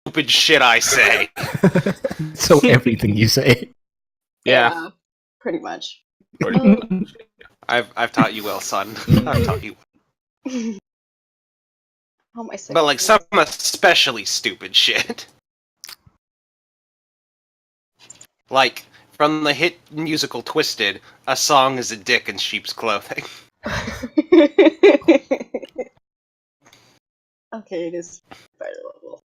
stupid shit I say. So everything you say. Yeah. Pretty much. Pretty much. I've taught you well, son. I've taught you. How am I sick But of like this? some especially stupid shit. Like from the hit musical Twisted, a song is a dick in sheep's clothing. Okay, it is better level.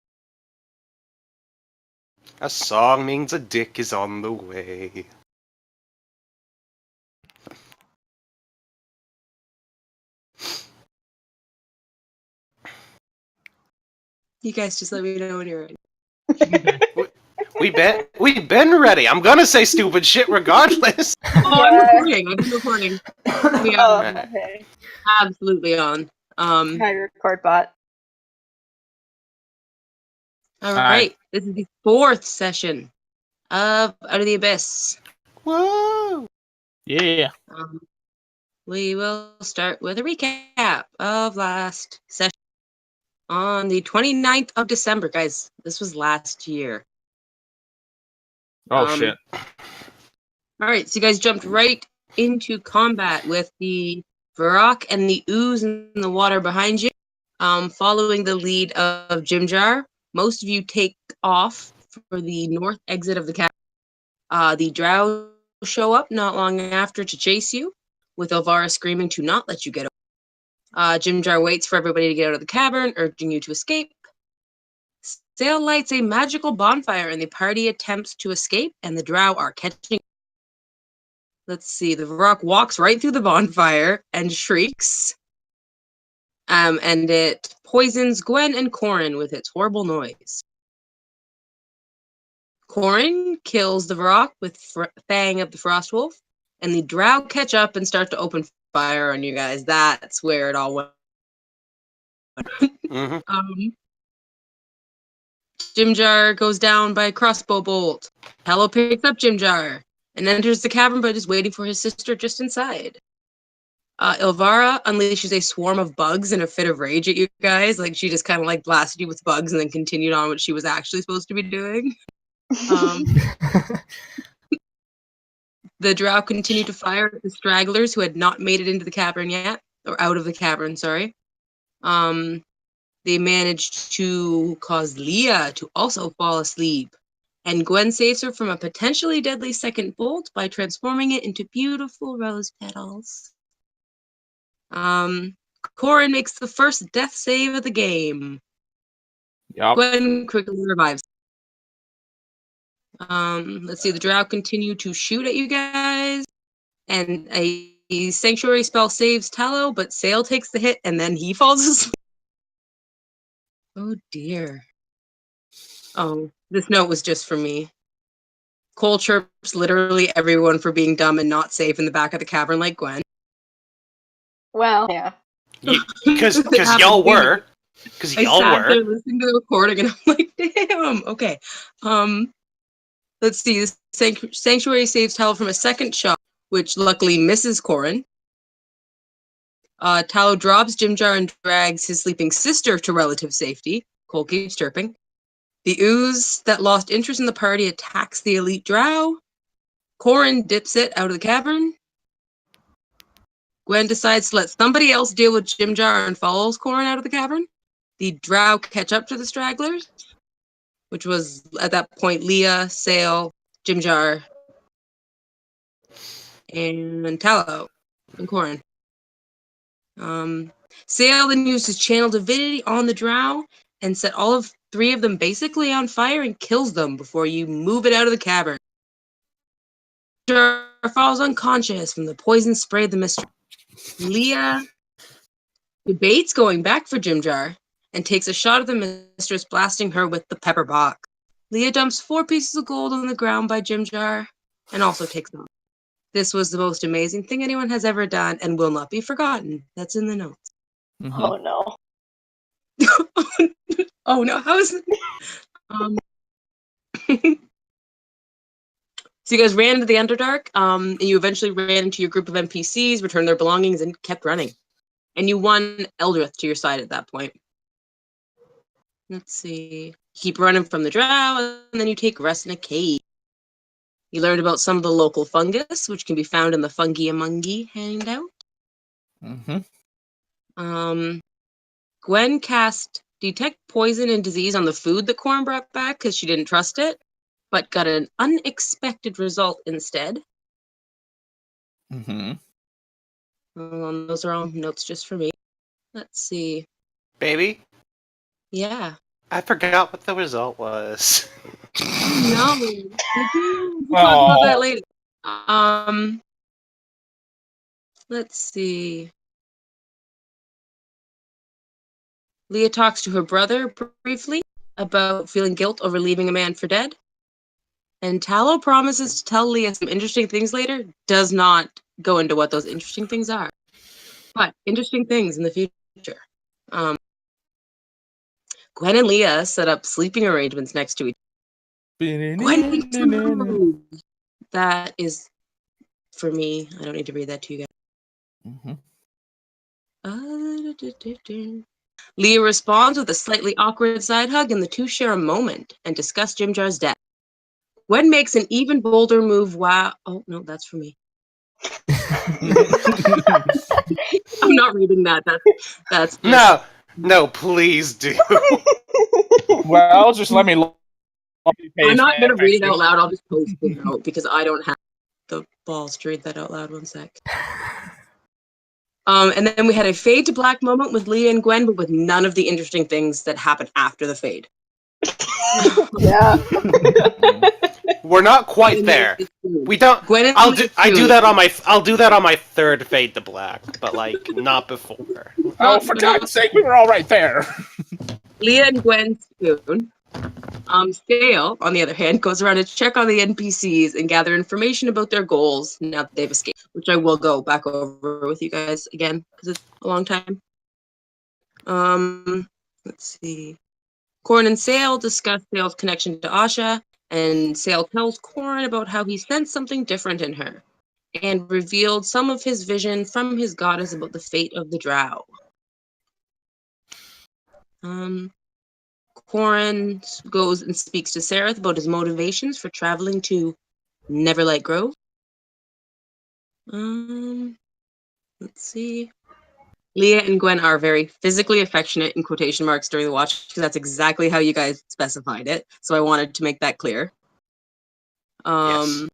A song means a dick is on the way. You guys just let me know when you're ready. We've been ready. I'm gonna say stupid shit regardless. Oh, I'm recording. I've been recording. We are Okay. absolutely on. Hi, record bot. All right. This is the 4th session of Out of the Abyss. Whoa! Yeah. We will start with a recap of last session on the 29th of December, guys. This was last year. Oh shit. All right, so you guys jumped right into combat with the Varrock and the ooze in the water behind you. Following the lead of Jimjar, most of you take off for the north exit of the cavern. The drow show up not long after to chase you, with Elvira screaming to not let you get away. Jimjar waits for everybody to get out of the cavern, urging you to escape. Sail lights a magical bonfire and the party attempts to escape, and the drow are catching. Let's see, the Varrock walks right through the bonfire and shrieks. And it poisons Gwen and Corin with its horrible noise. Corin kills the Varrock with Fang of the Frostwolf, and the drow catch up and start to open fire on you guys. That's where it all went. Jimjar goes down by a crossbow bolt. Hello picks up Jimjar and enters the cavern, but is waiting for his sister just inside. Ilvara unleashes a swarm of bugs in a fit of rage at you guys. Like, she just kind of like blasted you with bugs and then continued on what she was actually supposed to be doing. The drow continued to fire at the stragglers who had not made it into the cavern yet, or out of the cavern, sorry. They managed to cause Leah to also fall asleep, and Gwen saves her from a potentially deadly second bolt by transforming it into beautiful rose petals. Corin makes the first death save of the game. Yep. Gwen quickly revives. Let's see, the drow continue to shoot at you guys, and a sanctuary spell saves Tallow, but Sail takes the hit, and then he falls asleep. Oh dear. Oh, this note was just for me. Cole chirps literally everyone for being dumb and not safe in the back of the cavern like Gwen. Well, yeah. Because y'all were. Because I y'all sat there were. listening to the recording and I'm like, damn. Okay. Let's see. The sanctuary saves Tallow from a second shot, which luckily misses Corin. Tallow drops Jimjar and drags his sleeping sister to relative safety. Cole keeps chirping. The ooze that lost interest in the party attacks the elite drow. Corin dips it out of the cavern. Gwen decides to let somebody else deal with Jimjar and follows Corin out of the cavern. The drow catch up to the stragglers, which was at that point Leah, Sail, Jimjar, and Tallow, and Corin. Sail then uses Channel Divinity on the drow and set all of 3 of them basically on fire and kills them before you move it out of the cavern. Jimjar falls unconscious from the poison spray of the mistress. Leah debates going back for Jimjar and takes a shot at the mistress, blasting her with the pepper box. Leah dumps 4 pieces of gold on the ground by Jimjar and also takes off. This was the most amazing thing anyone has ever done and will not be forgotten. That's in the notes. Mm-hmm. Oh no. Oh no, how is it? So you guys ran into the Underdark, and you eventually ran into your group of NPCs, returned their belongings, and kept running. And you won Eldrith to your side at that point. Let's see. Keep running from the drow, and then you take rest in a cave. You learned about some of the local fungus, which can be found in the Fungi-Amungi handout. Gwen cast Detect Poison and Disease on the food that Corn brought back because she didn't trust it, but got an unexpected result instead. Those are all notes just for me. Let's see. Baby, Yeah. I forgot what the result was. No. We'll talk about that later. Let's see. Leah talks to her brother briefly about feeling guilt over leaving a man for dead. And Tallow promises to tell Leah some interesting things later. Does not go into what those interesting things are. But interesting things in the future. Gwen and Leah set up sleeping arrangements next to each other. Gwen makes a move. That is for me. I don't need to read that to you guys. Leah responds with a slightly awkward side hug, and the two share a moment and discuss Jimjar's death. Gwen makes an even bolder move. Wow. Oh, no, that's for me. I'm not reading that. That's just... No, please do. Well, just let me. I'm not going to read it out loud. I'll just post it out because I don't have the balls to read that out loud. One sec. And then we had a fade to black moment with Leah and Gwen, but with none of the interesting things that happened after the fade. Yeah. We're not quite there. We don't. Gwen I'll do that on my third fade to black, but like not before. Oh, for God's sake, we were all right there. Leah and Gwen spoon. Sale, on the other hand, goes around to check on the NPCs and gather information about their goals now that they've escaped, which I will go back over with you guys again because it's a long time. Let's see. Corn and Sale discuss Sale's connection to Asha, and Sale tells Corn about how he sensed something different in her and revealed some of his vision from his goddess about the fate of the drow. Corn goes and speaks to Sereth about his motivations for traveling to Neverlight Grove. Let's see. Leah and Gwen are very physically affectionate in quotation marks during the watch because that's exactly how you guys specified it. So I wanted to make that clear. Yes.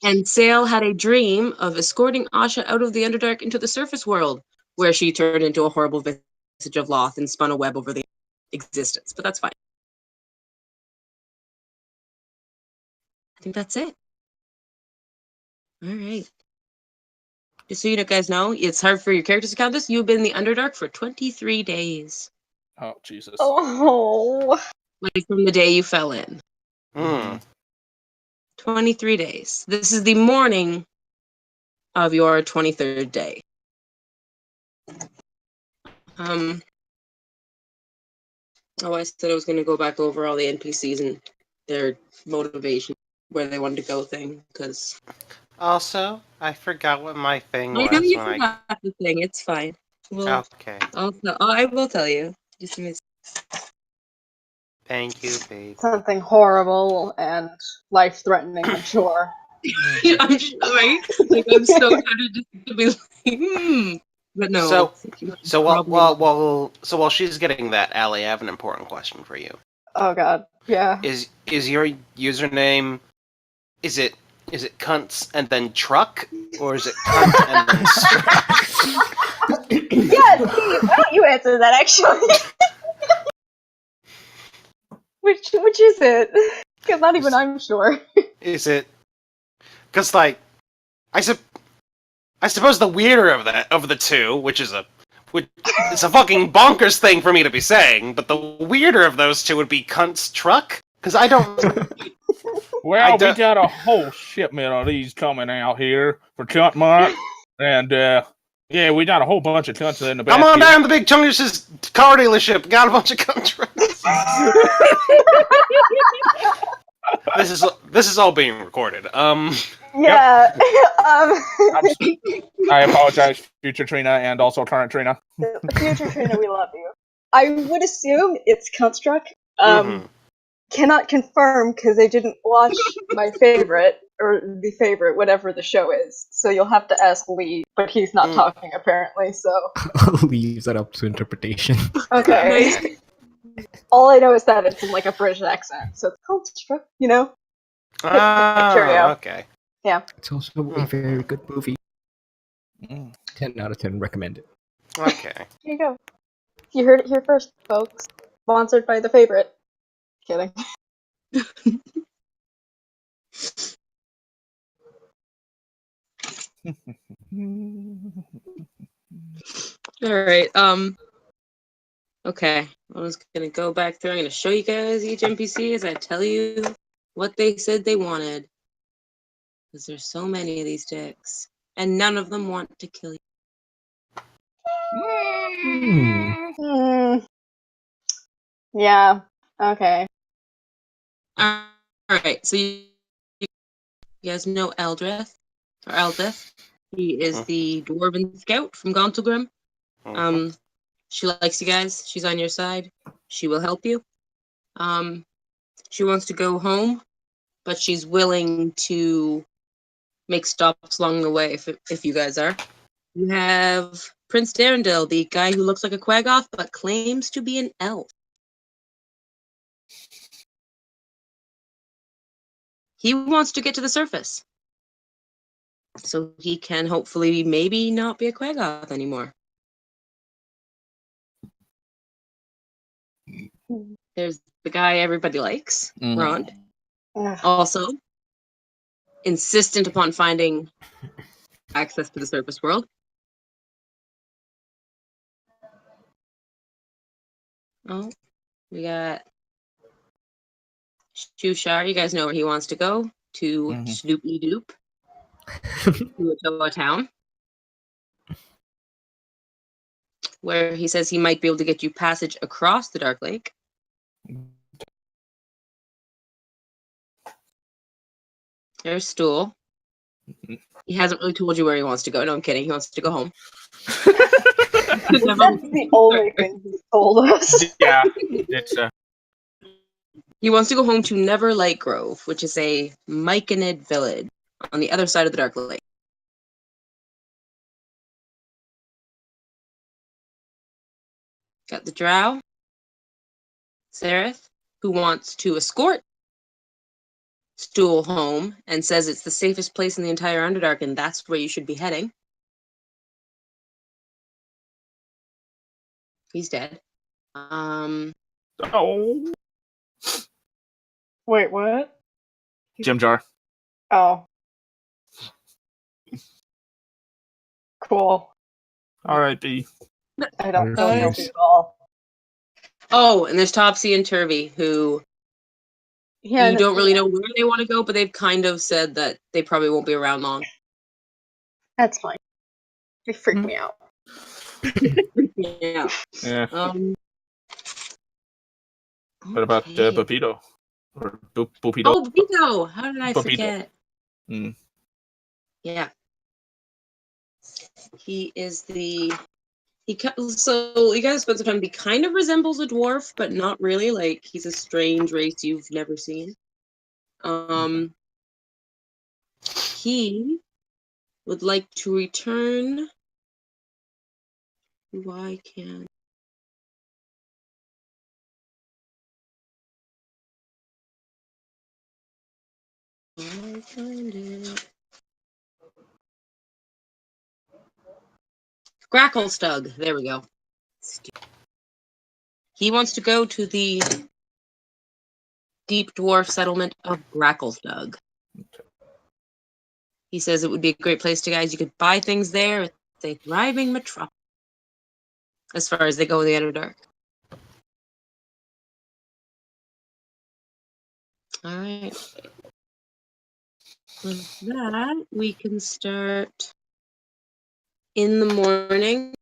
And Sale had a dream of escorting Asha out of the Underdark into the surface world, where she turned into a horrible visage of Loth and spun a web over the existence. But that's fine. I think that's it. All right. Just so you guys know, it's hard for your characters to count this. You've been in the Underdark for 23 days. Oh, Jesus. Oh. Like from the day you fell in. 23 days. This is the morning of your 23rd day. I said I was going to go back over all the NPCs and their motivation, where they wanted to go thing, because... Also, I forgot what my thing was. I know you forgot the thing. It's fine. Okay. I will tell you. Just miss. Thank you, babe. Something horrible and life-threatening, I'm sure. I'm sorry. Like, I'm so tempted to be like, But no. So while she's getting that, Allie, I have an important question for you. Oh God, yeah. Is your username? Is it cunts and then truck, or is it cunts and then struck? Yeah, Steve, why don't you answer that actually? Which is it? Because not even I'm sure. Is it? Because like, I suppose the weirder of the two, which is it's a fucking bonkers thing for me to be saying, but the weirder of those two would be cunt's truck. Because I don't. Well, we got a whole shipment of these coming out here for Cunt Mark, and yeah, we got a whole bunch of cunts in the back. Come on here. down to the Big Chungus car dealership. Got a bunch of cunt trucks. This is all being recorded. Yeah. I apologize, future Trina, and also current Trina. Future Trina, we love you. I would assume it's Construct. Mhm. Cannot confirm because I didn't watch my favorite, or the favorite, whatever the show is. So you'll have to ask Lee, but he's not talking apparently, so. I'll leave that up to interpretation. Okay. All I know is that it's in like a British accent, so it's Construct, you know? Cheerio. Okay. Yeah. It's also a very good movie. 10 out of 10, recommend it. Okay. Here you go. You heard it here first, folks. Sponsored by the favorite. Kidding. Alright, okay. I was gonna go back through. I'm gonna show you guys each NPC as I tell you what they said they wanted. Because there's so many of these dicks. And none of them want to kill you. Yeah. Okay. Alright, so you guys know Eldrith, or Eldith. He is the dwarven scout from Gauntlgrim. She likes you guys. She's on your side. She will help you. She wants to go home, but she's willing to make stops along the way if you guys are. You have Prince Darendil, the guy who looks like a Quaggoth but claims to be an elf. He wants to get to the surface, so he can hopefully maybe not be a Quaggoth anymore. There's the guy everybody likes, Rond. Also, insistent upon finding access to the surface world. Oh, we got Shushar. You guys know where he wants to go. To Snoopy Doop. To Ottawa Town. Where he says he might be able to get you passage across the Dark Lake. There's Stool. He hasn't really told you where he wants to go. No, I'm kidding. He wants to go home. That's the only thing he's told us. Yeah, it's He wants to go home to Never Light Grove, which is a Myconid village on the other side of the Dark Lake. Got the Drow, Sereth, who wants to escort Stool home and says it's the safest place in the entire Underdark and that's where you should be heading. He's dead. oh, Wait, what? Jim Jar. Oh. Cool. R.I.P. I don't feel Nice. guilty at all. Oh, and there's Topsy and Turvy, who Yeah, you don't really know where they want to go, but they've kind of said that they probably won't be around long. That's fine. They freak me out. Yeah. Yeah. What about okay. Pepito? Or Pupito? Oh, Pepito! How did I Pepito. forget? Mm. Yeah. He is the... So you guys spent some time. He kind of resembles a dwarf, but not really. Like, he's a strange race you've never seen. He would like to return. Why can't I find it? Gracklestug. There we go. He wants to go to the deep dwarf settlement of Gracklestug. He says it would be a great place to guys. You could buy things there. It's a thriving metropolis as far as they go in the Underdark. All right. With that, we can start in the morning.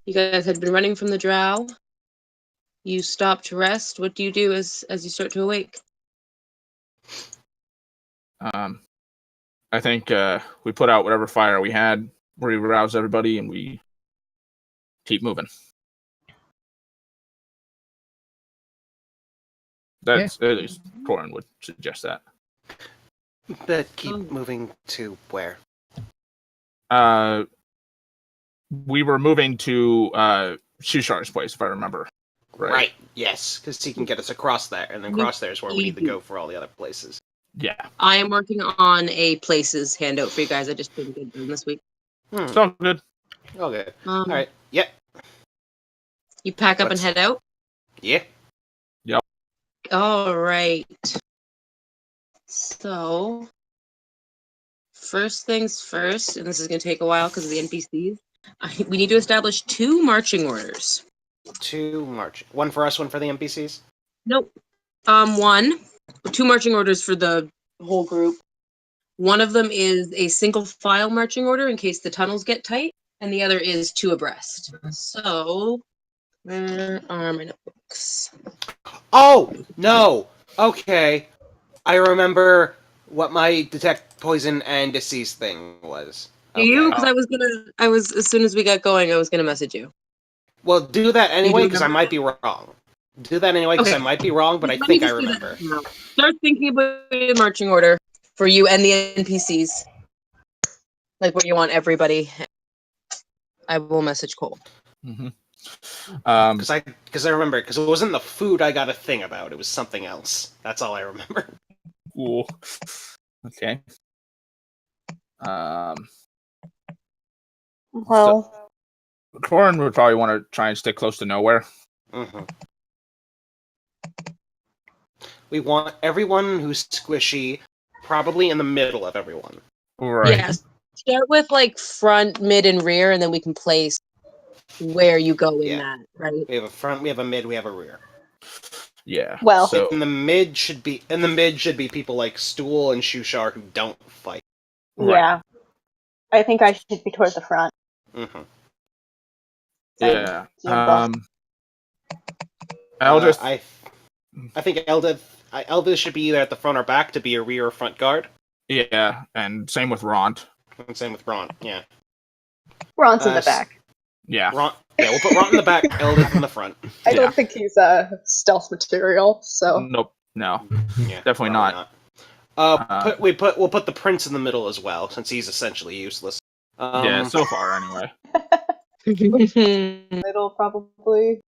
You guys had been running from the drow. You stop to rest. What do you do as you start to awake? I think we put out whatever fire we had, we rouse everybody, and we keep moving. That's at least Corin would suggest that. But keep moving to where? We were moving to Shushar's place, if I remember. Right. Yes, because he can get us across there, and then across there is where we need to go for all the other places. Yeah. I am working on a places handout for you guys. I just didn't get it done this week. So good. Okay. All right. Yep. You pack up and head out? Yeah. Yep. All right. So, first things first, and this is going to take a while because of the NPCs. We need to establish 2 marching orders. 2 march. One for us, one for the NPCs? Nope. 2 marching orders for the whole group. One of them is a single file marching order in case the tunnels get tight, and the other is 2 abreast. So, where are my notebooks? Oh, no. Okay. I remember what my detect poison and disease thing was. Do you? Because as soon as we got going, I was gonna message you. Well, do that anyway, because I remember might be wrong. Do that anyway, because I might be wrong, but I think I remember. Start thinking about a marching order for you and the NPCs. Like where you want everybody. I will message Cole. Mm-hmm. Because I remember, because it wasn't the food I got a thing about, it was something else. That's all I remember. Cool. Okay. Well, Corin would probably want to try and stick close to nowhere. Mm-hmm. We want everyone who's squishy probably in the middle of everyone. Right. Yes. Start with like front, mid, and rear, and then we can place where you go in that, right? We have a front, we have a mid, we have a rear. Yeah. Well, so in the mid should be people like Stool and Shushar who don't fight. yeah. I think I should be towards the front. Mm-hmm. Yeah. Eldith. I think Eldith should be either at the front or back to be a rear or front guard. Yeah, and same with Ront. And same with Ron. Yeah. Ron's in the back. Yeah. We'll put Ron in the back, Eldith in the front. I don't think he's a stealth material, so. Nope. No. Yeah, definitely not. We'll put the prince in the middle as well, since he's essentially useless. Yeah, so far anyway. Middle, probably.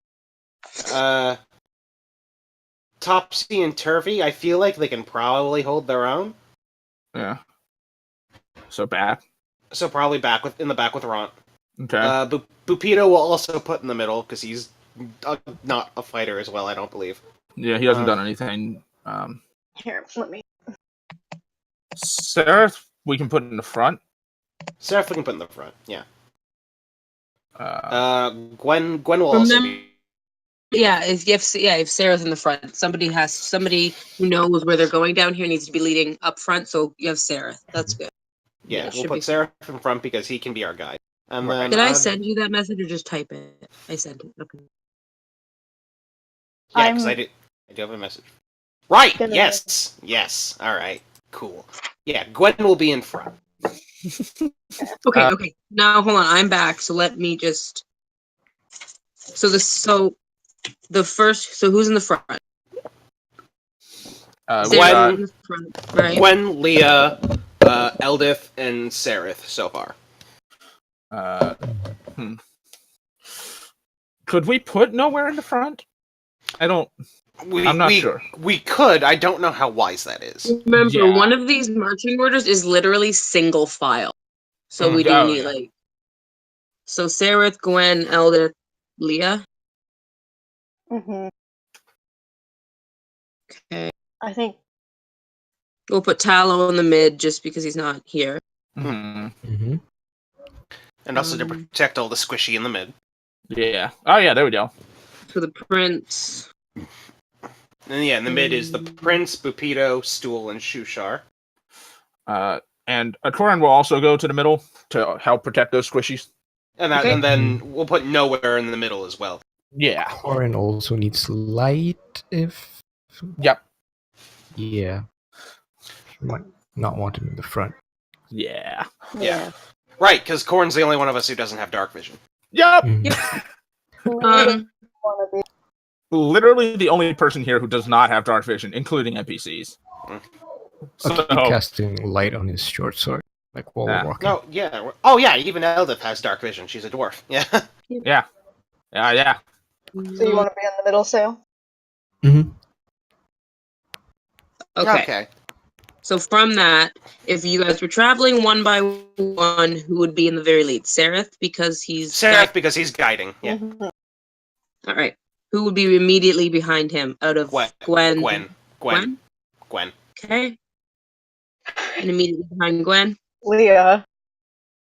Topsy and Turvy, I feel like they can probably hold their own. Yeah. So back. So probably in the back with Ron. Okay. Bupito will also put in the middle, because he's not a fighter as well, I don't believe. Yeah, he hasn't done anything. Here, let me. Seraph, we can put in the front. Seraph we can put in the front, yeah. Gwen will also be. Yeah, if Sarah's in the front, somebody who knows where they're going down here needs to be leading up front. So you have Sarah. That's good. Yeah, we'll put Seraph in front because he can be our guide. And then, did I send you that message or just type it? I sent it. Okay. Yeah, because I do have a message. Right. Yes. Yes. All right. Cool. Yeah, Gwen will be in front. Okay. Now hold on. I'm back. So let me just. So who's in the front? Gwen, in the front, right? Gwen, Leah, Eldith, and Sarith so far. Could we put nowhere in the front? I'm not sure. We could. I don't know how wise that is. Remember, one of these marching orders is literally single file. So we do need So Sarith, Gwen, Eldith, Leah. Mm-hmm. Okay. I think we'll put Tallow in the mid just because he's not here. Mm-hmm. Mm-hmm. And also to protect all the squishy in the mid. Yeah. Oh yeah, there we go. For the prince. And yeah, in the mid is the prince, Bupito, Stool, and Shushar. And Corin will also go to the middle to help protect those squishies. And then we'll put nowhere in the middle as well. Yeah. Corin also needs light if. Yep. Yeah. She might not want him in the front. Yeah. Yeah. Right, because Corin's the only one of us who doesn't have dark vision. Yep. Mm-hmm. literally the only person here who does not have dark vision, including NPCs. I'll keep casting light on his short sword, like while we're walking. No, yeah. Oh, yeah. Even Eldith has dark vision. She's a dwarf. Yeah. Yeah. So you want to be on the middle sail? Mm-hmm. Okay. So from that, if you guys were traveling one by one, who would be in the very lead? Seraph, because he's because he's guiding. Yeah. Mhm. All right. Who would be immediately behind him out of Gwen? Gwen. Okay. And immediately behind Gwen. Leah,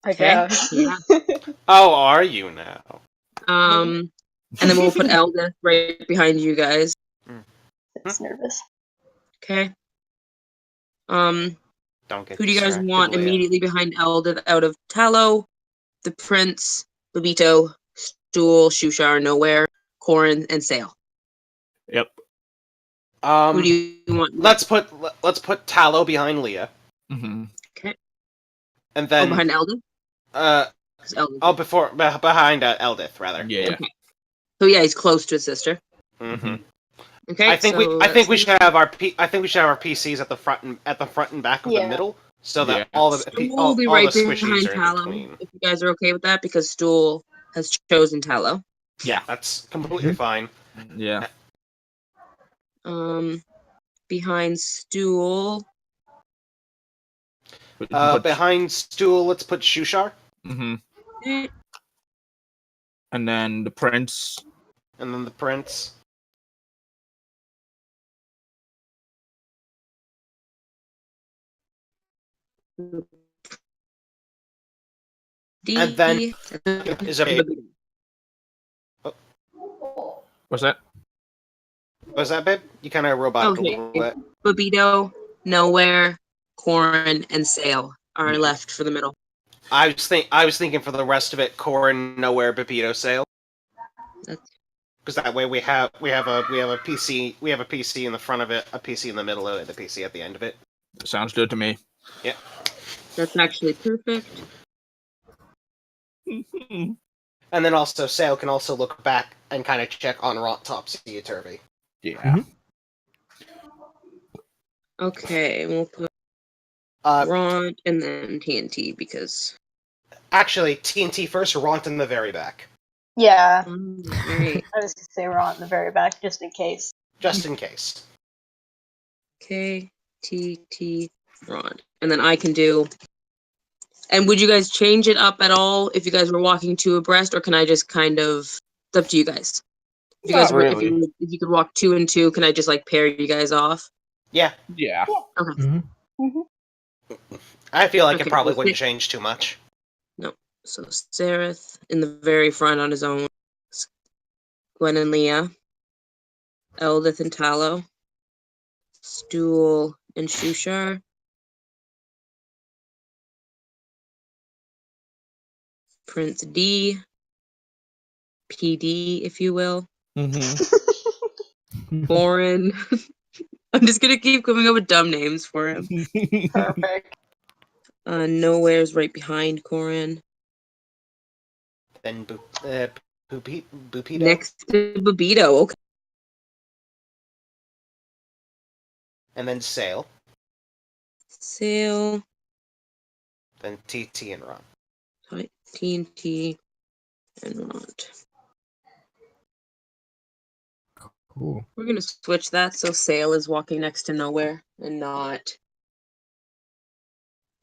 I Okay. guess. Yeah. Oh, are you now? And then we'll put Eldith right behind you guys. It's nervous. Okay. Don't get Who do you guys distracted, want Leah. immediately behind Eldith out of Tallow, the Prince, Lobito, Stool, Shushar, Nowhere, Corin, and Sail? Yep. Who do you want? Let's put Tallow behind Leah. Mm-hmm. Okay. And then behind Eldith? behind Eldith rather. Yeah. Okay. So yeah, he's close to his sister. Mm-hmm. Okay. I think we should have our PCs at the front and back of the middle, so that all the squishies are in between. If you guys are okay with that, because Stool has chosen Tallow. Yeah, that's completely fine. Yeah. Behind Stool. Behind Stool, let's put Shushar. Mm-hmm. Okay. And then the Prince. And then the Prince. And then is it? What's that? Was that, babe? You kind of robotic a little bit. Lobito, Nowhere, Corin, and Sail are left for the middle. I was thinking for the rest of it, Corin, Nowhere, Bepito, Sail. Because that way we have a PC in the front of it, a PC in the middle of it, a PC at the end of it. Sounds good to me. Yeah. That's actually perfect. And then also Sail can also look back and kind of check on topsy-turvy. Yeah. Mm-hmm. Okay, we'll put Ront and then TNT because. Actually, TNT first, Ront in the very back. Yeah. Right. I was going to say Ront in the very back, just in case. Just in case. Okay, TT Ront. And then I can do. And would you guys change it up at all if you guys were walking two abreast, or can I just kind of? It's up to you guys. If you guys were, if you could walk 2 and 2, can I just like pair you guys off? Yeah. Yeah. Okay. Mm-hmm. I feel like it probably wouldn't change too much. No. So Seraph in the very front on his own. Gwen and Leah. Eldith and Tallow. Stool and Shushar. Prince D. PD, if you will. Mm-hmm. Warren. I'm just gonna keep coming up with dumb names for him. Perfect. Nowhere's right behind Corin. Then Bupito. Next to Bobito, okay. And then Sail. Sail. Then TT and Ron. TNT and Ront. Cool. We're gonna switch that so Sail is walking next to Nowhere and not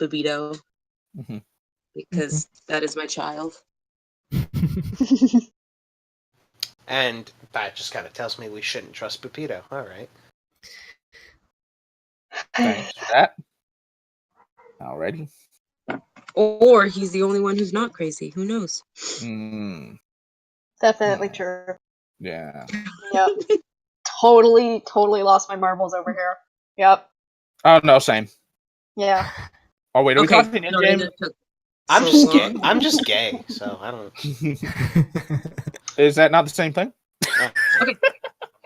Bobito. Mm-hmm. Because that is my child. And that just kind of tells me we shouldn't trust Bupito. All right. Thanks for that. Alrighty. Or he's the only one who's not crazy. Who knows? Definitely true. Yeah. Yep. Totally lost my marbles over here. Yep. Oh no, same. Yeah. Oh wait, are we talking in game? I'm just gay, so I don't. Is that not the same thing? Okay.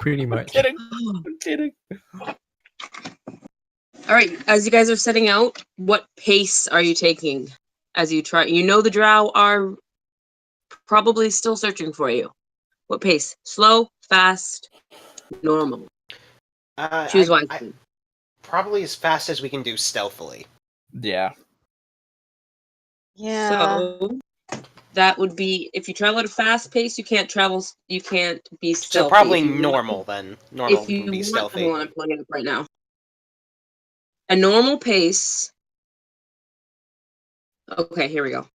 Pretty much. I'm kidding. All right. As you guys are setting out, what pace are you taking as you try? You know the drow are probably still searching for you. What pace? Slow, fast, normal. Choose wisely. Probably as fast as we can do stealthily. Yeah. Yeah. So that would be if you travel at a fast pace, you can't be stealthy. So probably normal then. Normal If you can be want, stealthy. hold on, I'm pulling it up right now. A normal pace. Okay, here we go.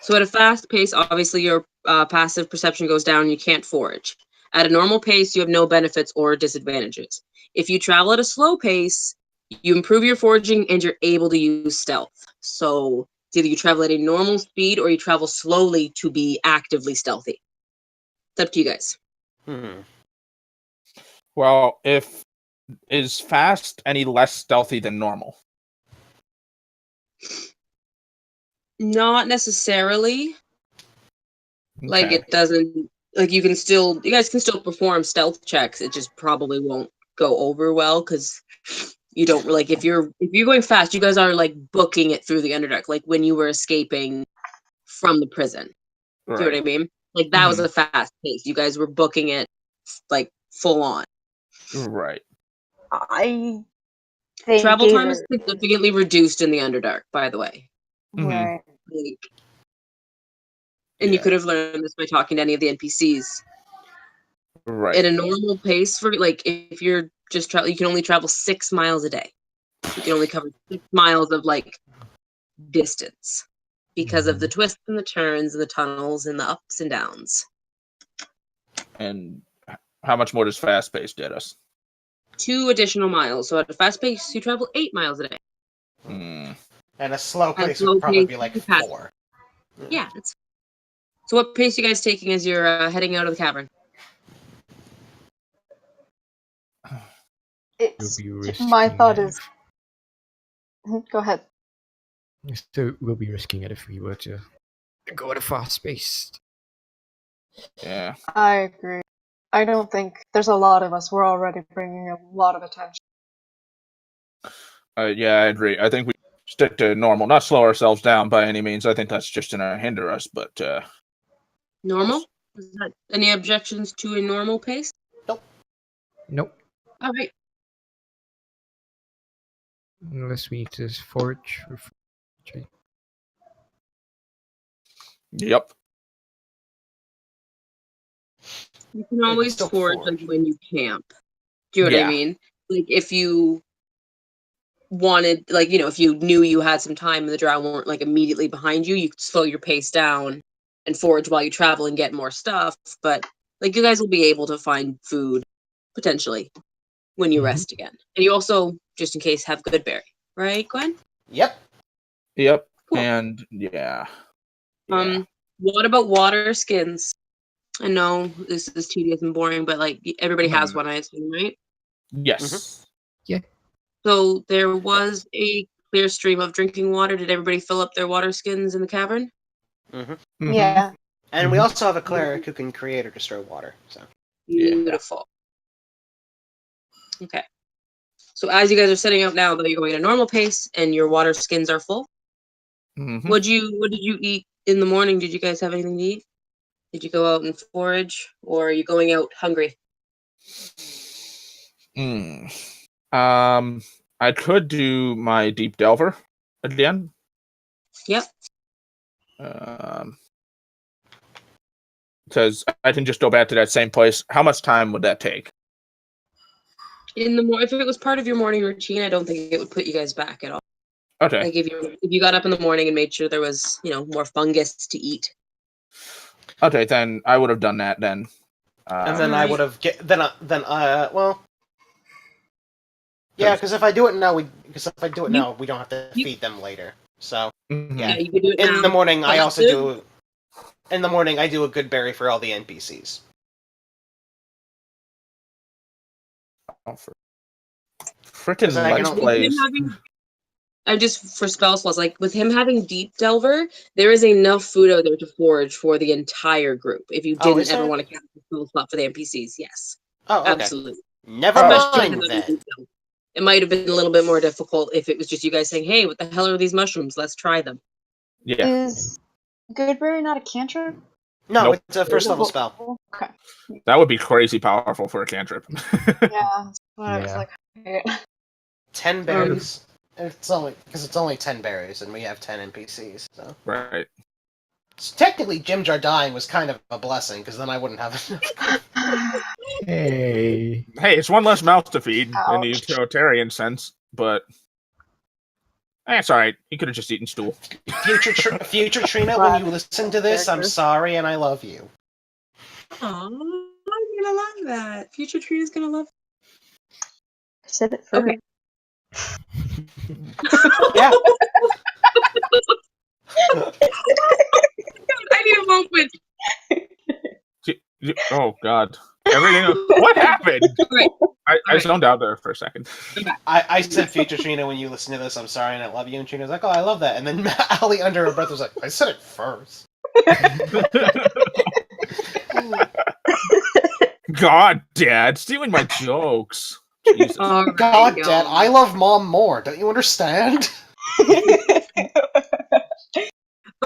So at a fast pace, obviously your passive perception goes down. You can't forage. At a normal pace, you have no benefits or disadvantages. If you travel at a slow pace, you improve your foraging and you're able to use stealth. So it's either you travel at a normal speed or you travel slowly to be actively stealthy. It's up to you guys. Well, is fast any less stealthy than normal? Not necessarily. Like Okay. it doesn't. Like you guys can still perform stealth checks. It just probably won't go over well because you don't like if you're going fast. You guys are like booking it through the Underdark, like when you were escaping from the prison. Right. Do you know what I mean? Like that was a fast pace. You guys were booking it like full on. Right. I think Travel time is significantly reduced in the Underdark, by the way. right. Like, and you could have learned this by talking to any of the NPCs. Right. At a normal pace for like if you're just you can only travel 6 miles a day. You can only cover 6 miles of like distance because of the twists and the turns and the tunnels and the ups and downs. And how much more does fast pace get us? 2 additional miles. So at a fast pace, you travel 8 miles a day. And a slow At a pace slow would probably pace, be like you pass. 4. Yeah. So what pace are you guys taking as you're heading out of the cavern? My thought is. Go ahead. So we'll be risking it if we were to go at a fast pace. Yeah. I agree. I don't think there's a lot of us. We're already bringing a lot of attention. Yeah, I agree. I think we stick to normal, not slow ourselves down by any means. I think that's just gonna hinder us. But Normal? Is that any objections to a normal pace? Nope. All right. Unless we need to forage. Yep. You can always still forage forage. like when you camp. Do you know what I mean? Like if you wanted, like, you know, if you knew you had some time and the drow weren't like immediately behind you, you could slow your pace down and forage while you travel and get more stuff. But like you guys will be able to find food potentially when you rest again. And you also, just in case, have good berry, right, Gwen? Yep. Yep. Cool. And yeah. What about water skins? I know this is tedious and boring, but like everybody has one, I assume, right? Yes. Yeah. So there was a clear stream of drinking water. Did everybody fill up their water skins in the cavern? Yeah. And we also have a cleric who can create or destroy water. So Beautiful. Okay. So as you guys are setting out now, though, you're going at a normal pace and your water skins are full. What did you eat in the morning? Did you guys have anything to eat? Did you go out and forage, or are you going out hungry? I could do my deep delver again. Yep. Because I can just go back to that same place. How much time would that take? If it was part of your morning routine, I don't think it would put you guys back at all. Okay. Like if you got up in the morning and made sure there was, you know, more fungus to eat. Okay, then I would have done that then. and then I would have well. Yeah, because if I do it now, we don't have to feed them later. So Yeah, you can do it in now. the morning, I also Good. do. In the morning, I do a good berry for all the NPCs. Freaking Let's Plays. I'm just for spell slots, like with him having Deep Delver, there is enough food out there to forage for the entire group. If you didn't ever want to cast a spell slot for the NPCs, yes. Oh, okay. Absolutely. Never Especially mind then. it might have been a little bit more difficult if it was just you guys saying, "Hey, what the hell are these mushrooms? Let's try them." Yeah. Is Goodberry not a cantrip? No, Nope. it's a first level spell. Okay. That would be crazy powerful for a cantrip. Yeah, that's what I was Yeah. like. Okay. 10 berries. It's only 10 berries, and we have 10 NPCs. So, Right. technically, Jimjar dying was kind of a blessing, because then I wouldn't have enough. Hey. Hey, it's one less mouth to feed in the Ouch. utilitarian sense, but that's all right. He could have just eaten stool. Future Trina, when you listen to this, I'm sorry and I love you. Aw, I'm gonna love that. Future Trina's gonna love. I said it first. Okay. Yeah. I need a moment. Oh God! Everything. What happened? Right. I zoned out there for a second. I said, Future Trina, when you listen to this, I'm sorry and I love you. And Trina's like, oh, I love that. And then Allie, under her breath, was like, I said it first. God, Dad, stealing my jokes. Jesus. All right, God, y'all. Dad, I love Mom more. Don't you understand?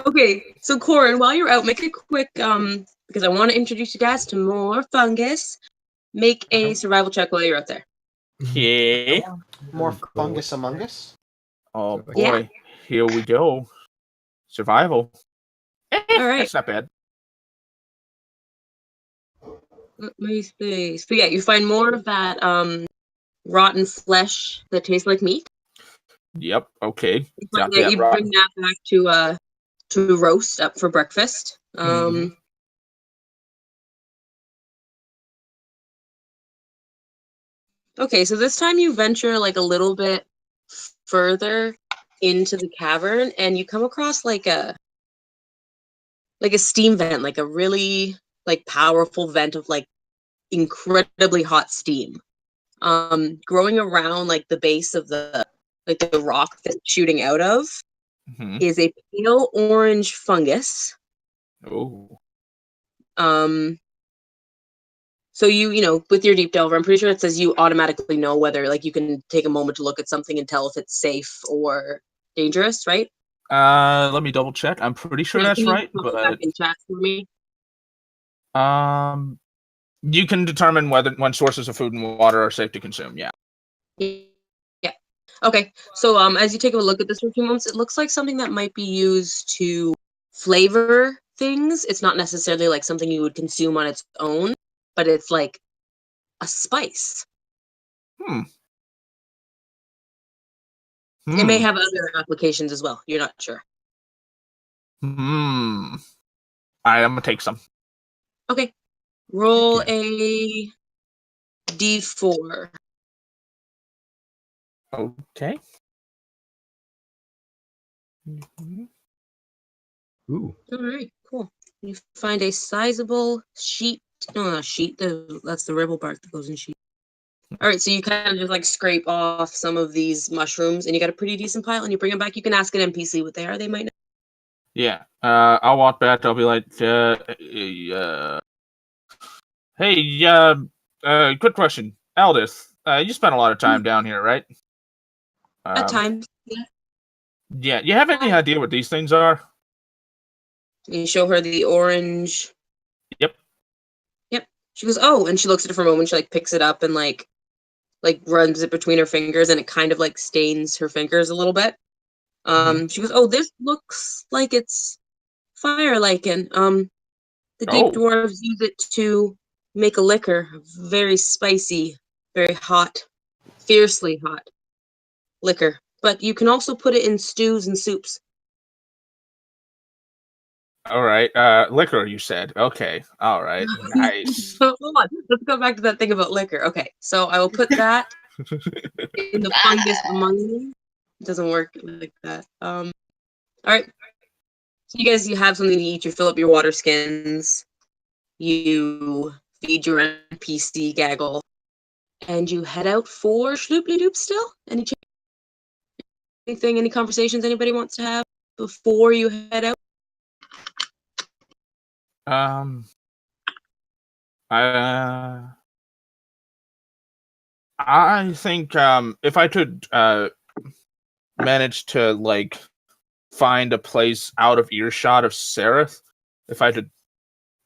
Okay, so Corin, while you're out, make it quick, because I want to introduce you guys to more fungus. Make a survival check while you're out there. Okay. More Go fungus with among that. us? Oh So, boy, Yeah. here we go. Survival. All right. That's not bad. Let me see. So yeah, you find more of that rotten flesh that tastes like meat. Yep. Okay. You Got find that that you right. bring that back to roast up for breakfast. Mhm. Okay, so this time you venture like a little bit further into the cavern, and you come across like a steam vent, like a really like powerful vent of like incredibly hot steam. Growing around like the base of the rock that's shooting out of Mhm. is a pale orange fungus. Oh. So you know, with your deep delver, I'm pretty sure it says you automatically know whether like you can take a moment to look at something and tell if it's safe or dangerous, right? Let me double check. I'm pretty sure Yeah, that's can you right, pop it back but in chat for me? you can determine when sources of food and water are safe to consume. Yeah. Yeah. Okay. So as you take a look at this for a few moments, it looks like something that might be used to flavor things. It's not necessarily like something you would consume on its own, but it's like a spice. Hmm. It may Hmm. have other applications as well. You're not sure. Hmm. I'm gonna take some. Okay. Roll Yeah. a d4. Okay. Mhm. Ooh. All right, cool. You find a sizable sheet. No, not sheet. That's the rebel bark that goes in sheet. All right, so you kind of just like scrape off some of these mushrooms, and you got a pretty decent pile, and you bring them back. You can ask an NPC what they are. They might know. Yeah. I'll walk back. I'll be like, hey, quick question, Aldith. You spent a lot of time down here, right? At times, yeah. Yeah. You have any idea what these things are? You show her the orange. Yep. Yep. She goes, oh, and she looks at it for a moment. She like picks it up and like runs it between her fingers, and it kind of like stains her fingers a little bit. She goes, oh, this looks like it's fire lichen. The deep Oh. dwarves use it to make a liquor, very spicy, very hot, fiercely hot liquor. But you can also put it in stews and soups. All right. Liquor, you said. Okay. All right. Nice. Hold on, let's go back to that thing about liquor. Okay, so I will put that in the fungus among you. It doesn't work like that. All right. So you have something to eat. You fill up your water skins. You feed your NPC gaggle, and you head out for Schlooply Doop still? Anything, any conversations anybody wants to have before you head out? Um. I think if I could manage to like find a place out of earshot of Sereth, if I could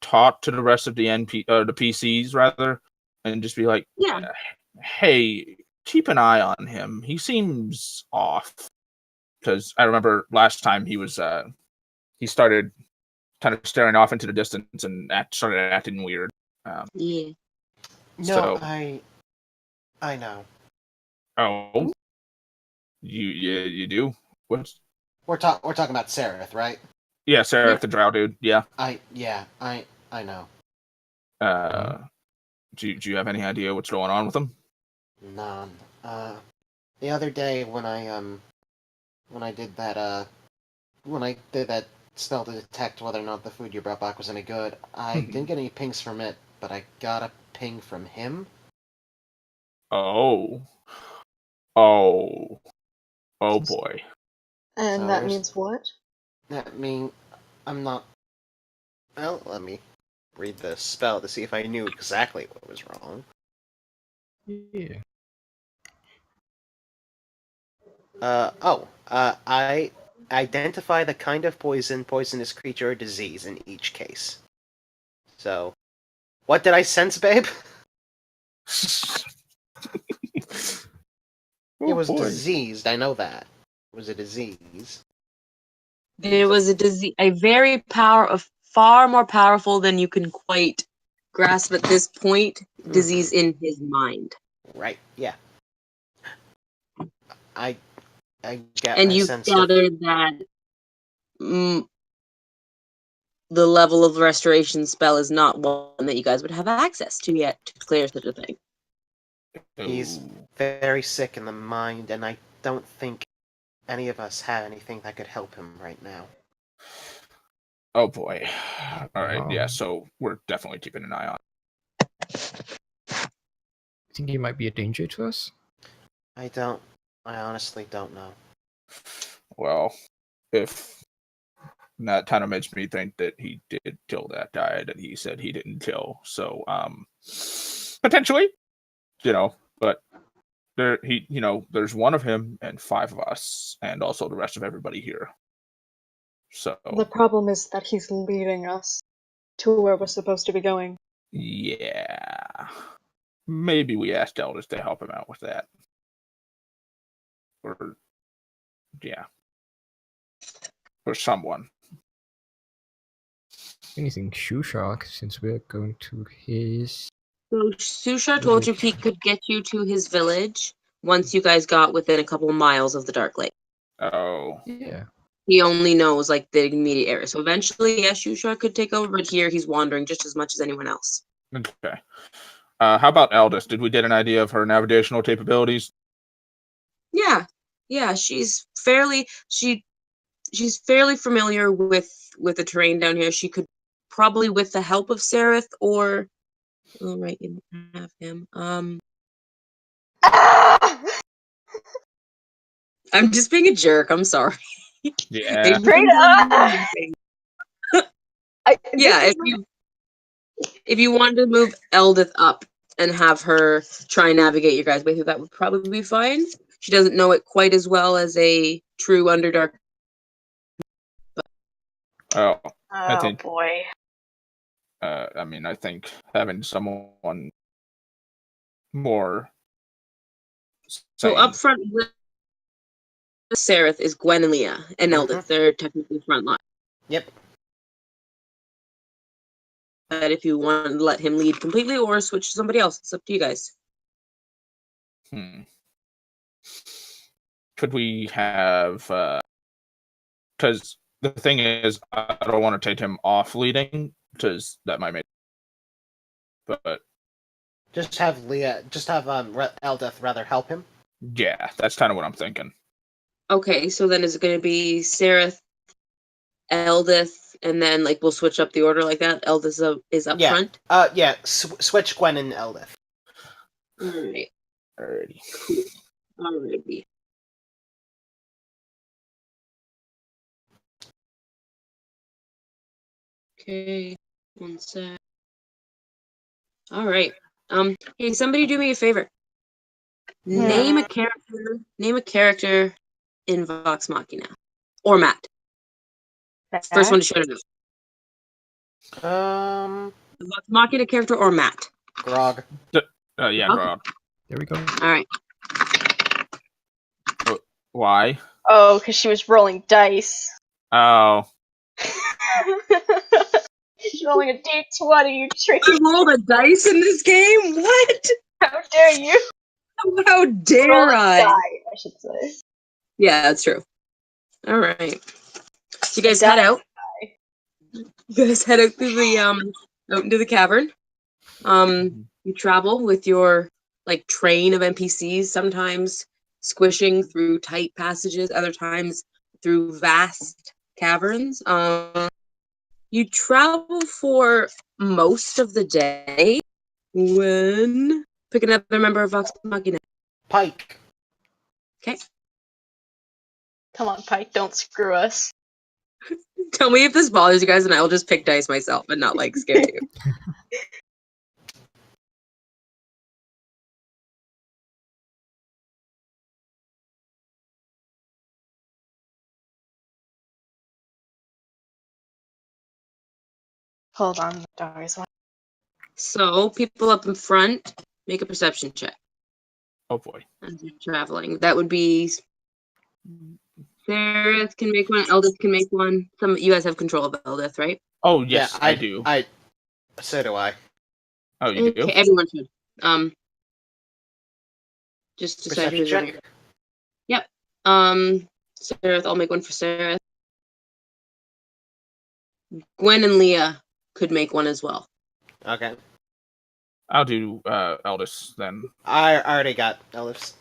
talk to the rest of the the PCs rather, and just be like, Yeah. hey, keep an eye on him. He seems off. Because I remember last time he was he started kind of staring off into the distance and started acting weird. Yeah. No, So- I know. Oh, you do? What's We're talking about Seraph, right? yeah, Sarah Yeah. the Drow dude. Yeah. I know. Do you have any idea what's going on with him? None. The other day when I did that spell to detect whether or not the food you brought back was any good, I didn't get any pings from it, but I got a ping from him. Oh boy. And So that there's- means what? That mean I'm not. Well, let me read the spell to see if I knew exactly what was wrong. Yeah. I identify the kind of poison, poisonous creature, or disease in each case. So, what did I sense, babe? Oh, It was boy. diseased, I know that. It was a disease. There was a disease, far more powerful than you can quite grasp at this point. Disease in his mind, Right, yeah. I get and I you sensed it. gathered that the level of restoration spell is not one that you guys would have access to yet to clear such a thing. He's Oh. very sick in the mind, and I don't think any of us have anything that could help him right now. Oh boy. All right. Yeah. Wow. So we're definitely keeping an eye on. Think he might be a danger to us? I honestly don't know. Well, if that kind of makes me think that he did kill that guy that he said he didn't kill. So, potentially, but there's one of him and 5 of us, and also the rest of everybody here. So, The problem is that he's leading us to where we're supposed to be going. yeah, maybe we asked Eldest to help him out with that. Or, yeah, or someone. Anything Shoe Shark, since we're going to his. So Susha told you he could get you to his village once you guys got within a couple miles of the Dark Lake. Oh, Yeah. He only knows like the immediate area. So eventually, yes, Shusha could take over, but here he's wandering just as much as anyone else. okay. How about Eldest? Did we get an idea of her navigational capabilities? Yeah, she's fairly familiar with the terrain down here. She could probably, with the help of Sereth, or oh right, you don't have him. Ah! I'm just being a jerk. I'm sorry. Yeah. Trina! Yeah, if you wanted to move Eldith up and have her try and navigate your guys' way through, that would probably be fine. She doesn't know it quite as well as a true Underdark. Oh, Oh think- boy. I think having someone more. So sane- up front with Sereth is Gwen and Leah and Eldith. They're technically front line. Yep. But if you want to let him lead completely or switch to somebody else, it's up to you guys. Could we have? Because the thing is, I don't want to take him off leading because that might make. But Just have Eldeth rather help him. yeah, that's kind of what I'm thinking. Okay, so then is it going to be Sereth, Eldith, and then like we'll switch up the order like that? Eldith is up Yeah. front. Yeah. Switch Gwen and Eldith. Alright. Alrighty. Cool. Alrighty. Okay, one sec. Alright. Hey, somebody do me a favor. Name a character. Name a character in Vox Machina. Or Matt. First one to show it. Vox Machina character or Matt? Grog. Yeah, Okay. Grog. There we go. All right. Why? Oh, because she was rolling dice. Oh. She's rolling a d20, you tricky. I rolled a dice in this game? What? How dare you? How dare Roll a I? die, I should say. Yeah, that's true. All right. So you guys Die. head out. You guys head out through the out into the cavern. You travel with your like train of NPCs, sometimes squishing through tight passages, other times through vast caverns. You travel for most of the day when pick another member of Vox Machina. Pike. Okay. Come on, Pike, don't screw us. Tell me if this bothers you guys, and I'll just pick dice myself and not like scare you. Hold on, the dice. So people up in front, make a perception check Oh boy. as you're traveling. That would be Sereth can make one, Eldith can make one. Some you guys have control of Eldith, right? Oh yes, Yeah, I do. So do I. Oh, you do? Okay, everyone should. Just decide Perception who's check. running. Yep. Sereth, I'll make one for Sereth. Gwen and Leah could make one as well. Okay. I'll do Eldest then. I already got Ellis.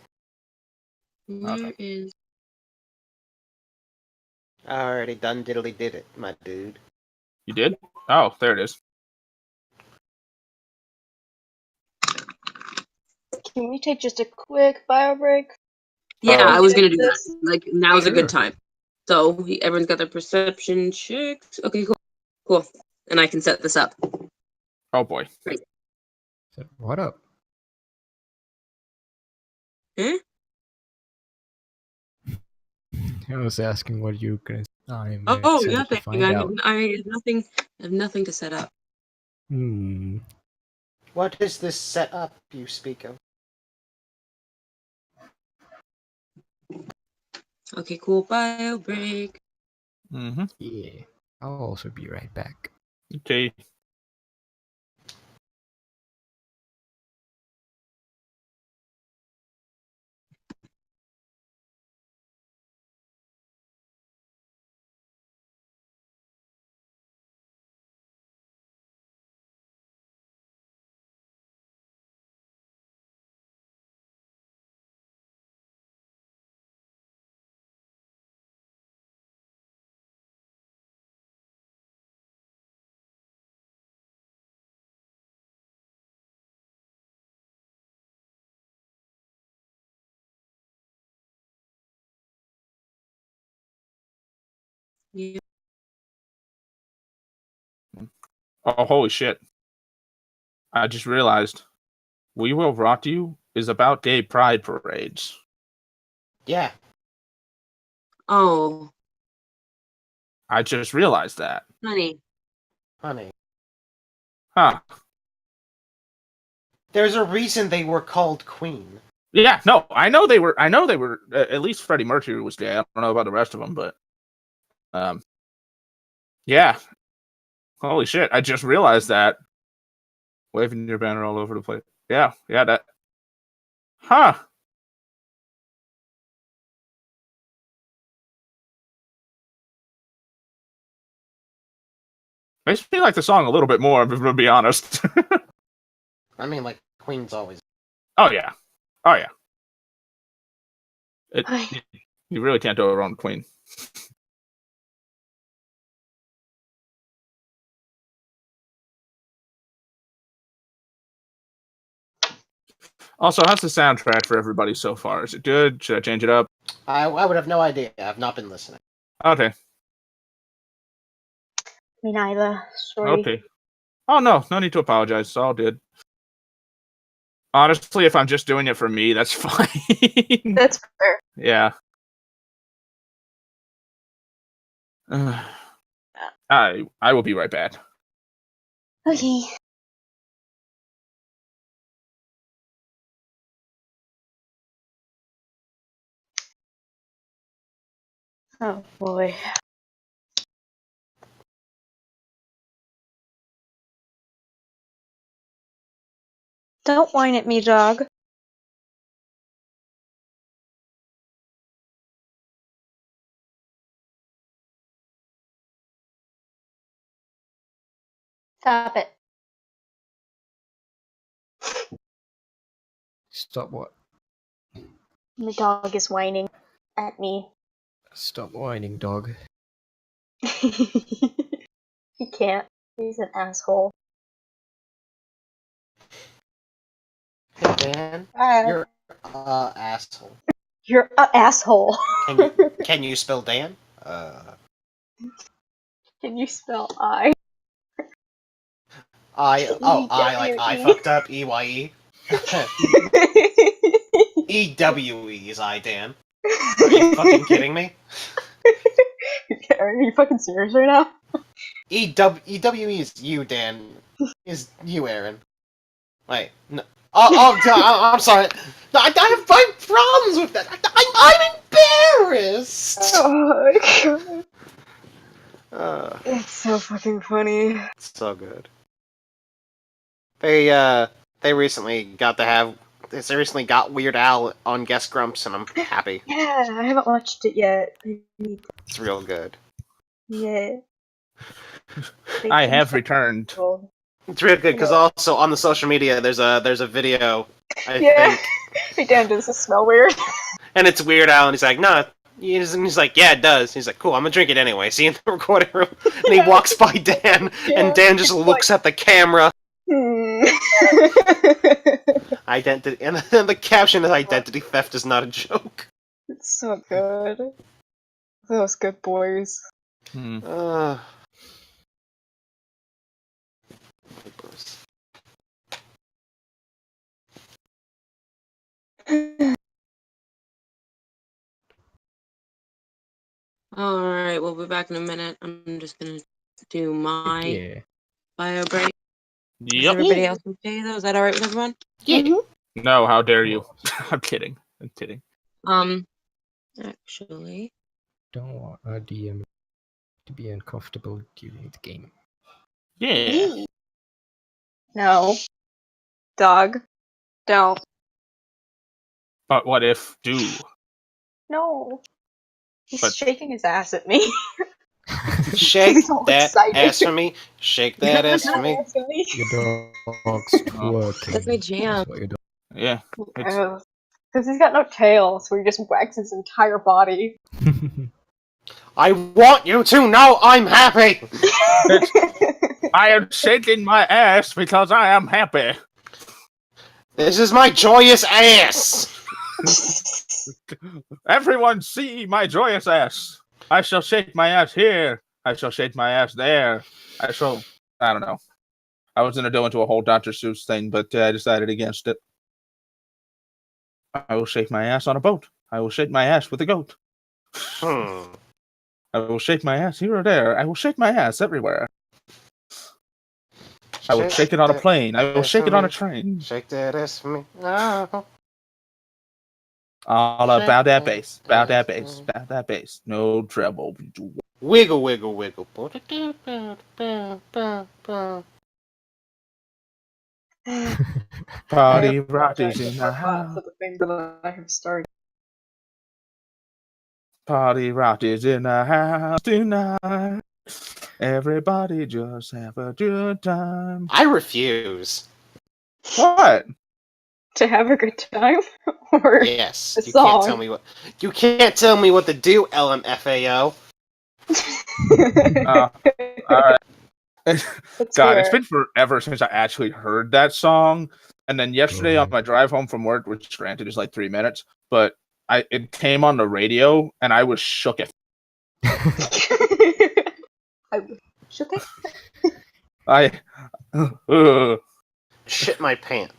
Where is I already done diddly did it, my dude. You did? Oh, there it is. Can we take just a quick bio break? Yeah, Oh. I was gonna do that. This- Like now's a good Sure. time. So everyone's got their perception checks. Okay, cool. And I can set this up. Oh boy. So, what up? Eh? I was asking what you gonna. I'm Oh, excited to nothing. find I out. have nothing. I have nothing to set up. What is this setup you speak of? Okay, cool. Bio break. Mm-hmm. Yeah. I'll also be right back. Okay. Yeah. Oh, holy shit. I just realized We Will Rock You is about gay pride parades. Yeah. Oh, I just realized that. honey. Honey. Huh. There's a reason they were called Queen. Yeah, no, I know they were, at least Freddie Mercury was gay. I don't know about the rest of them, but, yeah. Holy shit, I just realized that. Waving your banner all over the place. Yeah, that. Huh. Makes me like the song a little bit more, if I'm gonna be honest. I mean, like, Queen's always... Oh, yeah. Hi. You really can't go wrong with Queen. Also, how's the soundtrack for everybody so far? Is it good? Should I change it up? I would have no idea. I've not been listening. Okay. Me neither. Sorry. Okay. Oh, no need to apologize. It's all good. Honestly, if I'm just doing it for me, that's fine. That's fair. Yeah. I will be right back. Okay. Oh boy. Don't whine at me, dog. Stop it. Stop what? The dog is whining at me. Stop whining, dog. He can't. He's an asshole. Hey, Dan, you're asshole. You're an asshole. Can you spell Dan? Can you spell I? I like I fucked up. EYE. EWE is I, Dan. Are you fucking kidding me? Are you fucking serious right now? EWE is you, Dan. Is you, Aaron. Wait, no. I'm sorry. No, I have problems with that. I'm embarrassed. Oh my god. Uh, It's so fucking funny. it's so good. They recently got Weird Al on Guest Grumps, and I'm happy. Yeah, I haven't watched it yet. It's real good. Yeah. I have returned. It's real good because also on the social media there's a video. I Yeah. think. Hey Dan, does this smell weird? And it's Weird Al, and he's like, no. He's like, yeah, it does. He's like, cool, I'm gonna drink it anyway. See you in the recording room. And he walks by Dan, and Dan just looks at the camera. Identity, and then the caption is "Identity theft is not a joke." It's so good. Those good boys. Alright, we'll be back in a minute. I'm just gonna do my Yeah. bio break. Is Yep. everybody else okay though? Is that alright with everyone? Yeah. No, how dare you? I'm kidding. I'm kidding. Actually. Don't want our DM to be uncomfortable during the game. Yeah. No. Dog. Don't. But what if do? No. He's But- shaking his ass at me. Shake He's all that excited. ass for me. Shake that ass for me. Your dog's twerking. That's my jam. That's what your dog. Yeah. Because he's got no tail, so he just wags his entire body. I want you to know I'm happy. I am shaking my ass because I am happy. This is my joyous ass. Everyone see my joyous ass. I shall shake my ass here. I shall shake my ass there. I don't know. I was going to go into a whole Dr. Seuss thing, but I decided against it. I will shake my ass on a boat. I will shake my ass with a goat. I will shake my ass here or there. I will shake my ass everywhere. I will shake it on a plane. I will shake it on a train. Shake that ass for me. Oh. All about that bass. About that bass. About that bass. No treble. Wiggle, wiggle, wiggle. Party rock is in the For house. the thing that I have started. Party rock is in the house tonight. Everybody just have a good time. I refuse. What? To have a good time? Or Yes. the You song. can't tell me what. You can't tell me what to do, LMFAO. Alright. Let's God, hear it's it. been forever since I actually heard that song. And then yesterday on my drive home from work, which granted is like 3 minutes, but it came on the radio and I was shook it. I shook it. Shit my pants.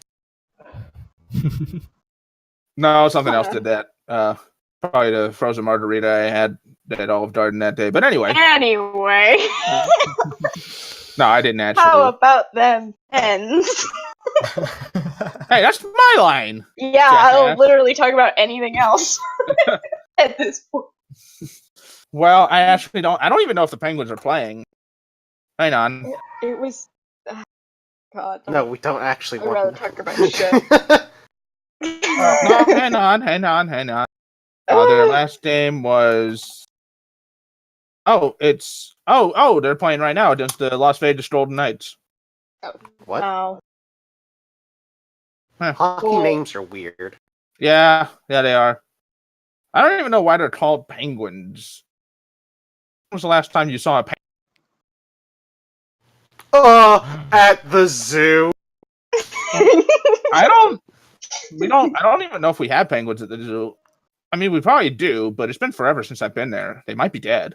No, something else did that. Probably the frozen margarita I had at Olive Garden that day. But anyway. Anyway. No, I didn't actually. How about them pens? Hey, that's my line. Yeah, Jackass. I'll literally talk about anything else at this point. Well, I actually don't. I don't even know if the Penguins are playing. Hang on. It was. God. No, we don't actually I'd want rather to talk about shit. No, hang on. Their last game was. Oh, it's. Oh, they're playing right now against the Las Vegas Golden Knights. What? Oh. Hockey Well- names are weird. Yeah, they are. I don't even know why they're called Penguins. When was the last time you saw a penguin? At the zoo. I don't even know if we have penguins at the zoo. I mean, we probably do, but it's been forever since I've been there. They might be dead.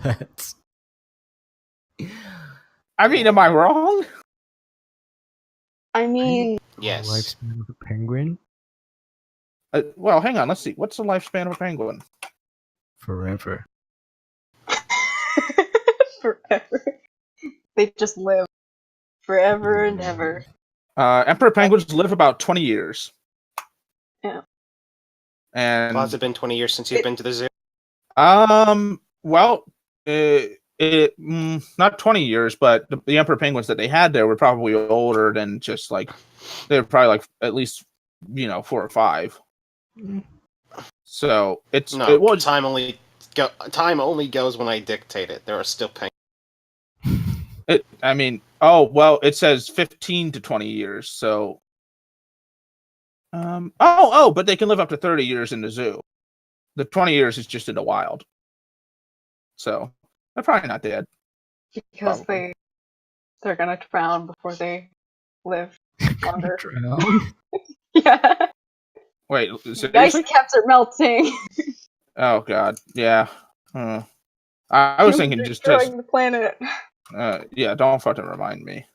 That's... I mean, am I wrong? I mean, Yes. Lifespan of a penguin? Well, hang on. Let's see. What's the lifespan of a penguin? Forever. forever. They just live forever and ever. Emperor penguins live about 20 years. Yeah. And Has it been 20 years since you've been to the zoo? well, not 20 years, but the emperor penguins that they had there were probably older than just like they were probably like at least 4 or 5. So it was time only goes when I dictate it. There are still penguins. it says 15 to 20 years. So but they can live up to 30 years in the zoo. The 20 years is just in the wild. So they're probably not dead. Because Probably. they're gonna drown before they live longer. Drown? Yeah. Wait, Ice seriously? caps are melting. Oh god, yeah. I was thinking Humans are just destroying the planet. yeah, don't fucking remind me.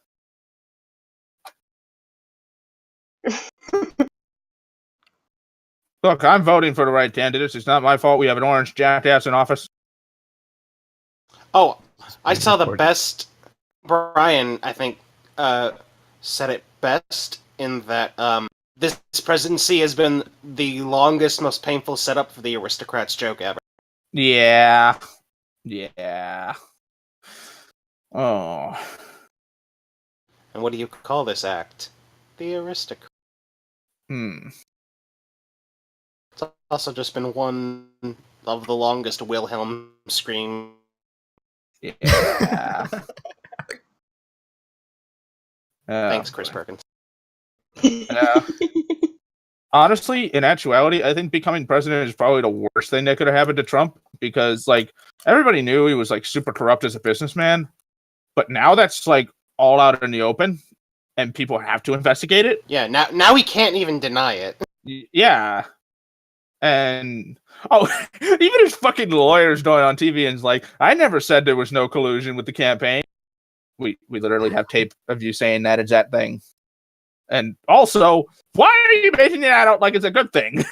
Look, I'm voting for the right candidates. It's not my fault we have an orange jackass in office. Oh, I saw the Recorded. best. Brian, I think, said it best in that this presidency has been the longest, most painful setup for the aristocrats joke ever. Yeah. Oh. And what do you call this act? The aristocrat. It's also just been one of the longest Wilhelm scream. Yeah. Thanks, Chris Perkins. Yeah. Honestly, in actuality, I think becoming president is probably the worst thing that could have happened to Trump because, like, everybody knew he was like super corrupt as a businessman, but now that's like all out in the open, and people have to investigate it. Yeah, now we can't even deny it. Yeah, and even his fucking lawyers going on TV and is like, "I never said there was no collusion with the campaign." We literally have tape of you saying that exact thing. And also, why are you making that out like it's a good thing?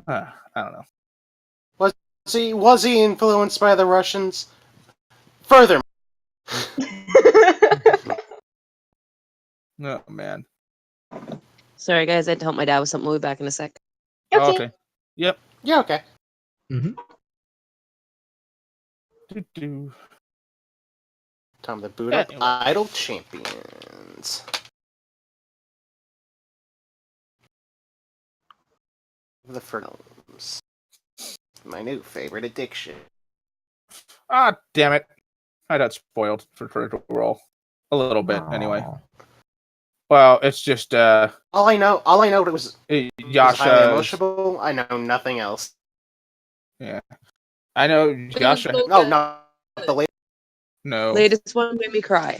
I don't know. Was he influenced by the Russians? Further. Oh man. Sorry, guys. I had to help my dad with something. We'll be back in a sec. Oh, okay. Yep. Yeah, okay. Mm-hmm. Time to boot up Anyway. Idle Champions. The Fernomes. My new favorite addiction. Ah, damn it. I got spoiled for Critical Role. A little bit, anyway. Well, it's just, All I know it was highly Yasha. emotional. I know nothing else. Yeah. I know Yasha. No, not the latest. No. Latest one made me cry.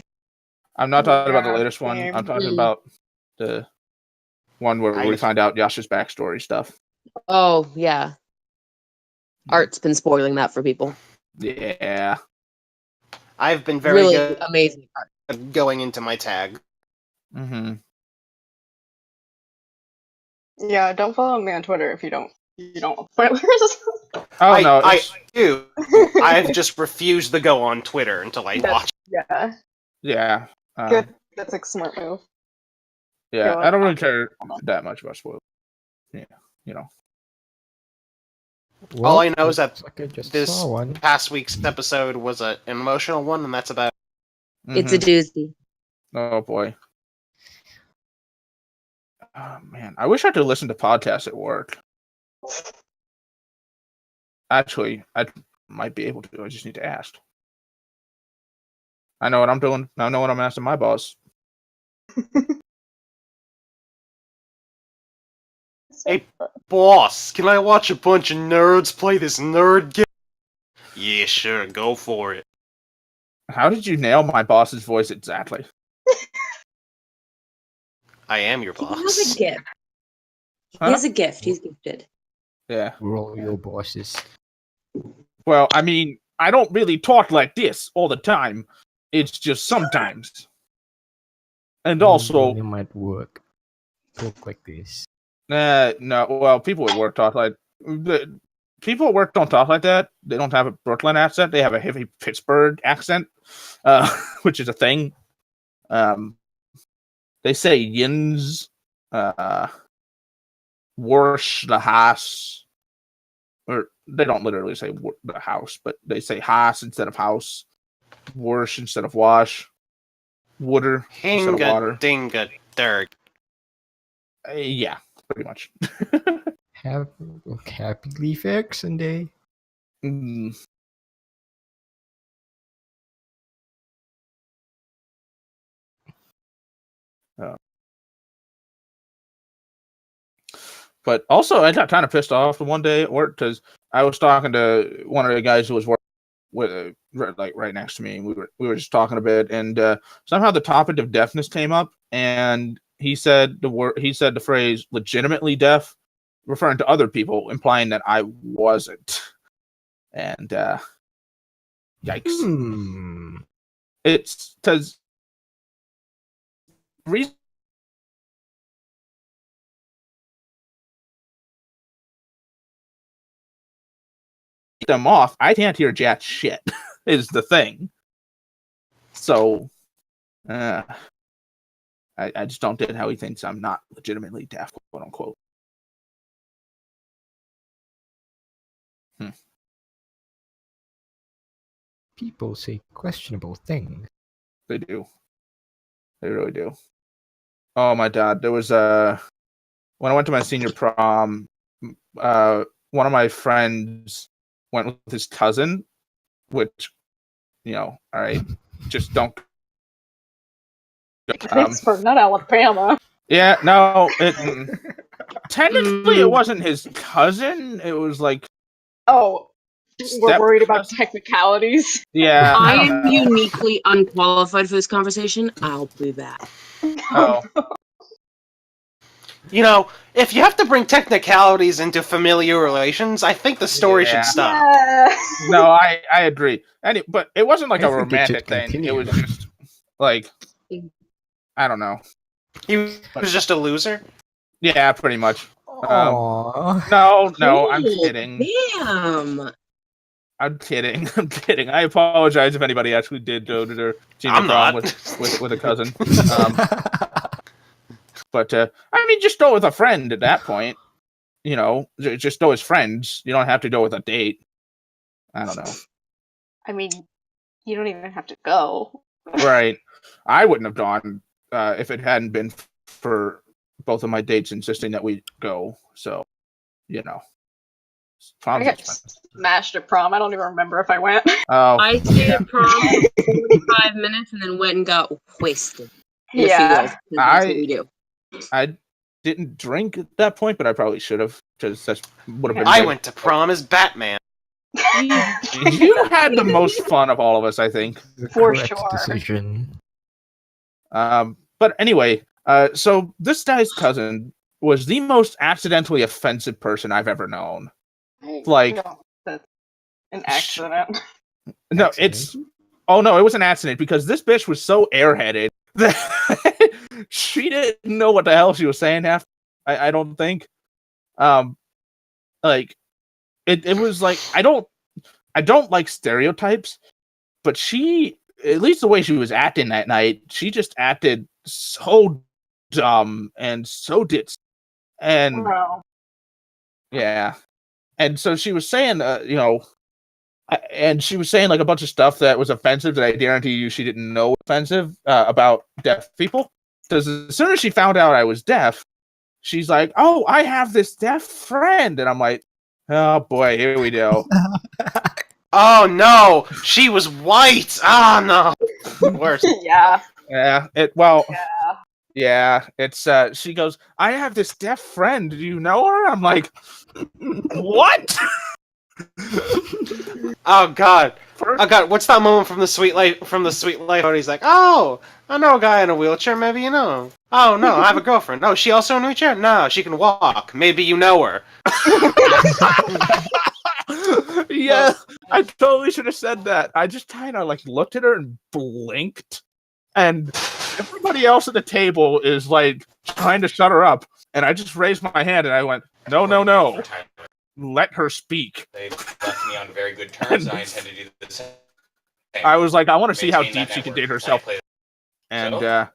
I'm not talking about the Yeah, latest one. same. I'm talking about the one where we find out Yasha's backstory stuff. Oh, yeah. Art's been spoiling that for people. Yeah. I've been very Really good amazing art. at going into my tag. Mm-hmm. Yeah, don't follow me on Twitter if you don't You don't want spoilers. Oh no, I it's- do. I've just refused to go on Twitter until I watch. Yeah, yeah, good. That's a smart move. yeah. Go I don't on. really care that much about spoilers. Yeah, you know. All I know is that looks like I just this saw one. past week's episode was an emotional one, and that's about. It's a Mhm. doozy. Oh boy. Oh man, I wish I could listen to podcasts at work. Actually, I might be able to. I just need to ask. I know what I'm doing. I know what I'm asking my boss. Hey, boss, can I watch a bunch of nerds play this nerd game? Yeah, sure, go for it. How did you nail my boss's voice exactly? I am your He has a boss. gift. He Huh? has a gift. He's gifted. Yeah. We're all your bosses. Well, I mean, I don't really talk like this all the time. It's just sometimes. And also, It might work. Talk like this. no. Well, people at work talk like people at work don't talk like that. They don't have a Brooklyn accent. They have a heavy Pittsburgh accent, which is a thing. They say yins, worsh the house, or they don't literally say the house, but they say house instead of house, worsh instead of wash, water instead of water. Hinga dinga derg. Yeah, pretty much. Happy Leaf X Sunday. Mm. But also, I got kind of pissed off one day at work because I was talking to one of the guys who was working with, like right next to me. And we were just talking a bit, and somehow the topic of deafness came up, and he said the phrase "legitimately deaf," referring to other people, implying that I wasn't. And yikes! It's because reason them off. I can't hear jack shit. Is the thing. So, I just don't get how he thinks I'm not legitimately deaf, quote unquote. People say questionable things. They do. They really do. Oh my god, there was when I went to my senior prom, one of my friends went with his cousin, which, all right, just don't. Pittsburgh, not Alabama. Yeah, no, technically it wasn't his cousin. It was like, Oh, we're worried about step-cousin. technicalities. Yeah, I don't am know. uniquely unqualified for this conversation. I'll be back. Oh, You know, if you have to bring technicalities into familiar relations, I think the story Yeah. should stop. Yeah. no, I agree. But it wasn't like I a think it should romantic thing. It continue. was just like, I don't know. He was just a loser. Yeah, pretty much. Aww. No, I'm Oh, kidding. Damn. I'm kidding. I'm kidding. I apologize if anybody actually did go to their senior I'm prom not. with a cousin. But I mean, just go with a friend at that point. Just go as friends. You don't have to go with a date. I don't know. I mean, you don't even have to go. Right. I wouldn't have gone if it hadn't been for both of my dates insisting that we go. So, I prom's got expensive. smashed at prom. I don't even remember if I went. Oh, I stayed yeah. at prom for 45 minutes and then went and got wasted in the Yeah. field. 'Cause that's what we do. I didn't drink at that point, but I probably should have, because that would have been. I good. went to prom as Batman. You had the most fun of all of us, I think. The For correct sure. decision. But anyway, so this guy's cousin was the most accidentally offensive person I've ever known. Like- No, that's an accident. No, it was an accident because this bitch was so airheaded that she didn't know what the hell she was saying half. I don't think. Like it was like I don't like stereotypes, but she, at least the way she was acting that night, she just acted so dumb and so ditz. And Wow. yeah. And so she was saying, and she was saying like a bunch of stuff that was offensive that I guarantee you she didn't know was offensive about deaf people. Because as soon as she found out I was deaf, she's like, "Oh, I have this deaf friend," and I'm like, "Oh boy, here we go." Oh no, she was white. Ah no, worse. Yeah. Yeah, it's she goes, "I have this deaf friend. Do you know her?" I'm like, "What?" Oh god. Oh god, what's that moment from the Sweet Life where he's like, "Oh, I know a guy in a wheelchair, maybe you know him." "Oh no, I have a girlfriend." "Oh, she also in a wheelchair?" "No, she can walk. Maybe you know her." Yeah, I totally should have said that. I just kind of like looked at her and blinked, and everybody else at the table is like trying to shut her up, and I just raised my hand and I went, "No, no, no, let her speak." They left me on very good terms, and I intend to do the same. I was like, I want to see how Maintain deep that she can network dig while I herself, play. and So, she him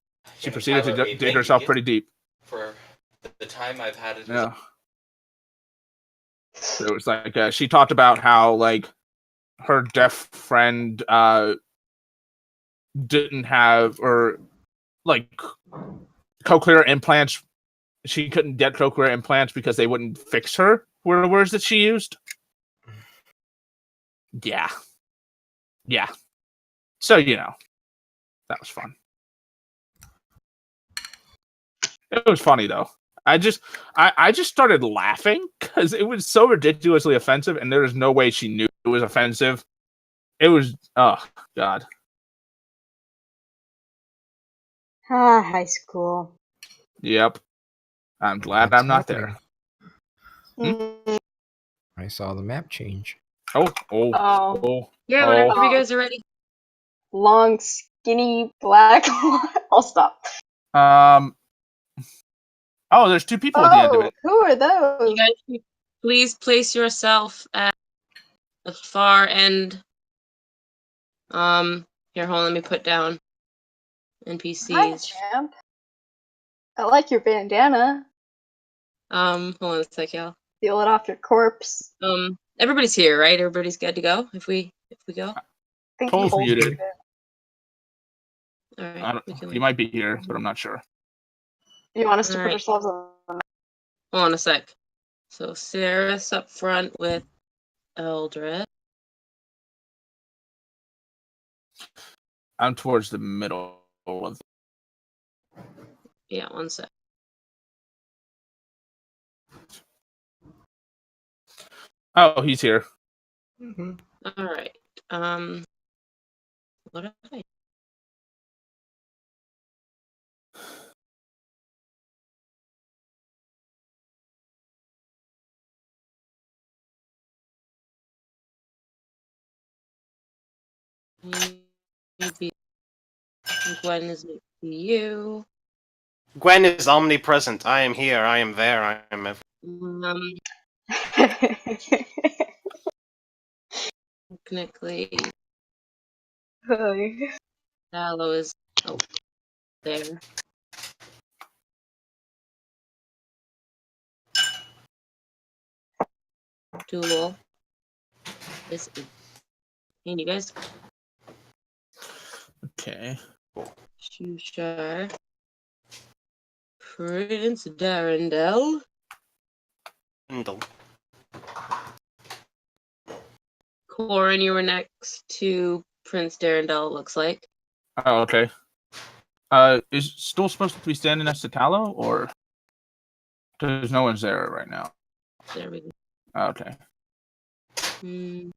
and proceeded Tyler to made dig me herself get pretty deep. for the time I've had it. Yeah. So it was like she talked about how like her deaf friend didn't have, or like cochlear implants. She couldn't get cochlear implants because they wouldn't fix her, were the words that she used. Yeah. So that was fun. It was funny though. I just started laughing because it was so ridiculously offensive, and there was no way she knew it was offensive. It was, oh god. Ah, high school. Yep. I'm glad That's I'm not happening. there. Mm. I saw the map change. Oh. Yeah, whenever you guys are ready. Long, skinny, black. I'll stop. Oh, there's two people at the end of Oh, it. who are those? You guys, please place yourself at the far end. Here, hold on, let me put down Hi, NPCs. champ. I like your bandana. Hold on a sec, y'all. Peel it off your corpse. Everybody's here, right? Everybody's good to go if we go? I think Toll's Toll's muted. muted. Alright, we He can might be here, but I'm not sure. You want us to put Alright. ourselves on the map? Hold on a sec. So Sarah's up front with Eldred. I'm towards the middle of. Yeah, one sec. Oh, he's here. Mm-hmm. Alright. What did I maybe Gwen is next to you. Gwen is omnipresent. I am here. I am there. I am everywhere. Technically, Hi. Dallo is there. Duel is and you guys Okay. Shusha. Prince Darendel. Corin, you were next to Prince Darendel, it looks like. Oh, okay. Is Stool supposed to be standing next to Tallow, or because no one's there right now? There we go. Okay. And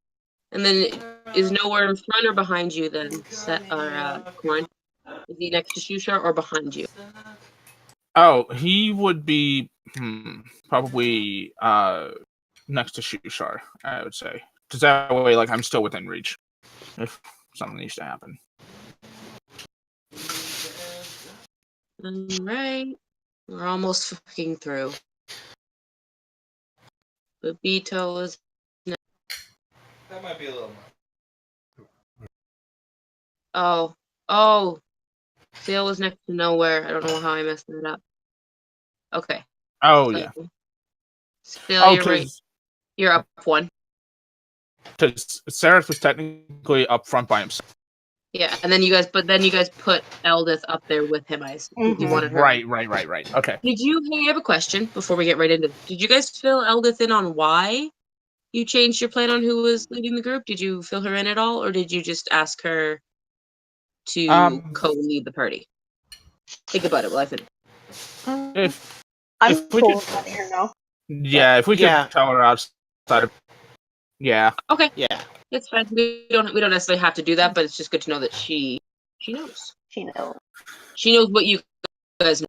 then is nowhere in front or behind you then, Corin? Is he next to Shusha or behind you? Oh, he would be probably next to Shushar, I would say, because that way, like, I'm still within reach if something needs to happen. Alright. We're almost fucking through. Babito is. That might be a little much. Oh. Sail was next to nowhere. I don't know how I messed that up. Okay. Oh So, yeah. Sail, Oh, you're right. You're up one. because Seraph was technically up front by himself. Yeah, and then you guys put Eldith up there with him. I assume you wanted her. Right. Okay. Hey, I have a question before we get right into. Did you guys fill Eldith in on why you changed your plan on who was leading the group? Did you fill her in at all, or did you just ask her to co-lead the party? Think about it while I finish. I'm if we cool could, with letting her know. yeah, if we Yeah. could tell her outside of, yeah. Okay, Yeah. it's fine. We don't necessarily have to do that, but it's just good to know that she knows. She knows. She knows what you guys know.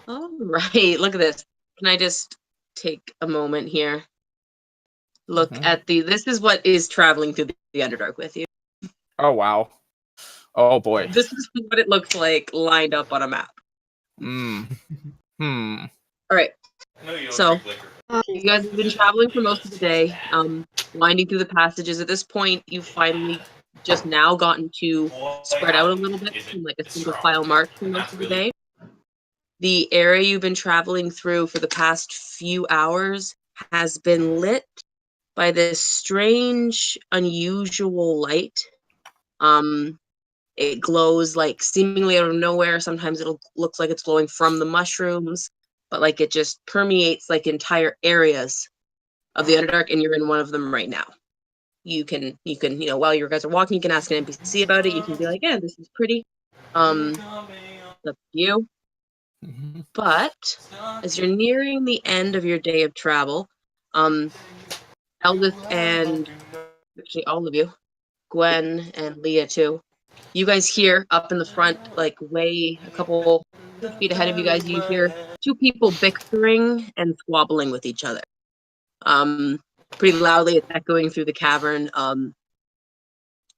All right, look at this. Can I just take a moment here? Look at this is what is traveling through the Underdark with you. Oh wow. Oh boy. This is what it looks like lined up on a map. All right. I know you don't So, drink liquor. you guys have been traveling for most of the day, winding through the passages. At this point, you've finally just now gotten to spread out a little bit from like a single file march for most of the day. The area you've been traveling through for the past few hours has been lit by this strange, unusual light. It glows like seemingly out of nowhere. Sometimes it'll look like it's glowing from the mushrooms, but like it just permeates like entire areas of the Underdark, and you're in one of them right now. You can, while you guys are walking, you can ask an NPC about it. You can be like, yeah, this is pretty. It's up to you. But as you're nearing the end of your day of travel, Eldith and actually all of you, Gwen and Leah too, you guys hear up in the front, like way a couple feet ahead of you guys, you hear two people bickering and squabbling with each other. Pretty loudly, it's echoing through the cavern.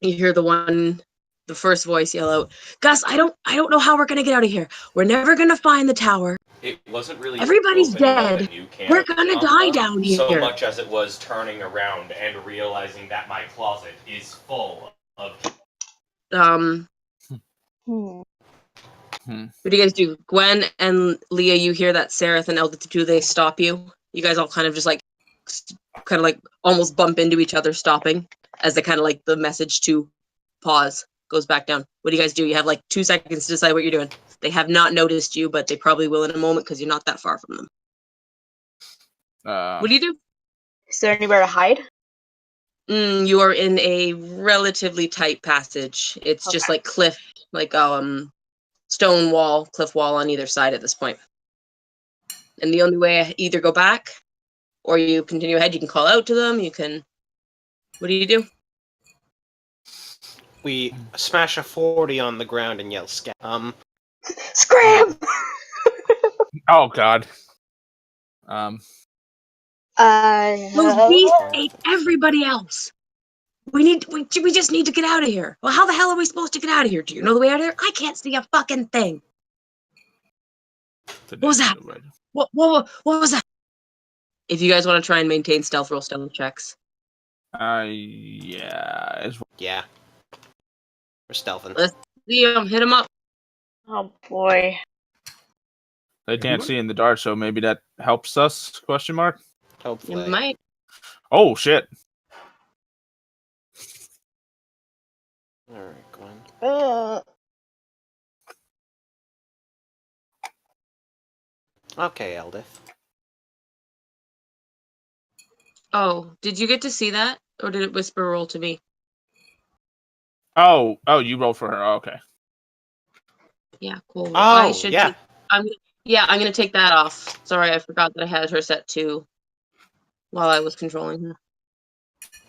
You hear the first voice yell out, "Gus, I don't know how we're gonna get out of here. We're never gonna find the tower. It wasn't really Everybody's opening up a dead. new can We're of gonna Tonka die down so here." much as it was turning around and realizing that my closet is full of. Hmm. What do you guys do? Gwen and Leah, you hear that Seraph and Eldith, do they stop you? You guys all kind of just like almost bump into each other, stopping as they kind of like the message to pause goes back down. What do you guys do? You have like 2 seconds to decide what you're doing. They have not noticed you, but they probably will in a moment because you're not that far from them. What do you do? Is there anywhere to hide? You are in a relatively tight passage. It's just Okay. like cliff, like stone wall, cliff wall on either side at this point. And the only way, either go back or you continue ahead. You can call out to them. You can. What do you do? We smash a 40 on the ground and yell scat. Scram! Oh god. Those beasts ate everybody else. We just need to get out of here. Well, how the hell are we supposed to get out of here? Do you know the way out of here? I can't see a fucking thing. What was that? What was that? If you guys want to try and maintain stealth, roll stealth checks. Yeah. Yeah. We're stealthing. Let's see him. Hit him up. Oh boy. They can't see in the dark, so maybe that helps us? Question mark. Hopefully. You might. Oh shit. Alright, Gwen. Okay, Eldith. Oh, did you get to see that? Or did it whisper roll to me? Oh, you rolled for her. Oh, okay. Yeah, cool. Oh, yeah. I'm gonna take that off. Sorry, I forgot that I had her set to while I was controlling her.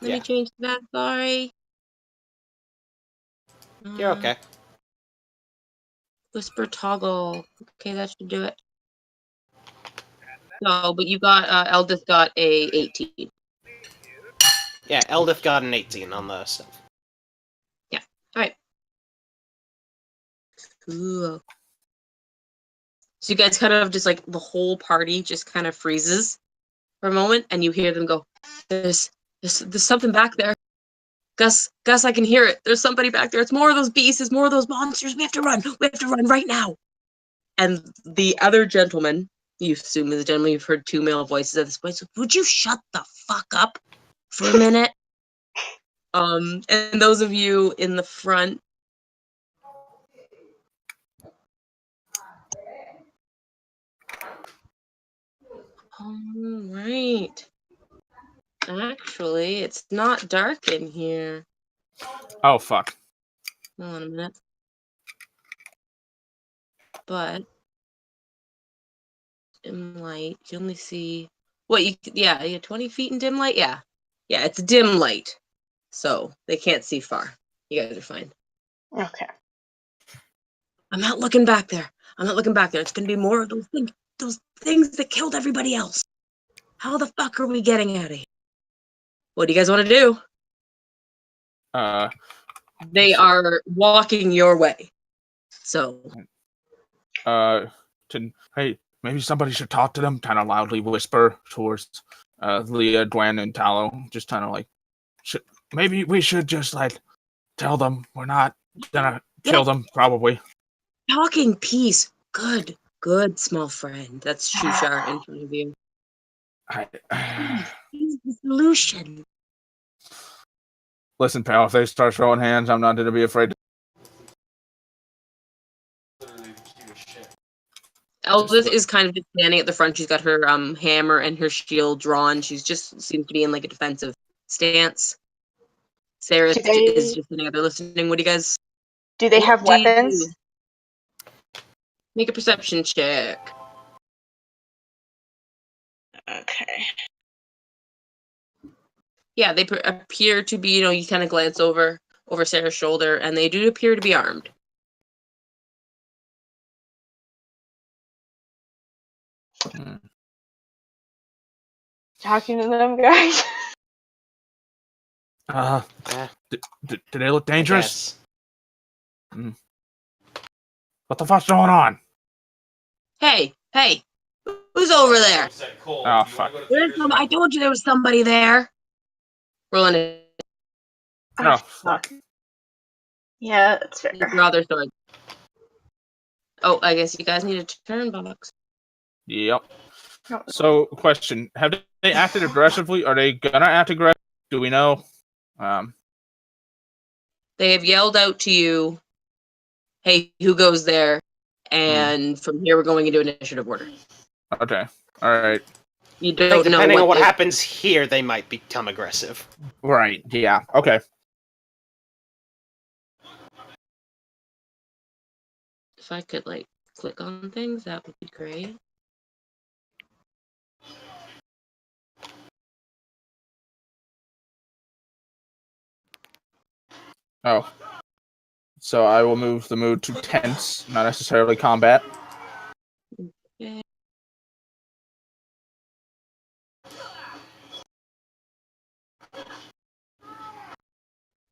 Let me change that. Sorry. You're okay. Whisper toggle. Okay, that should do it. No, but you got Eldith got a 18. Yeah, Eldith got an 18 on the stuff. Yeah. Alright. Cool. So you guys kind of just like the whole party just kind of freezes for a moment, and you hear them go, there's something back there. Gus, I can hear it. There's somebody back there. It's more of those beasts. It's more of those monsters. We have to run. We have to run right now. And the other gentleman, you assume is a gentleman, you've heard 2 male voices at this point. So would you shut the fuck up for a minute? And those of you in the front. All right. Actually, it's not dark in here. Oh, fuck. Hold on a minute. But dim light, you only see what you 20 feet in dim light? Yeah. Yeah, it's dim light. So they can't see far. You guys are fine. Okay. I'm not looking back there. It's gonna be more of those things that killed everybody else. How the fuck are we getting out of here? What do you guys want to do? They are walking your way. So hey, maybe somebody should talk to them. Kind of loudly whisper towards Leah, Gwen, and Tallow. Just kind of like, maybe we should just like tell them we're not gonna kill them. Probably. Talking peace. Good, small friend. That's Shushar in front of you. He's the solution. Listen, pal, if they start throwing hands, I'm not going to be afraid. Elvis is kind of just standing at the front. She's got her hammer and her shield drawn. She's just seems to be in like a defensive stance. Sarah is just sitting there listening. What do you guys? Do they have weapons? Make a perception check. Okay. Yeah, they appear to be. You kind of glance over Sarah's shoulder, and they do appear to be armed. Talking to them, guys. Do they look dangerous? What the fuck's going on? Hey, who's over there? Oh, fuck. I told you there was somebody there. Rolling it. Oh, fuck. Yeah, that's fair. Draw their sword. Oh, I guess you guys need a turn box. Yep. So, question: have they acted aggressively? Are they gonna act aggressive? Do we know? They have yelled out to you, "Hey, who goes there?" And from here, we're going into initiative order. Okay. All right. You don't know. Depending on what happens here, they might become aggressive. Right. Yeah. Okay. If I could click on things, that would be great. Oh. So I will move the mood to tense, not necessarily combat. Okay.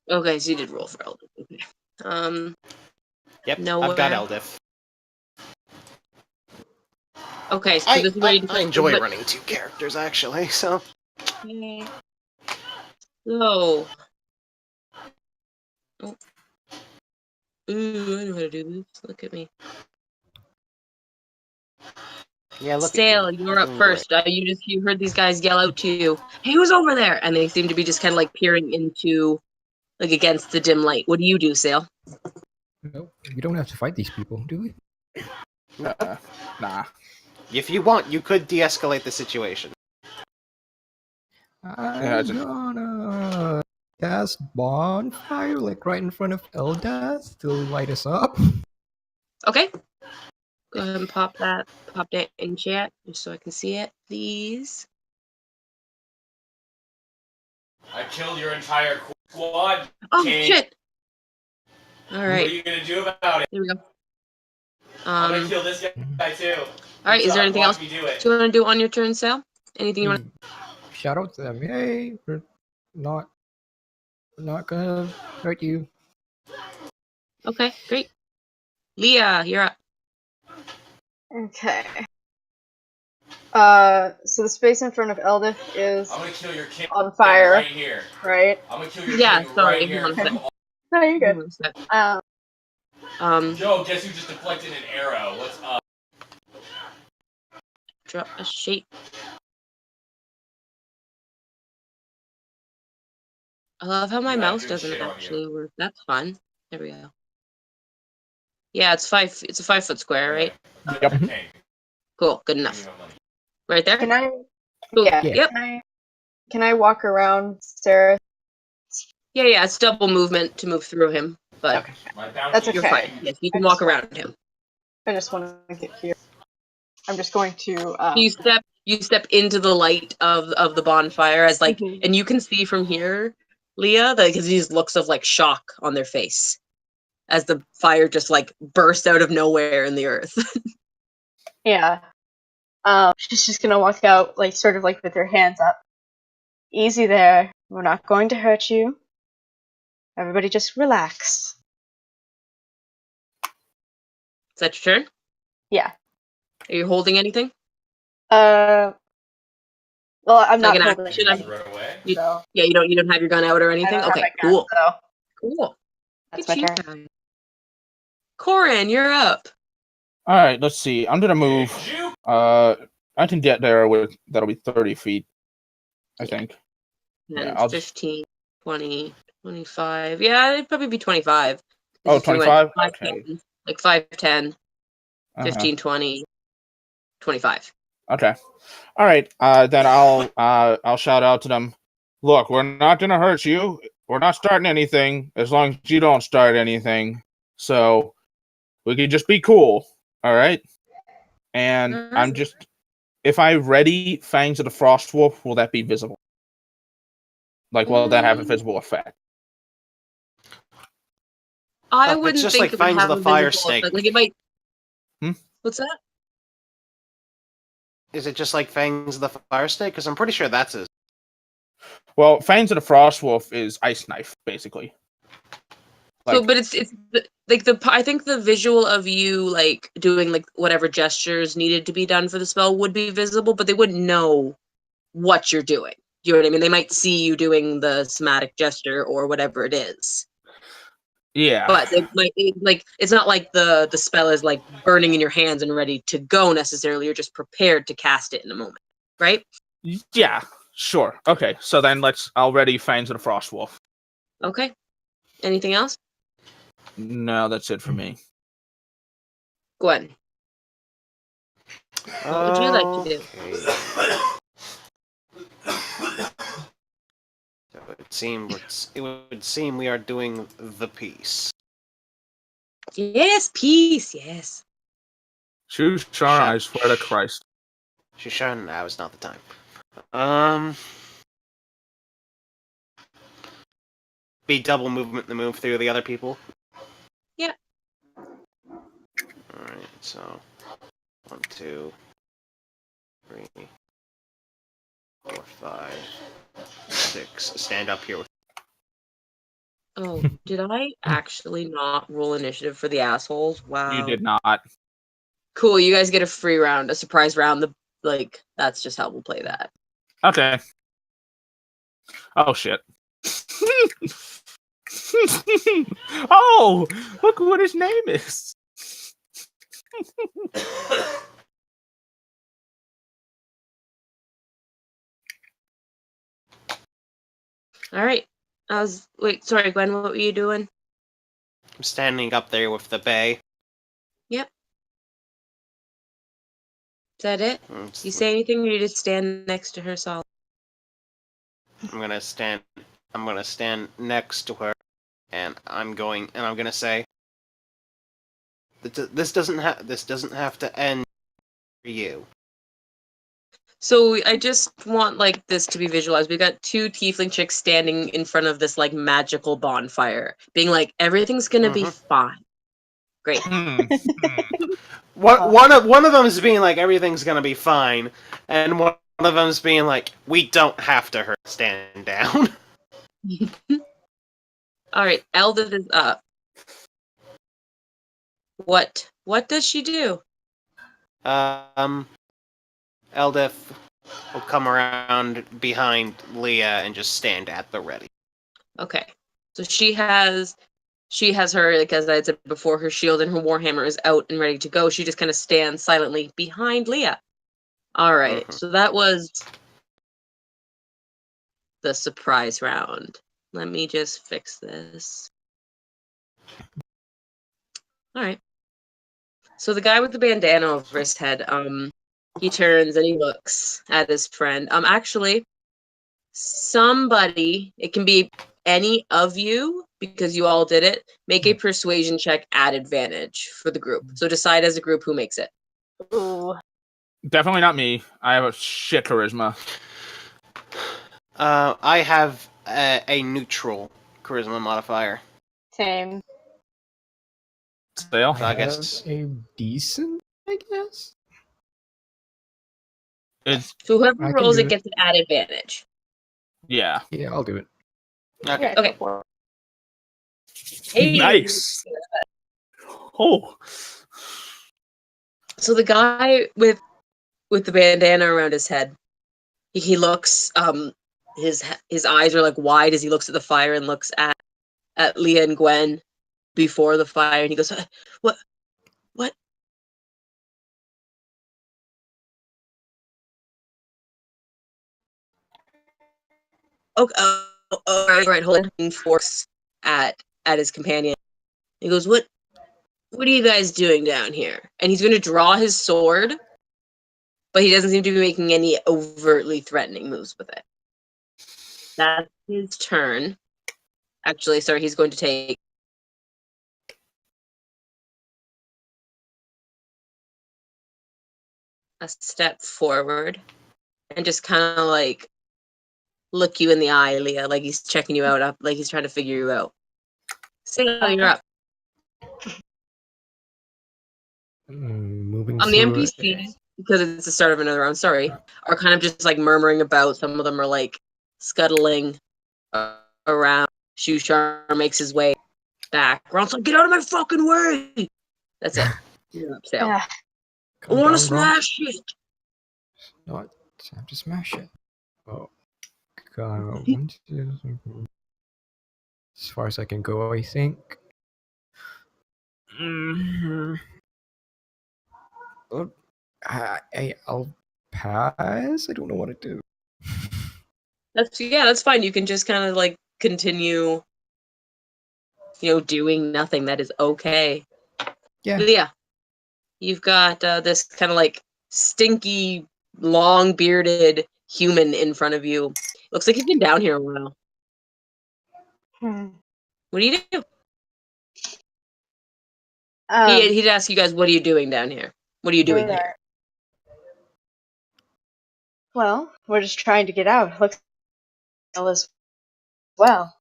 Okay, so you did roll for Eldritch. Okay. Yep, nowhere. I've got Eldif. Okay, so this is where I enjoy running 2 characters, actually, so... Okay. So... Oh. Ooh, I know how to do this. Look at me. Yeah, look Stale, at you. you're up first. You heard these guys yell out to you, "Hey, who's over there?" And they seem to be just kind of peering into, against the dim light. What do you do, Sale? No, we don't have to fight these people, do we? Nah. If you want, you could de-escalate the situation. I'm gonna cast bonfire right in front of Eldas to light us up. Okay. Go ahead and pop that in chat, just so I can see it, please. I killed your entire squad. Oh, King. shit! Alright. What are you gonna do about it? Here we go. I'm gonna kill this guy too. Alright, is there anything else you want to do on your turn, Sal? Anything you want to... Shout out to them. Hey, we're not gonna hurt you. Okay, great. Leah, you're up. Okay. So the space in front of Eldith is I'm gonna kill your king on fire, right here. right? I'm gonna kill your Yeah, king sorry, right here. hold on a From sec. all- No, you're good. Hold on a sec. Um, Yo, guess who just deflected an arrow? What's up? Drop a shape. I love how my You have mouse good doesn't shit on you. actually work. That's fun. There we go. Yeah, it's a 5-foot square, right? Yep. Your king. Cool, good Give me enough. my money. Right there? can I? Cool. Yeah. Yep. Can I walk around Sarah? Yeah, it's double movement to move through him, but Okay. My bounty That's is you're okay. fine. Yes, you I can walk just want- around him. I just want to get here. I'm just going to. You step into the light of the bonfire as like, Mhm. and you can see from here, Leah, because these looks of like shock on their face as the fire just like bursts out of nowhere in the earth. Yeah. She's just gonna walk out, like, sort of like with her hands up. Easy there. We're not going to hurt you. Everybody just relax. Is that your turn? Yeah. Are you holding anything? Well, I'm Like not an holding action? Just anything, run away. so Yeah, you don't have your gun out or I anything? don't have Okay, my gun, cool. so Cool. that's Look my at you turn. guys. Corin, you're up. All right, let's see. I'm gonna move. Juke. I can get there with that'll be 30 feet. I Yeah. think. And Yeah, I'll 15, 20, 25. Yeah, it'd probably be 25. Oh, If you went 25? 5, Okay. 10, like 5, 10, Uh-huh. 15, 20, 25. Okay. All right. Then I'll shout out to them. Look, we're not gonna hurt you. We're not starting anything as long as you don't start anything. So we can just be cool. All right. And Alright. I'm just if I ready Fangs of the Frost Wolf, will that be visible? Like, will that have a visible effect? I It's wouldn't just think like it would Fangs have of a the Fire visible Snake. effect. Like it might. Hmm? What's that? Is it just like Fangs of the Fire Snake? Because I'm pretty sure that's his. Well, Fangs of the Frost Wolf is Ice Knife, basically. So, Like, but like I think the visual of you like doing like whatever gestures needed to be done for the spell would be visible, but they wouldn't know what you're doing. Do you know what I mean? They might see you doing the somatic gesture or whatever it is. yeah. But it's not like the spell is like burning in your hands and ready to go necessarily. You're just prepared to cast it in a moment, right? Yeah, sure. Okay, so then I'll ready Fangs of the Frost Wolf. Okay. Anything else? No, that's it for me. Gwen, what would you like to do? So it would seem we are doing the piece. Yes, peace. Yes. Shushan, I swear to Christ. Shushan, now is not the time. Be double movement to move through the other people. Yeah. Alright, so 1, 2, 3, 4, 5, 6. Stand up here with Oh, did I actually not roll initiative for the assholes? Wow. You did not. Cool. You guys get a free round, a surprise round. That's just how we'll play that. Okay. Oh, shit. Oh, look what his name is. All right. Sorry, Gwen. What were you doing? I'm standing up there with the bay. Yep. Is that it? You say anything, or you just stand next to her solid? I'm gonna stand next to her, and I'm gonna say, this doesn't have to end for you. So I just want this to be visualized. We got 2 tiefling chicks standing in front of this magical bonfire, being like, everything's gonna be fine. Great. One of them is being like, everything's gonna be fine, and one of them is being like, we don't have to hurt. Stand down. All right, Eldith is up. What does she do? Eldith will come around behind Leah and just stand at the ready. Okay. So she has her, like as I had said before, her shield and her warhammer is out and ready to go. She just kind of stands silently behind Leah. All right. Mhm. So that was the surprise round. Let me just fix this. All right. So the guy with the bandana over his head, he turns and he looks at his friend. Actually, somebody, it can be any of you because you all did it. Make a persuasion check at advantage for the group. So decide as a group who makes it. Ooh. Definitely not me. I have a shit charisma. I have a neutral charisma modifier. Same. Sale? So I have guess a decent, I guess. It's So whoever I can rolls do it it. gets it at advantage. yeah. Yeah, I'll do it. okay. Go Okay. for it. Hey. Nice. Oh. So the guy with the bandana around his head, he looks his eyes are like wide as he looks at the fire and looks at Leah and Gwen before the fire, and he goes, what okay, all right, hold on. Forks at his companion. He goes, what are you guys doing down here? And he's gonna draw his sword, but he doesn't seem to be making any overtly threatening moves with it. That's his turn. Actually, sorry, he's going to take a step forward and just kind of like look you in the eye, Leah, like he's checking you out, up, like he's trying to figure you out. So you're up. Moving The through. NPCs, because it's the start of another round, sorry, are kind of just like murmuring about. Some of them are like scuttling around. Shushar makes his way back. Ron's like, get out of my fucking way! That's it. You're up, Sale. Yeah. I Calm want to down, Gronk. smash it! Not time to smash it. Oh, God. 1, 2, 3, 4. As far as I can go, I think. Oh, I'll pass. I don't know what to do. That's fine. You can just kind of like continue, doing nothing. That is okay. Yeah. Leah, you've got this kind of like stinky, long bearded human in front of you. Looks like he's been down here a while. Hmm. What do you do? Um, He'd ask you guys, what are you doing down here? What are you doing here? Well, we're just trying to get out. Looks as well.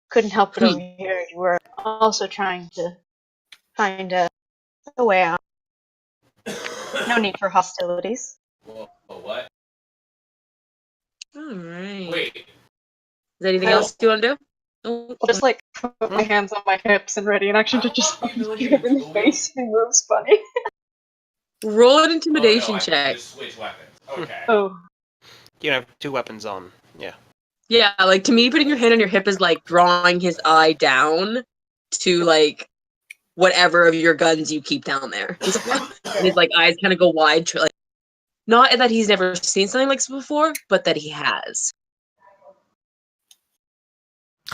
Couldn't help but overhear you were also trying to find a way out. No need for hostilities. Whoa, what? All right. Wait. Is there anything Well- else you want to do? Oh, I'll just like put my hands on my hips and ready in action to just fucking shoot him in the face. He moves funny. roll an Oh, intimidation no, I check. just switch weapons. Okay. Oh, You have 2 weapons on. Yeah. Yeah, like to me, putting your hand on your hip is like drawing his eye down to like whatever of your guns you keep down there. He's like, and his like eyes kind of go wide, like not that he's never seen something like this before, but that he has.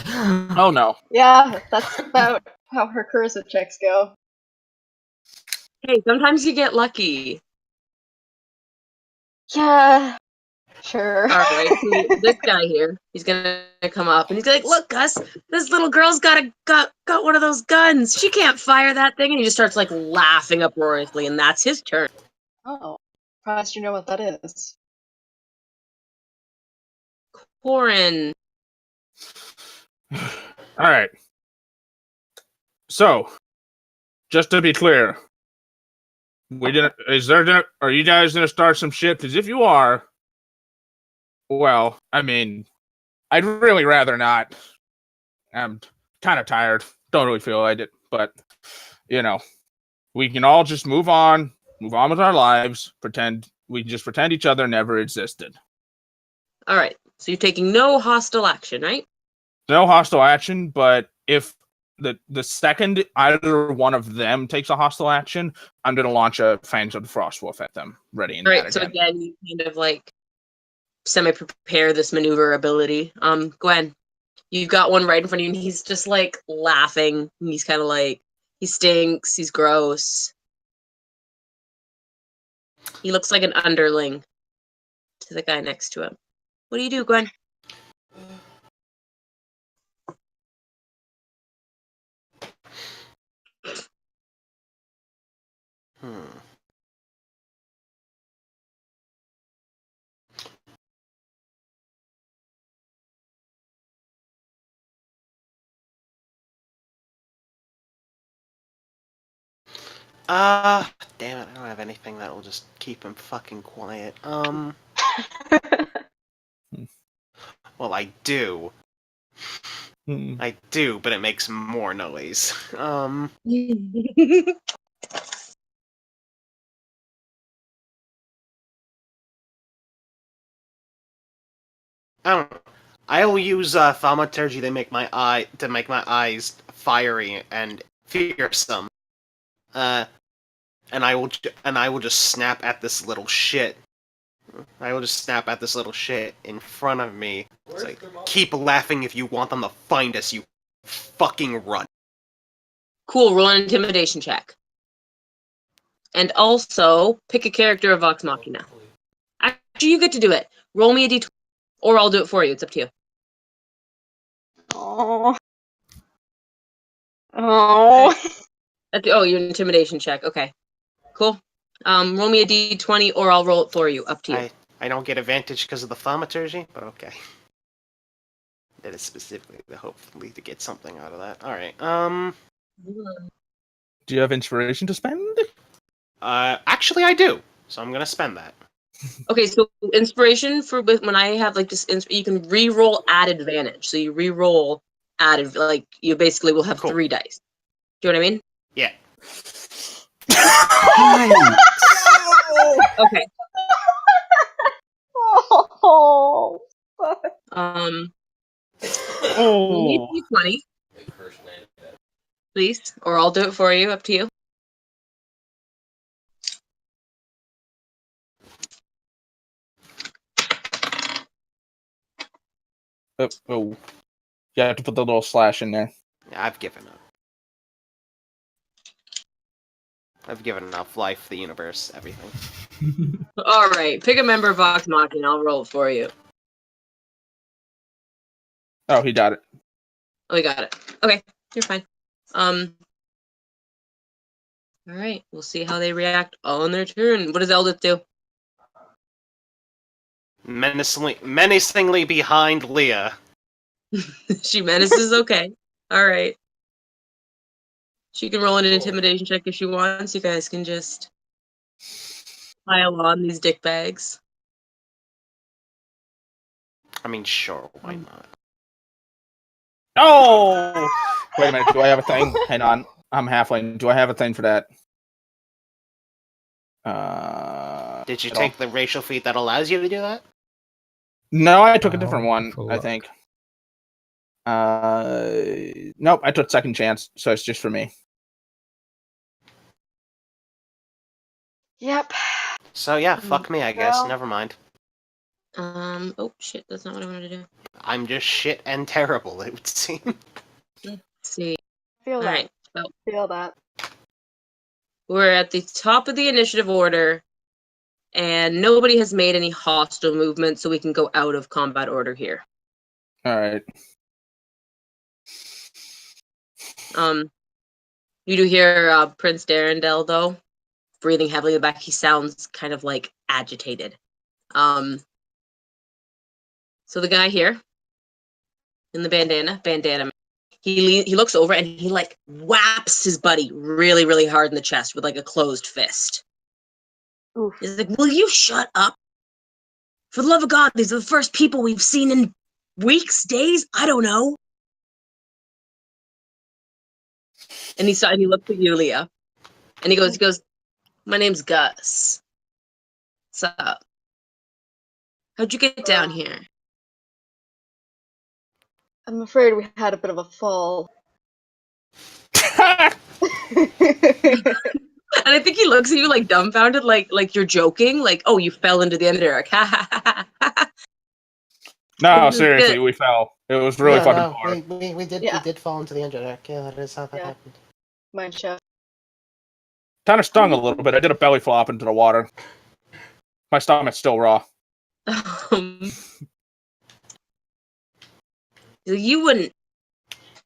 Oh no. yeah, that's about how her charisma checks go. Hey, sometimes you get lucky. Yeah, sure. All right, so this guy here, he's gonna come up and he's like, "Look, Gus, this little girl's got one of those guns. She can't fire that thing." And he just starts like laughing uproariously, and that's his turn. Oh, surprised you know what that is. Corin, All right. So, just to be clear, are you guys gonna start some shit? Because if you are, well, I mean, I'd really rather not. I'm kind of tired. Don't really feel like it, but we can all just move on with our lives, pretend we can just pretend each other never existed. All right. So you're taking no hostile action, right? No hostile action, but if the second either one of them takes a hostile action, I'm going to launch a Fangs of the Frostwolf at them, ready and All at right. So attempt. again, you kind of like semi-prepare this maneuver ability. Gwen, you've got one right in front of you, and he's just like laughing. And he's kind of like, he stinks. He's gross. He looks like an underling to the guy next to him. What do you do, Gwen? Hmm. Damn it, I don't have anything that will just keep him fucking quiet. Well, I do. I do, but it makes more noise. I don't know. I will use thaumaturgy to make my eyes fiery and fearsome. And I will just snap at this little shit. I will just snap at this little shit in front of me. It's like, keep laughing if you want them to find us, you fucking run. Cool. Roll an intimidation check. And also, pick a character of Vox Machina. Actually, you get to do it. Roll me a d20, or I'll do it for you. It's up to you. Oh. Oh. Oh, your intimidation check. Okay. Cool. Roll me a d20, or I'll roll it for you. Up to you. I don't get advantage because of the thaumaturgy, but okay. That is specifically hopefully to get something out of that. Alright, Do you have inspiration to spend? actually I do. So I'm gonna spend that. Okay, so inspiration for when I have like this, you can re-roll at advantage. So you re-roll at like you basically will have Cool. 3 dice. Do you know what I mean? Yeah. Okay. Oh. Roll me a d20, please, or I'll do it for you. Up to you. Oh. You have to put the little slash in there. Yeah, I've given up. I've given enough life, the universe, everything. All right, pick a member of Vox Machina. I'll roll it for you. Oh, he got it. Oh, we got it. Okay, you're fine. All right, we'll see how they react on their turn. What does Eldith do? Menacingly behind Leah. She menaces. Okay. All right. She can roll an intimidation check if she wants. You guys can just pile on these dick bags. I mean, sure, why not? Oh! Wait a minute, do I have a thing? Hang on. I'm halfling. Do I have a thing for that? Did you I take the racial feat that allows you to do that? No, I took a different one, full I luck. think. Nope, I took second chance, so it's just for me. Yep. So yeah, fuck me, I guess. Well. Never mind. Oh shit, that's not what I wanted to do. I'm just shit and terrible, it would seem. Let's see. Feel All that. right. So Feel that. we're at the top of the initiative order, and nobody has made any hostile movement, so we can go out of combat order here. Alright. You do hear Prince Darendel, though, breathing heavily in the back. He sounds kind of like agitated. So the guy here in the bandana, he looks over and he like whaps his buddy really, really hard in the chest with like a closed fist. Oof. He's like, "Will you shut up? For the love of God, these are the first people we've seen in weeks, days, I don't know." And he looks at you, Leah, and he goes, "My name's Gus. What's up? How'd you get down here? I'm afraid we had a bit of a fall. And I think he looks at you like dumbfounded, like you're joking, like, oh, you fell into the underdark. No, This is seriously, good. we fell. It was really fucking hard. we did Yeah. we did fall into the Underdark. Yeah, that is how that Yeah. happened. Mine shaft. Kind of stung a little bit. I did a belly flop into the water. My stomach's still raw. You wouldn't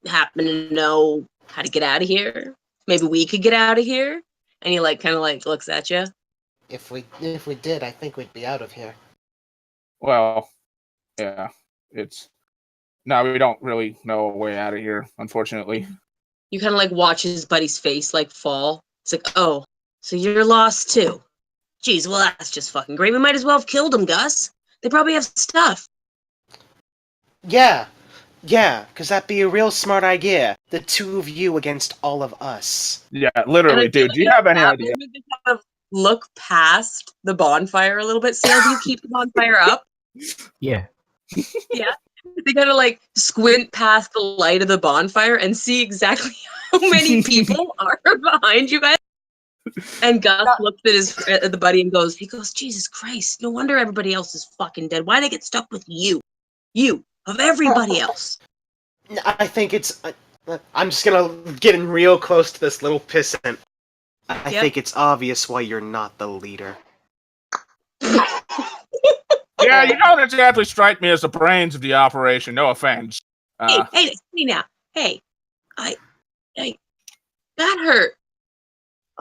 happen to know how to get out of here? Maybe we could get out of here? And he kind of looks at you. If we did, I think we'd be out of here. Well, yeah, it's... No, we don't really know a way out of here, unfortunately. You kind of watch his buddy's face fall. It's like, oh, so you're lost too. Jeez, well, that's just fucking great. We might as well have killed him, Gus. They probably have stuff. Yeah, because that'd be a real smart idea. The two of you against all of us. Yeah, literally, dude. Do you have any idea? Maybe just kind of look past the bonfire a little bit. Sale, do you keep the bonfire up? Yeah. Yeah. They kind of squint past the light of the bonfire and see exactly how many people are behind you guys. And Gus looks at the buddy and goes, Jesus Christ, no wonder everybody else is fucking dead. Why'd I get stuck with you? You, of everybody else. I think it's... I'm just gonna get in real close to this little pissant. I think it's obvious why you're not the leader. Yeah, you don't exactly strike me as the brains of the operation. No offense. Hey now. Hey, I got hurt.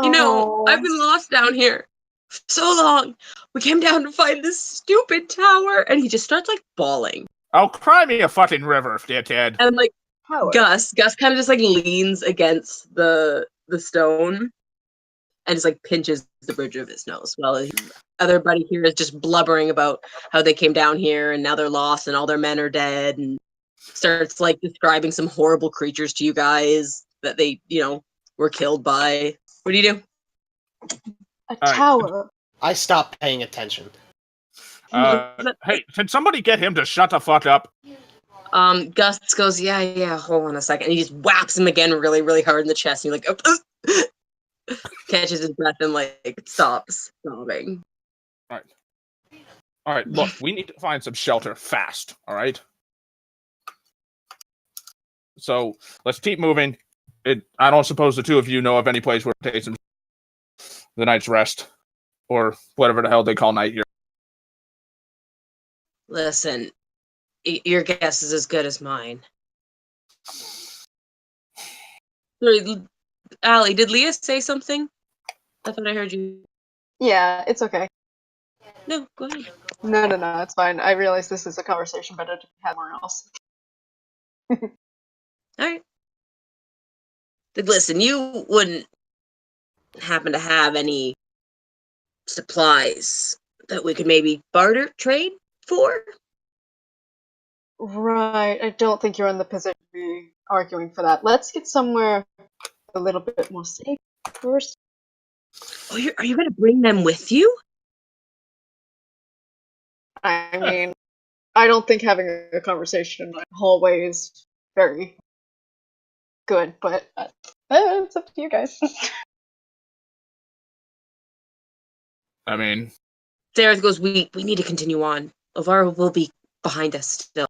You know, I've been lost down here for so long. We came down to find this stupid tower, and he just starts bawling. Oh, cry me a fucking river, dickhead. And Power. Gus kind of just leans against the stone and just pinches the bridge of his nose while his other buddy here is just blubbering about how they came down here and now they're lost and all their men are dead, and starts describing some horrible creatures to you guys that they were killed by. What do you do? A tower. I stopped paying attention. Hey, can somebody get him to shut the fuck up? Gus goes, yeah, hold on a second. And he just whaps him again really, really hard in the chest. And he catches his breath and stops sobbing. All right, look, we need to find some shelter fast, all right? So, let's keep moving. I don't suppose the two of you know of any place where to take the night's rest. Or whatever the hell they call night here. Listen, your guess is as good as mine. Sorry, Allie, did Leah say something? I thought I heard you. Yeah, it's okay. No, go ahead. No, it's fine. I realize this is a conversation better to have somewhere else. Alright. Listen, you wouldn't happen to have any supplies that we could maybe barter, trade for? Right, I don't think you're in the position to be arguing for that. Let's get somewhere a little bit more safe first. Oh, are you going to bring them with you? I mean, I don't think having a conversation in the hallway is very good, but it's up to you guys. I mean... Sarah goes, we need to continue on. Elvira will be behind us still.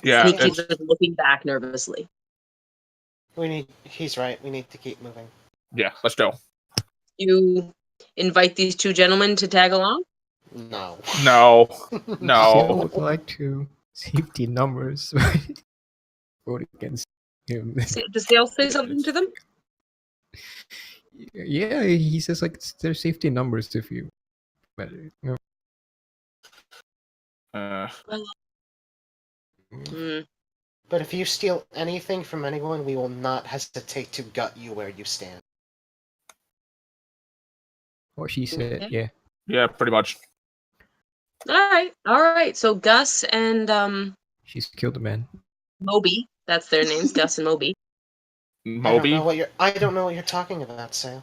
Yeah, and he keeps looking back nervously. He's right, we need to keep moving. Yeah, let's go. You invite these two gentlemen to tag along? No. No. Still No. would like to safety numbers. Vote against him. Does Dale say something to them? Yeah, he says it's their safety numbers if you better. But if you steal anything from anyone, we will not hesitate to gut you where you stand. What she said, yeah. Yeah, pretty much. All right. So Gus and She's killed a man. Moby, that's their names, Gus and Moby. Moby? I don't know what you're talking about, Sam.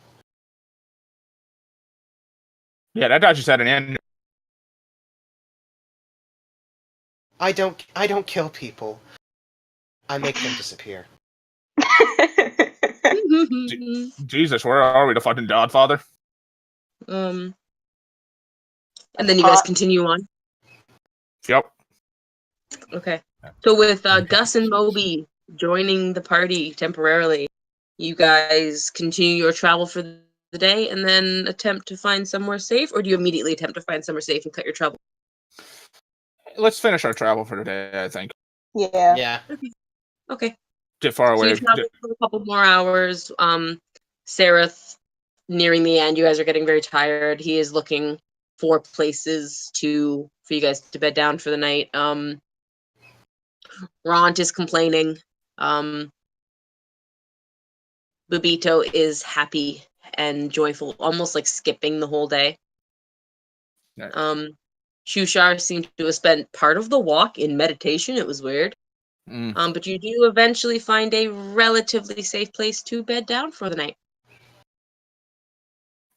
Yeah, that guy just had an end. I don't kill people. I make them disappear. Jesus, where are we? The fucking Godfather? and That's then you guys hot. continue on. Yep. Okay. So with Okay. Gus and Moby joining the party temporarily, you guys continue your travel for the day and then attempt to find somewhere safe, or do you immediately attempt to find somewhere safe and cut your travel? Let's finish our travel for today, I think. Yeah. Yeah. Okay. Get far So away. you travel for a couple more hours. Sarath, nearing the end, you guys are getting very tired. He is looking for places for you guys to bed down for the night. Ront is complaining. Bubito is happy and joyful, almost like skipping the whole day. Nice. Shushar seemed to have spent part of the walk in meditation. It was weird. Mm. But you do eventually find a relatively safe place to bed down for the night.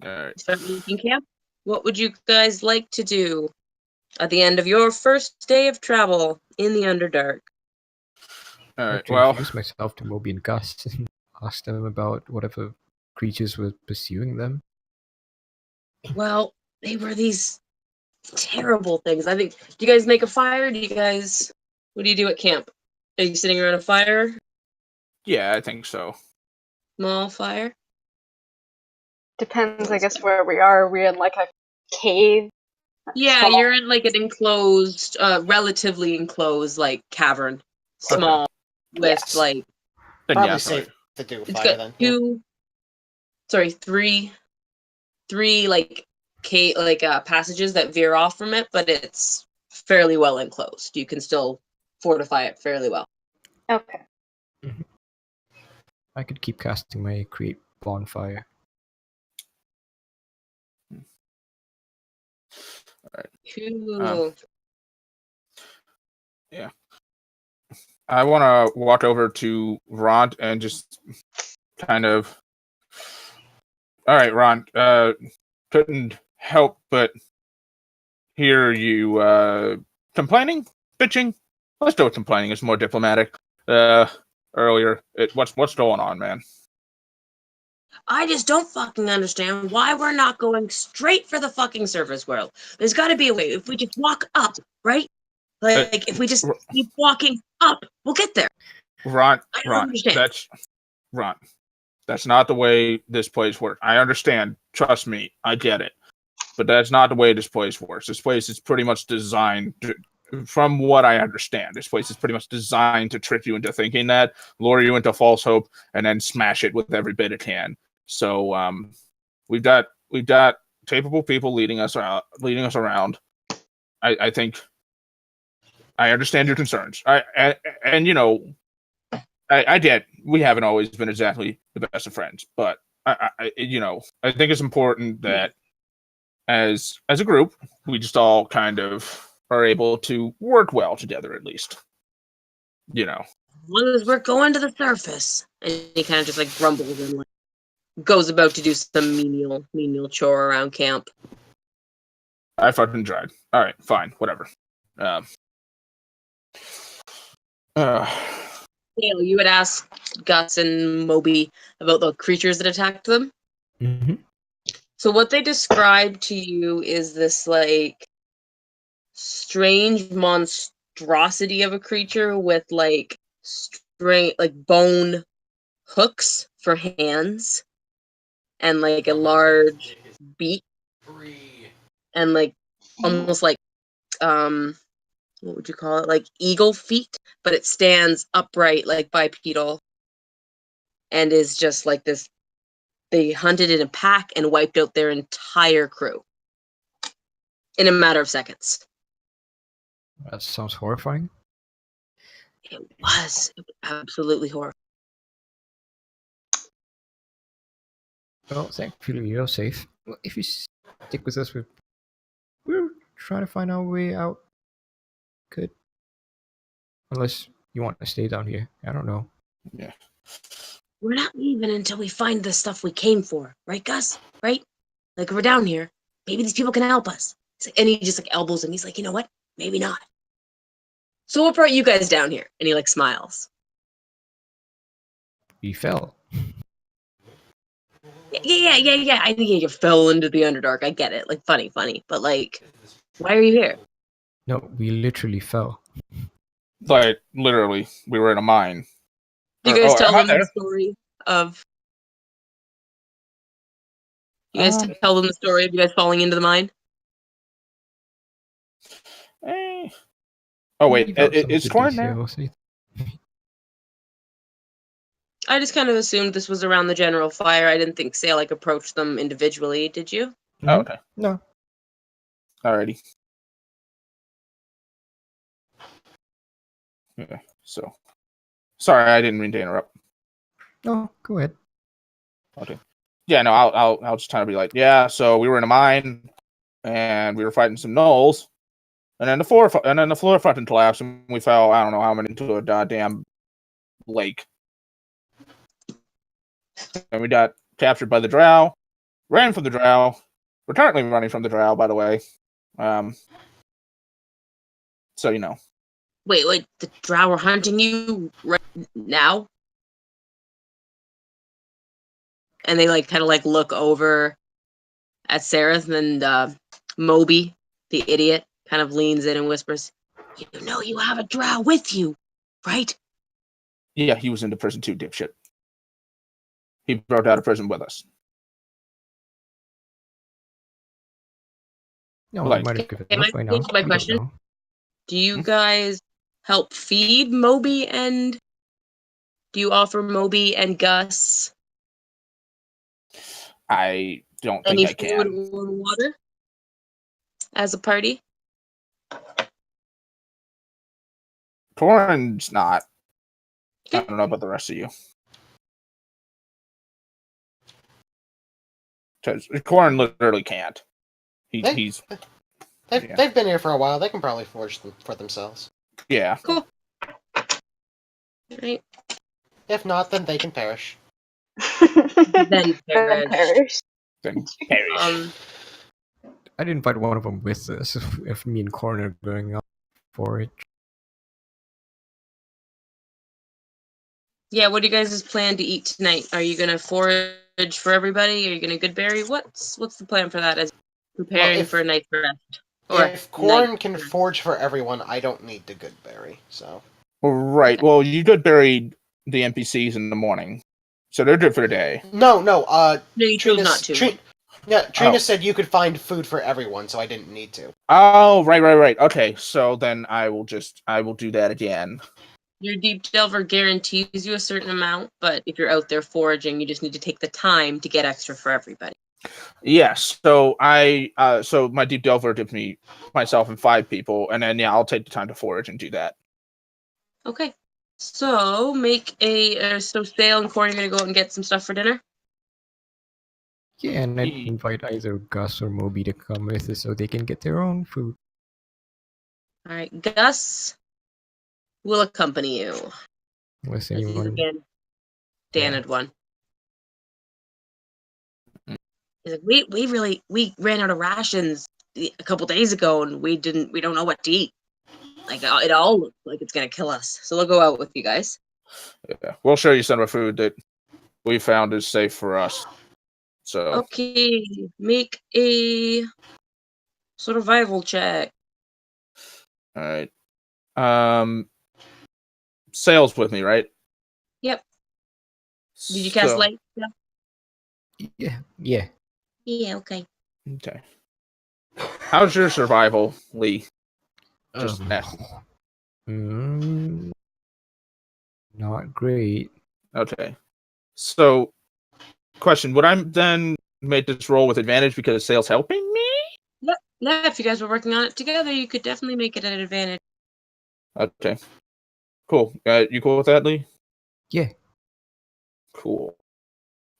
All right. Start making camp. What would you guys like to do at the end of your first day of travel in the Underdark? All I'd right. like to Well, introduce myself to Moby and Gus and ask them about whatever creatures were pursuing them. Well, they were these terrible things. I think. Do you guys make a fire? What do you do at camp? Are you sitting around a fire? yeah, I think so. Small fire? Depends, I guess, where we are. Are we in like a cave? Yeah, Small- you're in like an enclosed, relatively enclosed, like cavern. Small, with Yes. like Then Probably yeah, safe to do a it's fire got then. Yeah. three like passages that veer off from it, but it's fairly well enclosed. You can still fortify it fairly well. Okay. I could keep casting my create bonfire. Cool. Yeah. I want to walk over to Ront and just kind of. All right, Ron. Couldn't help but hear you complaining, bitching. Let's do it. Complaining. It's more diplomatic. Earlier, what's going on, man? I just don't fucking understand why we're not going straight for the fucking surface world. There's got to be a way. If we just walk up, right? Like if we just keep walking up, we'll get there. Ron, I don't understand. Ron. That's not the way this place works. I understand. Trust me, I get it. But that's not the way this place works. This place is pretty much designed from what I understand, this place is pretty much designed to trick you into thinking that, lure you into false hope, and then smash it with every bit it can. So we've got capable people leading us around. I think I understand your concerns. And you know, I get we haven't always been exactly the best of friends, but I think it's important that as a group, we just all kind of are able to work well together, at least. You know. As long as we're going to the surface. And he kind of just like grumbles and like goes about to do some menial chore around camp. I fucking tried. All right, fine, whatever. Dale, you had asked Gus and Moby about the creatures that attacked them. Mm-hmm. So what they describe to you is this like strange monstrosity of a creature with like bone hooks for hands and like a large beak and like almost like what would you call it, like eagle feet, but it stands upright like bipedal and is just like this. They hunted in a pack and wiped out their entire crew in a matter of seconds. That sounds horrifying. It was absolutely horrible. Well, thankfully you're safe. Well, if you stick with us, we're trying to find our way out. Good. Unless you want to stay down here. I don't know. Yeah. We're not leaving until we find the stuff we came for, right, Gus? Right? Like we're down here. maybe these people can help us. And he just like elbows him. He's like, you know what? Maybe not. So what brought you guys down here? And he like smiles. We fell. Yeah. I think you fell into the Underdark. I get it. Like funny. But like, why are you here? No, we literally fell. Like literally, we were in a mine. Do you guys tell am I them the there? story of? You guys Um, tell them the story of you guys falling into the mine? eh. Oh wait, Leave out some of is the Corin there? details. I just kind of assumed this was around the general fire. I didn't think Say like approached them individually. Did you? Oh, okay. No. Alrighty. Okay, so sorry, I didn't mean to interrupt. No, go ahead. Okay. Yeah, no, I'll just kind of be like, yeah. So we were in a mine, and we were fighting some gnolls, and then the floor fucking collapsed, and we fell. I don't know how many into a goddamn lake, and we got captured by the drow. Ran from the drow. We're currently running from the drow, by the way. So you know. Wait, the drow are hunting you right now? And they like kind of like look over at Sareth, and Moby, the idiot, kind of leans in and whispers, "You know you have a drow with you, right?" Yeah, he was into prison too, dipshit. He broke out of prison with us. No, Like- I might have given Am I up by now. answering my We don't question? know. Do you guys help feed Moby, and do you offer Moby and Gus I don't think any I food can. or water as a party? Corin's not. I Okay. don't know about the rest of you. Because Corin literally can't. He's yeah. They've been here for a while. They can probably forge them for themselves. Yeah. Cool. All right. If not, then they can perish. Then perish. Then perish. I'd invite one of them with us if me and Corn are going up for it. Yeah, what do you guys plan to eat tonight? Are you gonna forage for everybody? Are you gonna goodberry? What's the plan for that as preparing if- for a night's rest? Or If Corn night can rest? forge for everyone, I don't need the good berry. So Right. Okay. Well, you could bury the NPCs in the morning, so they're good for the day. no. No, you chose Trina, not to. Trina Oh. said you could find food for everyone, so I didn't need to. Oh, right. Okay, so then I will do that again. Your deep delver guarantees you a certain amount, but if you're out there foraging, you just need to take the time to get extra for everybody. Yes. So so my deep delver gives me myself and 5 people, and then I'll take the time to forage and do that. Okay. So make so Sale and Corey are gonna go out and get some stuff for dinner. Yeah, and I'd Ye- invite either Gus or Moby to come with us so they can get their own food. All right, Gus will accompany you. Unless He's anyone. again, Dan Yeah. had one. He's like, we ran out of rations a couple days ago, and we don't know what to eat. Like it all looks like it's gonna kill us. So they'll go out with you guys. Yeah, we'll show you some of the food that we found is safe for us. So Okay, make a survival check. all right. Sales with me, right? Yep. Did you cast So- light? Yeah. Yeah. Okay. Okay. How's your survival, Lee? Just Um, asking. Not great. Okay. So, question: would I then make this roll with advantage because sales helping me? Yeah, if you guys were working on it together, you could definitely make it an advantage. Okay. Cool. You cool with that, Lee? Yeah. Cool.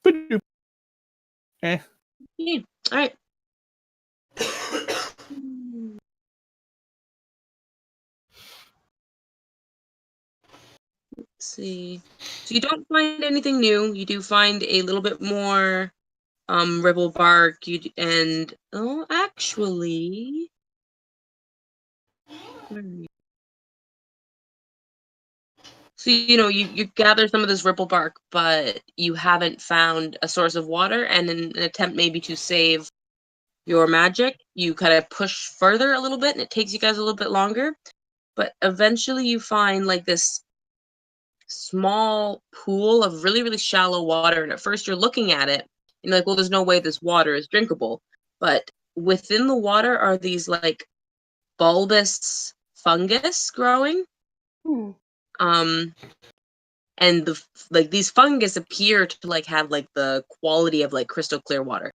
Ba-doop. Yeah. All right. Let's see. So you don't find anything new. You do find a little bit more ribble bark, and actually, where are you? So you gather some of this ripple bark, but you haven't found a source of water, and in an attempt maybe to save your magic, you kind of push further a little bit, and it takes you guys a little bit longer. But eventually, you find like this small pool of really, really shallow water. And at first, you're looking at it, and you're like, well, there's no way this water is drinkable. But within the water are these like bulbous fungus growing. Hmm. And these fungus appear to like have like the quality of like crystal clear water.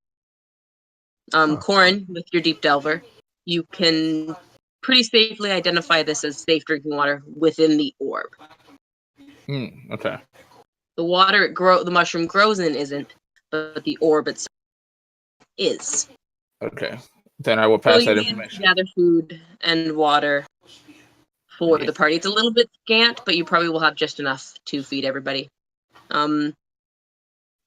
Corin, with your deep delver, you can pretty safely identify this as safe drinking water within the orb. Okay. The water the mushroom grows in isn't, but the orb itself is. Okay. Then I will So pass you that need to information. gather food and water for the party. It's a little bit scant, but you probably will have just enough to feed everybody.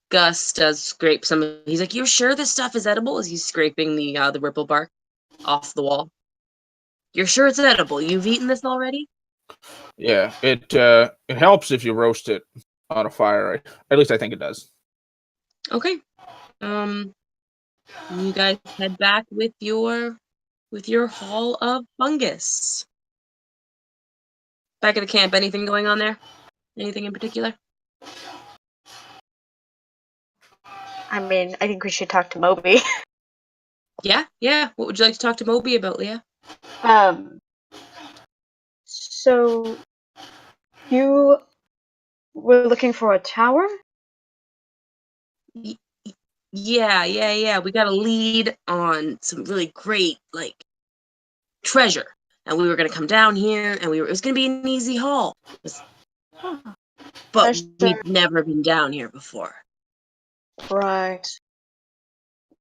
Gus does scrape some. He's like, "You're sure this stuff is edible?" As he's scraping the ripple bark off the wall. You're sure it's edible? You've eaten this already? Yeah, it helps if you roast it on a fire. At least I think it does. Okay. You guys head back with your haul of fungus. Back at the camp, anything going on there? Anything in particular? I mean, I think we should talk to Moby. Yeah. What would you like to talk to Moby about, Leah? So you were looking for a tower? Yeah. We got a lead on some really great, like, treasure. And we were gonna come down here, and it was gonna be an easy haul. But Treasure. we've never been down here before. Right.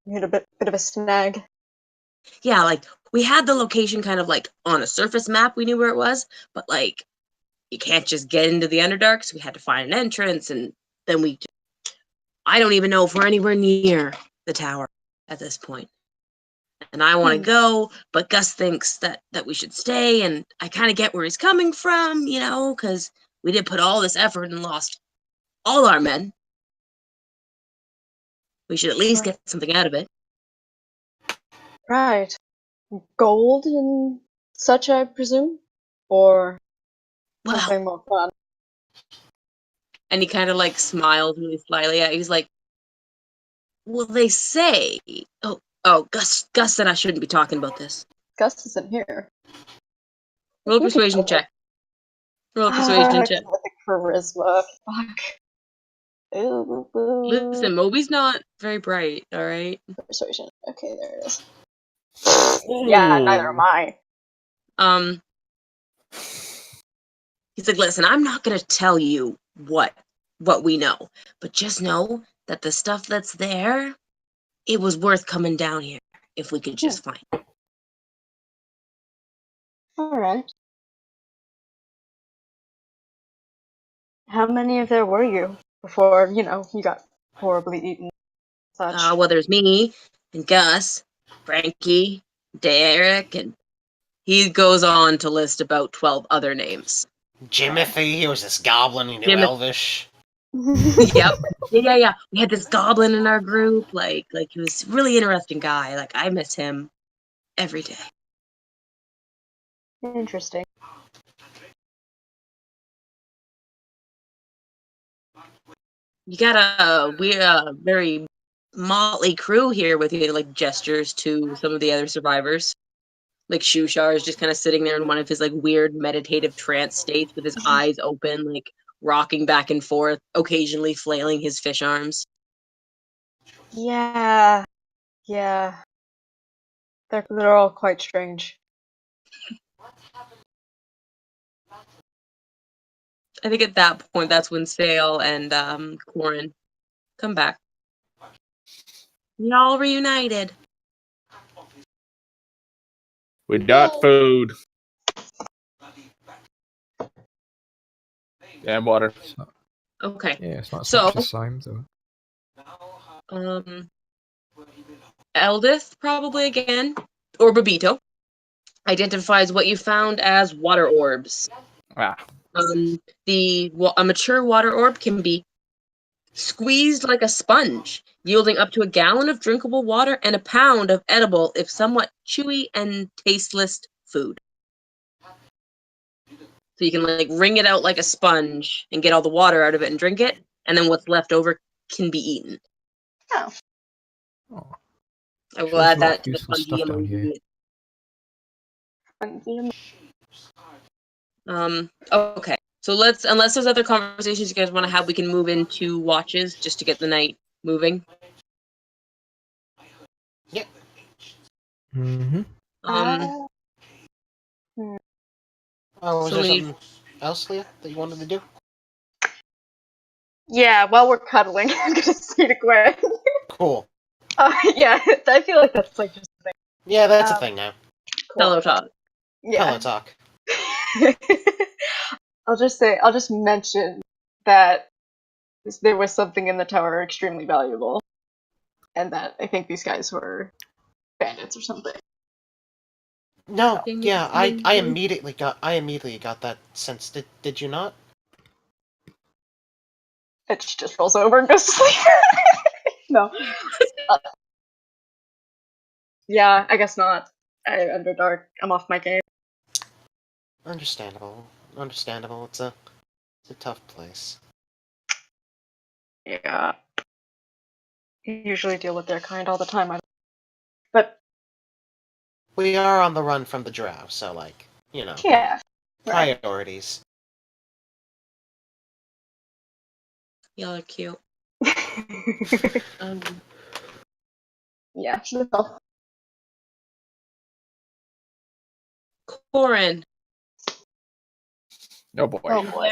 You had a bit of a snag. Yeah, like, we had the location kind of, like, on a surface map, we knew where it was, but, like, you can't just get into the Underdark, so we had to find an entrance, and then I don't even know if we're anywhere near the tower at this point. And I want to go, but Gus thinks that we should stay, and I kind of get where he's coming from, because we did put all this effort and lost all our men. We should at least get something out of it. Right. Gold and such, I presume? Or something more fun? And he kind of like smiles really slyly at you. He's like, well, they say... Oh, Gus said I shouldn't be talking about this. Gus isn't here. Roll a persuasion check. Roll a persuasion check. With the charisma. Fuck. Ooh, boo. Listen, Moby's not very bright, alright? Persuasion. Okay, there it is. Yeah, neither am I. He's like, listen, I'm not gonna tell you what we know, but just know that the stuff that's there, it was worth coming down here if we could just find it. Alright. How many of there were you before, you got horribly eaten? Such. Well, there's me and Gus, Frankie, Derek, and he goes on to list about 12 other names. Jimothy, he was this goblin, he knew Elvish. Yep. Yeah. We had this goblin in our group. Like he was a really interesting guy. Like, I miss him every day. Interesting. You got a very motley crew here with you, like gestures to some of the other survivors. Like Shushar is just kind of sitting there in one of his like weird meditative trance states with his eyes open, like rocking back and forth, occasionally flailing his fish arms. Yeah. They're all quite strange. I think at that point, that's when Sale and Corin come back. Y'all reunited. We got food. And water. Okay. Yeah, it's not So- such a time though. Eldith, probably again, or Babito, identifies what you found as water orbs. Ah. A mature water orb can be squeezed like a sponge, yielding up to a gallon of drinkable water and a pound of edible, if somewhat chewy and tasteless, food. So you can like wring it out like a sponge and get all the water out of it and drink it, and then what's left over can be eaten. Oh. Oh, I will Sure, there's add a lot that of to the useful fungi stuff down here. emoji. Okay. So unless there's other conversations you guys want to have, we can move into watches just to get the night moving. Mm-hmm. Um, Oh, was So there we- something else, Leah, that you wanted to do? Yeah, while we're cuddling, I'm gonna say to Gwen. Cool. Yeah, I feel like that's like just a thing. Yeah, that's a thing now. Pillow talk. Pillow Yeah. talk. I'll just mention that there was something in the tower extremely valuable, and that I think these guys were bandits or something. No, Ding, yeah, ding, I ding. immediately got that sense. Did you not? And she just rolls over and goes to sleep. No. Yeah, I guess not. Under dark. I'm off my game. Understandable. Understandable. It's a tough place. Yeah. I usually deal with their kind all the time. But We are on the run from the drow, so like, you know, yeah. Right. priorities. Y'all are cute. Um, Yeah. No. Corin. Oh boy. Oh boy.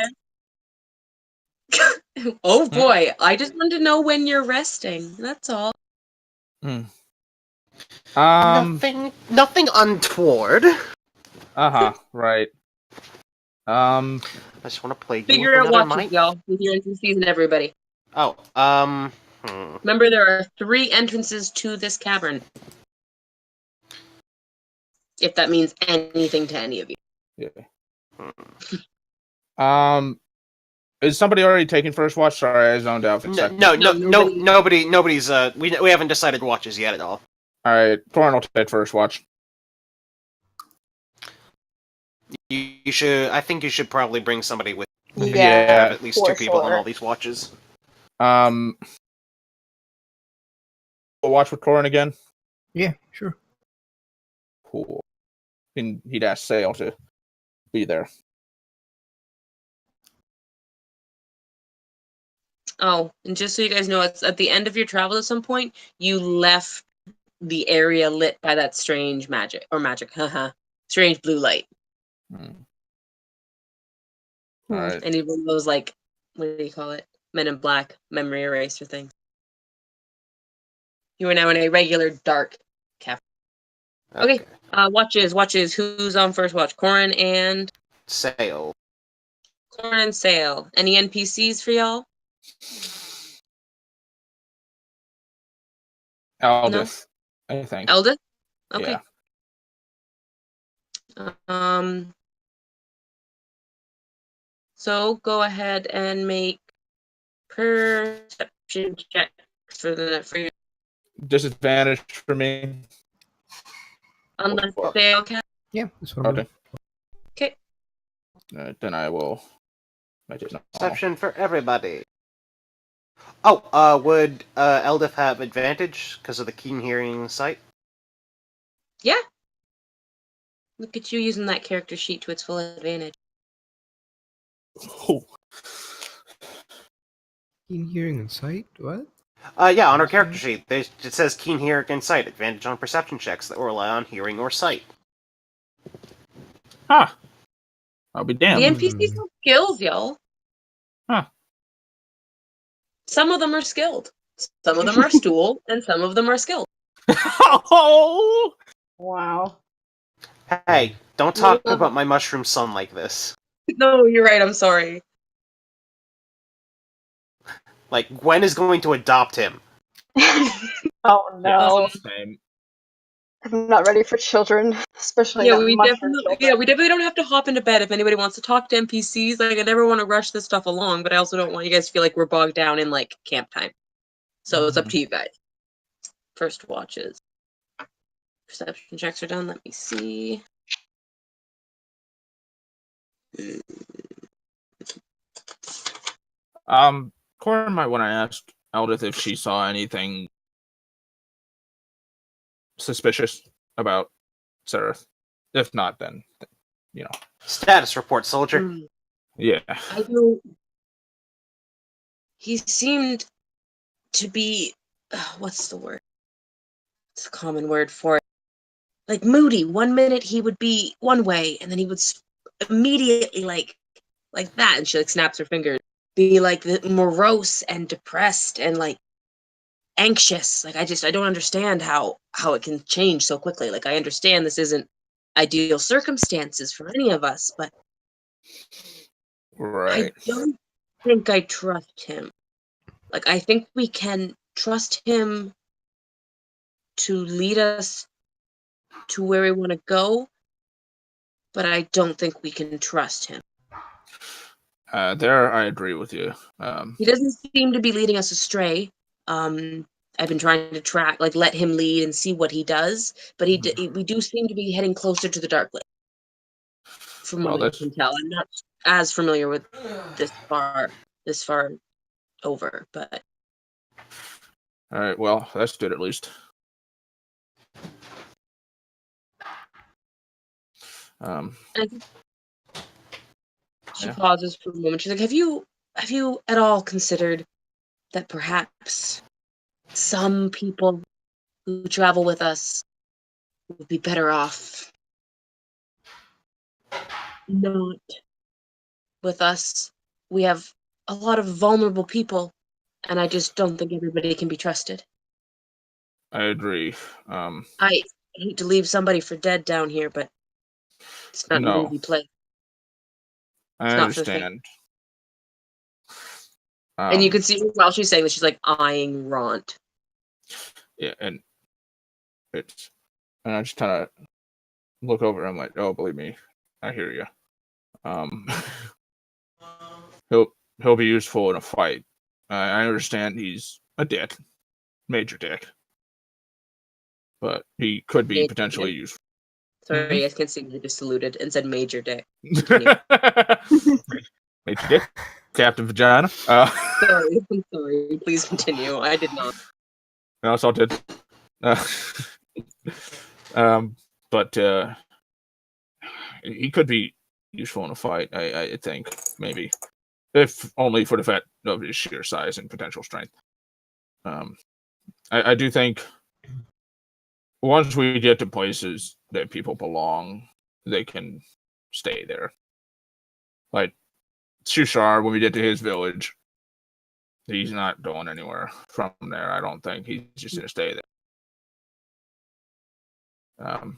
Oh boy, I just wanted to know when you're resting. That's all. Nothing untoward. Right. I just want to play you Figure with out another watches, mic. y'all, with your NPCs and everybody. Oh, Remember, there are 3 entrances to this cavern. If that means anything to any of you. Yeah. Is somebody already taking first watch? Sorry, I zoned out for a second. nobody's. We haven't decided watches yet at all. All right, Thorin will take first watch. You should. I think you should probably bring somebody with. Yeah, Have at least for 2 people on sure. all these watches. We'll watch with Thorin again. Yeah, sure. Cool. And he'd ask Sale to be there. Oh, and just so you guys know, it's at the end of your travel at some point, you left the area lit by that strange magic, haha, strange blue light. All right. And even those, like, what do you call it? Men in Black memory eraser things. You are now in a regular dark cafe. Okay. Watches. Who's on first watch? Corin and Sale. Sale. Any NPCs for y'all? Aldith, I think. Eldith? Okay. Yeah. So go ahead and make perception checks for your Disadvantage for me. unless What? Sale can. Yeah, that's what I'm Okay. Okay. Then I will make it. Perception for everybody. Oh, would Eldith have advantage because of the keen hearing sight? Yeah. Look at you using that character sheet to its full advantage. Oh. Keen hearing and sight? What? Yeah, on her character sheet, it says keen hearing and sight, advantage on perception checks that rely on hearing or sight. Huh. I'll be damned. The NPCs have skills, y'all. Huh. Some of them are skilled. Some of them are stool, and some of them are skilled. Oh! Wow. Hey, don't talk about my mushroom son like this. No, you're right. I'm sorry. Like, Gwen is going to adopt him. Oh no. Same. I'm not ready for children, especially Yeah, not we mushroom children. definitely don't have to hop into bed if anybody wants to talk to NPCs. Like, I never want to rush this stuff along, but I also don't want you guys to feel like we're bogged down in like camp time. So it's up to you guys. First watches. Perception checks are done. Let me see. Corin might want to ask Eldith if she saw anything suspicious about Seraph. If not, then Status report, soldier. yeah. I don't. He seemed to be. What's the word? It's a common word for it. Like moody. 1 minute he would be one way, and then he would immediately like that, and she like snaps her fingers. Be like morose and depressed and like anxious. Like I don't understand how it can change so quickly. Like I understand this isn't ideal circumstances for any of us, but Right. I don't think I trust him. Like I think we can trust him to lead us to where we want to go, but I don't think we can trust him. There, I agree with you. He doesn't seem to be leading us astray. I've been trying to let him lead and see what he does, but we do seem to be heading closer to the dark lake. From what I can tell, I'm not as familiar with this far over, but all right. Well, that's good at least. She pauses for a moment. She's like, "Have you at all considered that perhaps some people who travel with us would be better off not with us? We have a lot of vulnerable people, and I just don't think everybody can be trusted. I agree. I hate to leave somebody for dead down here, but it's not an easy place. I understand. And you can see while she's saying this, she's like eyeing Ront. Yeah, and I just kind of look over. I'm like, oh, believe me, I hear you. He'll be useful in a fight. I understand he's a dick, major dick, but he could be Major potentially dick? useful. Sorry, you guys can see me just saluted and said major dick. Major dick, Captain Vagina. Sorry, I'm sorry. Please continue. I did not. No, it's all good. But he could be useful in a fight. I think maybe, if only for the fact of his sheer size and potential strength. I do think once we get to places that people belong, they can stay there. Like Shushar, when we get to his village, he's not going anywhere from there. I don't think he's just gonna stay there.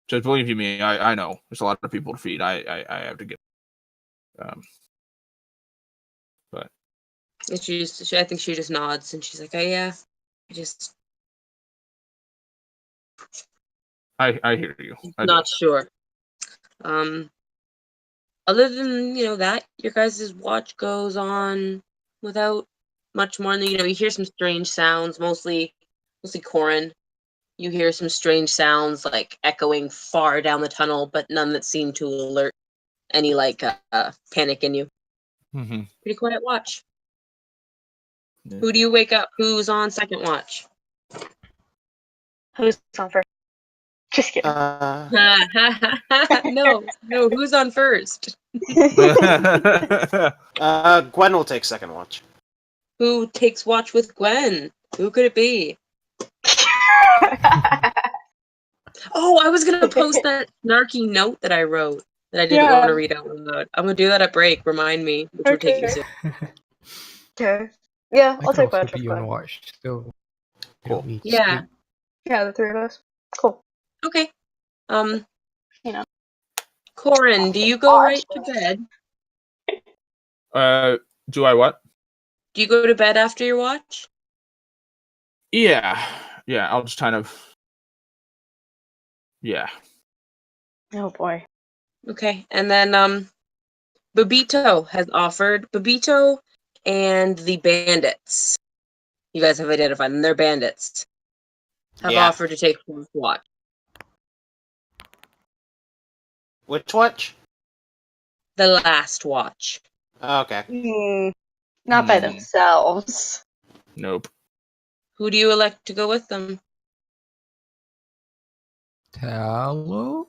Just believe you me, I know there's a lot of people to feed. I have to get. But And I think she just nods and she's like, "Oh yeah, I hear you. not sure." Other than that, your guys' watch goes on without much more than you hear some strange sounds, mostly Corin. You hear some strange sounds like echoing far down the tunnel, but none that seem to alert any panic in you. Mm-hmm. Pretty quiet watch. Yeah. Who do you wake up? Who's on second watch? Who's on first? Just kidding. No, who's on first? Gwen will take second watch. Who takes watch with Gwen? Who could it be? Oh, I was gonna post that snarky note that I wrote that I didn't want to read out loud. I'm gonna do that at break. Remind me, which will take you soon. Okay. Yeah, I I'll can take also watch with be on Gwen. watch still. You Cool. don't need Yeah. sleep. Yeah, the three of us. Cool. Okay. You know. Corin, do you go right to bed? Do I what? Do you go to bed after your watch? Yeah. I'll just kind of. Yeah. Oh boy. Okay, and then Babito has offered. Babito and the bandits. You guys have identified them. They're bandits. Have Yeah. offered to take fourth watch. Which watch? The last watch. Okay. Not by Hmm. themselves. Nope. Who do you elect to go with them? Tallow?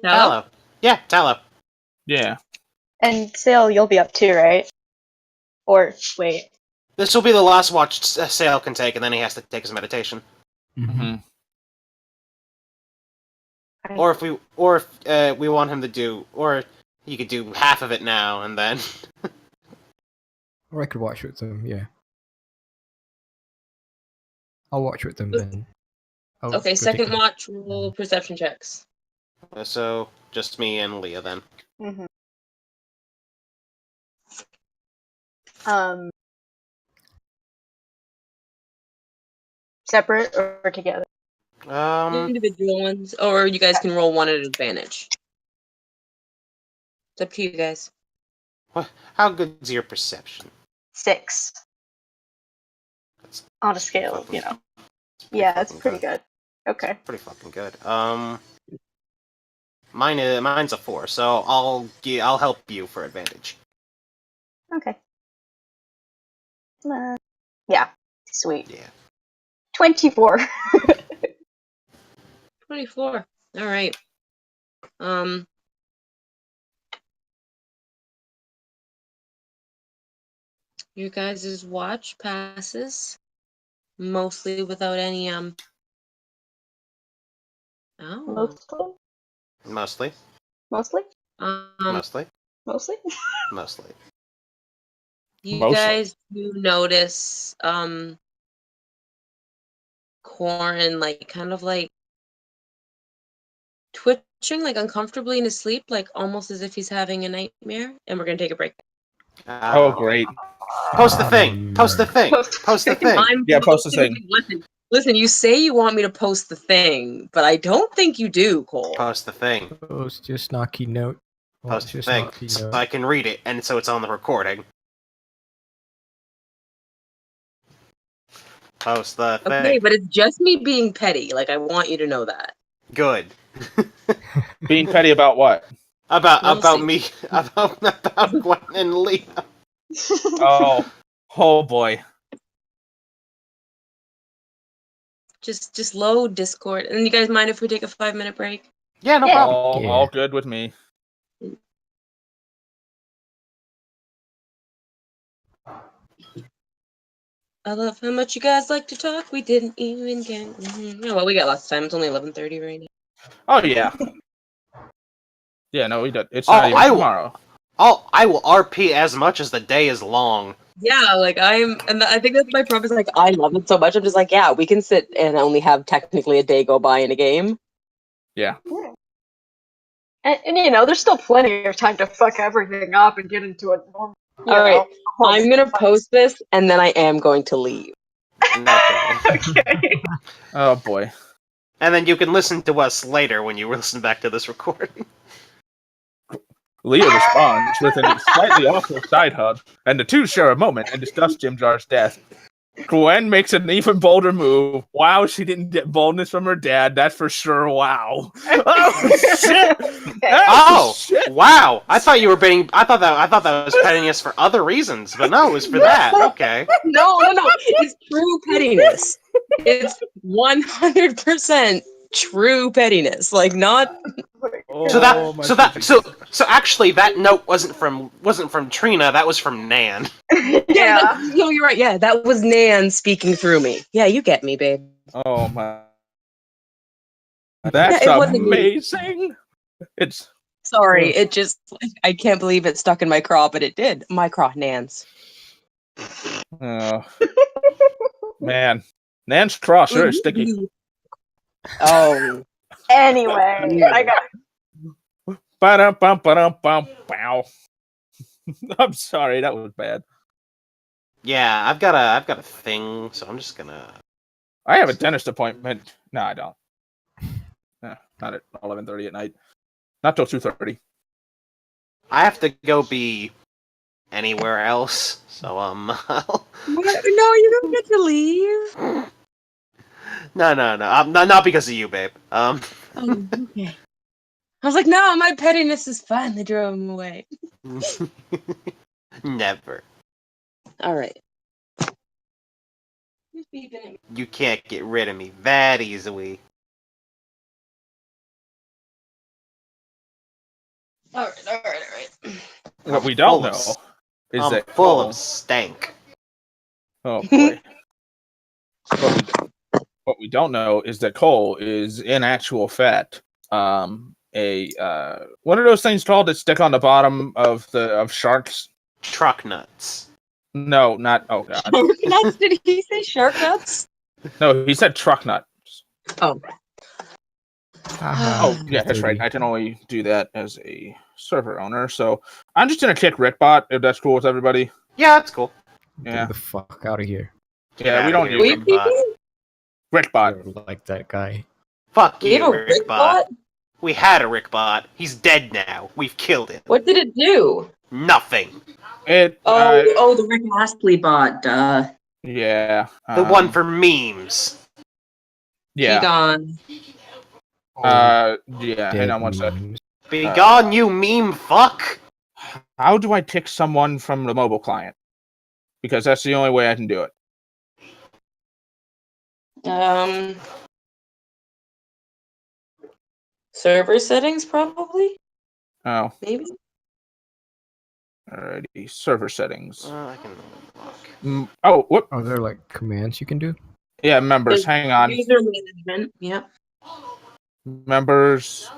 Tallow? Tallow. Yeah, Tallow. Yeah. And Sale, you'll be up too, right? Or wait. This will be the last watch Sale can take, and then he has to take his meditation. Mm-hmm. Or if we want him to do, or he could do half of it now, and then. Or I could watch with them, yeah. I'll watch with them then. I'll go Okay, take second them. watch, roll perception checks. So just me and Leah then. Mm-hmm. Separate or together? Individual ones, or you guys can roll one at advantage. It's up to you guys. How good is your perception? 6. That's On a scale, fucking- you know. it's pretty Yeah, it's fucking pretty good. Okay. Pretty fucking good. Mine's a 4, so I'll help you for advantage. Okay. Yeah. Sweet. Yeah. 24. 24. All right. Your guys' watch passes mostly without any Oh. Mostly? Mostly. Mostly? Mostly. Mostly? Mostly. You Mostly. guys do notice Corin like kind of like twitching like uncomfortably in his sleep, like almost as if he's having a nightmare, and we're gonna take a break. Oh, great. Post the thing. Post the thing. Post the thing. Yeah, post the thing. Listen, you say you want me to post the thing, but I don't think you do, Cole. Post the thing. Post your snarky note. Post What's the your thing. snarky So note? I can read it, and so it's on the recording. Post the thing. Okay, but it's just me being petty. Like, I want you to know that. Good. Being petty about what? About We'll about see. me about Gwen and Leah. Oh boy. Just load Discord. And you guys mind if we take a 5-minute break? Yeah, no Yeah. problem. Yeah. All good with me. I love how much you guys like to talk. We didn't even get. Oh, well, we got lots of time. It's only 11:30 right now. Oh yeah. Yeah, no, we don't. It's Oh, not even I will- tomorrow. I will RP as much as the day is long. Yeah, like I think that's my problem. Is like I love it so much. I'm just like, yeah, we can sit and only have technically a day go by in a game. Yeah. And you know, there's still plenty of time to fuck everything up and get into a normal. All right, home I'm gonna fight. post this and then I am going to leave. Okay. Okay. Oh boy. And then you can listen to us later when you listen back to this recording. Leah responds with a slightly awkward side hug, and the two share a moment and discuss Jim Jar's death. Gwen makes an even bolder move. Wow, she didn't get boldness from her dad. That's for sure. Wow. Oh shit! Oh, shit! wow! I thought you were being. I thought that was pettiness for other reasons, but no, it was for that. Okay. No, it's true pettiness. It's 100% true pettiness. Like not. So actually, that note wasn't from Trina. That was from Nan. Yeah. No, you're right. Yeah, that was Nan speaking through me. Yeah, you get me, babe. Oh my. That's Yeah, it wasn't me. amazing. It's Sorry, it just I can't believe it stuck in my craw, but it did. My craw, Nan's. oh man. Nan's craw sure is sticky. Oh. Anyway, I got. Ba-dum-bum-ba-dum-bum-bow. I'm sorry, that was bad. Yeah, I've got a thing, so I'm just gonna. I have a dentist appointment. No, I don't. No, not at 11:30 at night. Not till 2:30. I have to go be anywhere else, so What? No, you don't get to leave. no, not because of you, babe. Oh, okay. I was like, no, my pettiness is fine. They drove him away. Never. All right. You can't get rid of me that easily. All right. What we don't full of know s- is I'm that full Cole- of stank. Oh boy. What we don't know is that Cole is, in actual fact, a what are those things called that stick on the bottom of sharks? Truck nuts. No, not. Oh god. Shark nuts? Did he say shark nuts? No, he said truck nut. Oh. Oh yeah, that's right. I can only do that as a server owner. So I'm just gonna kick Rickbot if that's cool with everybody. Yeah, that's cool. Yeah. Get the fuck out of here. Yeah, Get we outta don't here, use Wait, Rickbot. people? Rickbot. You're like that guy. Fuck We have you, a Rickbot. Rickbot? We had a Rickbot. He's dead now. We've killed him. What did it do? Nothing. It. The Rick Astley bot. Duh. Yeah. The one for memes. Yeah. Gone. Yeah. Dead Hang on one sec. memes. Be gone, you meme fuck. How do I kick someone from the mobile client? Because that's the only way I can do it. Server settings, probably? Oh, Maybe? alrighty. Server settings. I can block. Oh, what? Are there like commands you can do? Yeah, members. Hang on. User management, yep. Members.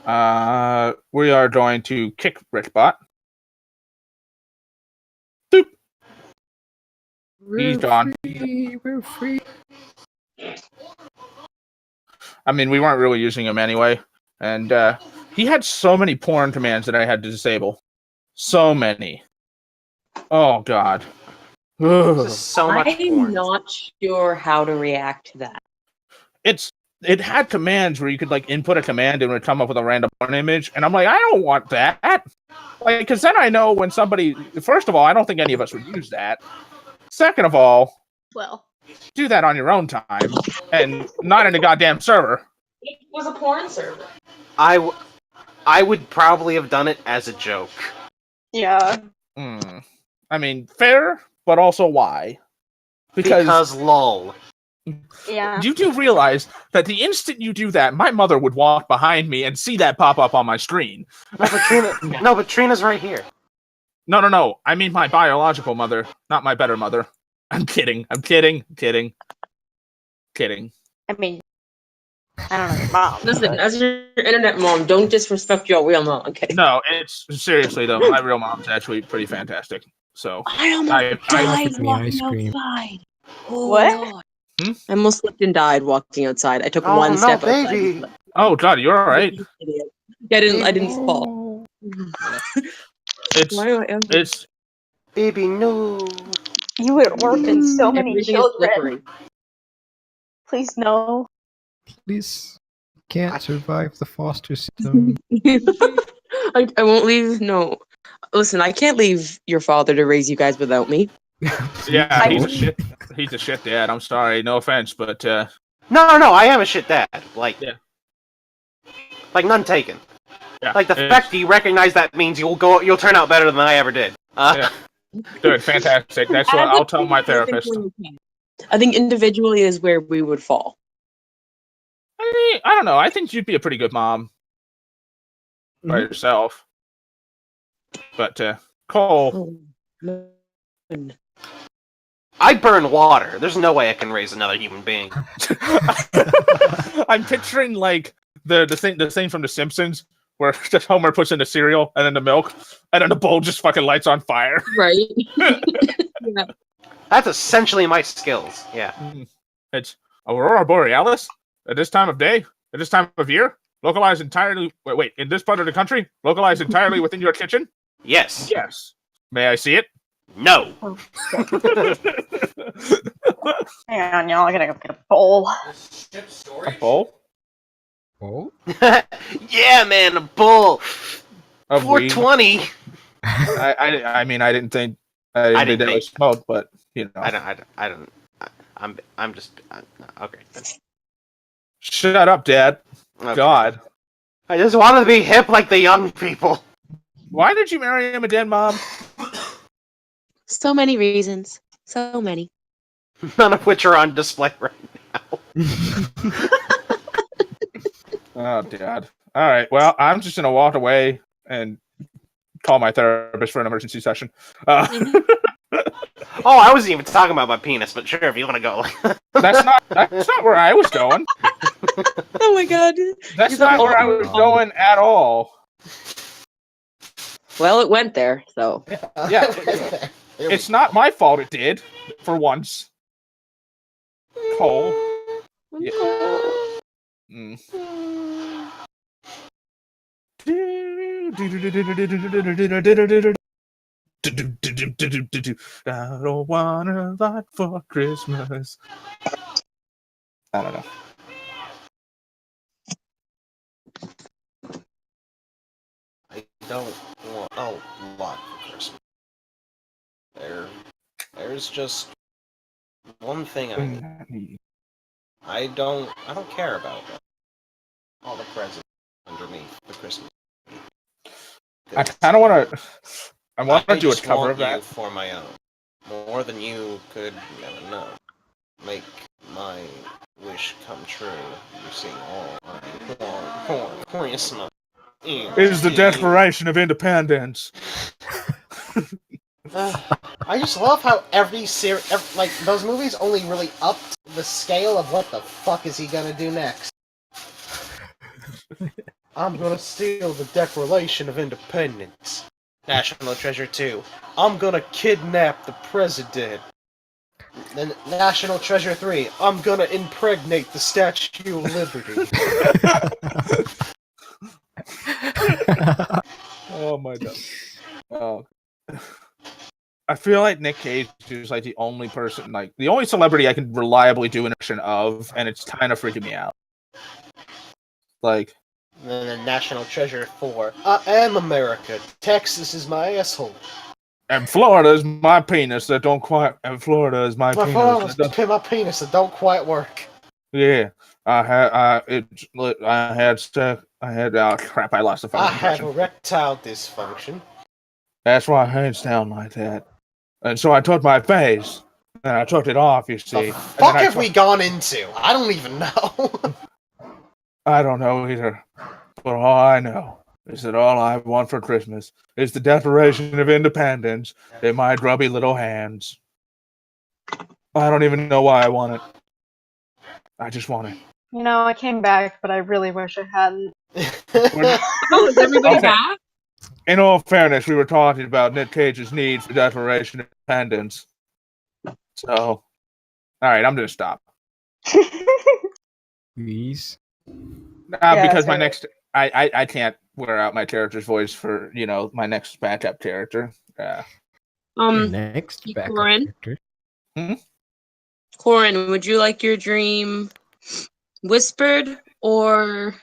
We are going to kick Rickbot. Boop. He's gone. We're free. I mean, we weren't really using him anyway. And he had so many porn commands that I had to disable. So many. Oh, God. This is so much I'm porn. not sure how to react to that. It had commands where you could like input a command and it would come up with a random porn image. And I'm like, I don't want that. Like, because then I know when somebody, first of all, I don't think any of us would use that. Second of all, Well, do that on your own time and not in a goddamn server. It was a porn server. I would probably have done it as a joke. yeah. I mean, fair, but also why? Because lol. Yeah. You do realize that the instant you do that, my mother would walk behind me and see that pop up on my screen. No, but Trina's right here. No. I mean my biological mother, not my better mother. I'm kidding. I mean, I don't know your mom. Listen, as your internet mom, don't disrespect your real mom, okay? No, it's seriously though. My real mom's actually pretty fantastic. So I almost I died Give me walking ice cream. outside. Oh, What? Lord. Hmm? I almost slipped and died walking outside. I took Oh, one no, step baby. outside. oh god, you're all right. Idiot. I didn't fall. Why am I It's Baby, no. You would orphan so many Everything is children. slippery. Please no. Please can't survive the foster system. I won't leave. No. Listen, I can't leave your father to raise you guys without me. yeah, he's a shit dad. I'm sorry, no offense, but No, I am a shit dad. Like, Yeah. Like none taken. yeah, Like the it's- fact that you recognize that means you'll turn out better than I ever did. Yeah. Good, fantastic. That's what I'll tell my therapist. I think individually is where we would fall. I don't know. I think you'd be a pretty good mom by yourself. But Cole, Oh, I burn water. There's no way I can raise another human being. I'm picturing like the thing from The Simpsons where just Homer puts in the cereal and then the milk, and then the bowl just fucking lights on fire. right? That's essentially my skills. Yeah. It's Aurora Borealis at this time of day, at this time of year, localized entirely. In this part of the country, localized entirely within your kitchen. Yes. Yes. May I see it? No. Oh, hang on, y'all. I gotta go get a bowl. Is ship A storage? bowl Oh, Yeah, man, a bull. of weed. 420. I mean, I didn't think that didn't was think- smoked, but you know. I don't. I'm just. Okay. Shut up, Dad. Okay. God. I just wanted to be hip like the young people. Why did you marry him a dead mom? So many reasons. So many. None of which are on display right now. Oh, Dad. All right. Well, I'm just gonna walk away and call my therapist for an emergency session. Oh, I wasn't even talking about my penis, but sure, if you want to go. That's not where I was going. Oh my god. That's You're the not where I was going at all. Well, it went there, so. Yeah, it's not my fault it did, for once. Cole. Yeah. Mm. I don't want a lot for Christmas. I don't know. I don't want a lot for Christmas. There's just one thing I need. I don't care about all the presents underneath the Christmas. I kind of want to. I want to do a just cover want of that. you for my own, more than you could never know. Make my wish come true. You see, all I want for Christmas Is the Declaration of Independence. I just love how every like those movies only really upped the scale of what the fuck is he gonna do next. I'm gonna steal the Declaration of Independence. National Treasure 2. I'm gonna kidnap the president. Then National Treasure 3. I'm gonna impregnate the Statue of Liberty. Oh my god. Oh. I feel like Nick Cage is like the only person, like the only celebrity I can reliably do an impression of, and it's kind of freaking me out. Like, And then National Treasure 4. I am America. Texas is my asshole. and Florida is my penis that don't quite. And Florida is my penis. My penis that don't quite work. Yeah, I had crap. I lost the fucking I have impression. erectile dysfunction. That's why hands down like that. And so I took my face and I took it off. You see, The fuck have we gone into? I don't even know. I don't know either. But all I know is that all I want for Christmas is the Declaration of Independence in my grubby little hands. I don't even know why I want it. I just want it. You know, I came back, but I really wish I hadn't. Oh, is everybody Okay. back? In all fairness, we were talking about Nick Cage's need for Declaration of Independence. So, all right, I'm going to stop. Please. Because my sorry. next... I can't wear out my character's voice for, my next backup character. Next you, backup Corin? character. Corin, would you like your dream whispered or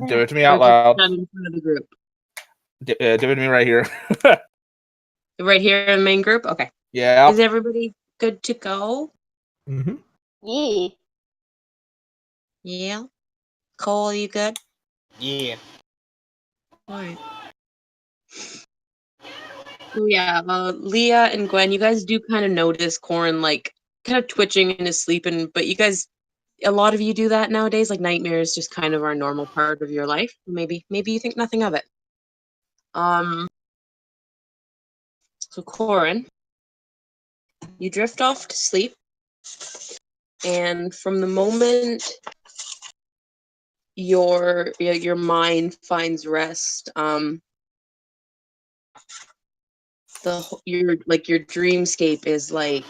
Do it to me out or just loud. done in front of the group? Do it to me right here. Right here in the main group? Okay. Yeah. Is everybody good to go? Mm-hmm. Yeah. Yeah. Cole, you good? Yeah. Alright. Oh yeah, Leah and Gwen, you guys do kind of notice Corin like kind of twitching in his sleep, but you guys, a lot of you do that nowadays. Like nightmares, just kind of are a normal part of your life. Maybe you think nothing of it. So Corin, you drift off to sleep, and from the moment your mind finds rest, your dreamscape is like,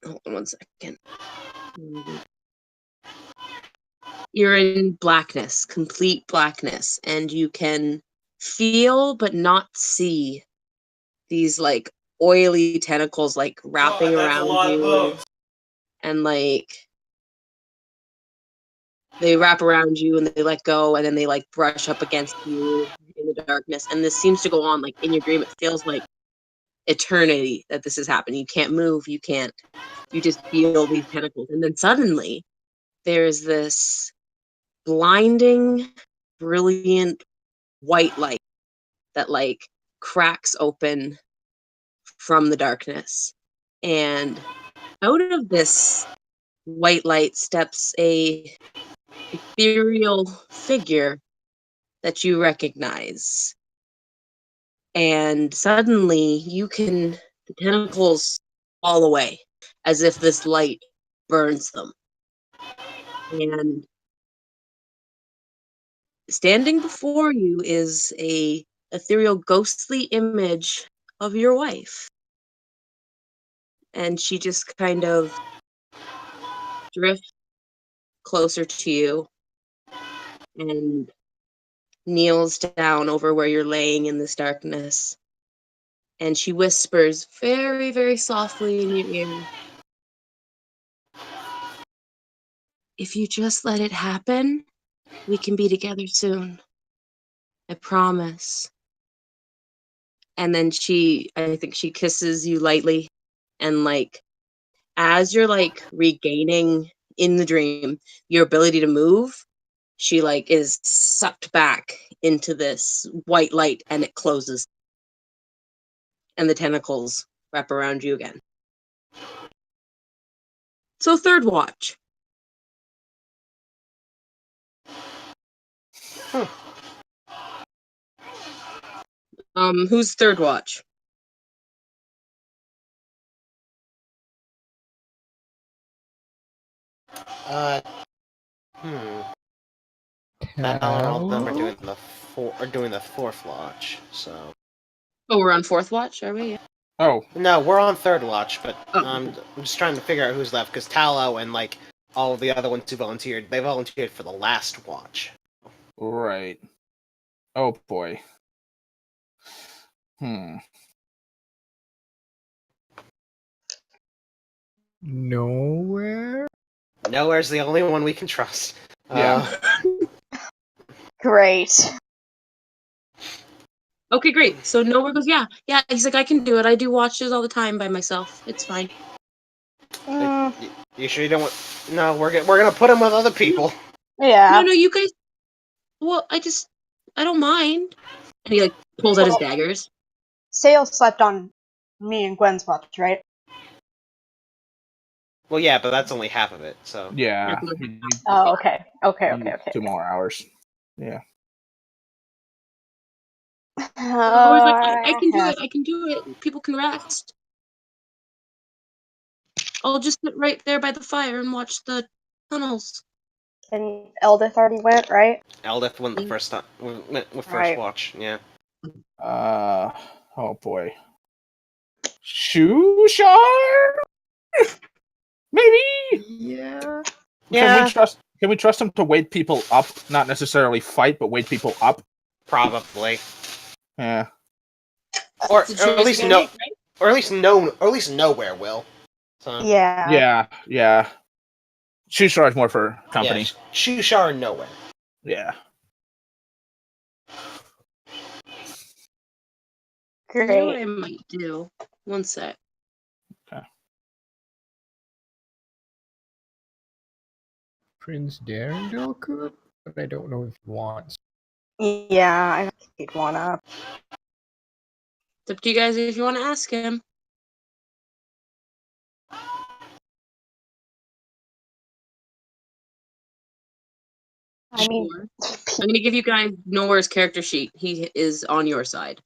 hold on one second. You're in blackness, complete blackness, and you can feel but not see these like oily tentacles like wrapping God, that's a around lot of you, bugs. and like they wrap around you and they let go, and then they like brush up against you in the darkness. And this seems to go on like in your dream. It feels like eternity that this is happening. You can't move. You just feel these tentacles. And then suddenly there's this blinding, brilliant white light that like cracks open from the darkness. And out of this white light steps a ethereal figure that you recognize. And suddenly the tentacles fall away as if this light burns them. And standing before you is a ethereal ghostly image of your wife. And she just kind of drifts closer to you and kneels down over where you're laying in this darkness. And she whispers very, very softly in your ear, "If you just let it happen, we can be together soon. I promise." And then I think she kisses you lightly. And like, as you're like regaining in the dream your ability to move, she like is sucked back into this white light and it closes. And the tentacles wrap around you again. So third watch. Who's third watch? Uh, hmm. That all of them are doing the fourth watch. So Oh, we're on fourth watch, are we? Oh, no, we're on third watch, but Oh. I'm just trying to figure out who's left because Tallow and like all of the other ones who volunteered, they volunteered for the last watch. right. Oh boy. Nowhere? Nowhere's the only one we can trust. Yeah. Great. Okay, great. So Nowhere goes, yeah. He's like, I can do it. I do watches all the time by myself. It's fine. You sure you don't want? No, we're gonna put him with other people. Yeah. No, you guys. Well, I don't mind. And he like pulls out his daggers. Sale slept on me and Gwen's watch, right? Well, yeah, but that's only half of it. So Yeah. Oh, okay. Okay. Two more hours. Yeah. Noah's like, I can do it. I can do it. People can rest. I'll just sit right there by the fire and watch the tunnels. And Eldith already went, right? Eldith went the first time. Went with first Right. watch. Yeah. Oh boy. Shushar? Maybe. Yeah. Yeah. Can we trust him to wake people up? Not necessarily fight, but wake people up. Probably. Yeah. Or It's a at least choice no. you make, right? Or at least Nowhere will. So, Yeah. Yeah. Shushar is more for company. yeah, Shushar and Nowhere. Yeah. You know what Great. I might do? One sec. Prince Darendil could, but I don't know if he wants. Yeah, I think he'd wanna. It's up to you guys if you want to ask him. I mean, Sure. I'm gonna give you guys Nowhere's character sheet. He is on your side.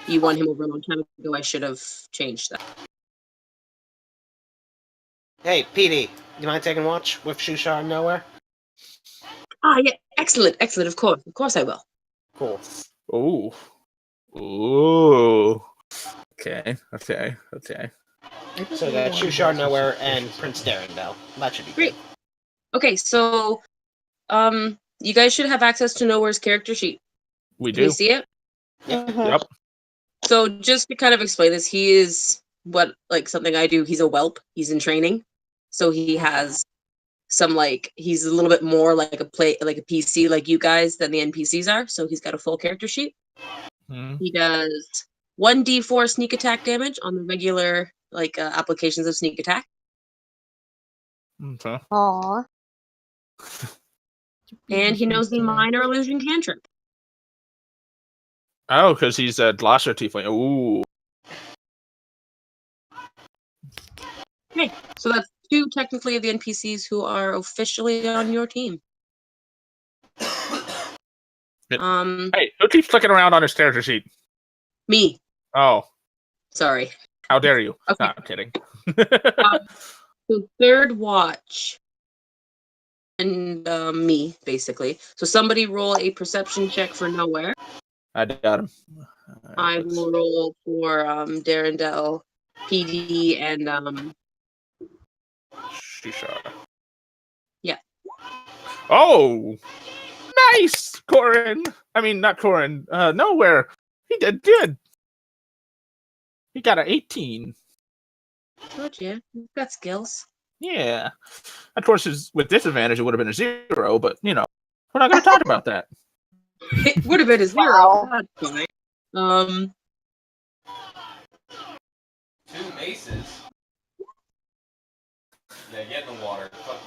You won him over a long time ago. I should have changed that. Hey, PD, do you mind taking watch with Shushar and Nowhere? Ah, yeah, excellent. Of course I will. Cool. Ooh. Okay. So that's Shushar, Nowhere, and Prince Darendel. That should be Great. good. Okay, so you guys should have access to Nowhere's character sheet. We Can you do. see it? mhm. Yep. So just to kind of explain this, he is something I do. He's a whelp. He's in training, so he has some he's a little bit more like a PC like you guys than the NPCs are. So he's got a full character sheet. Hmm. He does 1d4 sneak attack damage on the regular applications of sneak attack. Okay. Aw. And he knows the minor illusion cantrip. Oh, because he's a Glosser Tiefling. Ooh. Okay, so that's 2 technically of the NPCs who are officially on your team. Hey, who keeps clicking around on his character sheet? Me. Oh, Sorry. how dare you? Okay. No, I'm kidding. So third watch. And me, basically. So somebody roll a perception check for nowhere. I got him. I will roll for Darendelle, PD, and Shisha. Yeah. Oh, nice, Corin. I mean, not Corin. Nowhere. He did good. He got an 18. Told you, you've got skills. Yeah. Of course, with disadvantage, it would have been a 0, but, we're not going to talk about that. It would have been a 0. Wow. That's fine. 2 maces. Yeah, get in the water. Fuck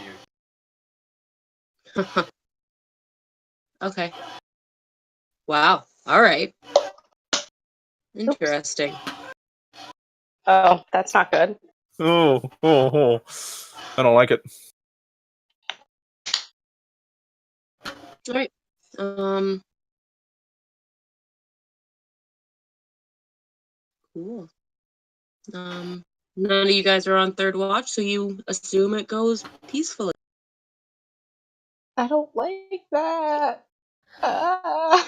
you. Okay. Wow. All right. Interesting. Oh, that's not good. Oh. I don't like it. All right. Cool. None of you guys are on third watch, so you assume it goes peacefully. I don't like that. Ah.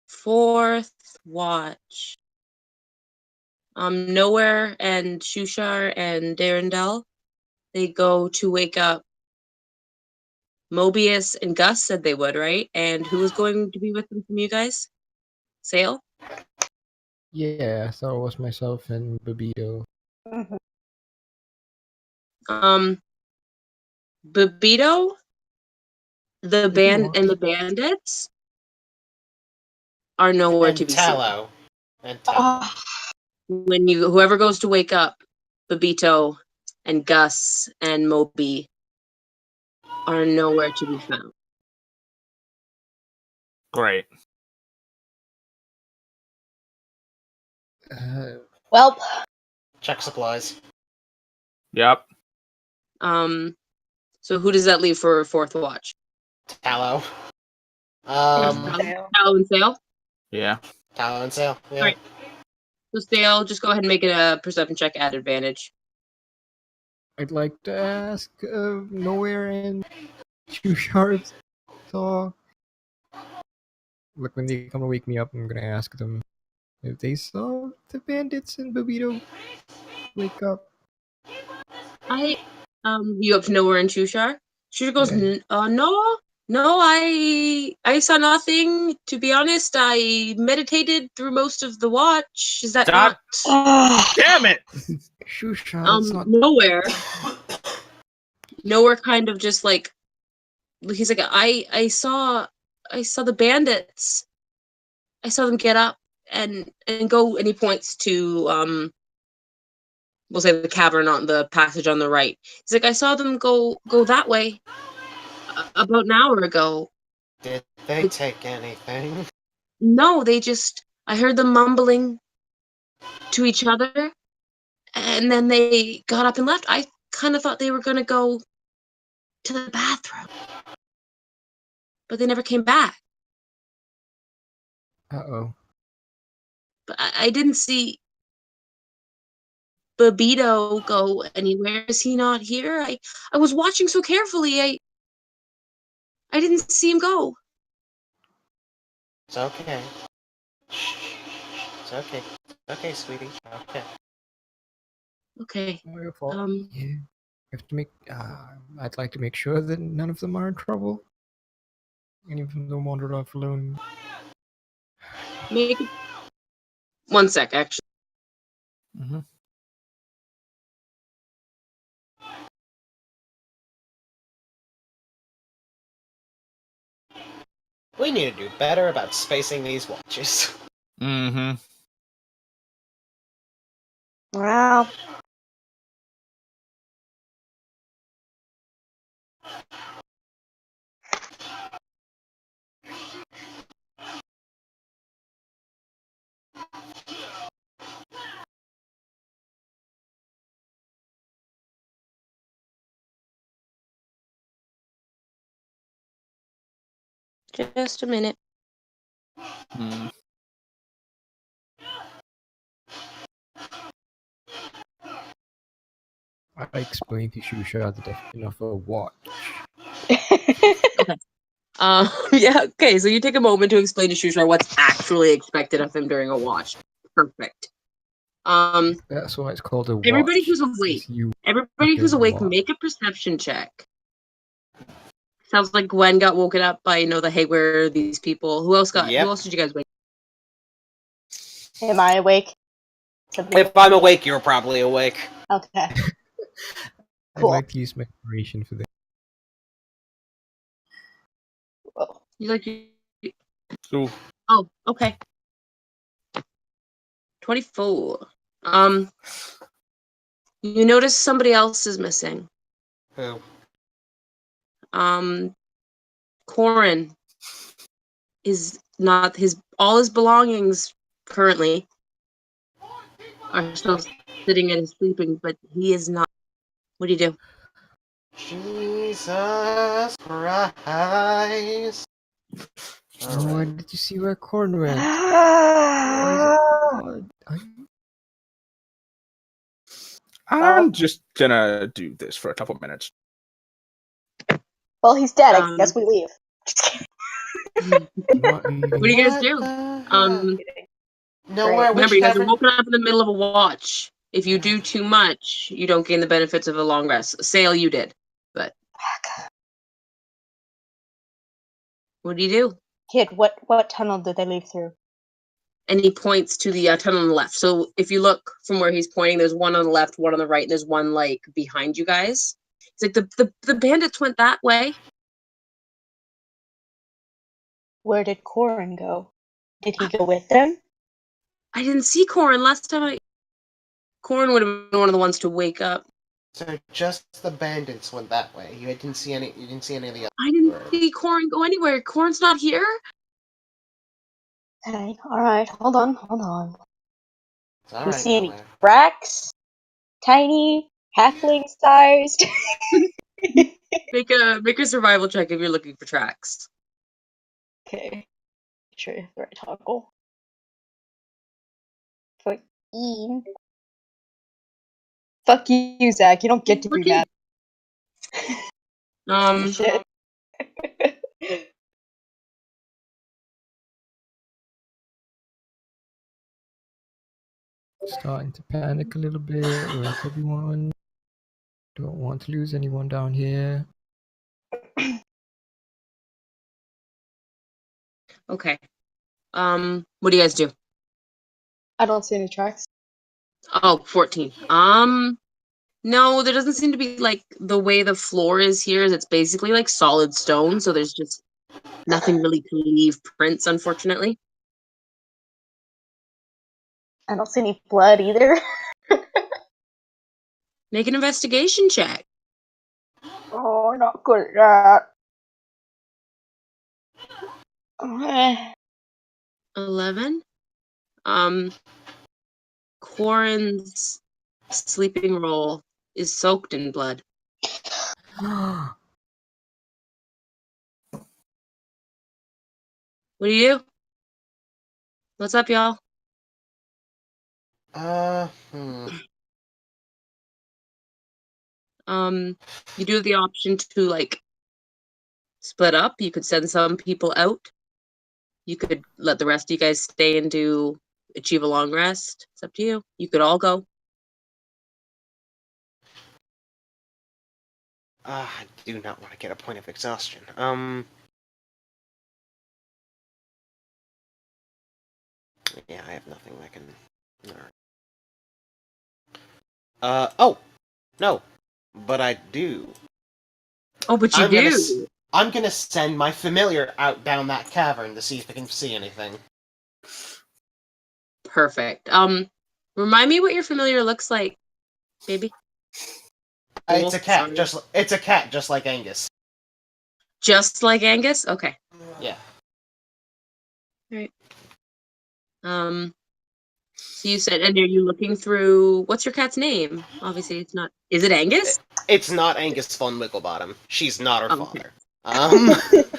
Fourth watch. Nowhere and Shushar and Darendelle, they go to wake up. Mobius and Gus said they would, right? And who was going to be with them from you guys? Sale? Yeah, so it was myself and Babito. Mhm. Babito, the If you band want. and the bandits are nowhere to And be seen. Tallow. And Tallow. Ah. When whoever goes to wake up, Babito and Gus and Moby are nowhere to be found. Great. Well, Check supplies. Yep. So who does that leave for fourth watch? Tallow. Sale. Tallow and Sale? Yeah. Tallow and Sale. Yeah. Alright. So Sale, just go ahead and make it a perception check at advantage. I'd like to ask Nowhere and Two Shards saw. Look, when they come to wake me up, I'm gonna ask them if they saw the bandits and Babito wake up. You up to Nowhere and Shushar? Shushar goes, Yeah. no, I saw nothing. To be honest, I meditated through most of the watch. Is that God. not? Damn it! Shusha, that's not. Nowhere kind of just he's like, I saw the bandits. I saw them get up and go, and he points to we'll say the cavern on the passage on the right. He's like, I saw them go that way about an hour ago. Did they take anything? No, I heard them mumbling to each other, and then they got up and left. I kind of thought they were going to go to the bathroom, but they never came back. Uh-oh. But I didn't see Babito go anywhere. Is he not here? I was watching so carefully. I didn't see him go. It's okay. It's okay. It's okay, sweetie. Okay. Okay. Not your fault. Um. Yeah. You have to make. I'd like to make sure that none of them are in trouble. And even though wandered off alone. Make it. 1 sec, actually. Mm-hmm. We need to do better about spacing these watches. Mm-hmm. Well, Just a minute. Mm. I explained to Shusha the definition of a watch. Yeah, okay, so you take a moment to explain to Shushar what's actually expected of him during a watch. Perfect. That's why it's called a watch. Everybody who's awake. Since you Everybody who's fucking awake, watch. make a perception check. Sounds like Gwen got woken up by, the hey, where are these people? Who else Yep. Who else did you guys wake? am I awake? If I'm awake, you're probably awake. Okay. I'd Cool. like to use my inspiration for this. Whoa. You like? So, Oh, okay. 24. You notice somebody else is missing. Who? Corin is not all his belongings currently are still sitting and sleeping, but he is not. What do you do? Jesus Christ. Oh, Alright. did you see where Corn went? Why is it? God, I'm just gonna do this for a couple minutes. Well, he's dead. I Um, guess we leave. What not do leaving. you guys What do? the hell? Nowhere, Great. Remember, which you guys are tavern? woken up in the middle of a watch. If you do too much, you don't gain the benefits of a long rest. Sail, you did, but what do you do? Kid, what tunnel did they leave through? And he points to the tunnel on the left. So if you look from where he's pointing, there's one on the left, one on the right, and there's one like behind you guys. It's like the bandits went that way. Where did Corin go? Did he go with them? I didn't see Corin last time. Corin would have been one of the ones to wake up. So just the bandits went that way. You didn't see any. You didn't see any of the I didn't others. see Corin go anywhere. Corin's not here. Okay, alright, hold on. It's Do you alright. see any Nowhere. cracks? Tiny, halfling sized? Make a survival check if you're looking for tracks. Okay. Sure, the right toggle. 14. Fuck you, Zach. You don't get to do Okay. that. Shit. Starting to panic a little bit. Where's everyone? Don't want to lose anyone down here. Okay. What do you guys do? I don't see any tracks. Oh, 14. No, there doesn't seem to be like the way the floor is here is it's basically like solid stone, so there's just nothing really to leave prints, unfortunately. I don't see any blood either. Make an investigation check. Oh, not good at that. Okay. 11. Corin's sleeping roll is soaked in blood. What do you do? What's up, y'all? You do have the option to like split up. You could send some people out. You could let the rest of you guys stay and achieve a long rest. It's up to you. You could all go. I do not want to get a point of exhaustion. Yeah, I have nothing that can. Oh no, but I do. Oh, but you do. I'm gonna send my familiar out down that cavern to see if it can see anything. Perfect. Remind me what your familiar looks like, baby. It's Oh, a cat. sorry. It's a cat, just like Angus. Just like Angus? Okay. Yeah. Right. So you said, and are you looking through, what's your cat's name? Obviously it's not, is it Angus? It's not Angus von Wigglebottom. She's not her Oh, okay. father. I didn't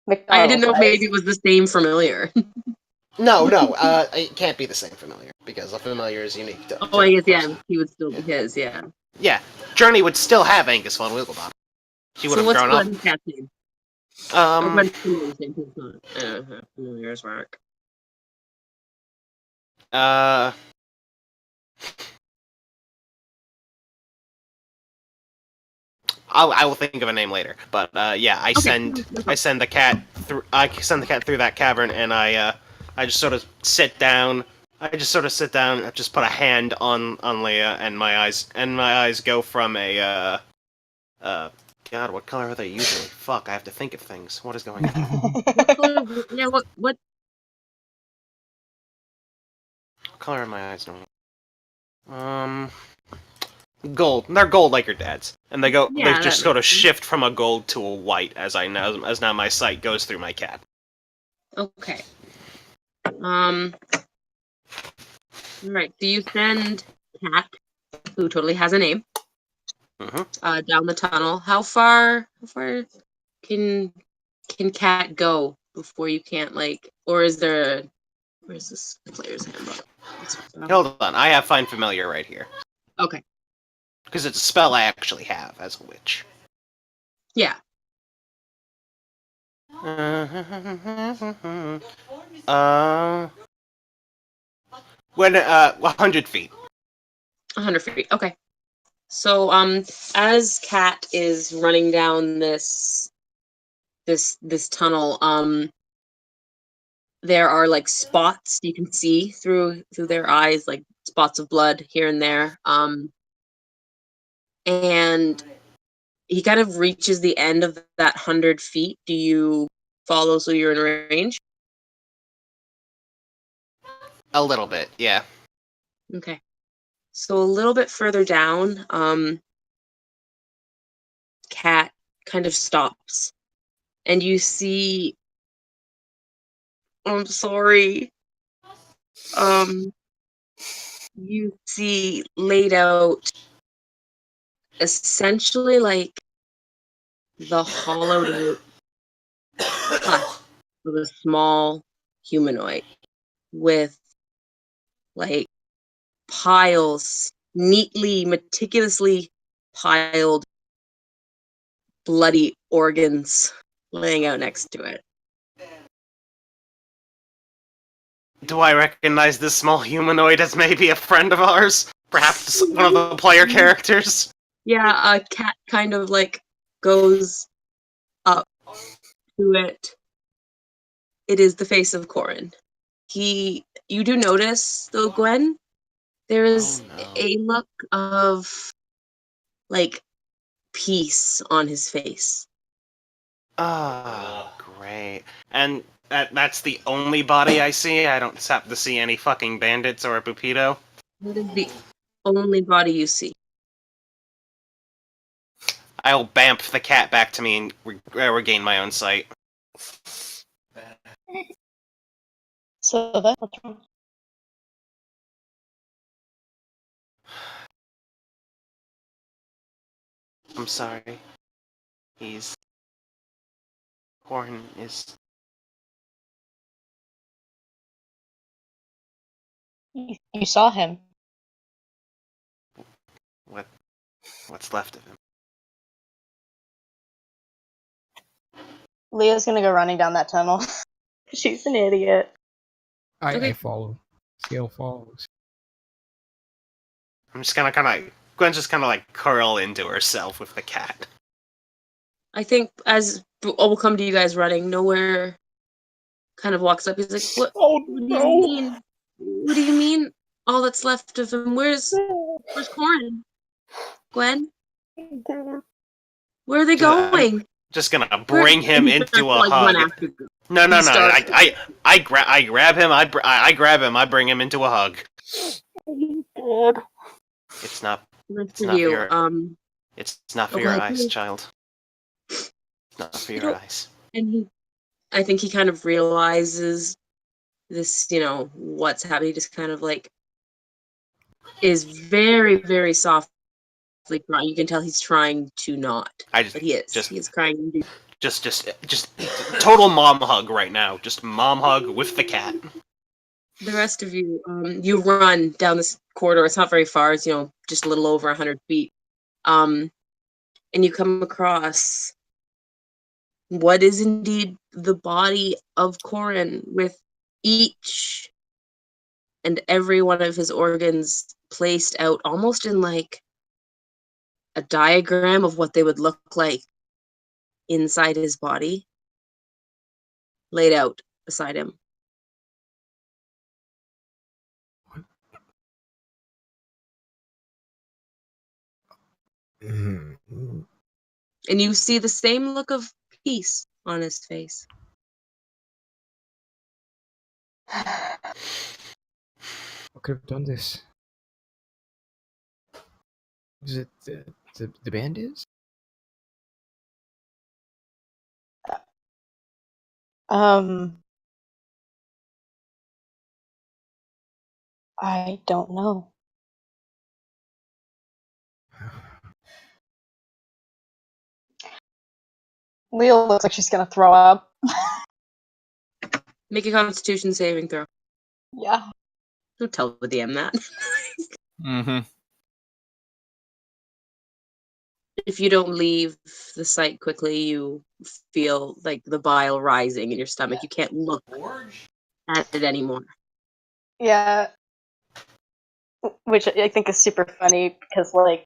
McDonald's know if eyes. maybe it was the same familiar. No, it can't be the same familiar because a familiar is unique to. Oh, I guess, yeah, person. he would still be his, yeah. Yeah, Journey would still have Angus von Wigglebottom. She would So have what's grown up. Gwen's cat's name? Or Um, Gwen's familiar's name, 'cause it's not, I don't know how familiars work. uh, I will think of a name later. But yeah, I send the cat through. I send the cat through that cavern, and I just sort of sit down. I just put a hand on Leia, and my eyes go from a God, what color are they usually? Fuck, I have to think of things. What is going on? What color, yeah, what What color are my eyes normally? Gold. They're gold like your dad's, and they Yeah, just that sort of makes sense. shift from a gold to a white as now my sight goes through my cat. Okay. Right. So you send Cat, who totally has a name, down the tunnel. How far can Cat go before you can't or is there where's this player's handbook? Hold on, I have Find Familiar right here. Okay. Because it's a spell I actually have as a witch. Yeah. When 100 feet. 100 feet. Okay. So as Cat is running down this tunnel, there are spots you can see through their eyes, like spots of blood here and there. And he kind of reaches the end of that 100 feet. Do you follow so you're in range? A little bit, yeah. Okay. So a little bit further down, Cat kind of stops. And you see I'm sorry. You see laid out essentially the hollowed out hut of a small humanoid with piles, neatly, meticulously piled bloody organs laying out next to it. Do I recognize this small humanoid as maybe a friend of ours? Perhaps one of the player characters? Yeah, a Cat kind of goes up to it. It is the face of Corin. You do notice though, Gwen, there is a look of peace on his face. Ah, great. And that's the only body I see? I don't happen to see any fucking bandits or a Pupito? That is the only body you see. I'll bamf the cat back to me and regain my own sight. So that's what's wrong. I'm sorry. Horn is... You saw him. What's left of him? Leah's gonna go running down that tunnel. She's an idiot. I follow. Scale follows. I'm just gonna Gwen's just gonna curl into herself with the cat. I think we'll come to you guys running. Nowhere kind of walks up. He's like, "What? Oh What do you no! mean? What do you mean? All that's left of him? Where's Corin? Gwen? Where are they I'm going?" just gonna bring him And he into starts to, a like, run hug. after them. No. He starts- I grab him. I grab him. I bring him into a hug. Oh God! It's not. That's It's for not for you. your. It's not for Oh, your go ahead, eyes, please. child. It's not for I your don't- eyes. And I think he kind of realizes this, what's happening. He just kind of like is very, very softly crying. You can tell he's trying to not, but he is. He's crying. Just total mom hug right now. Just mom hug with the cat. The rest of you, you run down this corridor. It's not very far. It's just a little over 100 feet. And you come across what is indeed the body of Corin, with each and every one of his organs placed out almost in like a diagram of what they would look like inside his body, laid out beside him. Mm. And you see the same look of peace on his face. What could have done this? Is it the bandits? I don't know. Leo looks like she's gonna throw up. Make a Constitution saving throw. Yeah. Don't tell the DM that. Mm-hmm. If you don't leave the site quickly, you feel like the bile rising in your stomach. You can't look at it anymore. Yeah. Which I think is super funny because, like,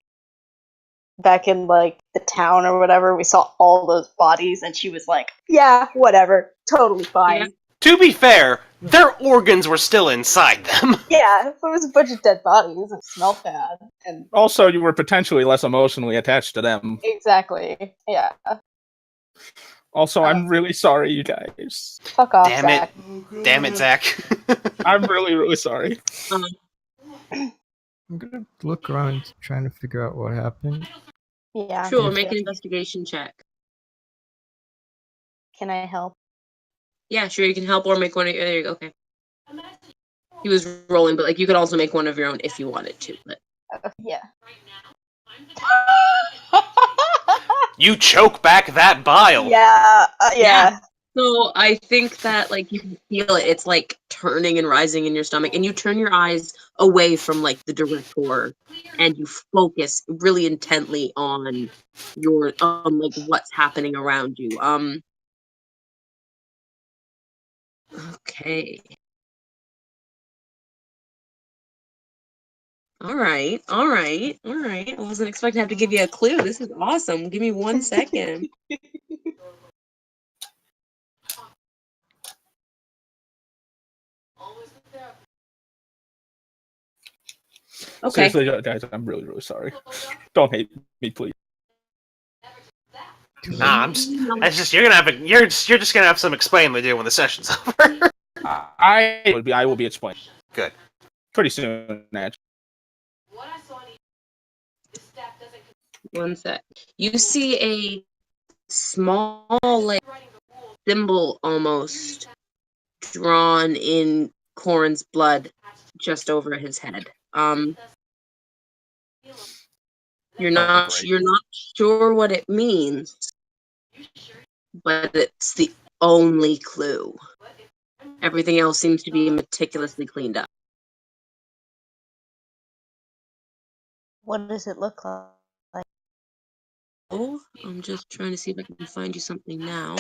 back in, like, the town or whatever, we saw all those bodies and she was like, yeah, whatever, totally fine. Yeah. To be fair, their organs were still inside them. Yeah, it was a bunch of dead bodies and it smelled bad. And Also, you were potentially less emotionally attached to them. exactly, yeah. Also, I'm really sorry, you guys. Fuck off, Damn Zach. it. Damn it, Zach. I'm really, really sorry. I'm gonna look around trying to figure out what happened. Yeah. Sure, make an investigation check. Can I help? Yeah, sure, you can help or make one of your. There you go. Okay. He was rolling, but like you could also make one of your own if you wanted to. But Yeah. You choke back that bile. Yeah, yeah. so I think that like you can feel it. It's like turning and rising in your stomach, and you turn your eyes away from like the direct horror, and you focus really intently on your like what's happening around you. Okay. All right. I wasn't expecting to have to give you a clue. This is awesome. Give me 1 second. Okay. Seriously, guys, I'm really, really sorry. Don't hate me, please. Nah, that's just you're just gonna have some explaining to do when the session's over. I will be explaining Good. pretty soon, actually. 1 sec. You see a small, like, symbol almost drawn in Corin's blood just over his head. You're not great. sure what it means, but it's the only clue. Everything else seems to be meticulously cleaned up. What does it look like? Oh, I'm just trying to see if I can find you something now.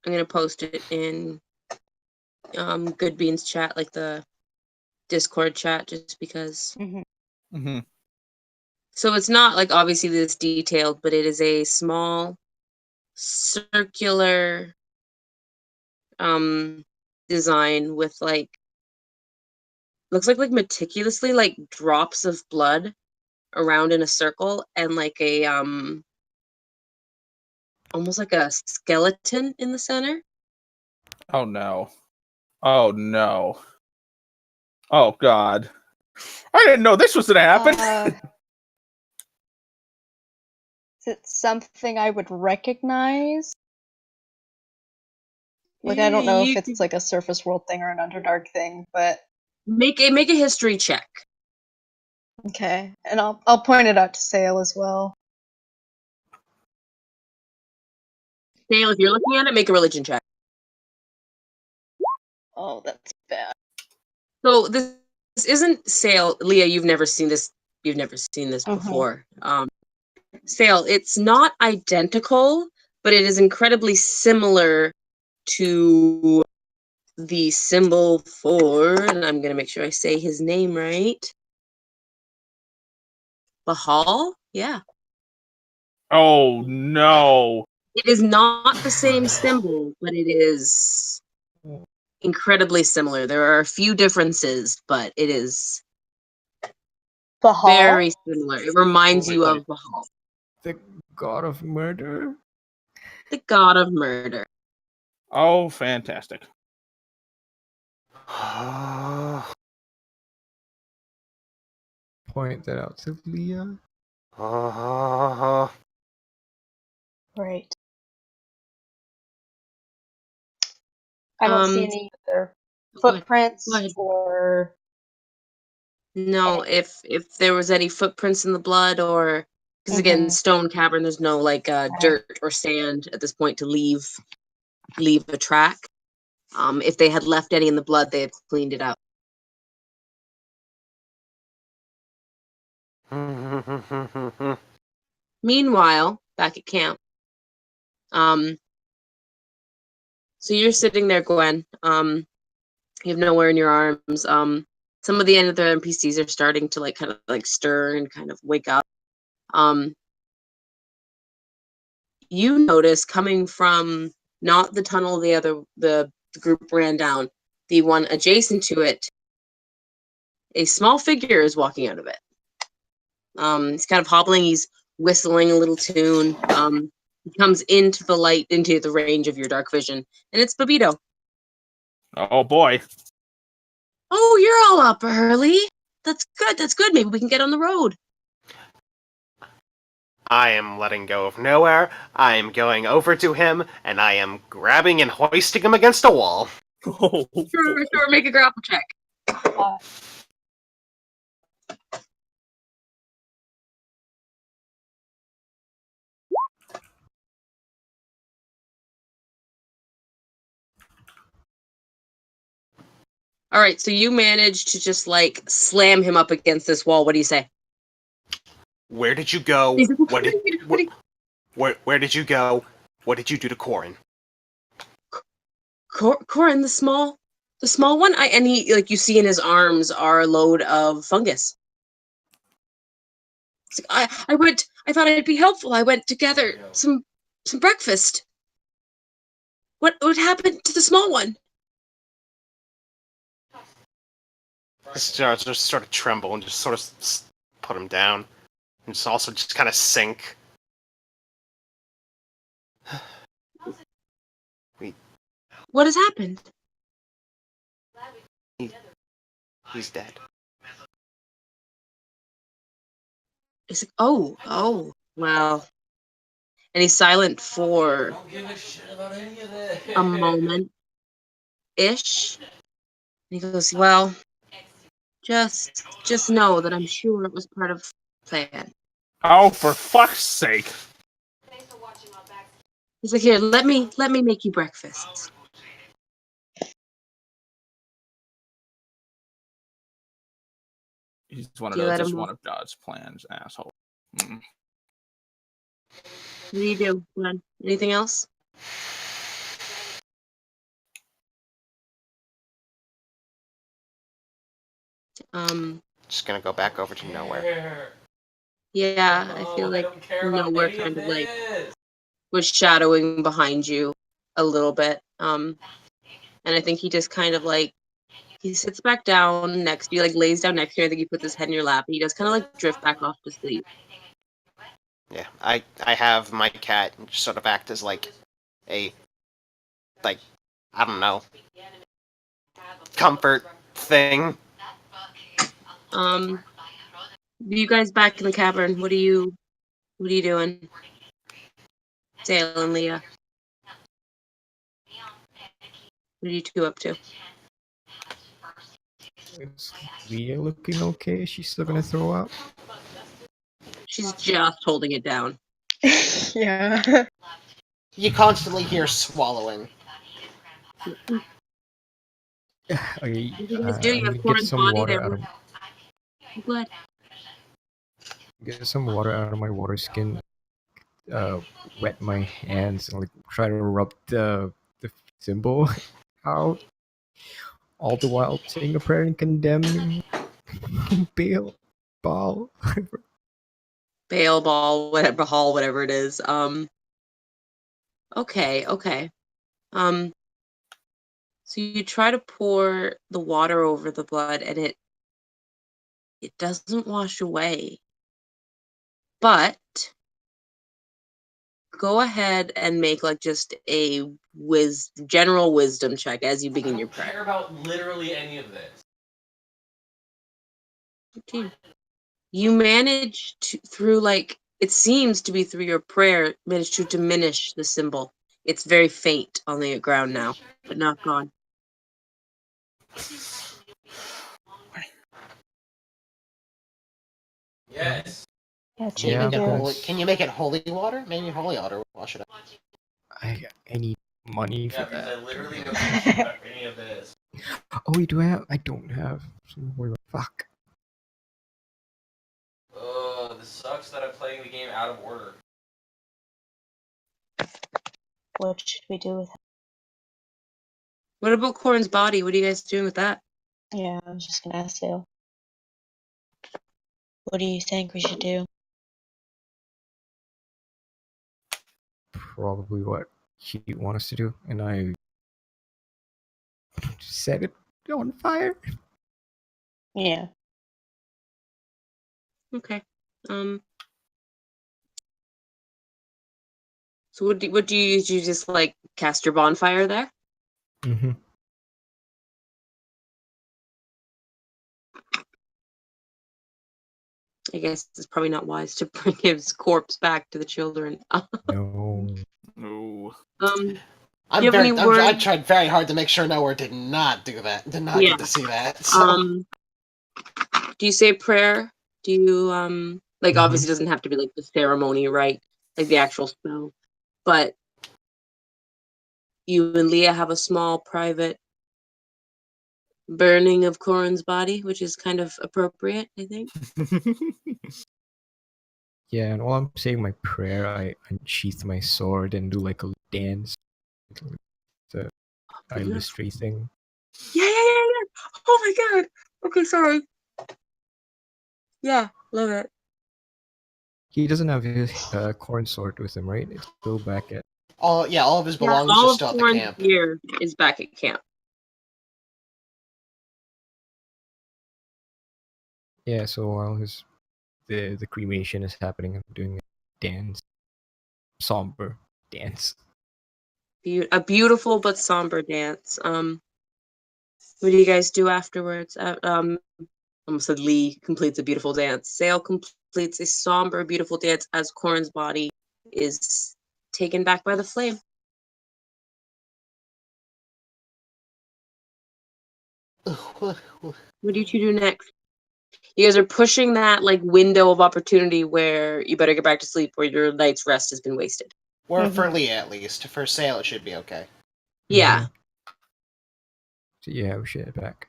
I'm gonna post it in Good Beans chat, like the Discord chat, just because. Mm-hmm. So it's not like obviously this detailed, but it is a small circular design with like looks like meticulously like drops of blood around in a circle and like a almost like a skeleton in the center. Oh no. Oh no. Oh god. I didn't know this was gonna happen. Is it something I would recognize? Like, I don't know if it's like a surface world thing or an Underdark thing, but Make a history check. okay. And I'll point it out to Sale as well. Dale, if you're looking at it, make a religion check. Oh, that's bad. So this isn't Sale. Leah, you've never seen this. You've never seen this Mhm. before. Sale, it's not identical, but it is incredibly similar to the symbol for, and I'm gonna make sure I say his name right. Bahal? Yeah. Oh no. It is not the same symbol, but it is incredibly similar. There are a few differences, but it is Bahal? very similar. It reminds you Wait. of Bahal, The god of murder? the god of murder. Oh, fantastic. Point that out to Leah. Right. I don't see any other footprints go ahead. or No, if there was any footprints in the blood, or because again, Mhm. stone cavern, there's no like dirt or sand at this point to leave a track. If they had left any in the blood, they had cleaned it up. Meanwhile, back at camp, so you're sitting there, Gwen. You have nowhere in your arms. Some of the other NPCs are starting to like kind of like stir and kind of wake up. You notice coming from not the tunnel the group ran down, the one adjacent to it, a small figure is walking out of it. He's kind of hobbling, he's whistling a little tune. He comes into the light, into the range of your dark vision, and it's Babito. Oh boy. Oh, you're all up early. That's good. Maybe we can get on the road. I am letting go of nowhere. I am going over to him, and I am grabbing and hoisting him against a wall. Oh, Sure, make a grapple check. All right, so you managed to just like slam him up against this wall. What do you say? Where did you go? He's like, What did where did you go? What did you do to Corin? Corin, the small one. And he, like, you see in his arms are a load of fungus. It's like, I thought I'd be helpful. I went to gather some breakfast. What happened to the small one? Just sort of tremble and just sort of put him down, and just also just kind of sink. What has happened? He's dead. It's like, oh, well. And he's silent for a moment-ish. And he goes, well, just know that I'm sure it was part of the plan. oh, for fuck's sake. He's like, here, let me make you breakfast. He's one of Do you those. let It's him one walk? of God's plans, asshole. Mm. What do you do? Glenn? Anything else? Just gonna go back over to nowhere. Yeah, I feel like don't care about nowhere any kind of like this. was shadowing behind you a little bit. And I think he just kind of like he sits back down next to you, like lays down next to you. I think he puts his head in your lap, and he does kind of like drift back off to sleep. Yeah, I have my cat just sort of act as like a, like, I don't know, comfort thing. You guys back in the cavern. What are you doing? Dale and Leah. What are you two up to? Is Leah looking okay? Is she still gonna throw up? She's just holding it down. Yeah. You constantly hear swallowing. Okay, What do you guys do? I'm You gonna have get Corin's some body water there. out of Blood. get some water out of my water skin. Wet my hands and like try to rub the symbol out. All the while saying a prayer and condemning Baal. Baal. Bail ball, whatever hall, whatever it is. Okay. So you try to pour the water over the blood, and it doesn't wash away. But go ahead and make like just a general wisdom check as you begin your I don't prayer. care about literally any of this. 15. You manage to, through like it seems to be through your prayer, manage to diminish the symbol. It's very faint on the ground now, but not gone. Yes. Yeah, Can you Yeah, make it holy? because Can you make it holy water? Maybe holy water will wash it up. I need money for Yeah, because I that. literally don't care about any of this. Oh wait, do I have? I don't have. Some more. Fuck. This sucks that I'm playing the game out of order. What should we do with it? What about Corin's body? What are you guys doing with that? Yeah, I was just gonna ask you. What do you think we should do? Probably what you want us to do, and I set it on fire. Yeah. Okay. So what do you use? You just like cast your bonfire there? Mm-hmm. I guess it's probably not wise to bring his corpse back to the children. No. No. Do I'm you have any I words? tried very hard to make sure Nowhere did not do that. Did not Yeah. get to see that. So. Do you say prayer? Do you like Mhm. obviously it doesn't have to be like the ceremony, right? Like the actual spell. But you and Leah have a small private burning of Corin's body, which is kind of appropriate, I think. Yeah, and while I'm saying my prayer, I unsheath my sword and do like a dance. The Beautiful. illustrate thing. Yeah. Oh my god. Okay, sorry. Yeah, love it. He doesn't have his corn sword with him, right? It's still back at. All of his Yeah, belongings all are of still at the Corin's camp. gear is back at camp. Yeah, so while the cremation is happening, I'm doing a dance, somber dance. A beautiful but somber dance. What do you guys do afterwards? Almost said Lee completes a beautiful dance. Sale completes a somber, beautiful dance as Corin's body is taken back by the flame. What do you two do next? You guys are pushing that like window of opportunity where you better get back to sleep, where your night's rest has been wasted. Or Mhm. for Leah, at least. For Sale, it should be okay. Yeah. So yeah, we should head back.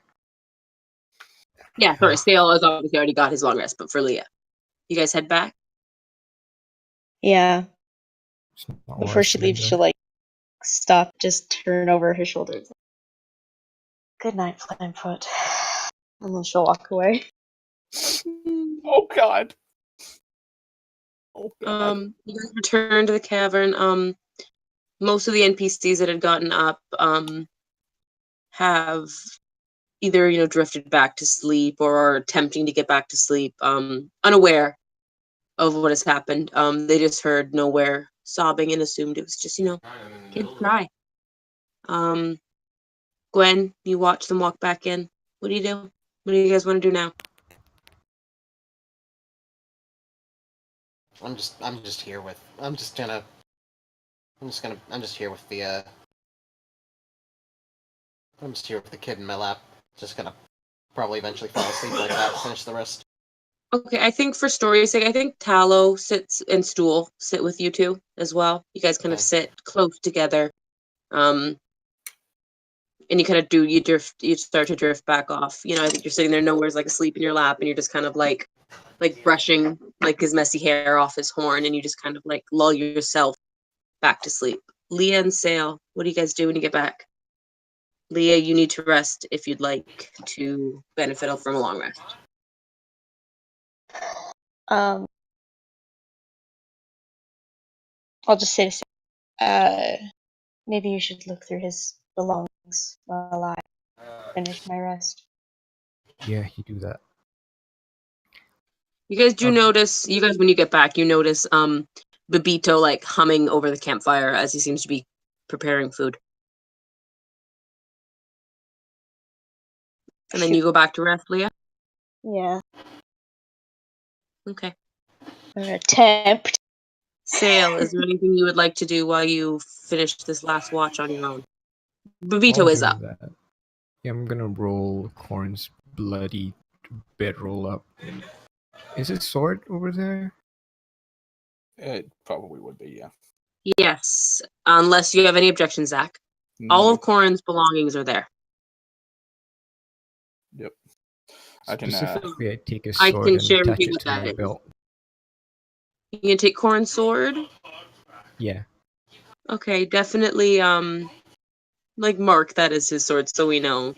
Yeah, sorry, Sale has obviously already got his long rest, but for Leah. You guys head back? Yeah. It's not Before wise she to leaves, linger. she'll like stop, just turn over her shoulders. Good night, Flamefoot. And then she'll walk away. Oh God. Oh God. You guys return to the cavern. Most of the NPCs that had gotten up, have either, drifted back to sleep or are attempting to get back to sleep, unaware of what has happened. They just heard nowhere sobbing and assumed it was just, kids cry. Gwen, you watch them walk back in. What do you do? What do you guys want to do now? I'm just here with. I'm just here with the. I'm just here with the kid in my lap. Just gonna probably eventually fall asleep like that. Finish the rest. Okay, I think for story's sake, I think Tallow sits and Stool sit with you two as well. You guys kind of Okay. sit close together. And you kind of you start to drift back off. I think you're sitting there nowhere's like asleep in your lap and you're just kind of like brushing like his messy hair off his horn and you just kind of like lull yourself back to sleep. Leah and Sale, what do you guys do when you get back? Leah, you need to rest if you'd like to benefit from a long rest. I'll just say to Sam, maybe you should look through his belongings while I finish my rest. Yeah, you do that. You guys notice, when you get back, you notice Babito like humming over the campfire as he seems to be preparing food. And then you go back to rest, Leah? Yeah. Okay. Or attempt. Sale, is there anything you would like to do while you finish this last watch on your own? I'll Babito is do up. that. Yeah, I'm gonna roll Corn's bloody bedroll up. Is his sword over there? It probably would be, yeah. Yes, unless you have any objections, Zach. All of Corin's belongings are there. Yep. I can. Specifically, I take his I sword can and share with attach you it what to my that is. belt. You can take Corin's sword? Yeah. Okay, definitely, mark that as his sword so we know.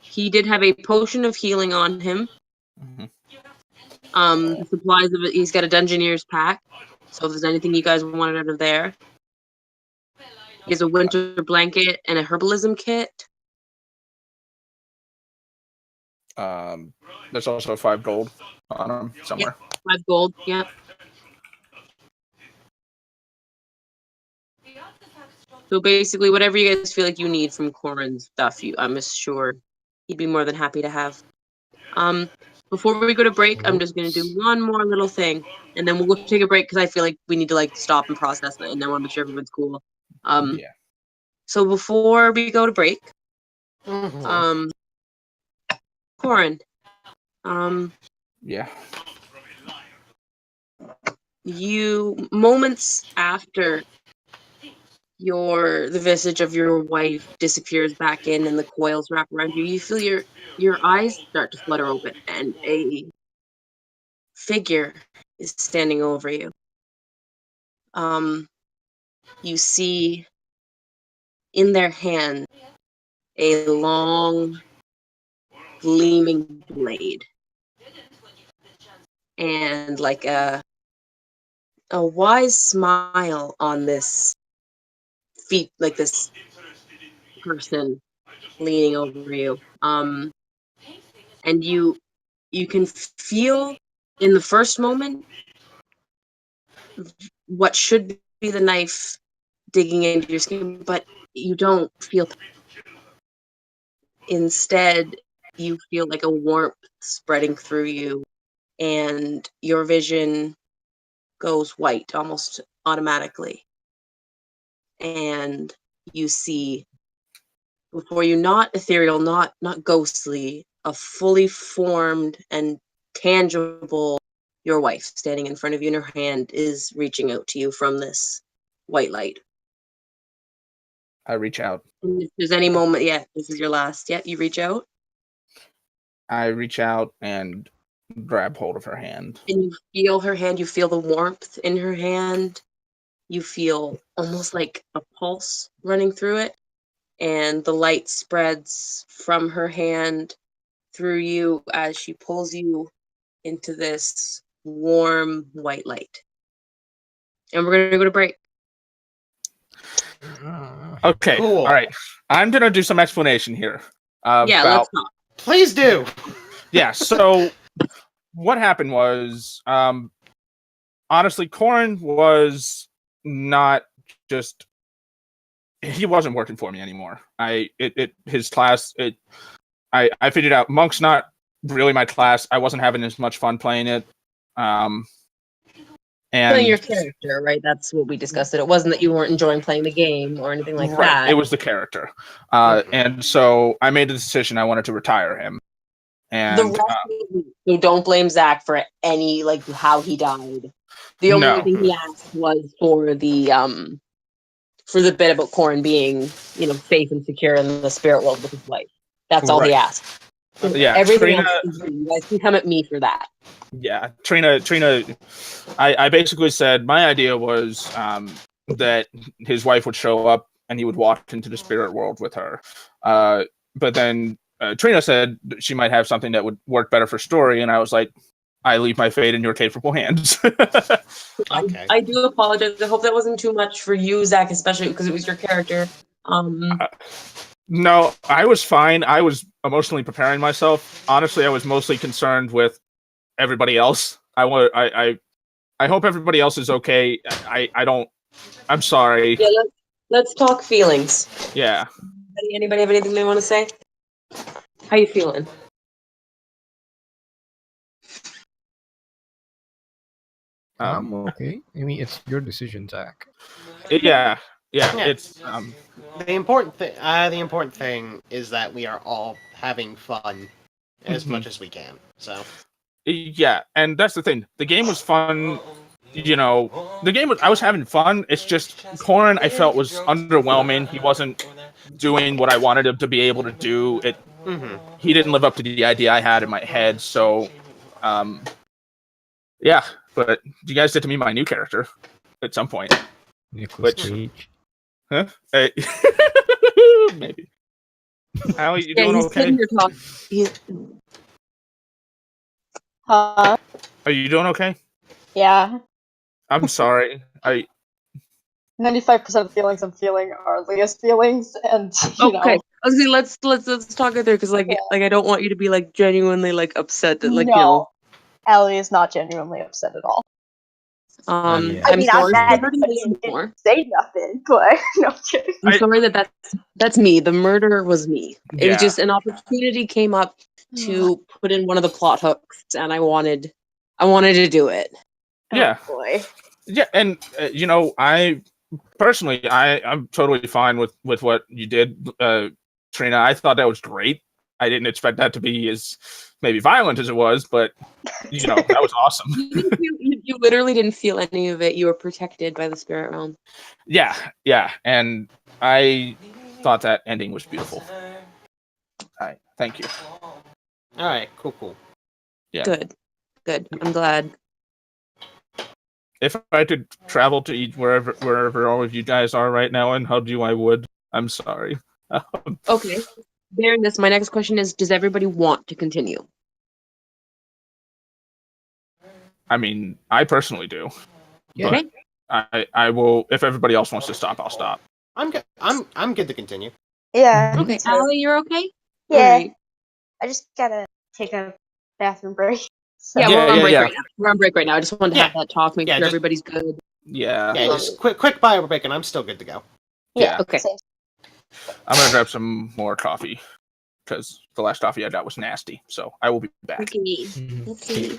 He did have a potion of healing on him. Mhm. The supplies of it, he's got a Dungeoneer's pack. So if there's anything you guys wanted out of there. He has a winter blanket and a herbalism kit. There's also 5 gold on him somewhere. Yep, 5 gold, yep. So basically, whatever you guys feel like you need from Corin's stuff, I'm sure he'd be more than happy to have. Before we go to break, I'm just going to do one more little thing, and then we'll go take a break because I feel like we need to stop and process it, and I want to make sure everyone's cool. Yeah. So before we go to break, Mm-hmm. Corin, Yeah. you moments after the visage of your wife disappears back in and the coils wrap around you, you feel your eyes start to flutter open and a figure is standing over you. You see in their hand a long gleaming blade and like a wise smile on this feet, like this person leaning over you. And you can feel in the first moment what should be the knife digging into your skin, but you don't feel. Instead, you feel like a warmth spreading through you, and your vision goes white almost automatically. And you see before you, not ethereal, not ghostly, a fully formed and tangible your wife standing in front of you, and her hand is reaching out to you from this white light. I reach out. And if there's any moment, this is your last. You reach out. I reach out and grab hold of her hand. And you feel her hand, you feel the warmth in her hand. You feel almost like a pulse running through it. And the light spreads from her hand through you as she pulls you into this warm white light. And we're going to go to break. Okay, Cool. all right. I'm gonna do some explanation here Yeah, about. let's talk. Please do. Yeah. So what happened was, honestly, Corin was not just. He wasn't working for me anymore. His class. I figured out Monk's not really my class. I wasn't having as much fun playing it. And Playing your character, right? That's what we discussed. It wasn't that you weren't enjoying playing the game or anything like right, that. it was the character. And so I made the decision I wanted to retire him. And The rest of you, so don't blame Zach for any like how he died. The only No. thing he asked was for the bit about Corin being, safe and secure in the spirit world with his wife. That's all he Right. asked. Yeah, Everything Trina. else, you guys can come at me for that. Yeah, Trina. I basically said my idea was that his wife would show up and he would walk into the spirit world with her. But then Trina said that she might have something that would work better for story, and I was like, I leave my fate in your capable hands. Okay. I do apologize. I hope that wasn't too much for you, Zach, especially because it was your character. No, I was fine. I was emotionally preparing myself. Honestly, I was mostly concerned with everybody else. I hope everybody else is okay. I'm sorry. Yeah, let's talk feelings. Yeah. Anybody have anything they want to say? How you feeling? I'm okay. I mean, it's your decision, Zach. Yeah. Yeah. It's The important thing is that we are all having fun as Mhm. much as we can. So yeah, and that's the thing. The game was fun. I was having fun. It's just Corin I felt was underwhelming. He wasn't doing what I wanted him to be able to do. He didn't live up to the idea I had in my head. So, yeah. But you guys get to meet my new character at some point. Nicholas Which- Cage. Huh? Hey. Maybe. How are you Yeah, doing? he's Okay. sitting here talking. Huh? Are you doing okay? Yeah. I'm sorry. 95% of the feelings I'm feeling are Leah's feelings, and Okay, I was gonna let's talk it through because Yeah. I don't want you to be like genuinely like upset that no, Ellie is not genuinely upset at all. Yeah. I I'm mean, sorry I'm mad for that this you more. didn't say nothing, but no, I'm kidding. I'm sorry that's me. The murder was me. It was Yeah. just an opportunity came up to put in one of the plot hooks, and I wanted to do it. Yeah. Oh, boy. Yeah, and I personally, I'm totally fine with what you did, Trina. I thought that was great. I didn't expect that to be as maybe violent as it was, but that was awesome. You literally didn't feel any of it. You were protected by the spirit realm. Yeah, and I thought that ending was beautiful. Thank you. all right, cool. Yeah. Good. I'm glad. If I could travel to each wherever all of you guys are right now and hug you, I would. I'm sorry. Okay. Bearing this, my next question is: does everybody want to continue? I mean, I personally do. Yeah. But I will. If everybody else wants to stop, I'll stop. I'm good. I'm good to continue. Yeah. Mhm. Okay, me too. Allie, you're okay? Yeah. Alright. I just gotta take a bathroom break. So. Yeah, Yeah, we're on break yeah. right now. We're on break right now. I just wanted to have that talk, make Yeah, sure just- everybody's good. Yeah. Yeah, just quick bio break, and I'm still good to go. Yeah. Okay. Same. I'm gonna grab some more coffee because the last coffee I got was nasty. So I will be back. Okay. Mhm. Let's see.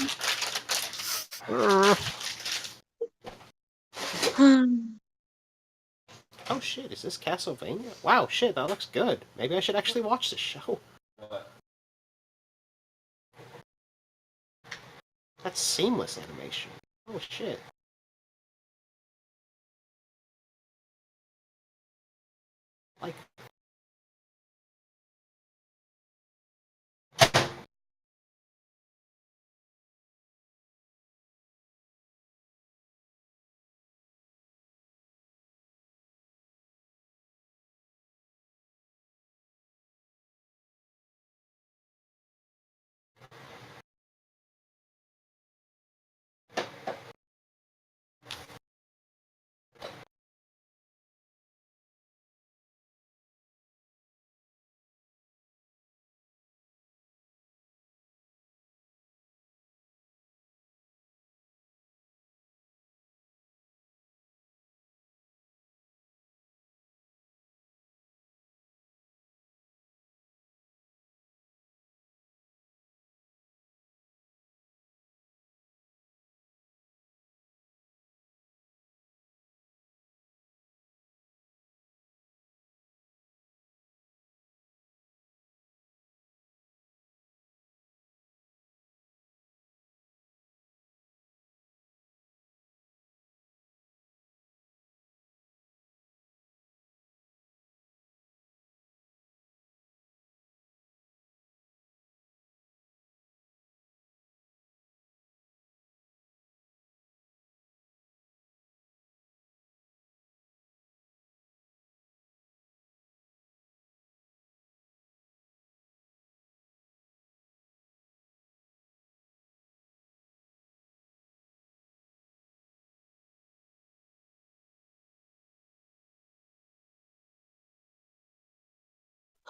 Oh shit, is this Castlevania? Wow, shit, that looks good. Maybe I should actually watch this show. That's seamless animation. Oh shit. Like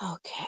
Okay.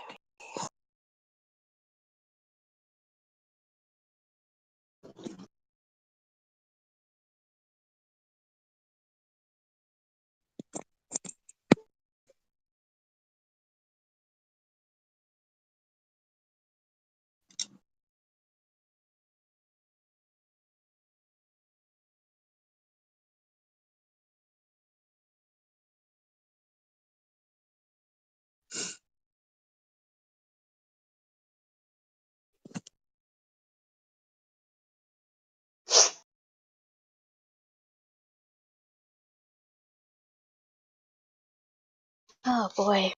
Oh boy.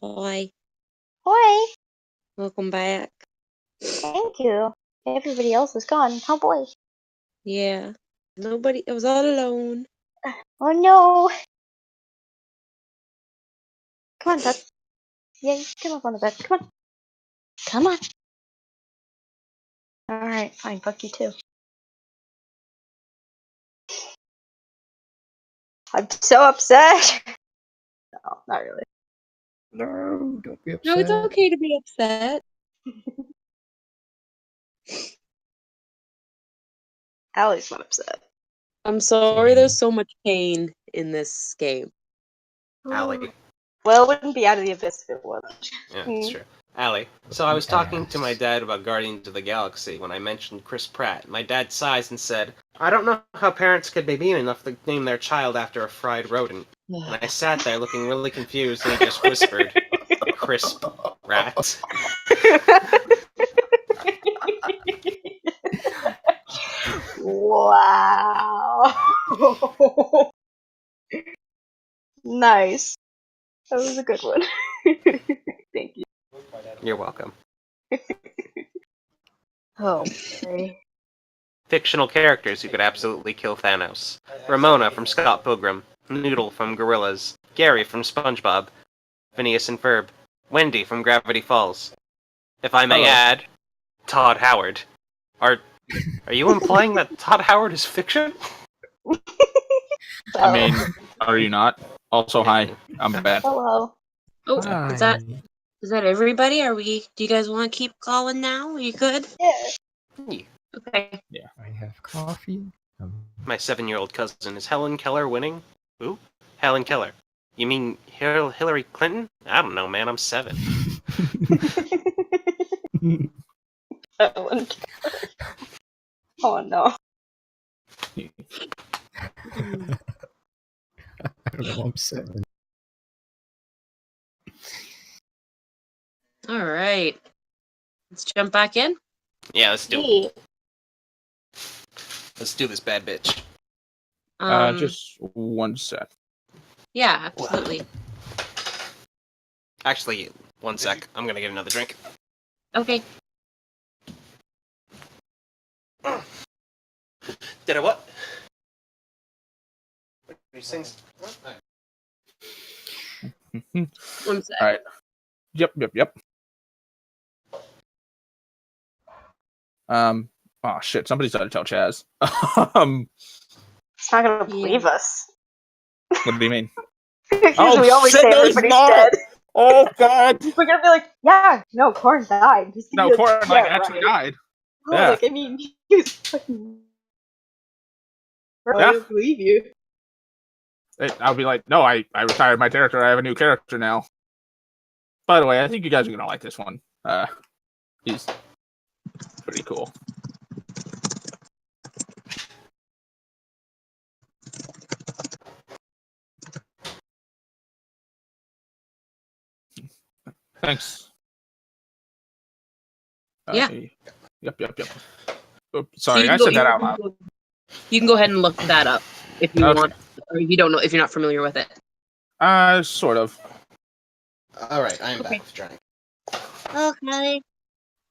Hi. Boy, Welcome back. thank you. Everybody else is gone. Oh boy. Yeah. Nobody. I was all alone. Oh no. Come on, Pep. Yeah, come up on the bed. Come on. Come on. Alright, fine. Fuck you too. I'm so upset. No, not really. No, don't be upset. No, it's okay to be upset. Allie's not upset. I'm sorry. Same. There's so much pain in this game. Allie. Well, it wouldn't be out of the abyss if it wasn't. Yeah, that's true. Allie. So I was talking to my dad about Guardians of the Galaxy when I mentioned Chris Pratt. My dad sighs and said, I don't know how parents could be mean enough to name their child after a fried rodent. And I sat there looking really confused and he just whispered, crisp rat. Wow. Nice. That was a good one. Thank you. You're welcome. Oh, boy. Fictional characters who could absolutely kill Thanos. Ramona from Scott Pilgrim, Noodle from Gorillaz, Gary from SpongeBob, Phineas and Ferb, Wendy from Gravity Falls. If I may Hello. add, Todd Howard. Are you implying that Todd Howard is fiction? I mean, are you not? Also, hi. I'm back. Hello. Oh, Hi. is that everybody? Are we? Do you guys want to keep calling now? Are you good? Yeah. Okay. I have coffee. My 7-year-old cousin. Is Helen Keller winning? Who? Helen Keller. You mean Hillary Clinton? I don't know, man. I'm 7. Ellen. Oh no. I don't know. I'm 7. All right. Let's jump back in. Yeah, let's do Hey. it. Let's do this bad bitch. Just one sec. Yeah, absolutely. Actually, one sec. I'm gonna get another drink. Okay. Did I what? These things? One sec. All right. Yep. Oh shit! Somebody's got to tell Chaz. It's not gonna believe us. What do you mean? Because we always shit, say no, he's everybody's not! dead. Oh god! We're gonna be like, yeah, no, Corn died. He's gonna No, be like, Corin yeah, actually right. died. Oh, Yeah. like, I mean, he was fucking. Bro, Yeah. I don't believe you. I'll be like, no, I retired my character. I have a new character now. By the way, I think you guys are gonna like this one. He's pretty cool. Thanks. Yeah. Yep. Oops, So sorry, you I can go- said that out loud. You can go ahead and look that up if you Okay. want, or if you don't know, if you're not familiar with it. Sort of. Alright, I'm Okay. back with drink. Okay.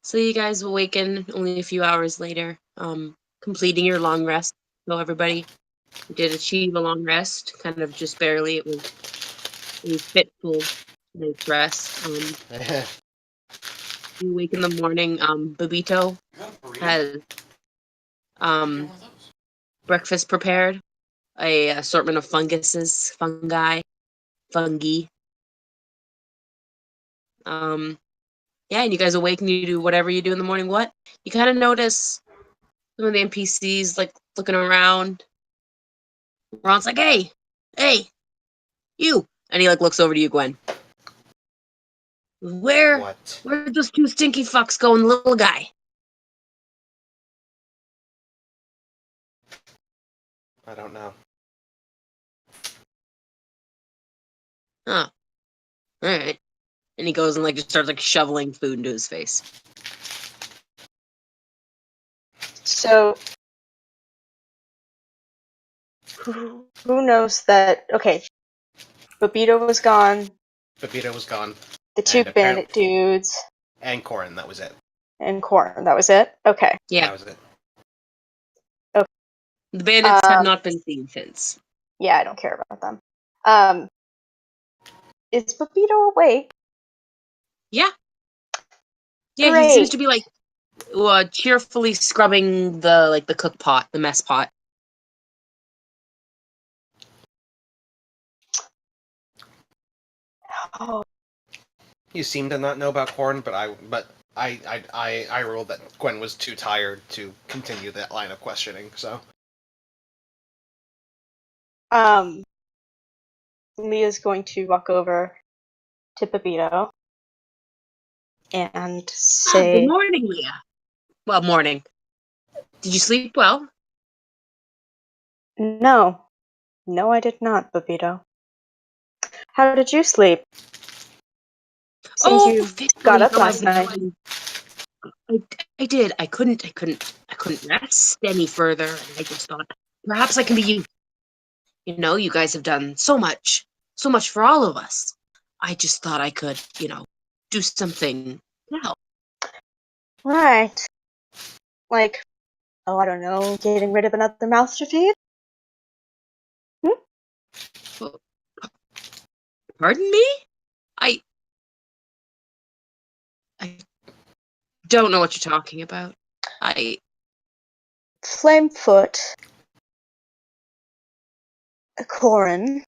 So you guys awaken only a few hours later, completing your long rest. So everybody did achieve a long rest, kind of just barely. It was fitful night's rest. You wake in the morning. Babito has breakfast prepared. A assortment of fungi, Yeah, and you guys awake and you do whatever you do in the morning. What? You kind of notice some of the NPCs like looking around. Ron's like, hey, you, and he like looks over to you, Gwen. Where'd What? those two stinky fucks go, and the little guy? I don't know. Huh. All right. And he goes and like just starts like shoveling food into his face. So, who knows that? Okay, Bobito was gone. Pepito was gone. The two And bandit dudes And Corin, that was it. and Corn. That was it. Okay. Yeah, That was it. the bandits have Um, not been seen since. Yeah, I don't care about them. Um, is Bobito awake? Yeah, he seems Great. to be like cheerfully scrubbing the cook pot, the mess pot. Oh, You seem to not know about Corin, but I ruled that Gwen was too tired to continue that line of questioning, so. Leah's going to walk over to Bobito and Good say, morning, Leah. Well, morning. Did you sleep well? "No, no, I did not, Bobito. How did you sleep? Seems Oh, you got fitfully. up last night." I did. I couldn't rest any further, and I just thought perhaps I can be you. You know, you guys have done so much for all of us. I just thought I could, do something to help. Right. Like, oh, I don't know, getting rid of another mouth to feed? Pardon me? I don't know what you're talking about. Flamefoot, Corin,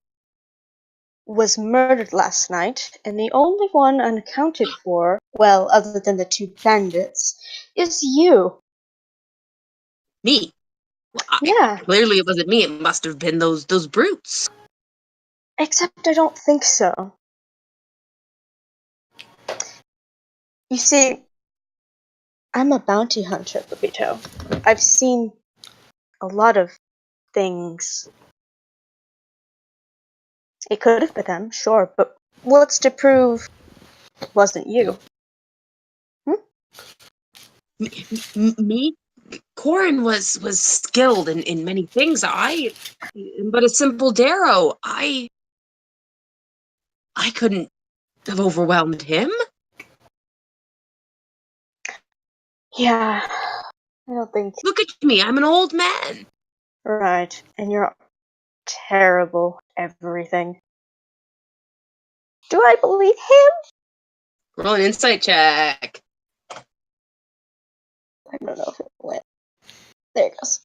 was murdered last night, and the only one unaccounted for, well, other than the two bandits, is you. Me? Well, Yeah, clearly it wasn't me. It must have been those brutes. except I don't think so. You see, I'm a bounty hunter, Bobito. I've seen a lot of things. It could have been them, sure, but what's to prove it wasn't you? Me? Corin was skilled in many things. I am but a simple Darrow. I couldn't have overwhelmed him. Yeah, I don't think. Look at me. I'm an old man. Right, and you're terrible at everything. Do I believe him? Roll an insight check. I don't know if it went. There it goes.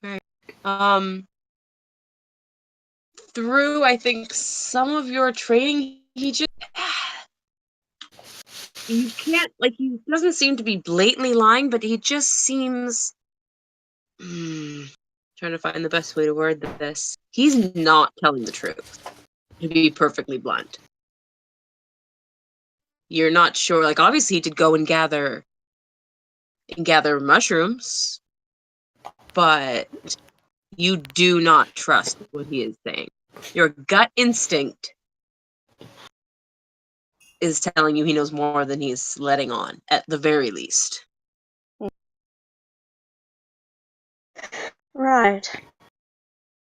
Right. Through I think some of your training, he just you can't he doesn't seem to be blatantly lying, but he just seems trying to find the best way to word this. He's not telling the truth, to be perfectly blunt. You're not sure, obviously he did go and gather mushrooms, but you do not trust what he is saying. Your gut instinct is telling you he knows more than he's letting on, at the very least. Right.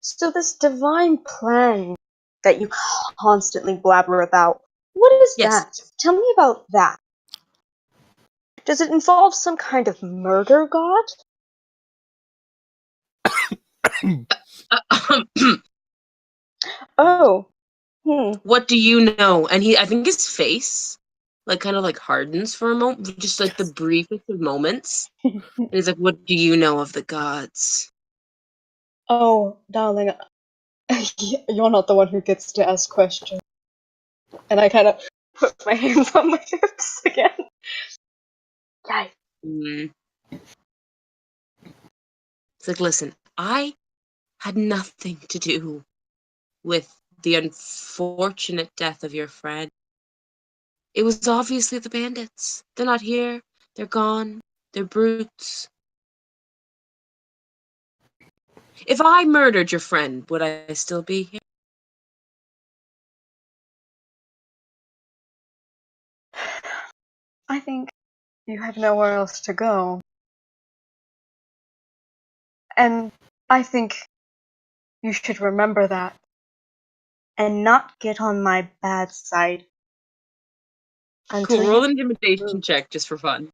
So this divine plan that you constantly blabber about, what is Yes. that? Tell me about that. Does it involve some kind of murder god? Oh. What do you know? And I think his face like kind of like hardens for a moment, just like the briefest of moments. And he's like, "What do you know of the gods?" Oh, darling, you're not the one who gets to ask questions. And I kind of put my hands on my hips again. Guys, Mm. It's like, listen, I had nothing to do with the unfortunate death of your friend. It was obviously the bandits. They're not here. They're gone. They're brutes. If I murdered your friend, would I still be here? I think you have nowhere else to go. And I think you should remember that. And not get on my bad side. Until Cool, roll you an intimidation check just for fun.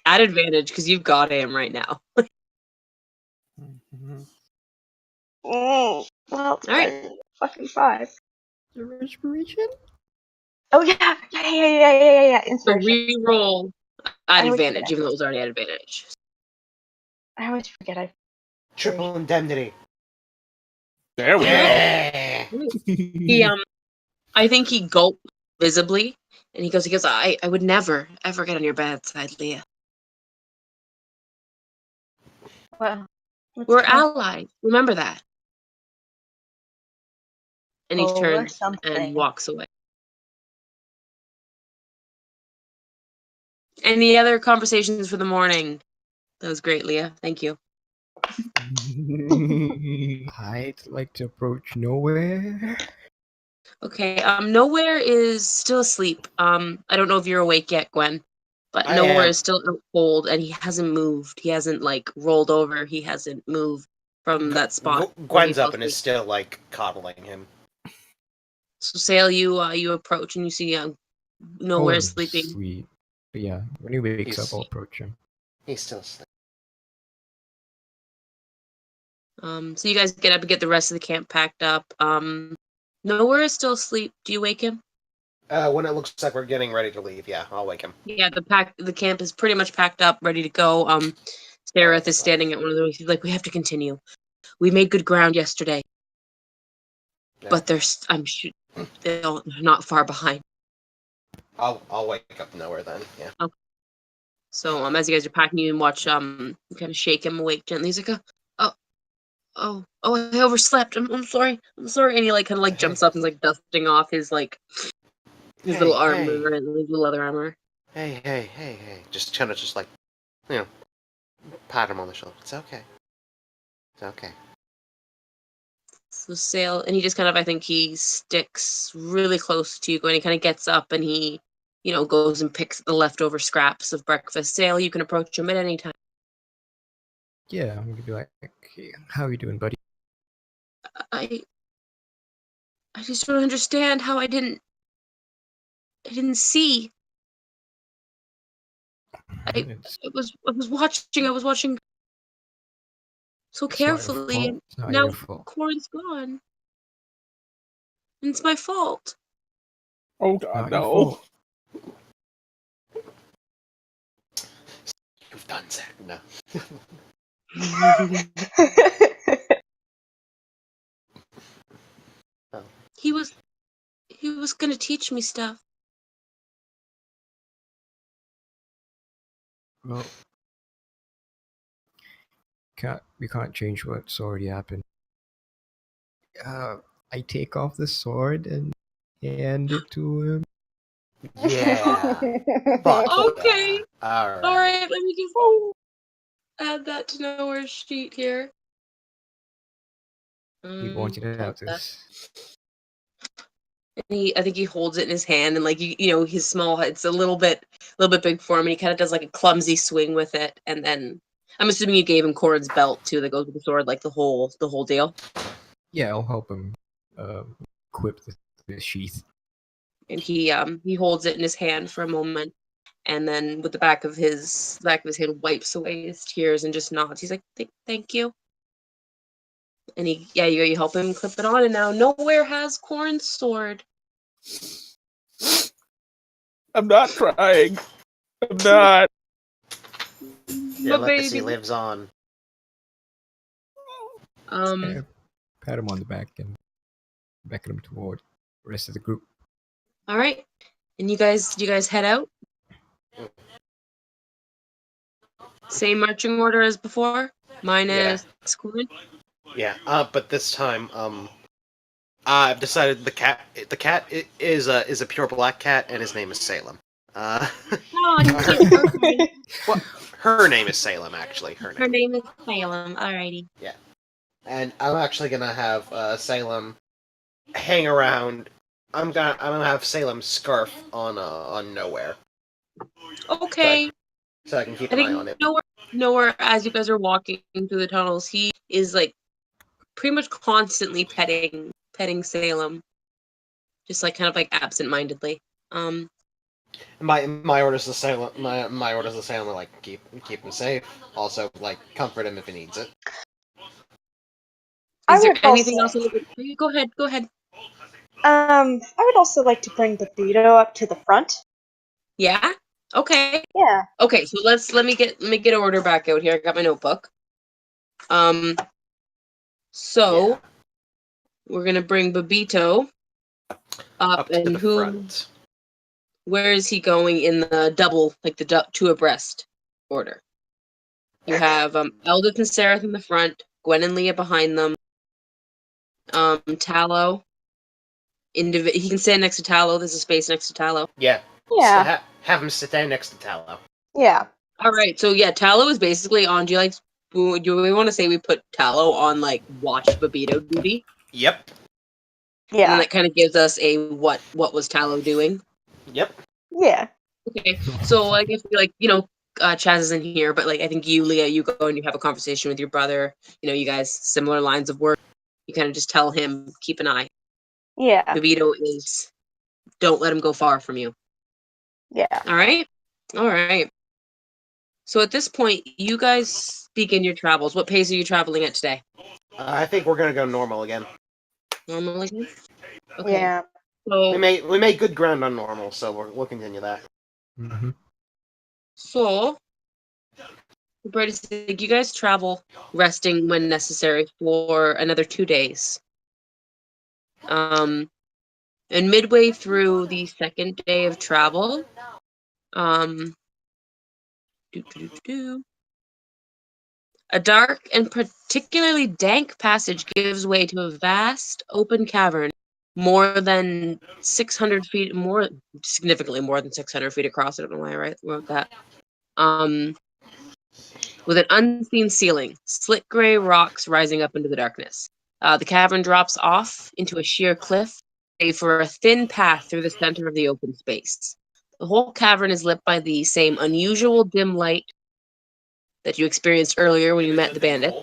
At advantage, because you've got him right now. Well, it's Alright. fucking 5. Inspiration? Oh yeah. So Inspiration. re-roll at I always advantage, forget. even though it was already at advantage. I always forget. Triple indemnity. There we Yeah. He I think he gulped visibly, and he goes, I would never, ever get on your bad side, Leah. Well, let's We're talk allies. Remember that. And he over turns something. and walks away. Any other conversations for the morning? That was great, Leah. Thank you. I'd like to approach nowhere. Okay, Nowhere is still asleep. I don't know if you're awake yet, Gwen, but I Nowhere am. is still out cold, and he hasn't moved. He hasn't, like, rolled over. He hasn't moved from that spot. where he Gwen's fell up and is asleep. still like coddling him. So, Sail, you approach, and you see Nowhere Oh, sleeping. sweet. But yeah, when he wakes He's- up, I'll approach him. He's still asleep. So you guys get up and get the rest of the camp packed up. Nowhere is still asleep. Do you wake him? When it looks like we're getting ready to leave, yeah, I'll wake him. Yeah, the camp is pretty much packed up, ready to go. Sareth is standing at one of the. He's like, we have to continue. We made good ground yesterday, Yeah. but I'm sure they're not far behind. I'll wake up nowhere then. Yeah. Okay. So as you guys are packing, you can watch you kind of shake him awake gently. He's like, oh, I overslept. I'm sorry. I'm sorry. And he like kind of like jumps up and is like dusting off his like his little armor and his little leather armor. Hey. Just kind of just like, you know, pat him on the shoulder. It's okay. It's okay. So Sail, and he just kind of, I think he sticks really close to you, and he kind of gets up and he, goes and picks the leftover scraps of breakfast. Sail, you can approach him at any time. Yeah, I'm gonna be like, hey, how you doing, buddy? I just don't understand how I didn't see. I was watching so It's not your carefully, fault. and It's not now your fault. Corin's gone. And it's my fault. Oh Not God, your no. fault. You've done Zach. No. He was gonna teach me stuff. Well, we can't change what's already happened. I take off the sword and hand it to him. Yeah. Fuck Okay. yeah. All right. All right, let me just add that to Nowhere's sheet here. He wanted to have this. And I think he holds it in his hand, and like he's small. It's a little bit big for him, and he kind of does like a clumsy swing with it. And then I'm assuming you gave him Corin's belt too, that goes with the sword, like the whole deal. Yeah, I'll help him equip the sheath. And he holds it in his hand for a moment, and then with the back of his hand wipes away his tears and just nods. He's like, "Thank you." And you help him clip it on, and now Nowhere has Corin's sword. I'm not trying. I'm not. Your My legacy baby. lives on. Yeah, pat him on the back and beckon him toward the rest of the group. All right. And you guys head out? Same marching order as before? Minus Quinn? Yeah. But this time, I've decided the cat is a pure black cat, and his name is Salem. Oh, cute. Okay. Well, her name is Salem, actually. Her Her name. name is Salem. Alrighty. And I'm actually gonna have Salem hang around. I'm gonna have Salem's scarf on nowhere, Okay. so I can keep I an eye on think him. nowhere as you guys are walking through the tunnels, he is like pretty much constantly petting Salem. Just like kind of like absent-mindedly. My orders to Salem. My orders to Salem are like keep him safe. Also, like comfort him if he needs it. I Is there would anything also, else? Go ahead. I would also like to bring the burrito up to the front. Yeah? Okay. Yeah. Okay, so let me get order back out here. I got my notebook. So Yeah. we're gonna bring Babito up, To and the front. where is he going in the double, like the two abreast order? You have Eldith and Sereth in the front, Gwen and Leah behind them. Tallow. He can stand next to Tallow. There's a space next to Tallow. Yeah. Yeah. Have him sit down next to Tallow. Yeah. All right, so yeah, Tallow is basically on. Do we want to say we put Tallow on like watch Babito duty, Yep. and then Yeah. that kind of gives us a what was Tallow doing? Yep. Yeah. Okay, so I guess Chaz isn't here, but like I think you, Leah, you go and you have a conversation with your brother. You guys similar lines of work. You kind of just tell him keep an eye. Yeah. Babito is don't let him go far from you. Yeah. All right. So at this point, you guys begin your travels. What pace are you traveling at today? I think we're gonna go normal again. Normal again? Okay. Yeah. So We made good ground on normal, so we'll continue that. Mm-hmm. So, Brady said, you guys travel resting when necessary for another 2 days. And midway through the second day of travel, um, a dark and particularly dank passage gives way to a vast open cavern, more than 600 feet, significantly more than 600 feet across. I don't know why I wrote that. With an unseen ceiling, slick gray rocks rising up into the darkness. The cavern drops off into a sheer cliff, save for a thin path through the center of the open space. The whole cavern is lit by the same unusual dim light that you experienced earlier when you met the bandit.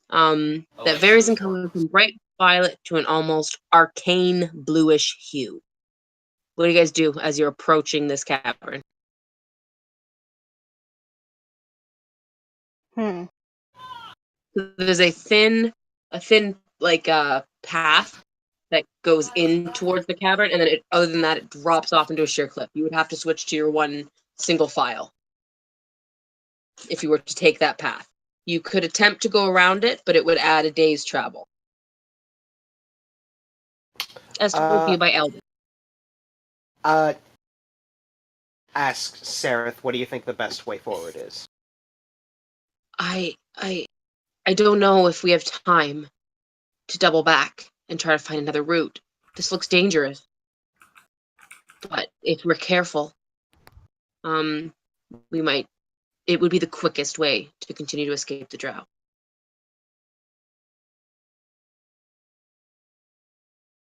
That varies in color from bright violet to an almost arcane bluish hue. What do you guys do as you're approaching this cavern? There's a thin like path that goes in towards the cavern, and then other than that, it drops off into a sheer cliff. You would have to switch to your one single file if you were to take that path. You could attempt to go around it, but it would add a day's travel. As told to you by Eldon. Ask Sereth, what do you think the best way forward is? I don't know if we have time to double back and try to find another route. This looks dangerous. But if we're careful, it would be the quickest way to continue to escape the drought.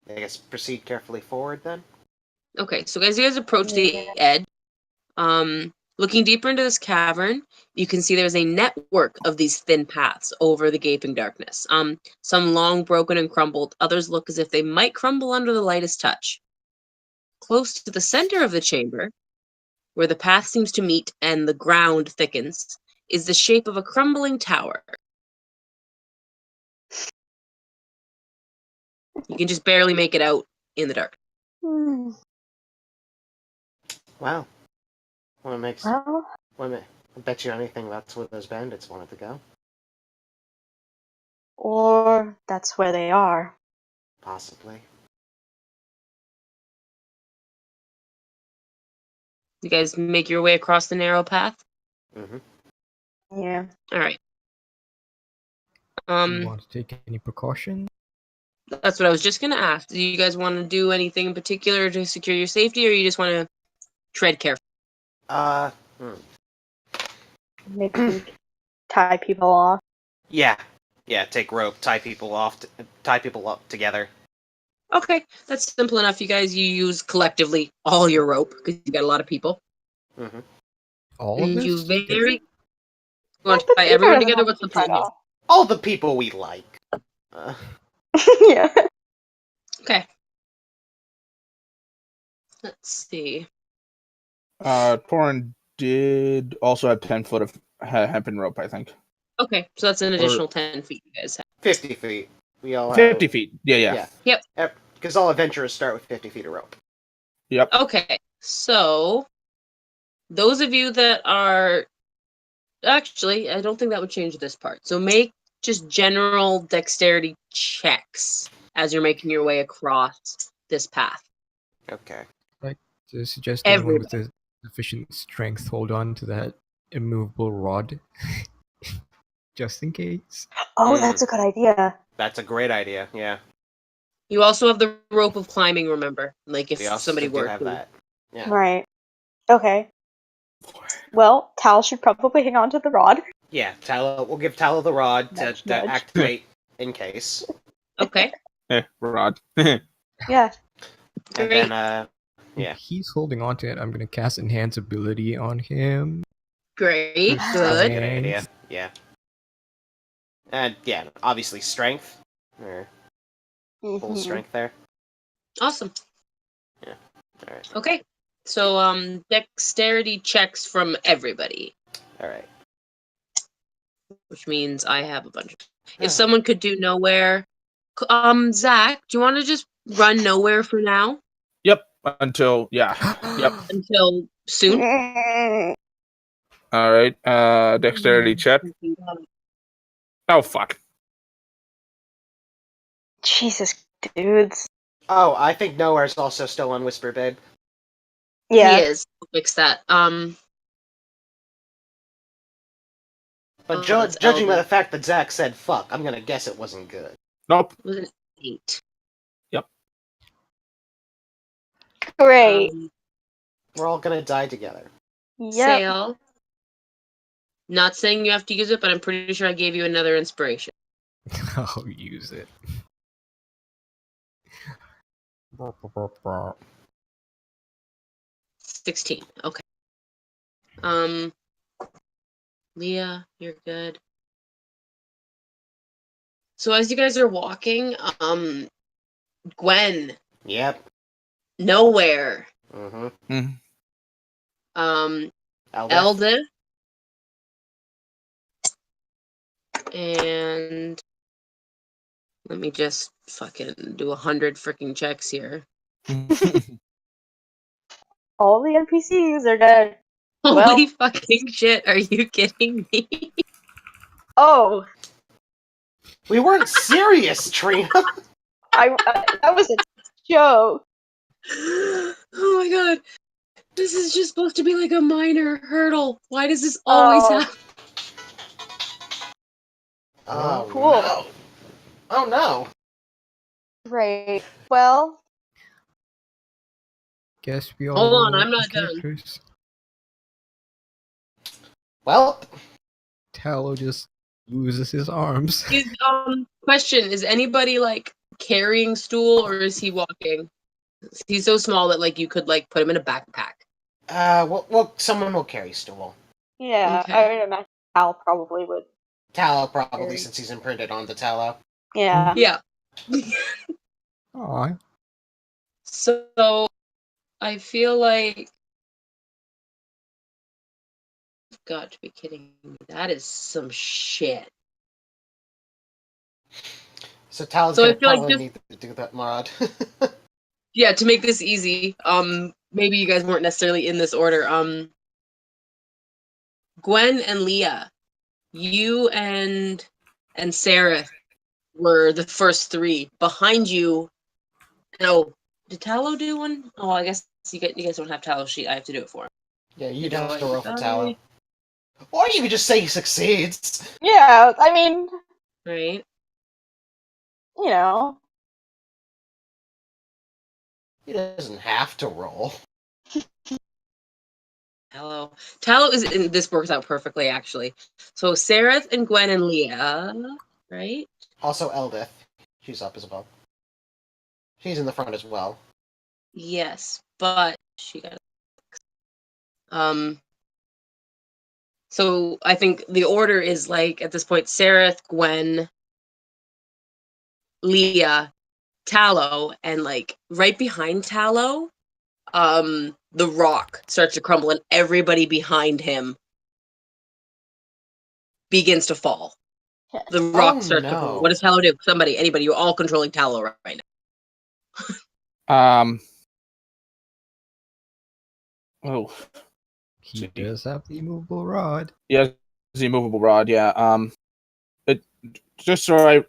I guess proceed carefully forward then. Okay, so as you guys approach the edge, looking deeper into this cavern, you can see there's a network of these thin paths over the gaping darkness. Some long broken and crumbled, others look as if they might crumble under the lightest touch. Close to the center of the chamber, where the path seems to meet and the ground thickens, is the shape of a crumbling tower. You can just barely make it out in the dark. Wow. What makes? Well, I bet you anything that's where those bandits wanted to go. or that's where they are. Possibly. You guys make your way across the narrow path. Mm-hmm. Yeah. All right. Do you want to take any precautions? That's what I was just gonna ask. Do you guys want to do anything in particular to secure your safety, or you just want to tread carefully? Maybe tie people off. Yeah. Yeah, take rope, tie people up together. Okay, that's simple enough. You guys, you use collectively all your rope because you got a lot of people, Mm-hmm. All of and you this? very. You want to The tie Peter everyone doesn't together? have What's to the be tied plan here? off. All the people we like. Uh, Yeah. Okay. Let's see. Torin did also have 10 foot of hempen rope, I think. Okay, so that's an additional 10 feet you guys have. 50 feet. We all 50 have, feet. Yeah. Yep. Because all adventurers start with 50 feet of rope. Yep. Okay, so those of you that are actually, I don't think that would change this part. So make just general dexterity checks as you're making your way across this path. Okay. To suggest anyone with Everybody. the sufficient strength hold on to that immovable rod. Just in case. Oh, that's a good idea. That's a great idea, yeah. You also have the rope of climbing, remember? Like if We also somebody do were have to. that. Yeah. Right. Okay. Well, Tal should probably hang on to the rod. Yeah, we'll give Tallow the rod to Nudge, nudge. activate in case. Okay, Rod. Yeah. And great. then, yeah. If he's holding on to it, I'm going to cast Enhance Ability on him. Great, That's That's a good. good idea. Strength. Yeah. And, yeah, obviously strength. Or full Mhm. strength there. Awesome. Alright. Okay. So dexterity checks from everybody, Alright. which means I have a bunch. If someone could do nowhere, Zach, do you want to just run nowhere for now Yep. Until, yeah. Yep. until soon? All right. Dexterity check. Oh, fuck. Jesus, dudes. Oh, I think Nowhere's also still on Whisper Babe. Yeah. He is. I'll fix that. But Oh, that's judging by Elden. the fact that Zach said fuck, I'm gonna guess it wasn't good. Nope. It was an 8. Great. We're all gonna die together. Yep. Sail. Not saying you have to use it, but I'm pretty sure I gave you another inspiration. I'll use it. 16. Okay. Leah, you're good. So as you guys are walking, Gwen, Yep. nowhere. Mm-hmm. Elda, and let me just fucking do 100 freaking checks here. All the NPCs are dead. Holy Well- fucking shit, are you kidding me? Oh, We weren't serious, Trina. that was a joke. Oh my god. This is just supposed to be like a minor hurdle. Why does this always Oh. happen? Oh, Cool. no. Oh, no. Right. Well, Guess we all Hold on, roll I'm up not the done. characters. Well, Tallow just loses his arms. Question, is anybody like carrying stool or is he walking? He's so small that like you could like put him in a backpack. well, someone will carry stool. yeah, Okay. I would imagine Al probably would. Tallow, probably, Carry. since he's imprinted onto Tallow. Yeah. Yeah. Aw, So I feel like you've got to be kidding me. That is some shit. So Tallow's So I gonna feel like probably just- need to do that mod. Yeah, to make this easy, maybe you guys weren't necessarily in this order. Gwen and Leah, you and Sarah were the first three. Behind you, no, did Tallow do one? Oh, I guess you guys don't have Tallow sheet. I have to do it for him. Yeah, You you'd know have to what? roll for Tallow. Or you could just say he succeeds. Yeah, I mean, Right. you know. He doesn't have to roll. Tallow is in this works out perfectly actually. So Sarah and Gwen and Leah, right? Also, Eldith. She's up as well. She's in the front as well. Yes, but she got so I think the order is like at this point Sarah, Gwen, Leah, Tallow, and like right behind Tallow, the rock starts to crumble and everybody behind him begins to fall. Okay. The rock Oh, starts to fall. no. What does Tallow do? Somebody, anybody, you're all controlling Tallow right now. Oh, He See. does have the immovable rod. yeah, the immovable rod. Yeah. It, just so I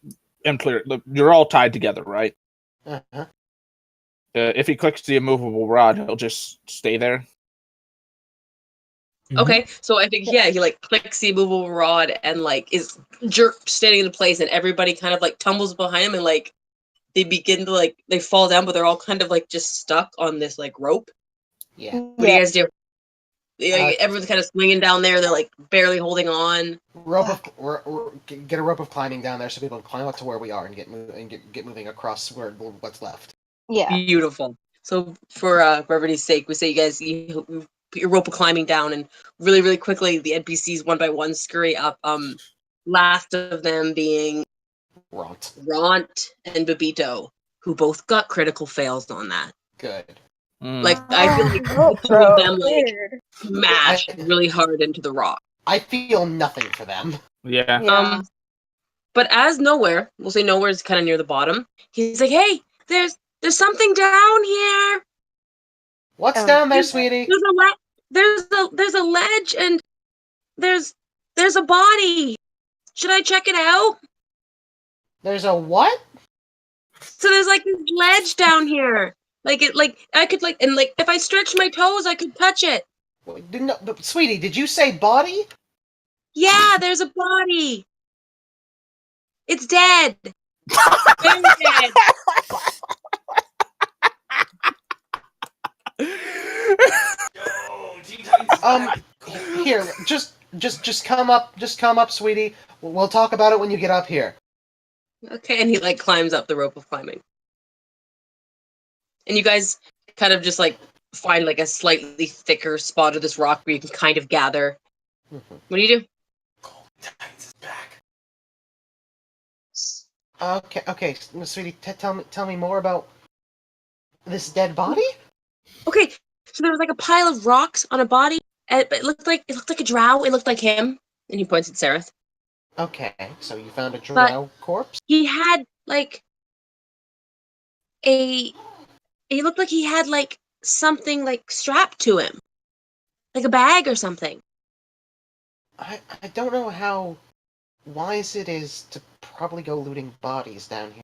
am clear, look, you're all tied together, right? Uh-huh. If he clicks the immovable rod, he'll just stay there. Okay, so I think he like clicks the immovable rod and like is jerked standing into place, and everybody kind of like tumbles behind him and like they begin to like they fall down, but they're all kind of like just stuck on this like rope. Yeah. What do you guys do? Like, everyone's kind of swinging down there. They're like barely holding on. Get a rope of climbing down there so people can climb up to where we are and get moving across what's left. Yeah. Beautiful. So for everybody's sake, we say you guys you put your rope of climbing down, and really really quickly the NPCs one by one scurry up. Last of them being Ront. and Babito, who both got critical fails on that. Good. Like I feel like Oh, the two of them like weird. smashed really hard into the rock. I feel nothing for them. Yeah. Yeah. But as Nowhere, we'll say Nowhere is kind of near the bottom. He's like, "Hey, there's something down here. What's down there, sweetie? There's a ledge and there's a body. Should I check it out?" There's a what? So there's like this ledge down here. Like I could like and like if I stretch my toes I could touch it. But, sweetie, did you say body? Yeah, there's a body. It's dead. Very dead. Yo, Teen Titans back. Here, just come up, sweetie. We'll talk about it when you get up here. Okay, and he like climbs up the rope of climbing. And you guys kind of just like find like a slightly thicker spot of this rock where you can kind of gather. What do you do? Titans is back. Okay, sweetie, tell me more about this dead body. Okay, so there was like a pile of rocks on a body, and it looked like a drow. It looked like him, and he points at Sereth. Okay, so you found a drow corpse? He had like he looked like he had like something like strapped to him, like a bag or something. I don't know how wise it is to probably go looting bodies down here.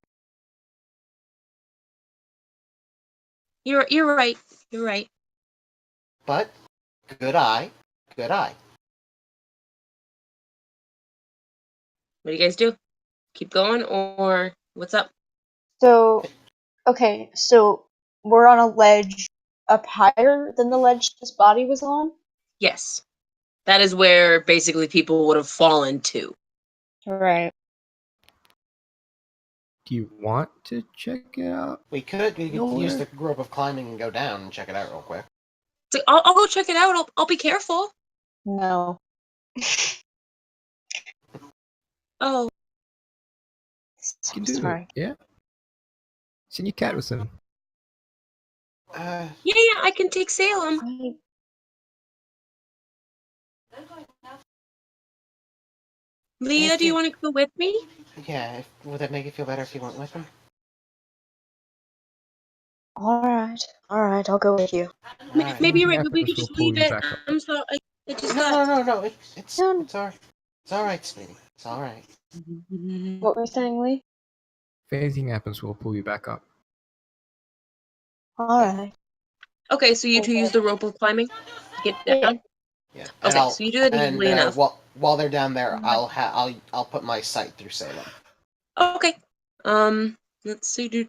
You're right. You're right. But good eye. What do you guys do? Keep going, or what's up? So, okay, so we're on a ledge up higher than the ledge this body was on? Yes, that is where basically people would have fallen to. Right. Do you want to check it out? We could Nowhere. use the rope of climbing and go down and check it out real quick. So I'll go check it out. I'll be careful. No. Oh, You can do Sorry. it. Yeah. Send your cat with him. yeah, I can take Salem. Leah, do you want to go with me? Yeah, would that make you feel better if you went with him? All right, I'll go with you. Alright. Maybe you're Anything right. Maybe we happens, could we'll just pull leave you it. back up. I'm sorry. I just No, thought. no. It's No. alright, sweetie. It's alright. What were you saying, Lee? If anything happens, we'll pull you back up. All right. Okay, so you two use the rope of climbing to get Yeah. down. Yeah. And Okay, so you do that easily enough. while they're down there, I'll put my sight through Salem. Okay. Let's see. Do.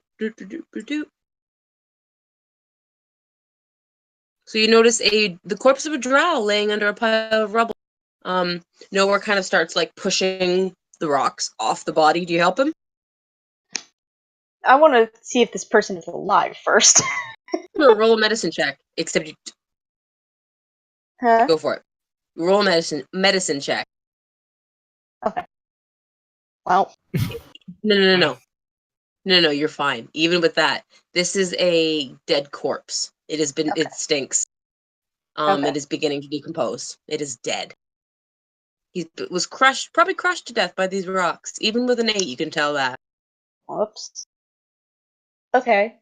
So you notice the corpse of a drow laying under a pile of rubble. Nowhere kind of starts like pushing the rocks off the body. Do you help him? I want to see if this person is alive first. Sure, roll a medicine check. Except you Huh? go for it. Roll a medicine check. Okay. Well, No. You're fine. Even with that, this is a dead corpse. It has been. Okay. It stinks. Okay. It is beginning to decompose. It is dead. He was crushed, probably crushed to death by these rocks. Even with an 8, you can tell that. Whoops. Okay.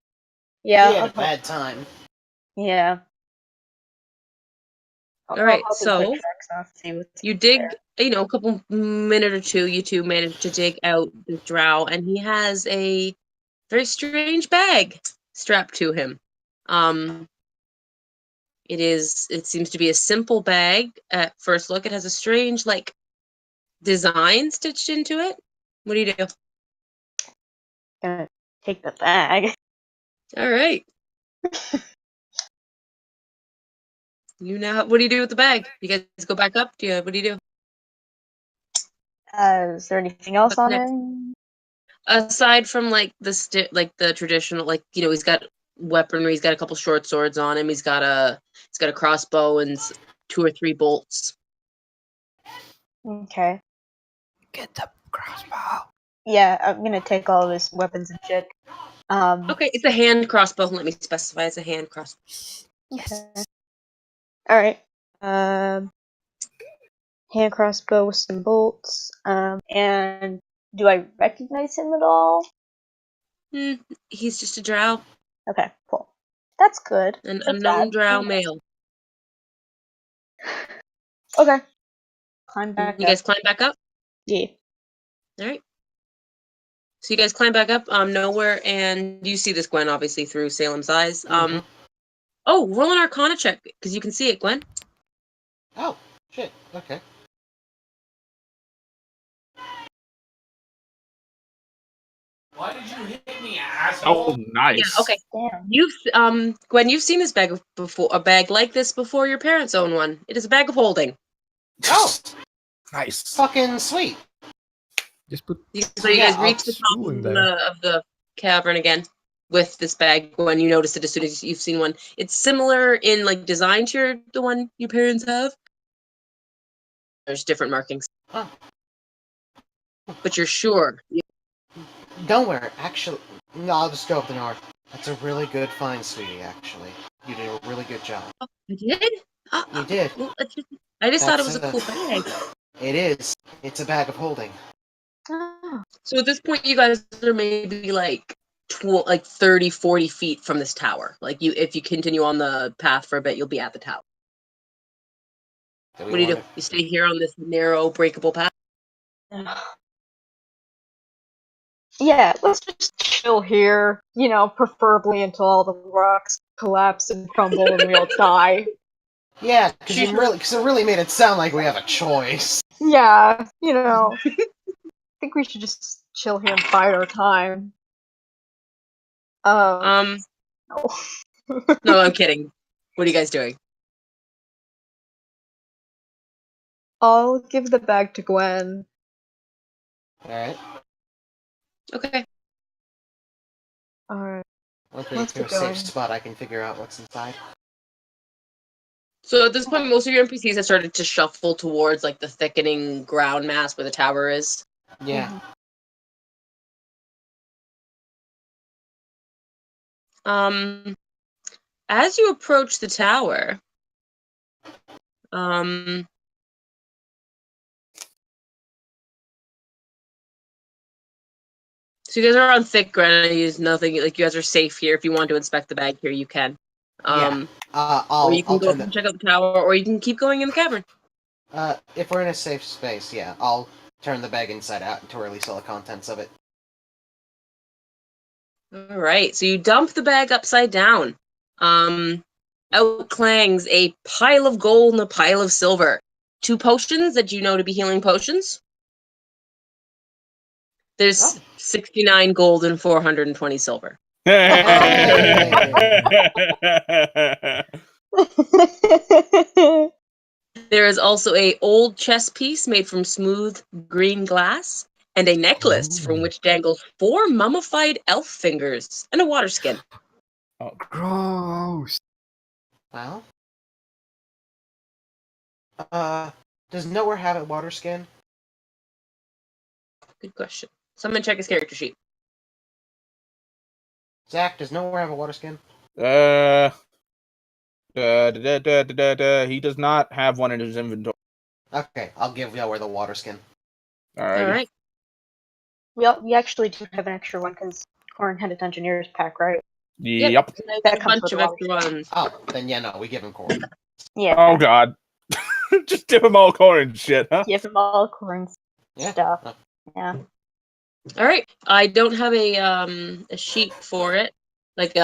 Yeah. He had I'll a help. bad time. Yeah. All right, I'll help him take so tracks off. See what's you there. dig. A couple minute or two, you two manage to dig out the drow, and he has a very strange bag strapped to him. It seems to be a simple bag at first look. It has a strange like design stitched into it. What do you do? Gonna take the bag. All right. What do you do with the bag? You guys go back up? What do you do? Is there anything else What's on next? him? Aside from like the traditional, like he's got weaponry. He's got a couple short swords on him. He's got a crossbow and 2 or 3 bolts. Okay. Get the crossbow. Yeah, I'm gonna take all of his weapons and shit. Okay, it's a hand crossbow. Let me specify. It's a hand crossbow. Okay. All right. Hand crossbow with some bolts. And do I recognize him at all? He's just a drow, Okay, cool. That's good. an That's unknown bad. drow male. Okay. Climb back You up. guys climb back up. Yeah. All right. So you guys climb back up. Nowhere, and you see this, Gwen, obviously through Salem's eyes. Mhm. Oh, roll an Arcana check because you can see it, Gwen. Oh, shit. Okay. Why did you hit me, asshole? Oh, nice. Yeah. Okay. Damn. Gwen, you've seen this bag before. A bag like this before. Your parents own one. It is a bag of holding. Oh, Nice. fucking sweet. Just put So you Yeah, guys reach the top Ooh, in of there. the cavern again with this bag. Gwen, you notice it as soon as you've seen one. It's similar in like design to the one your parents have. There's different markings, Oh, but you're sure. don't worry. Actually, no, I'll just go up the north. That's a really good find, sweetie, actually. You did a really good job. You did? You did. Well, I just thought it was a That's cool bag. It is. It's a bag of holding. Oh. So at this point, you guys are maybe like 30, 40 feet from this tower. Like if you continue on the path for a bit, you'll be at the tower. What do you do? You stay here on this narrow, breakable path? Yeah, let's just chill here, preferably until all the rocks collapse and crumble and we all die. Yeah, because it really made it sound like we have a choice. Yeah, I think we should just chill here and bide our time. No, I'm kidding. What are you guys doing? I'll give the bag to Gwen. Alright. Okay. Alright. Let's Let's get to a keep going. safe spot. I can figure out what's inside. So at this point, most of your NPCs have started to shuffle towards like the thickening ground mass where the tower is. Yeah. As you approach the tower, So you guys are on thick ground. There's nothing like you guys are safe here. If you want to inspect the bag here, you can. Yeah. Or you can I'll go turn and check out the tower, or you can keep going in the cavern. if we're in a safe space, yeah, I'll turn the bag inside out to release all the contents of it. All right. So you dump the bag upside down. Out clangs a pile of gold and a pile of silver. 2 potions that you know to be healing potions. There's Oh. 69 gold and 420 silver. There is also a old chess piece made from smooth green glass and a necklace from Ooh. which dangles 4 mummified elf fingers and a water skin. Gross. Well, does Nowhere have a water skin? Good question. Someone check his character sheet. Zach, does Nowhere have a water skin? He does not have one in his inventory. Okay, I'll give Nowhere the water skin. All Alrighty. right. We actually do have an extra one because Corn had a Dungeoneer's pack, right? Yep. And I That got a comes bunch with of a extra water ones. Oh, then yeah, no, we give him Corey. Yeah. Oh god. Just dip him all corn and shit, huh? Give him all Corn's Yeah. stuff. Oh. Yeah. All right. I don't have a sheet for it. But you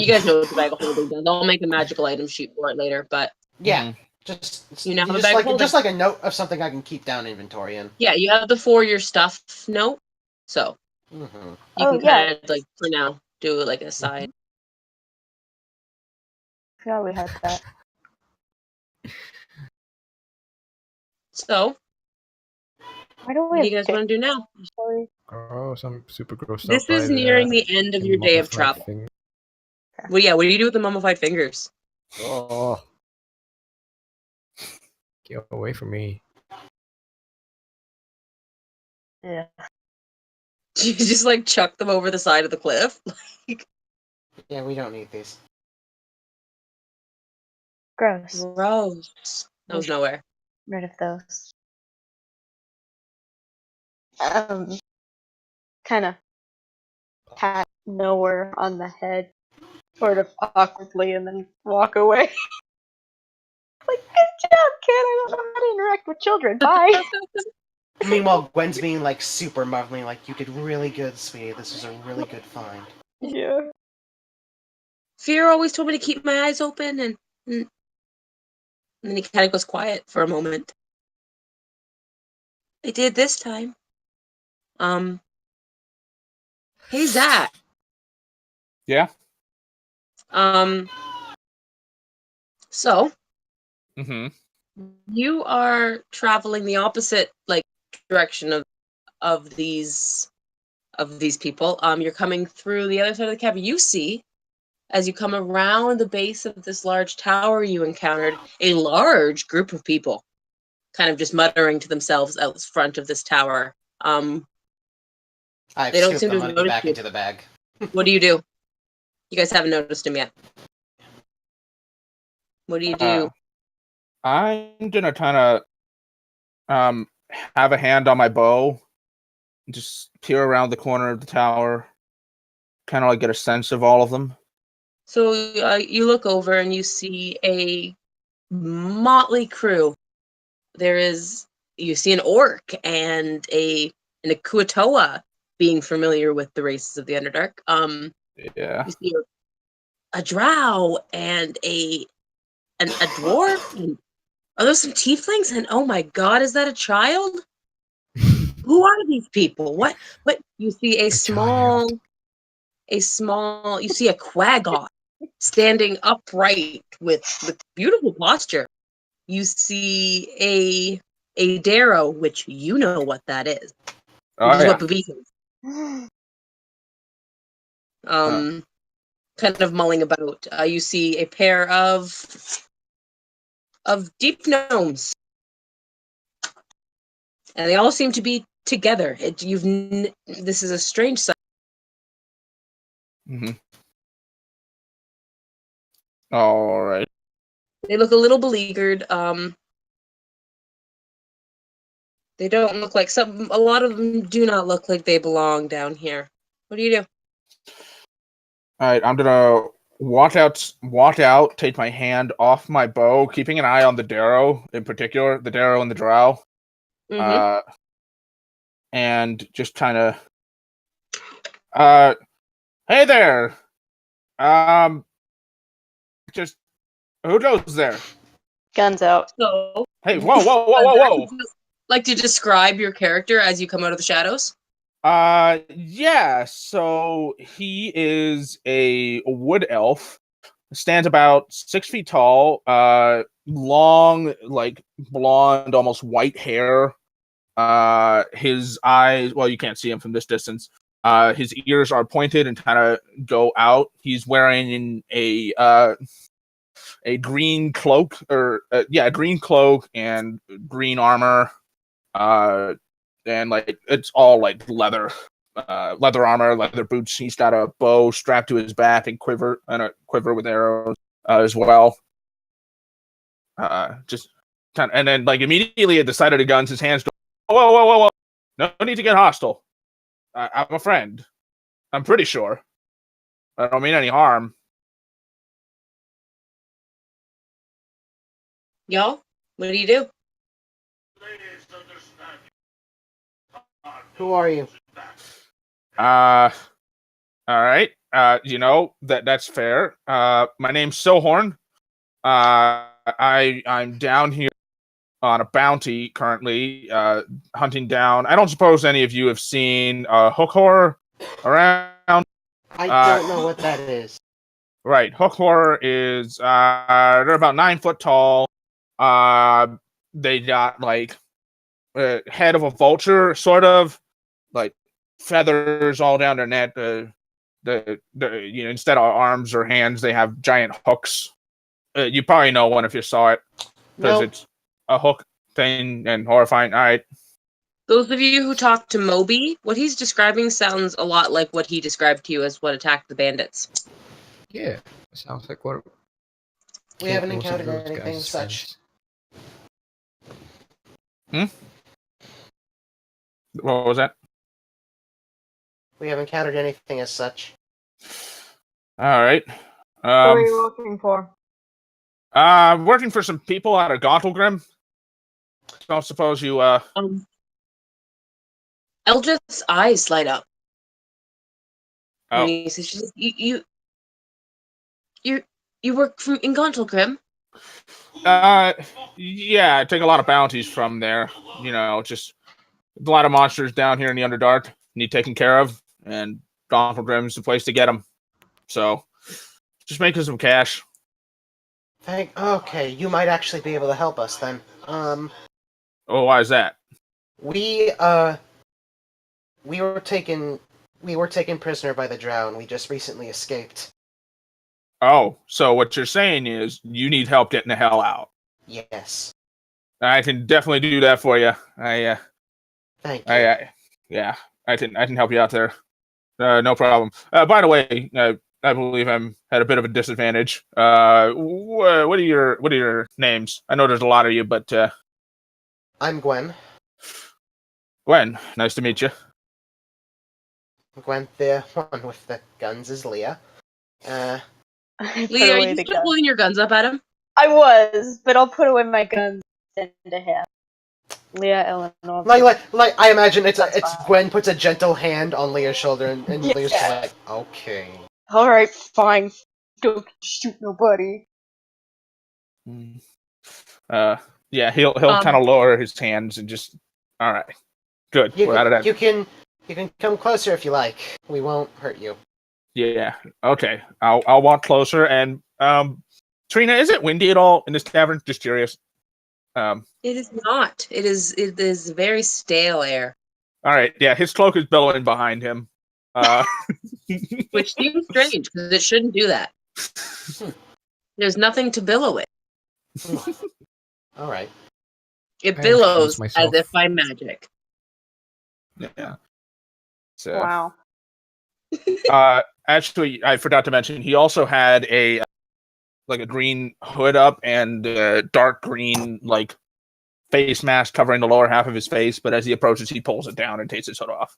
guys know what the bag of holding does. I'll make a magical item sheet for it later. But Yeah, Mhm. just You now have a just bag of like holding. just like a note of something I can keep down inventory in. yeah, you have the for your stuff note. So Mm-hmm. you Oh, can yeah. kind of like for now do like a side. Forgot we had that. So Why don't we what do have you guys want to do now? Sorry. Gross. I'm super grossed out This by is nearing that. the end of And your day of mummified travel. thing. Well, yeah, what do you do with the mummified fingers? Oh. Get away from me. Yeah. Do you just like chuck them over the side of the cliff? Yeah, we don't need these. Gross. Gross. That was nowhere. Rid of those. Kind of pat Nowhere on the head, sort of awkwardly, and then walk away. Like, good job, kid. I don't know how to interact with children. Bye. Meanwhile, Gwen's being like super marveling, like, you did really good, sweetie. This was a really good find. Yeah. Fear always told me to keep my eyes open, and then he kind of goes quiet for a moment. I did this time. Hey Zach. Yeah. So Mm-hmm. you are traveling the opposite like direction of these people. You're coming through the other side of the cavern. You see, as you come around the base of this large tower, you encountered a large group of people, kind of just muttering to themselves out front of this tower. I've They don't scooped seem the to have money noticed back you. into the bag. What do you do? You guys haven't noticed him yet. What do you do? I'm gonna kind of have a hand on my bow, and just peer around the corner of the tower, kind of like get a sense of all of them. So you look over and you see a motley crew. You see an orc and a Kuatoa, being familiar with the races of the Underdark. Yeah. You see a drow and a dwarf. And are those some tieflings? And oh my god, is that a child? Who are these people? What you see a small you see a quaggoth standing upright with beautiful posture. You see a darrow, which you know what that is. Oh Which is yeah. what Babika is. Kind of mulling about. You see a pair of deep gnomes, and they all seem to be together. This is a strange sight. Mm-hmm. All right. They look a little beleaguered. They don't look like a lot of them do not look like they belong down here. What do you do? All right, I'm gonna walk out, take my hand off my bow, keeping an eye on the Darrow in particular, the Darrow and the Drow, Mm-hmm. and just kind of, hey there, just who goes there? Guns out. So, Hey, whoa. like to describe your character as you come out of the shadows? Yeah, so he is a wood elf, stands about 6 feet tall, long, like blonde, almost white hair. His eyes, well, you can't see him from this distance. His ears are pointed and kind of go out. He's wearing a green cloak, or a green cloak and green armor. And like it's all like leather armor, leather boots. He's got a bow strapped to his back and a quiver with arrows as well. Just kind of, and then like immediately at the sight of the guns, his hands go, whoa. No need to get hostile. I'm a friend. I'm pretty sure. I don't mean any harm. Y'all, what do you do? Who are you? All right. That's fair. My name's Sohorn. I'm down here on a bounty currently, hunting down. I don't suppose any of you have seen hook horror around. I don't know what that is. Right, hook horror is they're about 9 foot tall. They got like head of a vulture, sort of like feathers all down their neck. Instead of arms or hands, they have giant hooks. You probably know one if you saw it, because it's a hook thing and horrifying. All right. Those of you who talked to Moby, what he's describing sounds a lot like what he described to you as what attacked the bandits. Yeah, sounds like what. We haven't most of encountered those anything guys' such. friends. What was that? We haven't encountered anything as such. All right. What are you looking for? Working for some people out of Gauntlgrim. Don't suppose you Eldrit's eyes light up. Oh. When he says, you work in Gauntlgrim? Yeah, I take a lot of bounties from there. Just a lot of monsters down here in the Underdark need taken care of, and Gauntlgrim's the place to get them. So, just making some cash. Okay, you might actually be able to help us then. Oh, why is that? We were taken prisoner by the Drow, and we just recently escaped. Oh, so what you're saying is you need help getting the hell out. Yes. I can definitely do that for you. Thank you. Yeah, I can help you out there. No problem. By the way, I believe I'm at a bit of a disadvantage. What are your names? I know there's a lot of you, but I'm Gwen. Gwen, nice to meet you. Gwen, the one with the guns, is Leah. I put Leah, are away you the still gun. holding your guns up at him? I was, but I'll put away my guns into him. Leah, Eleanor. Like I imagine it's That's fine. Gwen puts a gentle hand on Leah's shoulder, and Yeah. Leah's just like, okay. Alright, fine. Don't shoot nobody. Yeah, he'll kind of lower his hands and just. All right, good. We're out of that. You can come closer if you like. We won't hurt you. Yeah. Okay. I'll walk closer. And Trina, is it windy at all in this tavern? Just curious. It is not. It is very stale air. All right. Yeah, his cloak is billowing behind him. Which seems strange because it shouldn't do that. There's nothing to billow it. All right. It I billows introduced myself. as if by magic. Yeah. So, Wow. actually, I forgot to mention he also had a green hood up and dark green face mask covering the lower half of his face. But as he approaches, he pulls it down and takes his hood off.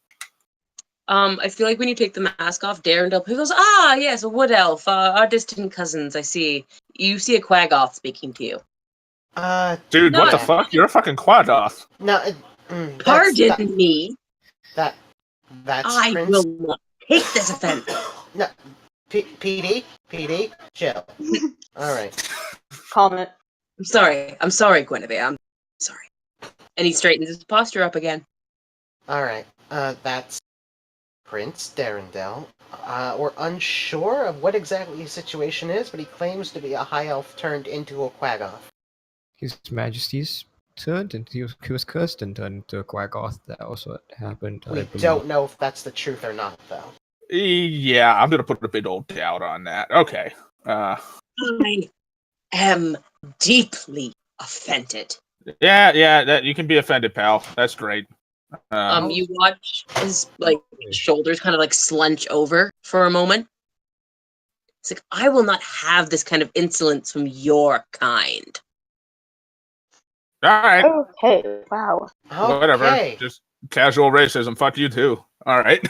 I feel like when you take the mask off, Darendel, he goes, "Ah, yes, a wood elf, our distant cousins. I see. You see a quaggoth speaking to you." Dude, what No, the fuck? You're a fucking quadoth. No, Pardon me. that's I Prince. will not take this offense. No, PD, chill. All right. Calm it. I'm sorry, Guinevere. I'm sorry. And he straightens his posture up again. All right. That's Prince Darendel. We're unsure of what exactly his situation is, but he claims to be a high elf turned into a quaggoth. His Majesty's turned and he was cursed and turned into a quaggoth. That also happened. I We believe. don't know if that's the truth or not, though. Yeah, I'm gonna put a big old doubt on that. Okay. I am deeply offended. Yeah, that you can be offended, pal. That's great. You watch his shoulders kind of slunch over for a moment. It's like, I will not have this kind of insolence from your kind. All right. Okay, wow. Whatever. Okay. Just casual racism. Fuck you too. All right.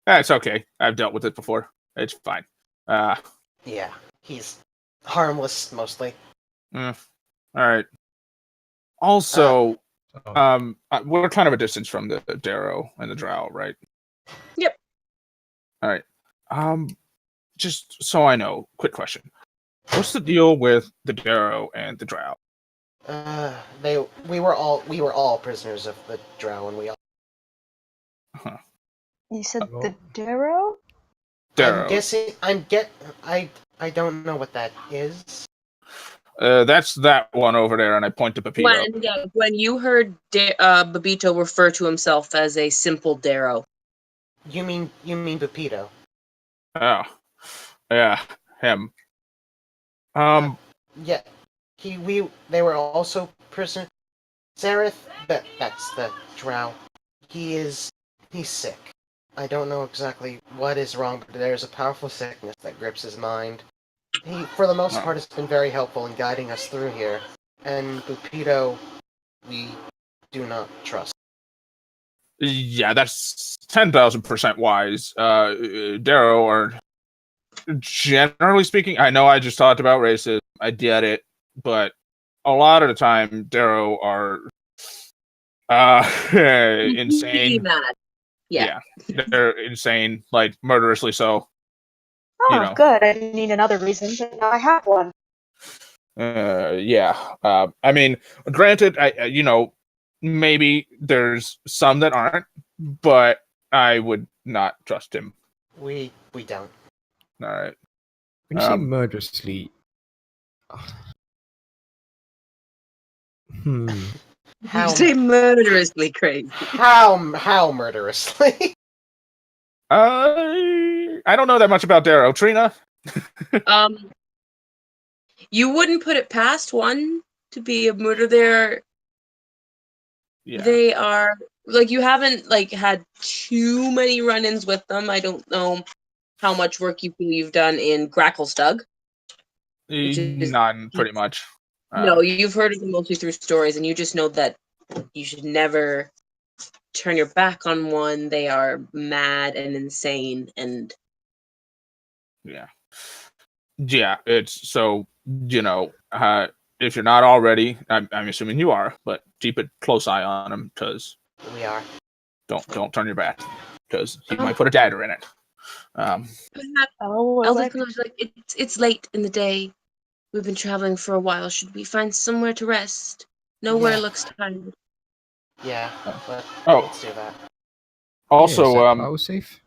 That's okay. I've dealt with it before. It's fine. Yeah, he's harmless mostly. All right. Also, we're kind of a distance from the Darrow and the Drow, right? Yep. All right. Just so I know, quick question: what's the deal with the Darrow and the Drow? We were all prisoners of the Drow, and we all. Huh. You said Hello? the Darrow? Darrow. I'm guessing. I don't know what that is. That's that one over there, and I point to Pepito. When you heard Babito refer to himself as a simple Darrow. You mean Pepito? Oh, yeah, him. Yeah, they were also prisoners. Zareth, that's the Drow. He's sick. I don't know exactly what is wrong, but there's a powerful sickness that grips his mind. He, for the most part, has been very helpful in guiding us through here. And Pepito, we do not trust. Yeah, that's 10,000% wise. Darrow, or generally speaking, I know I just talked about racism. I get it, but a lot of the time, Darrow are insane. Mad. Yeah. They're insane, like murderously so. Oh, good. I didn't need another reason, but now I have one. I mean, granted, maybe there's some that aren't, but I would not trust him. We don't. All right. When you say murderously, How You say murderously crazy. how murderously? I don't know that much about Darrow. Trina? You wouldn't put it past one to be a murder. Yeah. They are you haven't had too many run-ins with them. I don't know how much work you feel you've done in Gracklestug. None, pretty much. No, you've heard of them mostly through stories, and you just know that you should never turn your back on one. They are mad and insane, and Yeah, it's so, if you're not already, I'm assuming you are, but keep a close eye on him, because We are. don't turn your back, because he might put a dagger in it. Elder's it's late in the day. We've been traveling for a while. Should we find somewhere to rest? Nowhere looks tired. Yeah, but Oh. let's do that. Also, is that power safe?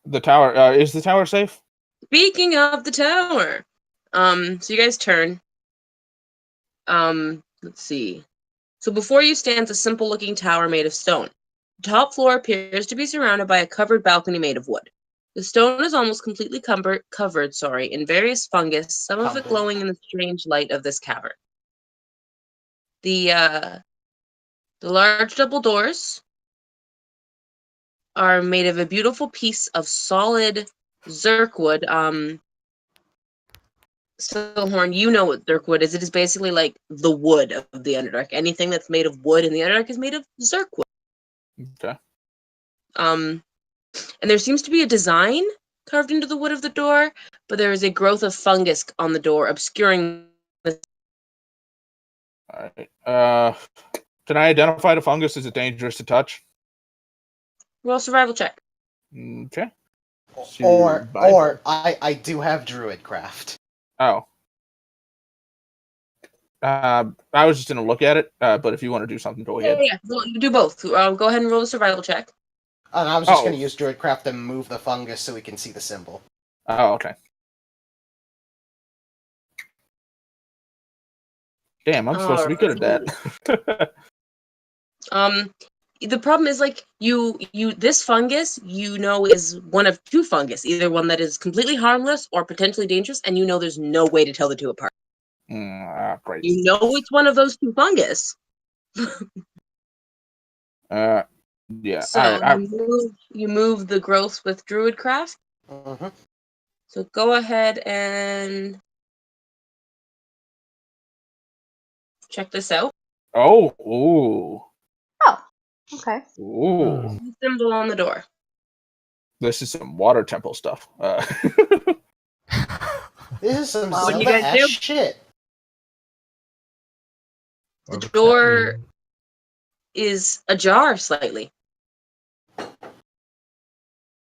the tower, is the tower safe? Speaking of the tower, so you guys turn. Let's see. So before you stands a simple-looking tower made of stone. The top floor appears to be surrounded by a covered balcony made of wood. The stone is almost completely covered in various fungus, some of it glowing in the strange light of this cavern. The large double doors are made of a beautiful piece of solid zirkwood. Silhorn, you know what zirkwood is. It is basically like the wood of the Underdark. Anything that's made of wood in the Underdark is made of zirkwood. Okay. And there seems to be a design carved into the wood of the door, but there is a growth of fungus on the door, obscuring the. All right. Can I identify the fungus? Is it dangerous to touch? Roll survival check. Okay. Or Survival. I do have Druidcraft. Oh. I was just gonna look at it, but if you want to do something, go ahead. Yeah. Well, you do both. Go ahead and roll a survival check. And I was just Oh. going to use Druidcraft to move the fungus so we can see the symbol. Oh, okay. Damn, I'm supposed to be good at that. The problem is like you this fungus is one of two fungus, either one that is completely harmless or potentially dangerous, and there's no way to tell the two apart. Great. It's one of those two fungus. Yeah. So you move the growth with Druidcraft. Mm-hmm. So go ahead and check this out. Oh. Ooh. Oh, okay. Ooh. The symbol on the door. This is some water temple stuff. This is some What do you Zelda guys do? ass shit. The What does that door mean? is ajar slightly.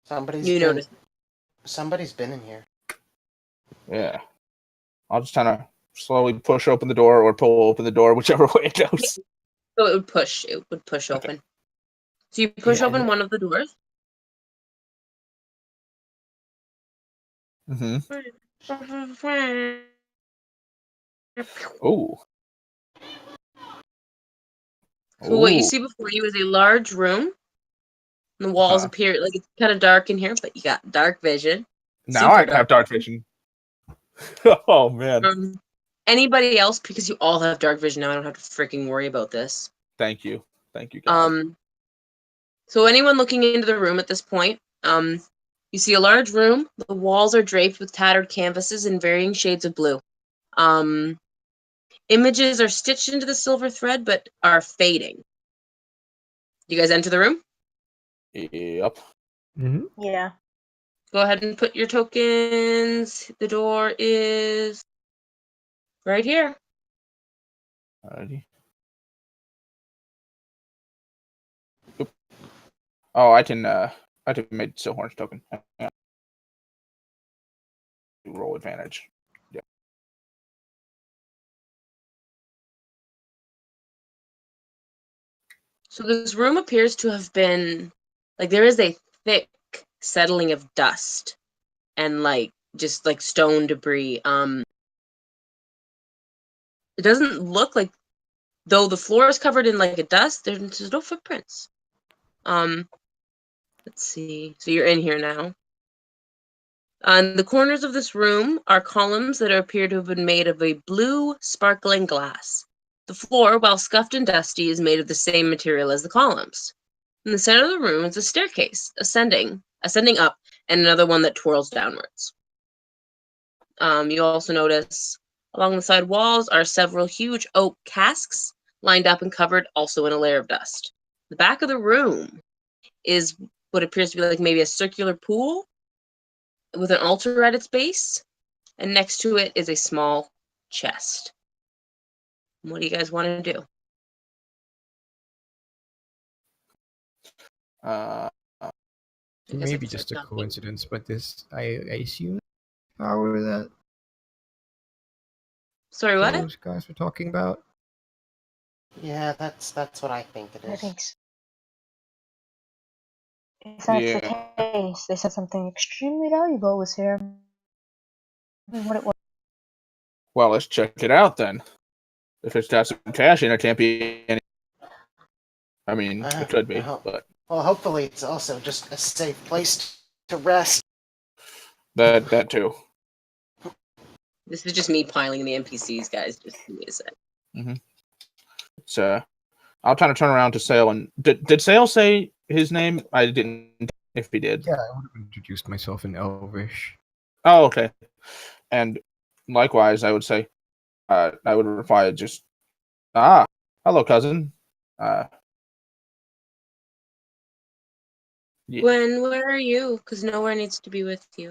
Somebody's You been, notice. Somebody's been in here. Yeah. I'll just kind of slowly push open the door or pull open the door, whichever way it goes. So it would push. It would push Okay. open. So you push Yeah. open one of the doors. Mm-hmm. So Ooh. what you Ooh. see before you is a large room. And the walls Uh-huh. appear like it's kind of dark in here, but you got dark vision. Now Super I have dark vision. Oh man. Anybody else, because you all have dark vision now, I don't have to freaking worry about this. Thank you. Thank you, God. So anyone looking into the room at this point, you see a large room. The walls are draped with tattered canvases in varying shades of blue. Images are stitched into the silver thread, but are fading. You guys enter the room? Yep. Mm-hmm. Yeah. Go ahead and put your tokens. The door is right here. Alrighty. Oop. Oh, I can make Silhorn's token. Yeah. Roll advantage. Yeah. So this room appears to have been like there is a thick settling of dust and just stone debris. It doesn't look like, though the floor is covered in a dust, there's no footprints. Let's see. So you're in here now. On the corners of this room are columns that appear to have been made of a blue, sparkling glass. The floor, while scuffed and dusty, is made of the same material as the columns. In the center of the room is a staircase, ascending up, and another one that twirls downwards. You also notice along the side walls are several huge oak casks lined up and covered also in a layer of dust. The back of the room is what appears to be maybe a circular pool with an altar at its base, and next to it is a small chest. What do you guys want to do? Maybe just a coincidence, but this I assume power that Sorry, what? those guys were talking about. Yeah, that's what I think it I is. think so. If that's Yeah. the case, they said something extremely valuable was here. I don't know what it was. Well, let's check it out then. If it's got some cash in it, can't be any. I mean, it could be, but Well, hopefully it's also just a safe place to rest. that too. This is just me piling the NPCs, guys. Just give me a sec. Mm-hmm. So, I'll kind of turn around to Sale and did Sale say his name? I didn't. If he did, Yeah, I would have introduced myself in Elvish. Oh, okay. And likewise, I would say, I would reply just, hello, cousin. Yeah. Gwen, where are you? Because nowhere needs to be with you.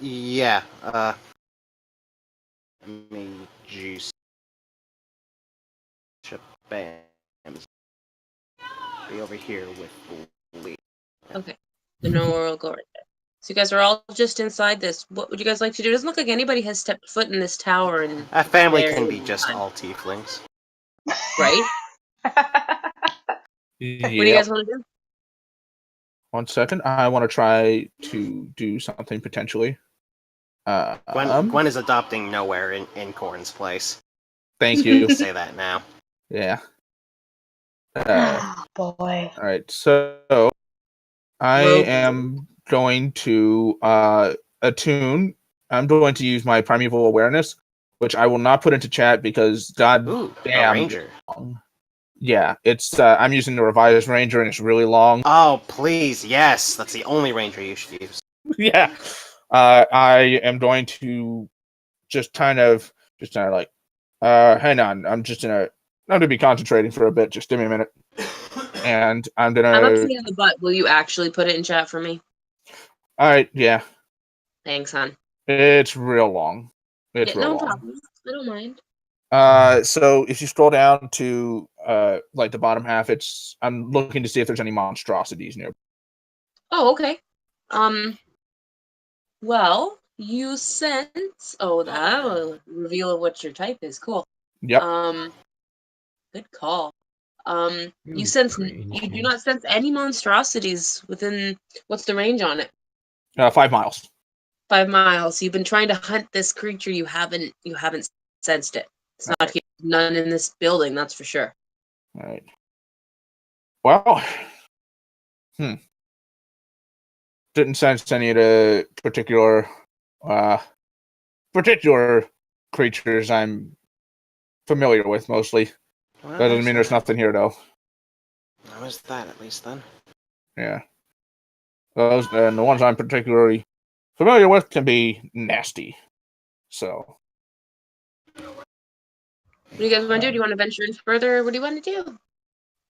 Yeah. Let me juice. Bam. Be over here with Lee. Okay. The nowhere will go right there. So you guys are all just inside this. What would you guys like to do? It doesn't look like anybody has stepped foot in this tower in A family very can be long just time, all tieflings. right? What do you Yep. guys want to do? 1 second. I want to try to do something potentially. Gwen is adopting nowhere in Corn's place. Thank you. Say that now. Yeah. Oh, boy. All right. So I Rogue. am going to attune. I'm going to use my primeval awareness, which I will not put into chat because god Ooh, damn. a ranger. Yeah, it's I'm using the revised ranger and it's really long. Oh, please, yes. That's the only ranger you should use. Yeah. I am going to just kind of like hang on, I'm going to be concentrating for a bit. Just give me a minute. And I'm I'm a gonna pain in the butt. Will you actually put it in chat for me? all right, yeah. Thanks, hon. It's real long. It's Yeah, real no long. problem. I don't mind. So if you scroll down to like the bottom half, I'm looking to see if there's any monstrosities near. Oh, okay. Well, you sense. Oh, that will reveal what your type is. Cool. Yep. Good call. You Ooh, sense. pretty You do neat. not sense any monstrosities within. What's the range on it? 5 miles. 5 miles. You've been trying to hunt this creature. You haven't. You haven't sensed it. It's not here. None in this building. That's for sure. All right. Well, didn't sense any of the particular creatures I'm familiar with mostly. Well, That doesn't mean there's nothing here though. How is that, at least, then? Yeah. Those and the ones I'm particularly familiar with can be nasty. So What do you guys want to do? Do you want to venture in further? What do you want to do?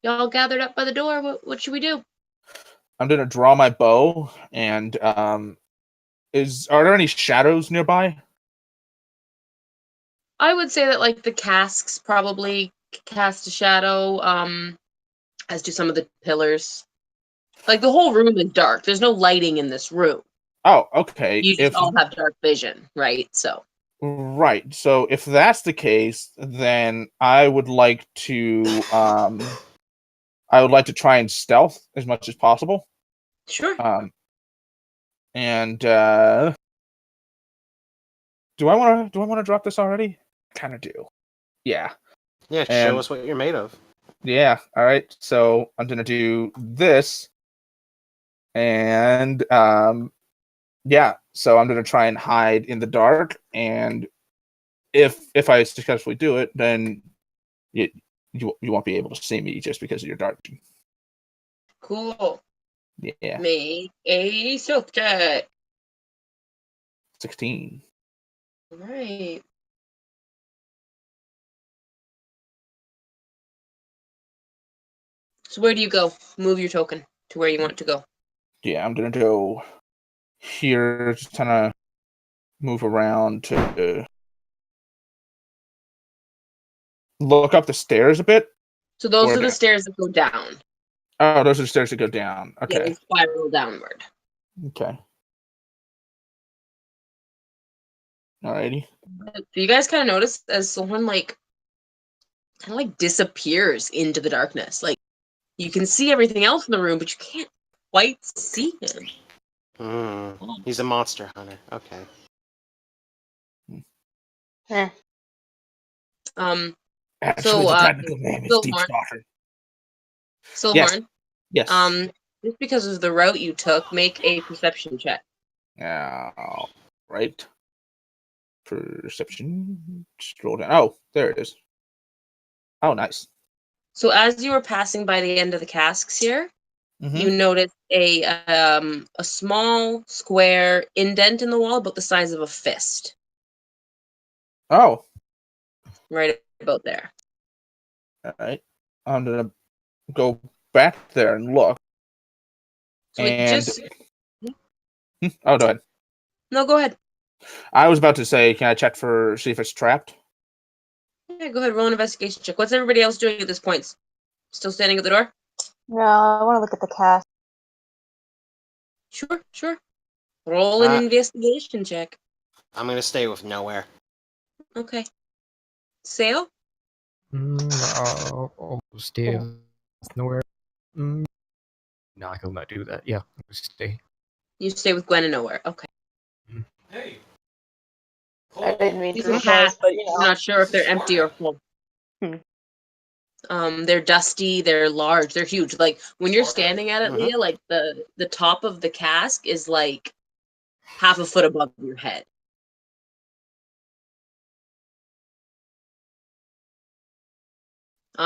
Y'all gathered up by the door. What should we do? I'm gonna draw my bow and are there any shadows nearby? I would say that like the casks probably cast a shadow, as do some of the pillars. Like the whole room is dark. There's no lighting in this room. Oh, okay. You just all have dark vision, right? So Right. So if that's the case, then I would like to try and stealth as much as possible. sure. And do I want to drop this already? Kind of do. Yeah. Yeah, And show us what you're made of. yeah, all right. So I'm going to do this and yeah, so I'm going to try and hide in the dark and if I successfully do it, then you won't be able to see me just because of your dark vision. Cool. Yeah. Make a stealth check. 16. All right. So where do you go? Move your token to where you want to go. Yeah, I'm gonna go here, just kind of move around to look up the stairs a bit. So those Where are the down? stairs that go down. Oh, those are the stairs that go down. Yeah, Okay. they spiral downward. Okay. Alrighty. So you guys kind of notice as someone like kind of like disappears into the darkness. Like you can see everything else in the room, but you can't quite see him. He's a monster hunter. Okay. Eh. Actually, the technical name is Deep Silhorn. Stalker. Silhorn. Yes. Just because of the route you took, make a perception check. Right. Perception. Scroll down. Oh, there it is. Oh, nice. So as you were passing by the end of the casks here, Mm-hmm. you notice a small square indent in the wall about the size of a fist. Oh. Right about there. All right. I'm gonna go back there and look. So it And just oh, go ahead. no, go ahead. I was about to say, can I check for see if it's trapped? Yeah, go ahead. Roll an investigation check. What's everybody else doing at this point? Still standing at the door? No, I want to look at the cast. Sure, sure. Roll an investigation check. I'm gonna stay with nowhere. Okay. Sail? I'll stay with nowhere. No, I will not do that. Yeah, I'll stay. You stay with Gwen and nowhere. Okay. Hey. I didn't mean You to can record, pass. but you I'm know. not sure if they're empty or full. They're dusty, they're large, they're huge. Like when you're standing at it, Leah, like the top of the cask is like half a foot above your head.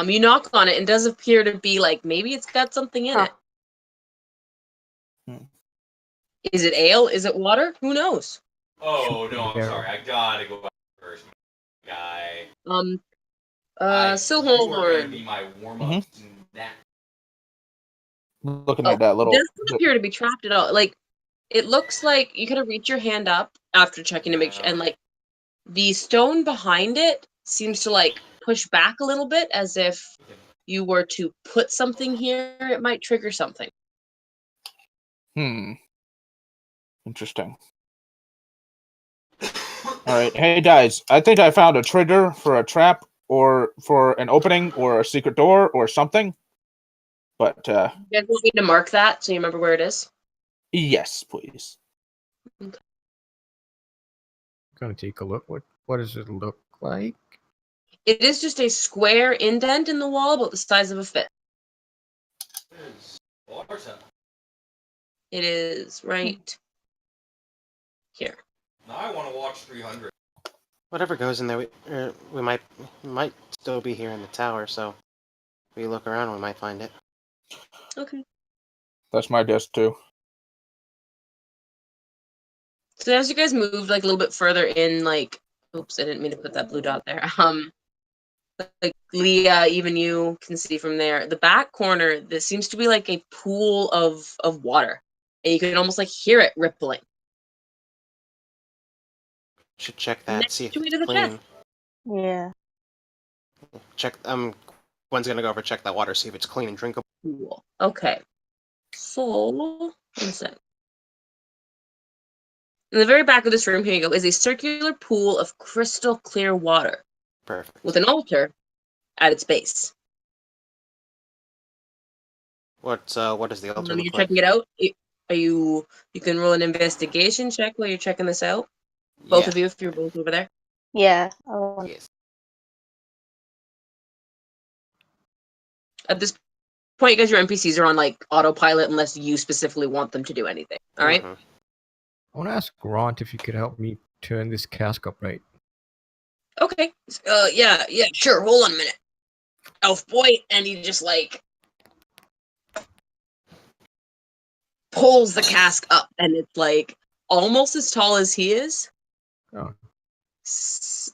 You knock on it and it does appear to be like maybe it's got something in it. Hmm. Is it ale? Is it water? Who knows? Oh no, I'm sorry. I gotta go back first, guy. You are gonna Silhorn. be my warm-up snack. Looking Oh, at that it little. doesn't appear to be trapped at all. Like it looks like you kind of reach your hand up after checking to make sure, and like the stone behind it seems to like push back a little bit as if you were to put something here, it might trigger something. Interesting. All right, hey guys, I think I found a trigger for a trap or for an opening or a secret door or something. But You guys want me to mark that so you remember where it is? yes, please. Gonna take a look. What does it look like? It is just a square indent in the wall about the size of a fist. It is right here. Now I want to watch 300. Whatever goes in there, we might still be here in the tower. So if we look around, we might find it. Okay. That's my guess too. So as you guys moved like a little bit further in, like, oops, I didn't mean to put that blue dot there. Like Leah, even you can see from there, the back corner, there seems to be like a pool of water, and you can almost like hear it rippling. Should check that. Next See if to it it's is a clean. chest. Yeah. Check. Gwen's gonna go over check that water, see if it's clean and drinkable. Cool. Okay. So, one sec. In the very back of this room, here you go, is a circular pool of crystal clear water Perfect. with an altar at its base. What is the altar You're look like? checking it out. You can roll an investigation check while you're checking this out. Both Yeah. of you, if you're both over there. Yeah. Yes. At this point, you guys, your NPCs are on like autopilot unless you specifically want them to do anything. All right. Mhm. I want to ask Grant if you could help me turn this cask upright. Okay. Yeah, sure. Hold on a minute. Elf boy, and he just like pulls the cask up, and it's like almost as tall as he is. Oh,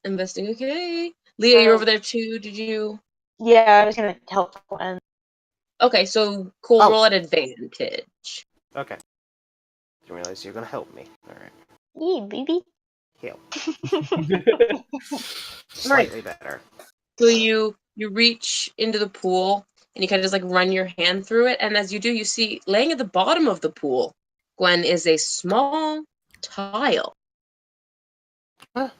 Investing. Okay. Leah, you're over there too. Did you? Yeah, I was gonna help Gwen. Okay, so cool. Oh. Roll at advantage. Okay. Didn't realize you were gonna help me. All right. Yee, baby. Help. Right. Slightly better. So you reach into the pool and you kind of just like run your hand through it, and as you do, you see laying at the bottom of the pool, Gwen, is a small tile. Huh.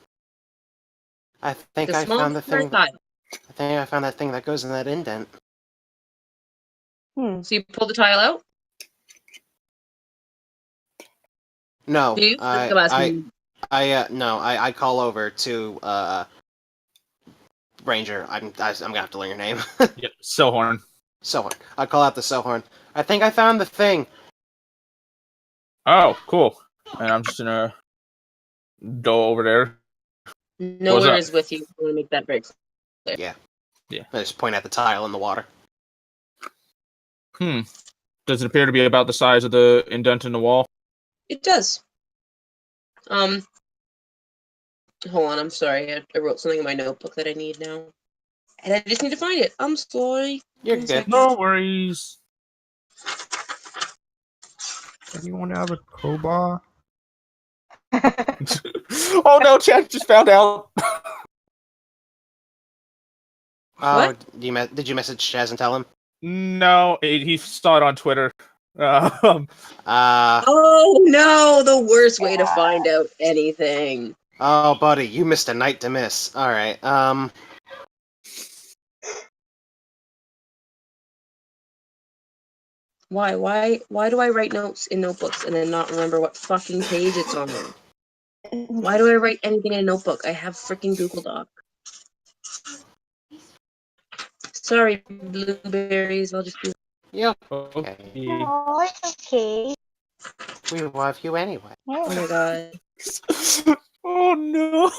I think It's a I small found the square thing. tile. I think I found that thing that goes in that indent. So you pull the tile out. No, Do you? I'm asking. I call over to Ranger. I'm gonna have to learn your name. Yep, Sohorn. Sohorn. I call out the Sohorn. I think I found the thing. Oh, cool. And I'm just gonna go over there. Nowhere up? is with you. I want to make that very clear. Yeah. Yeah. I just point at the tile in the water. Does it appear to be about the size of the indent in the wall? It does. Hold on. I'm sorry. I wrote something in my notebook that I need now, and I just need to find it. I'm sorry. You're One good. second. No worries. Anyone have a crowbar? Oh no, Chad just found out. Oh, did you message Chaz and tell him? No, he saw it on Twitter. Oh no, the worst way to find out anything. Oh, buddy, you missed a night to miss. All right. Why do I write notes in notebooks and then not remember what fucking page it's on? Why do I write anything in a notebook? I have freaking Google Doc. Sorry, blueberries. I'll just do. Yeah. Okay. Oh, it's okay. We love you anyway. Oh my god. Oh no.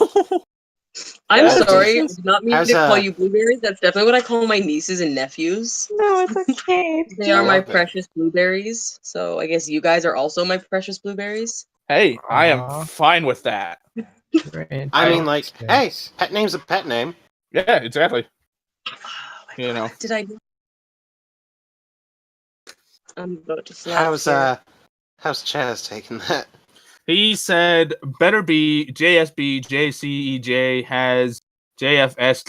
I'm Yeah, sorry. I Jesus. did not mean How's, to call you blueberries. That's definitely what I call my nieces and nephews. No, it's okay. They are my love it. precious blueberries. So I guess you guys are also my precious blueberries. Hey, I am Aw. fine with that. I mean, like, hey, Yes. pet name's a pet name. Yeah, exactly. Oh my You know. God, did I? I'm about to fly. How's Chaz taking that? He said better be JSB JCEJ has JFS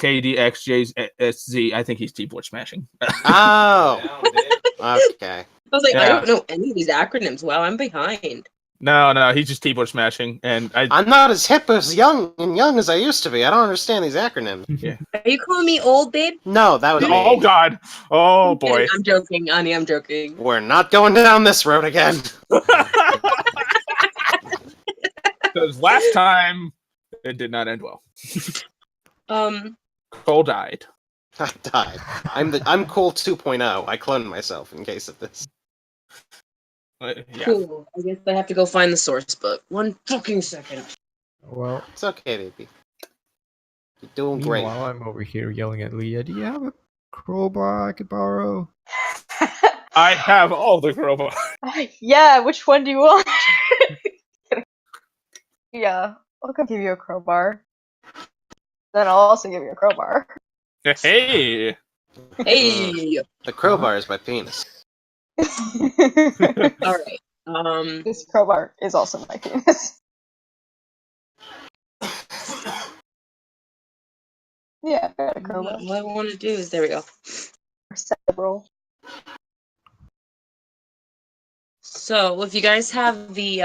KDXJSZ. I think he's keyboard smashing. Oh, Down, bitch. okay. I was like, I Yeah. don't know any of these acronyms. Wow, I'm behind. No, he's just keyboard smashing, and I'm not as hip as young as I used to be. I don't understand these acronyms. Are you calling me old, babe? No, that was oh me. god, oh boy. I'm joking, Ani. I'm joking. We're not going down this road again. Because last time it did not end well. Cole died. I died. I'm Cole 2.0. I cloned myself in case of this. Yeah. Cool. I guess I have to go find the source book. One fucking second. Well, It's okay, baby. You're doing great. meanwhile, I'm over here yelling at Leah. Do you have a crowbar I could borrow? I have all the crowbar. Yeah, which one do you want? Yeah, I'll come give you a crowbar. Then I'll also give you a crowbar. Hey. Hey. The crowbar is my penis. All right. This crowbar is also my penis. Yeah, I got a crowbar. What I want to do is there we go. Several. So if you guys have the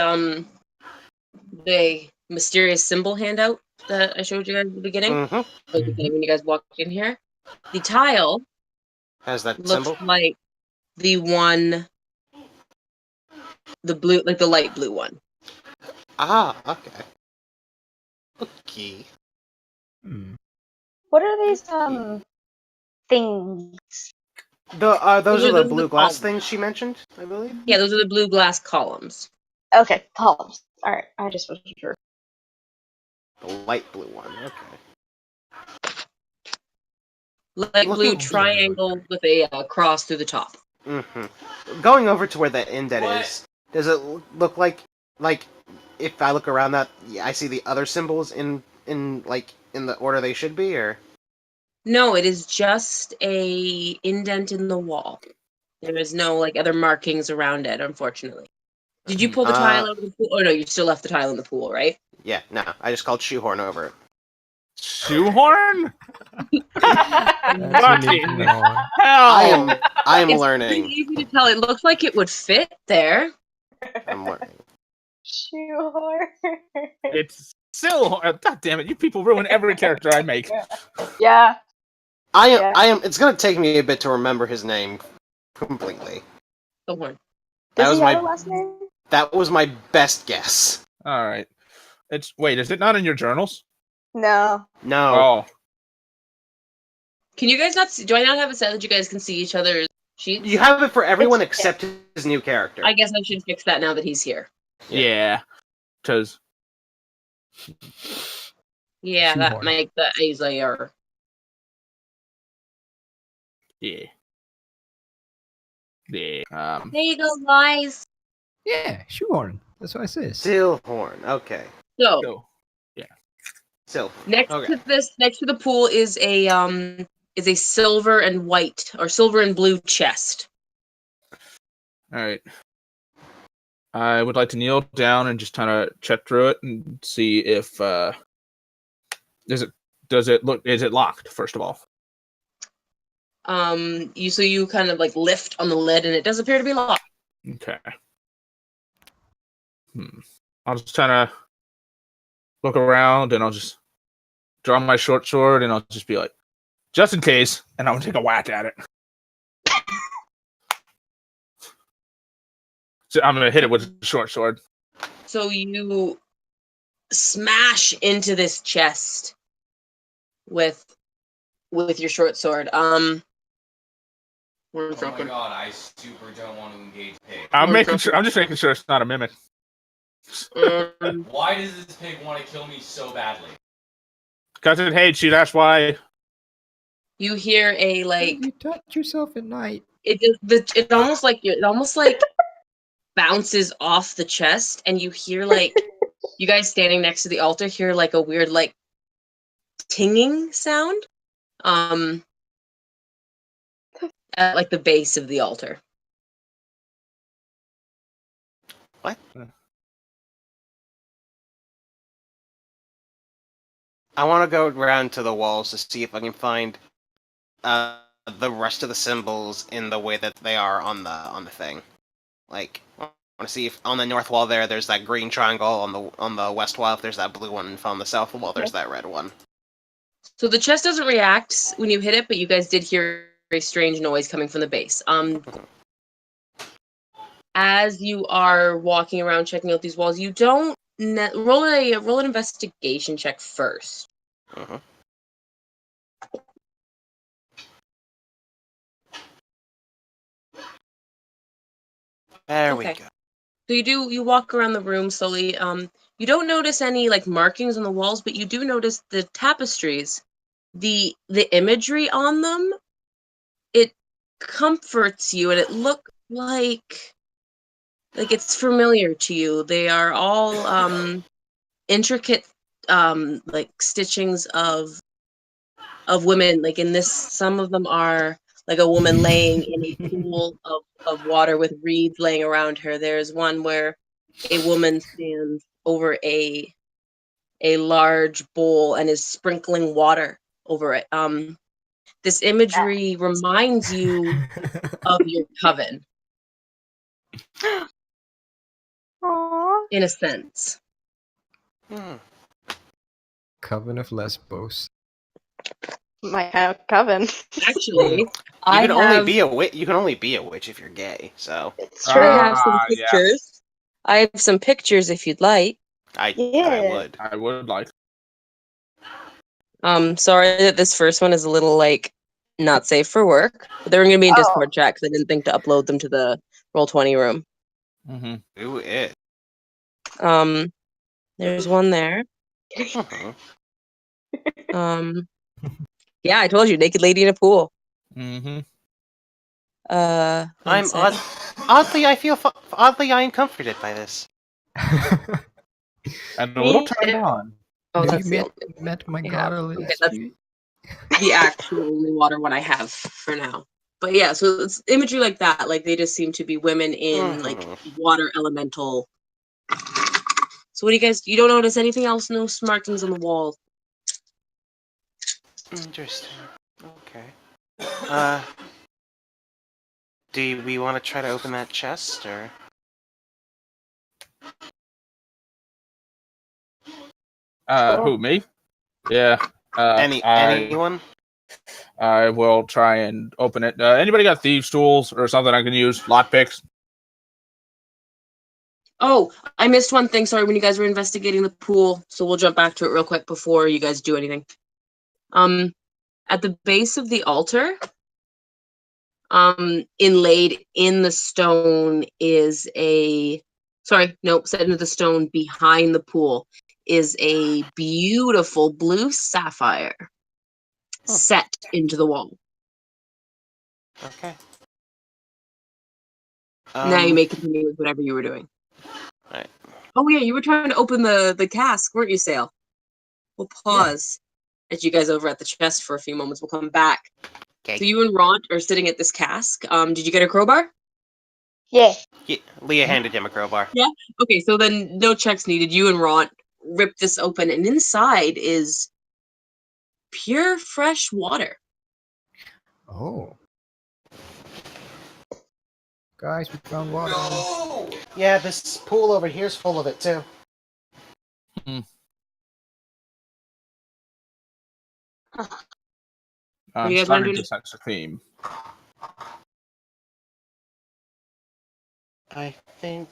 mysterious symbol handout that I showed you guys at the beginning, Mm-hmm. like when you guys walked in here, the tile Has that looks symbol? like the one, the blue, like the light blue one. Ah, okay. Okay. Hmm. What are these things? Those Those are are the the blue glass columns. things she mentioned, I believe. Yeah, those are the blue glass columns. Okay, columns. Alright, I just wasn't sure. The light blue one. Okay. Light blue Looking- triangle with a cross through the top. Mm-hmm. Going over to where the indent What? is, does it look like if I look around that, I see the other symbols in the order they should be, or? No, it is just a indent in the wall. There is no like other markings around it, unfortunately. Did you pull the tile out of the pool? Oh no, you still left the tile in the pool, right? Yeah, no, I just called shoehorn over it. Shoehorn? That's what you need to know on. Hell! I am It's learning. pretty easy to tell. It looks like it would fit there. I'm learning. Sure. It's still. God damn it! You people ruin every character I make. Yeah. I am. Yeah. I am. It's gonna take me a bit to remember his name completely. The one. That Does was he have my- a last name? That was my best guess. All right. It's wait. Is it not in your journals? No. No. Oh. Can you guys not see? Do I not have it set that you guys can see each other's sheets? You have it for everyone It's- except his new character. I guess I should fix that now that he's here. Yeah. Because Yeah, that Shoehorn. make that easy error. yeah. Yeah. There you go, guys. Yeah, shoehorn. That's what I said. Silhorn. Okay. So So, Silhorn. next Okay. to this, next to the pool is a silver and white or silver and blue chest. all right. I would like to kneel down and just kind of check through it and see if is it locked, first of all? You kind of like lift on the lid, and it does appear to be locked. Okay. I'll just kind of look around, and I'll just draw my short sword, and I'll just be like, just in case, and I'm gonna take a whack at it. So I'm gonna hit it with a short sword. So you smash into this chest with your short sword. One Oh my second. god, I super don't want to engage pig. I'm just making sure it's not a mimic. Why does this pig want to kill me so badly? Because it hates you. That's why. You hear a like You touch yourself at night. it almost like bounces off the chest, and you hear like you guys standing next to the altar hear like a weird like tinging sound at like the base of the altar. What? I want to go around to the walls to see if I can find the rest of the symbols in the way that they are on the thing. Like, I want to see if on the north wall there's that green triangle. On the west wall, if there's that blue one, and on the south wall, there's that red one. So the chest doesn't react when you hit it, but you guys did hear a strange noise coming from the base. As you are walking around checking out these walls, you don't roll an investigation check first. Uh-huh. There we Okay. go. So you walk around the room slowly. You don't notice any like markings on the walls, but you do notice the tapestries. The imagery on them, it comforts you, and it looks like it's familiar to you. They are all intricate like stitchings of women. Like in this, some of them are like a woman laying in a pool of water with reeds laying around her. There's one where a woman stands over a large bowl and is sprinkling water over it. This imagery reminds you of your coven Aww. in a sense. Hmm. Coven of Lesbos. My coven. Actually, You I can only have be a witch. You can only be a witch if you're gay. So It's I true. have some Yeah. pictures. I have some pictures if you'd like. I Yeah. would. I would like. Sorry that this first one is a little like not safe for work, but they were gonna be in Oh. Discord chat because I didn't think to upload them to the Roll20 room. Mm-hmm. Do it. There's one there. Uh-huh. Yeah, I told you, naked lady in a pool. Mm-hmm. I'm one sec. oddly. I feel oddly. I am comforted by this. And a little turned on. Oh, Have that's you the, met my yeah, god, okay, that's the actual only water one I have for now. But yeah, so it's imagery like that. Like they just seem to be women in like water elemental. So what do you guys? You don't notice anything else? No markings on the wall. Interesting. Okay. Do we want to try to open that chest, or? Who, me? Yeah. Anyone? I will try and open it. Anybody got thieves' tools or something I can use? Lockpicks? Oh, I missed one thing. Sorry, when you guys were investigating the pool. So we'll jump back to it real quick before you guys do anything. At the base of the altar, inlaid in the stone is set into the stone behind the pool is a beautiful blue sapphire set into the wall. Okay. Now you may continue with whatever you were doing. Right. Oh yeah, you were trying to open the cask, weren't you, Sale? We'll pause at you guys over at the chest for a few moments. We'll come back. Okay. So you and Ront are sitting at this cask. Did you get a crowbar? Yeah. Leah handed him a crowbar. Yeah. Okay, so then no checks needed. You and Ron rip this open, and inside is pure fresh water. Oh. Guys, we found water. Yeah, this pool over here's full of it too. I'm you guys wanna starting do to sense a theme. I think.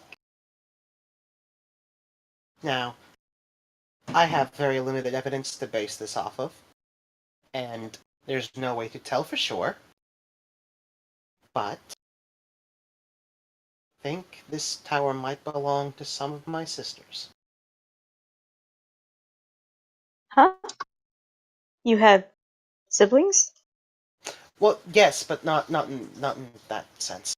Now, I have very limited evidence to base this off of, and there's no way to tell for sure. But I think this tower might belong to some of my sisters. Huh? You have siblings? Well, yes, but not in that sense.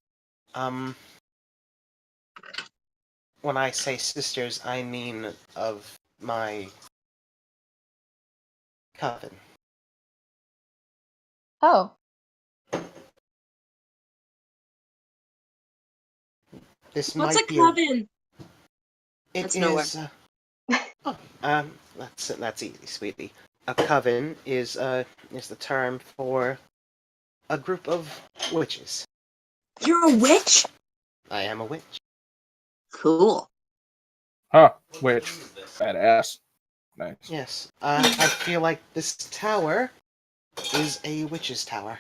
When I say sisters, I mean of my coven. Oh. This What's a might be coven? It That's nowhere. is. That's easy, sweetie. A coven is the term for a group of witches. You're a witch? I am a witch. Cool. Huh, which? Badass. Nice. Yes. I feel like this tower is a witch's tower.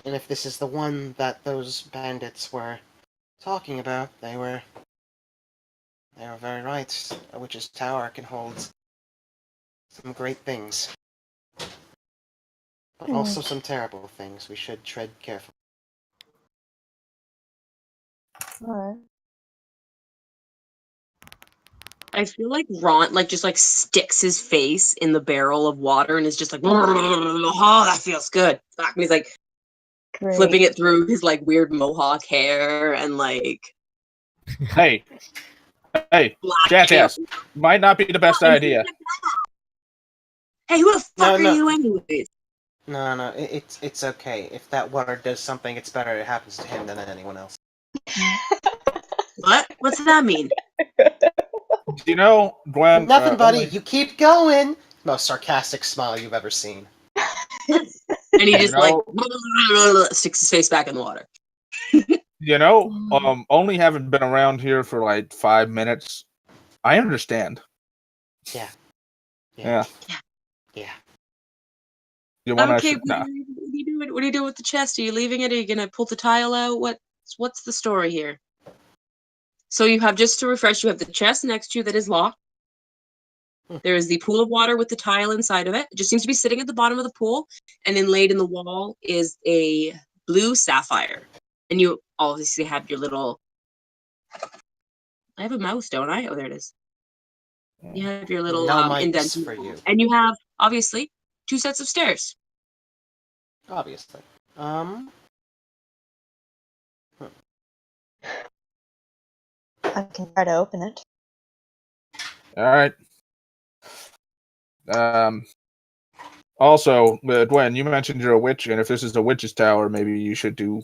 And if this is the one that those bandits were talking about, they were very right. A witch's tower can hold some great things. But also some terrible things. We should tread carefully. Alright. I feel like Ron just sticks his face in the barrel of water and is just like, oh, that feels good. Fuck. And he's like Great. flipping it through his like weird mohawk hair and like Hey, black hair. jackass. Might not be the best idea. Hey, who the fuck No. are you anyways? No, it's okay. If that water does something, it's better it happens to him than anyone else. What? What's that mean? You know, Gwen. Nothing, buddy. only- You keep going. Most sarcastic smile you've ever seen. And he just know- sticks his face back in the water. You know, only having been around here for like 5 minutes, I understand. Yeah. Yeah. Yeah. You want Okay, to? what are you doing? What are you doing with the chest? Are you leaving it? Are you gonna pull the tile out? What's the story here? So you have, just to refresh, you have the chest next to you that is locked. There is the pool of water with the tile inside of it. It just seems to be sitting at the bottom of the pool, and then laid in the wall is a blue sapphire. And you obviously have your little. I have a mouse, don't I? Oh, there it is. You have your little No mics indent, for you. and you have obviously 2 sets of stairs. Obviously. I can try to open it. All right. Also, Gwen, you mentioned you're a witch, and if this is a witch's tower, maybe you should do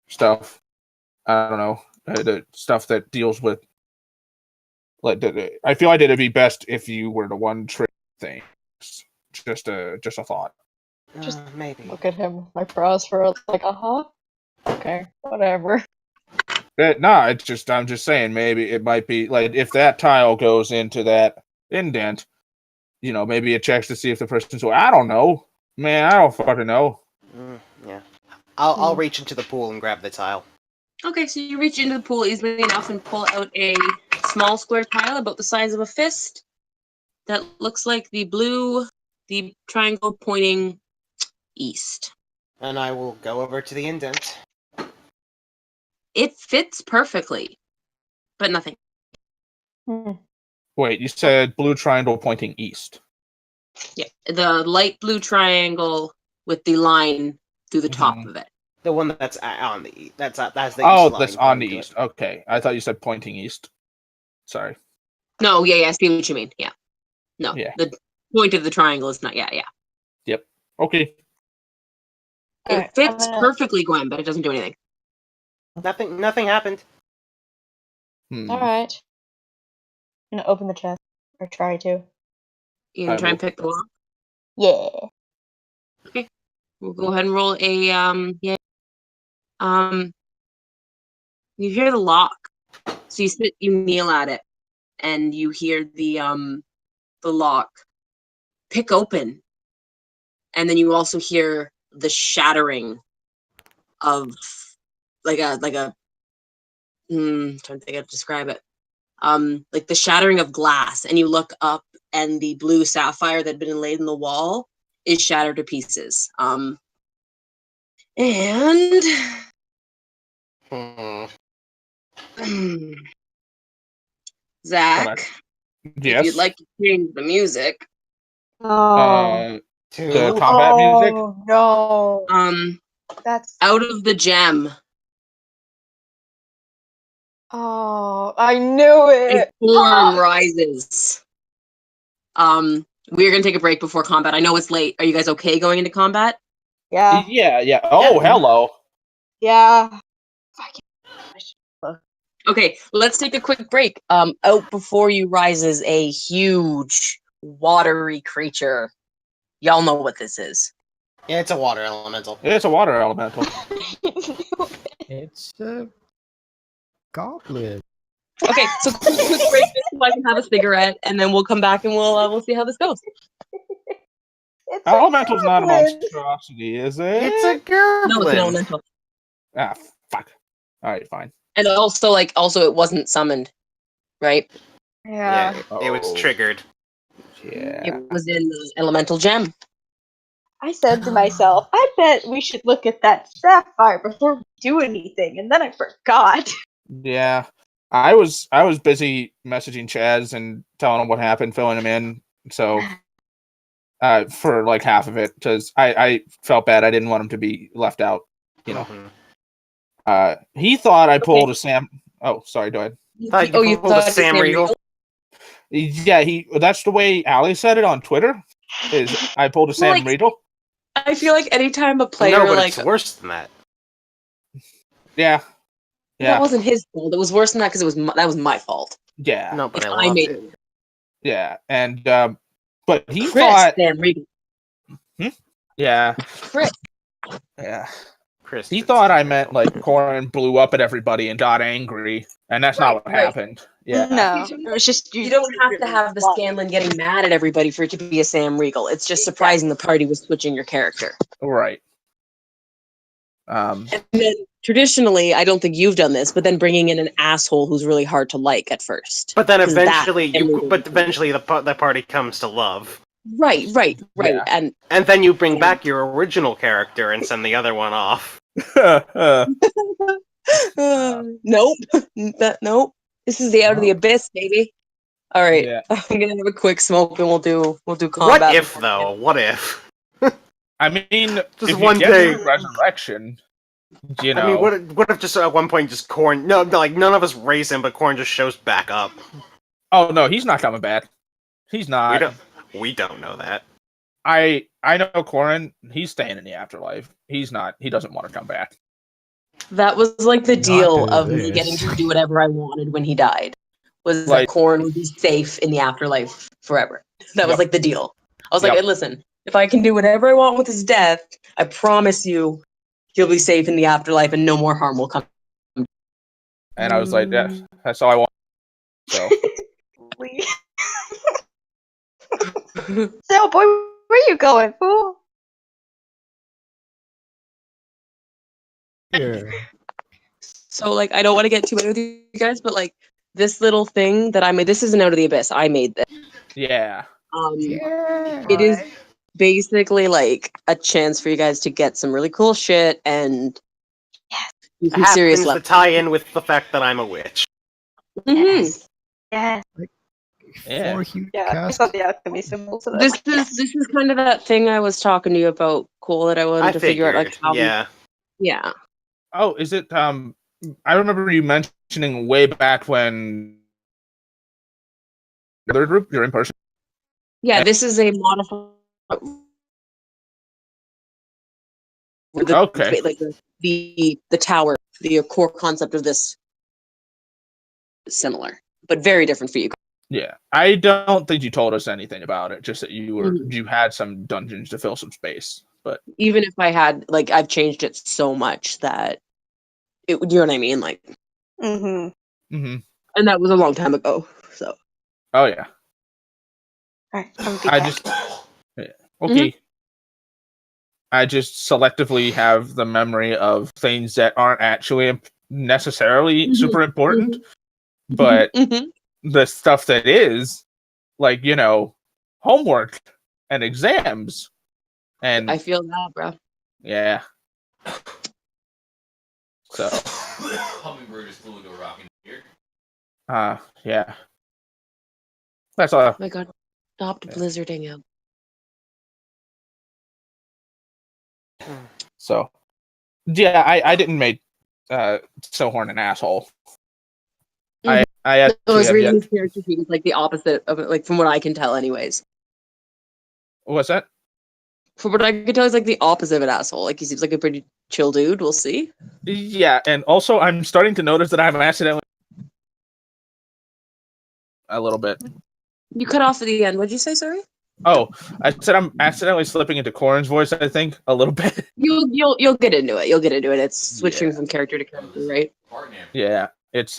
stuff. I don't know, the stuff that deals with. Like, I feel like it'd be best if you were the one trick thing. Just a thought. Just Maybe. Look at him with my brows for like, okay, whatever. No, it's just I'm just saying maybe it might be like if that tile goes into that indent, you know, maybe it checks to see if the person's. I don't know, man. I don't fucking know. Yeah. I'll reach into the pool and grab the tile. Okay, so you reach into the pool easily enough and pull out a small square tile about the size of a fist that looks like the triangle pointing east. And I will go over to the indent. It fits perfectly, but nothing. Wait, you said blue triangle pointing east. Yeah, the light blue triangle with the line through the top of it. The one that's on the east. That's the east Oh, line that's on the going to east. it. Okay, I thought you said pointing east. Sorry. No, yeah, I see what you mean. Yeah. No, Yeah. the point of the triangle is not, yeah. Yep. Okay. It Alright, fits I'm gonna- perfectly, Gwen, but it doesn't do anything. Nothing happened. Alright. I'm gonna open the chest. Or try to. You gonna I try and will. pick the lock? Yeah. We'll go ahead and roll a yeah. You hear the lock. So you kneel at it and you hear the lock pick open. And then you also hear the shattering of like a trying to think how to describe it. Like the shattering of glass, and you look up and the blue sapphire that had been inlaid in the wall is shattered to pieces. And Hmm. Zach, if you'd Yes. like to change the music, Oh. The Two. combat music. No. That's. out of the gem, Oh, I knew a it. form rises. We're gonna take a break before combat. I know it's late. Are you guys okay going into combat? Yeah. Yeah. Oh, hello. Yeah. Okay, let's take a quick break. Out before you rises a huge watery creature. Y'all know what this is. Yeah, it's a water elemental. It's a water elemental. It's a goblin. Okay, so quick break just so I can have a cigarette, and then we'll come back and we'll see how this goes. It's a Elemental's not a goblin. monstrosity, is it? It's a goblin. No, it's an elemental. Ah, fuck. All right, fine. And also it wasn't summoned, right? Yeah. It was Oh. triggered. Yeah. It was in the elemental gem. I said to myself, I bet we should look at that sapphire before we do anything, and then I forgot. Yeah. I was busy messaging Chaz and telling him what happened, filling him in. So for like half of it, because I felt bad. I didn't want him to be left out. You know. Mhm. He thought I pulled a Sam. Oh, sorry. Go ahead. Thought you pulled a Sam Riegel? Yeah, that's the way Allie said it on Twitter. Is I pulled a Sam Like- Riegel. I feel like anytime a player No, but like it's worse than that. Yeah. that wasn't his fault. It was worse than that because that was my fault. Yeah. No, but I I loved made it. it. Yeah. And but he Chris, thought. Sam Regal. Yeah. Chris. Yeah. Chris. He did thought I something. meant like Corin blew up at everybody and got angry, and that's not what Right. happened. Yeah. No, it was just You don't have to have the Scanlan getting mad at everybody for it to be a Sam Regal. It's just surprising the party was switching your character. Right. And then traditionally, I don't think you've done this, but then bringing in an asshole who's really hard to like at first. But then 'Cause eventually, that's Sam Regal. the party comes to love, Right. Yeah. and then you bring back your original character and send the other one off. Nope. Nope. This is the out of the abyss, baby. All right. Yeah. I'm gonna have a quick smoke and we'll do combat. What if before- though? What if? I mean, Just if one you get day. resurrection, you know. I mean, what if just at one point just Corn? No, like none of us raise him, but Corn just shows back up. Oh no, he's not coming back. He's not. We don't know that. I know Corin. He's staying in the afterlife. He's not. He doesn't want to come back. That was like the Not deal do of me this. getting to do whatever I wanted when he died. Was Like- that Korn would be safe in the afterlife forever. That was Yep. like the deal. I was Yep. like, hey, listen, if I can do whatever I want with his death, I promise you he'll be safe in the afterlife and no more harm will come. And I was like, yeah, that's all I want. So So, boy, where you going, fool? Yeah. So like I don't want to get too into with you guys, but like this little thing that I made, this isn't out of the abyss. I made this. yeah. Yeah. It is basically like a chance for you guys to get some really cool shit and do some serious Happens to level. tie in with the fact that I'm a witch. Mhm. Yes. Yeah. 4 huge Yeah, I cast. saw the alchemy symbol. So This is kind of that thing I was talking to you about, Cole, that I wanted I to figure out like figured. how Yeah. yeah. Oh, is it? I remember you mentioning way back when the other group you're in person. Yeah, this is a modified Okay. like the tower the core concept of this is similar, but very different for you. Yeah, I don't think you told us anything about it. Just that Mhm. you had some dungeons to fill some space. But Even if I had, like, I've changed it so much that it, you know what I mean? Like, Mm-hmm. and that was a long time ago. So oh yeah, Alright, I'm be I back. just okay. I just selectively have the memory of things that aren't actually necessarily super important, but the stuff that is, like, homework and exams, and I feel that, bro. yeah. So, Hummingbird is flew into a rock in here. yeah. That's all. Oh my god, stopped blizzarding out. So, yeah, I didn't make Sohorn an asshole. Mhm. I I actually was have reading yet. his character sheet. It's like the opposite of it, like from what I can tell, anyways. What's that? From what I can tell, he's like the opposite of an asshole. Like he seems like a pretty chill dude. We'll see. Yeah, and also I'm starting to notice that I'm accidentally a little bit. You cut off at the end. What'd you say? Sorry. Oh, I said I'm accidentally slipping into Corin's voice, I think, a little bit. You'll get into it. You'll get into it. It's switching Yeah. from character to character, right? Yeah, it's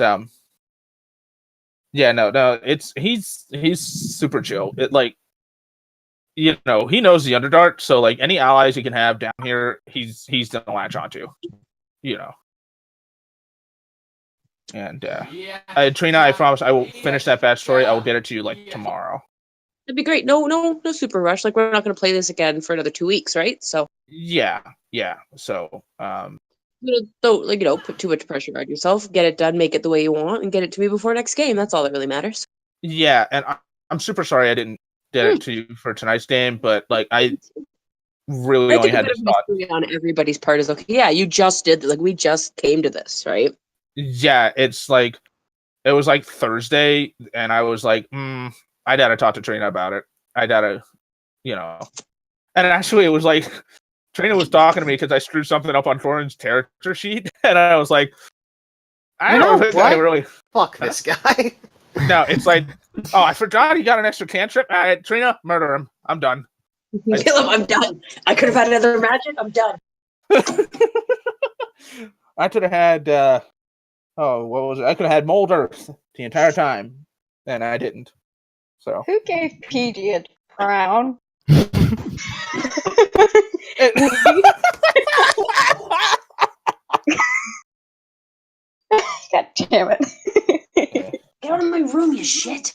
yeah, no, he's super chill. It like he knows the Underdark, so like any allies he can have down here, he's gonna latch onto. And Trina, I promise I will finish that backstory. I will get it to you like tomorrow. That'd be great. No super rush. Like we're not going to play this again for another 2 weeks, right? So Yeah. So don't put too much pressure on yourself. Get it done. Make it the way you want, and get it to me before next game. That's all that really matters. yeah, and I'm super sorry I didn't get it to you for tonight's game, but like I really I only think a had bit this of thought. mystery on everybody's part is okay. Yeah, you just did. Like we just came to this, right? Yeah, it's like it was like Thursday, and I was like, I gotta talk to Trina about it. I gotta, And actually, it was like Trina was talking to me because I screwed something up on Corin's character sheet, and I was like, I don't think I really. Fuck this guy. No, it's like, oh, I forgot he got an extra cantrip. Trina, murder him. I'm done. Kill him. I'm done. I could have had another magic. I'm done. I could have had. What was it? I could have had mold earth the entire time, and I didn't. So Who gave PG a crown? God damn it. Get out of my room, you shit.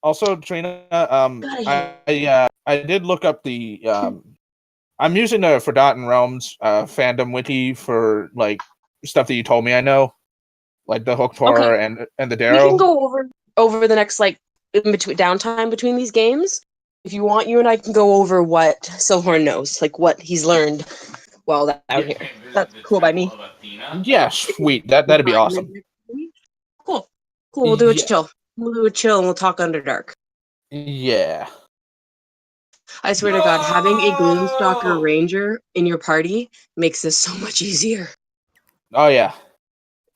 Also, Trina, I did look up the I'm using the Forgotten Realms fandom wiki for like stuff that you told me I know, like the Hooked Horror and the Darrow. We can go over the next like in between downtime between these games. If you want, you and I can go over what Silhorn knows, like what he's learned while out here. That's cool by me. Yeah, sweet. That'd be awesome. Cool. We'll do a Yeah. chill. We'll do a chill and we'll talk Underdark. Yeah. I swear to God, having a Gloomstalker Ranger in your party makes this so much easier. Oh yeah.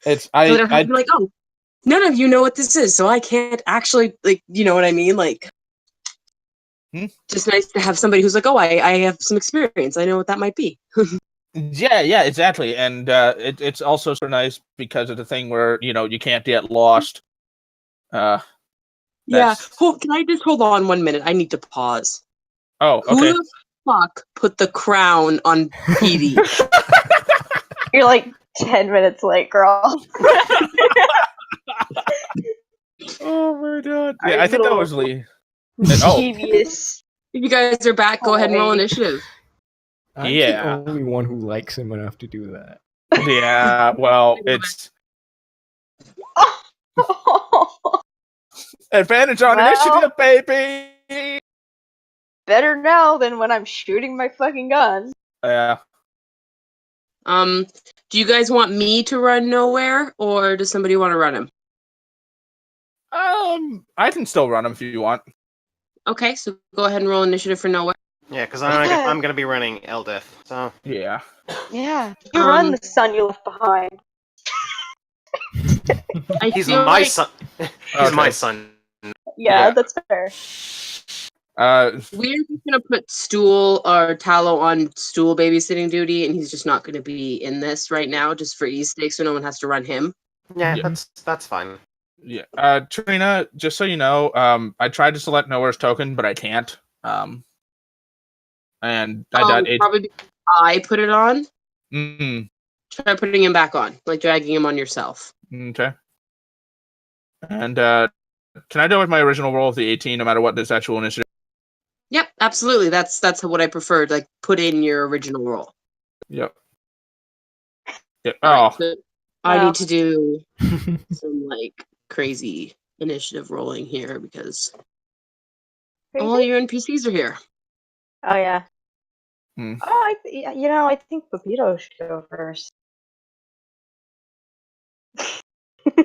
It's So I don't have to be like, oh, none of you know what this is, so I can't actually, like, you know what I mean? Like, just nice to have somebody who's like, oh, I have some experience. I know what that might be. Yeah, exactly. And it's also so nice because of the thing where, you can't get lost. Yeah. Can I just hold on 1 minute? I need to pause. Oh, okay. Who the fuck put the crown on PD? You're like 10 minutes late, girl. Oh my god. Yeah, I think that was Lee. Mischievous. If you guys are back, go ahead and roll initiative. I'm Yeah. the only one who likes him enough to do that. Yeah, well, it's advantage on initiative, baby! Better now than when I'm shooting my fucking gun. Yeah. Do you guys want me to run nowhere, or does somebody want to run him? I can still run him if you want. Okay, so go ahead and roll initiative for nowhere. Yeah, because I'm gonna be running Eldith. So Yeah. Yeah. You run the son you left behind. I he's feel my like son. He's Okay. my son. Yeah, Yeah. that's fair. we're just gonna put Stool or Tallow on Stool babysitting duty, and he's just not gonna be in this right now, just for ease sake, so no one has to run him. Yeah, Yeah. that's fine. Yeah. Trina, just so you know, I tried to select Nowhere's token, but I can't. And it. Probably because I put it on. Mm, Try putting him back on, like dragging him on yourself. okay. And can I do with my original roll of the 18, no matter what this actual initiative? Yep, absolutely. That's what I preferred. Like, put in your original roll. Yep. Yeah. Alright, Oh, so I need to do some like crazy initiative rolling here because all Crazy? your NPCs are here. Oh yeah. Hmm. Oh, I think Pepito should go first. I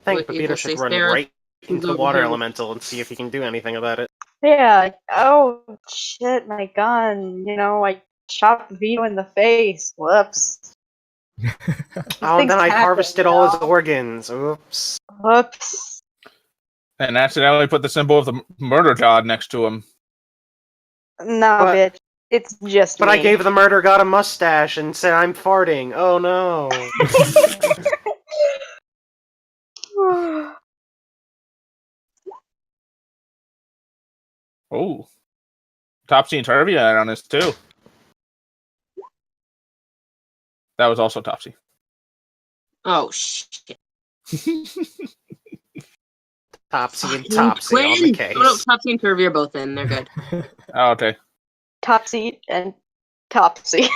think Wait, Pepito we'll should say run Sarah right is into the over water here. elemental and see if he can do anything about it. Yeah. Oh shit, my gun. I chopped Vito in the face. Whoops. Oh, and then I tackling, harvested all his organs. Oops. Whoops. And accidentally put the symbol of the murder god next to him. Nah, But- bitch. It's just But me. I gave the murder god a mustache and said I'm farting. Oh no. Oh. Topsy and Turvy had on this too. That was also Topsy. Oh shit! Topsy and Fucking Topsy on the twins! case. Oh no, Topsy and Kirby are both in. They're good. Oh, okay. Topsy and Topsy.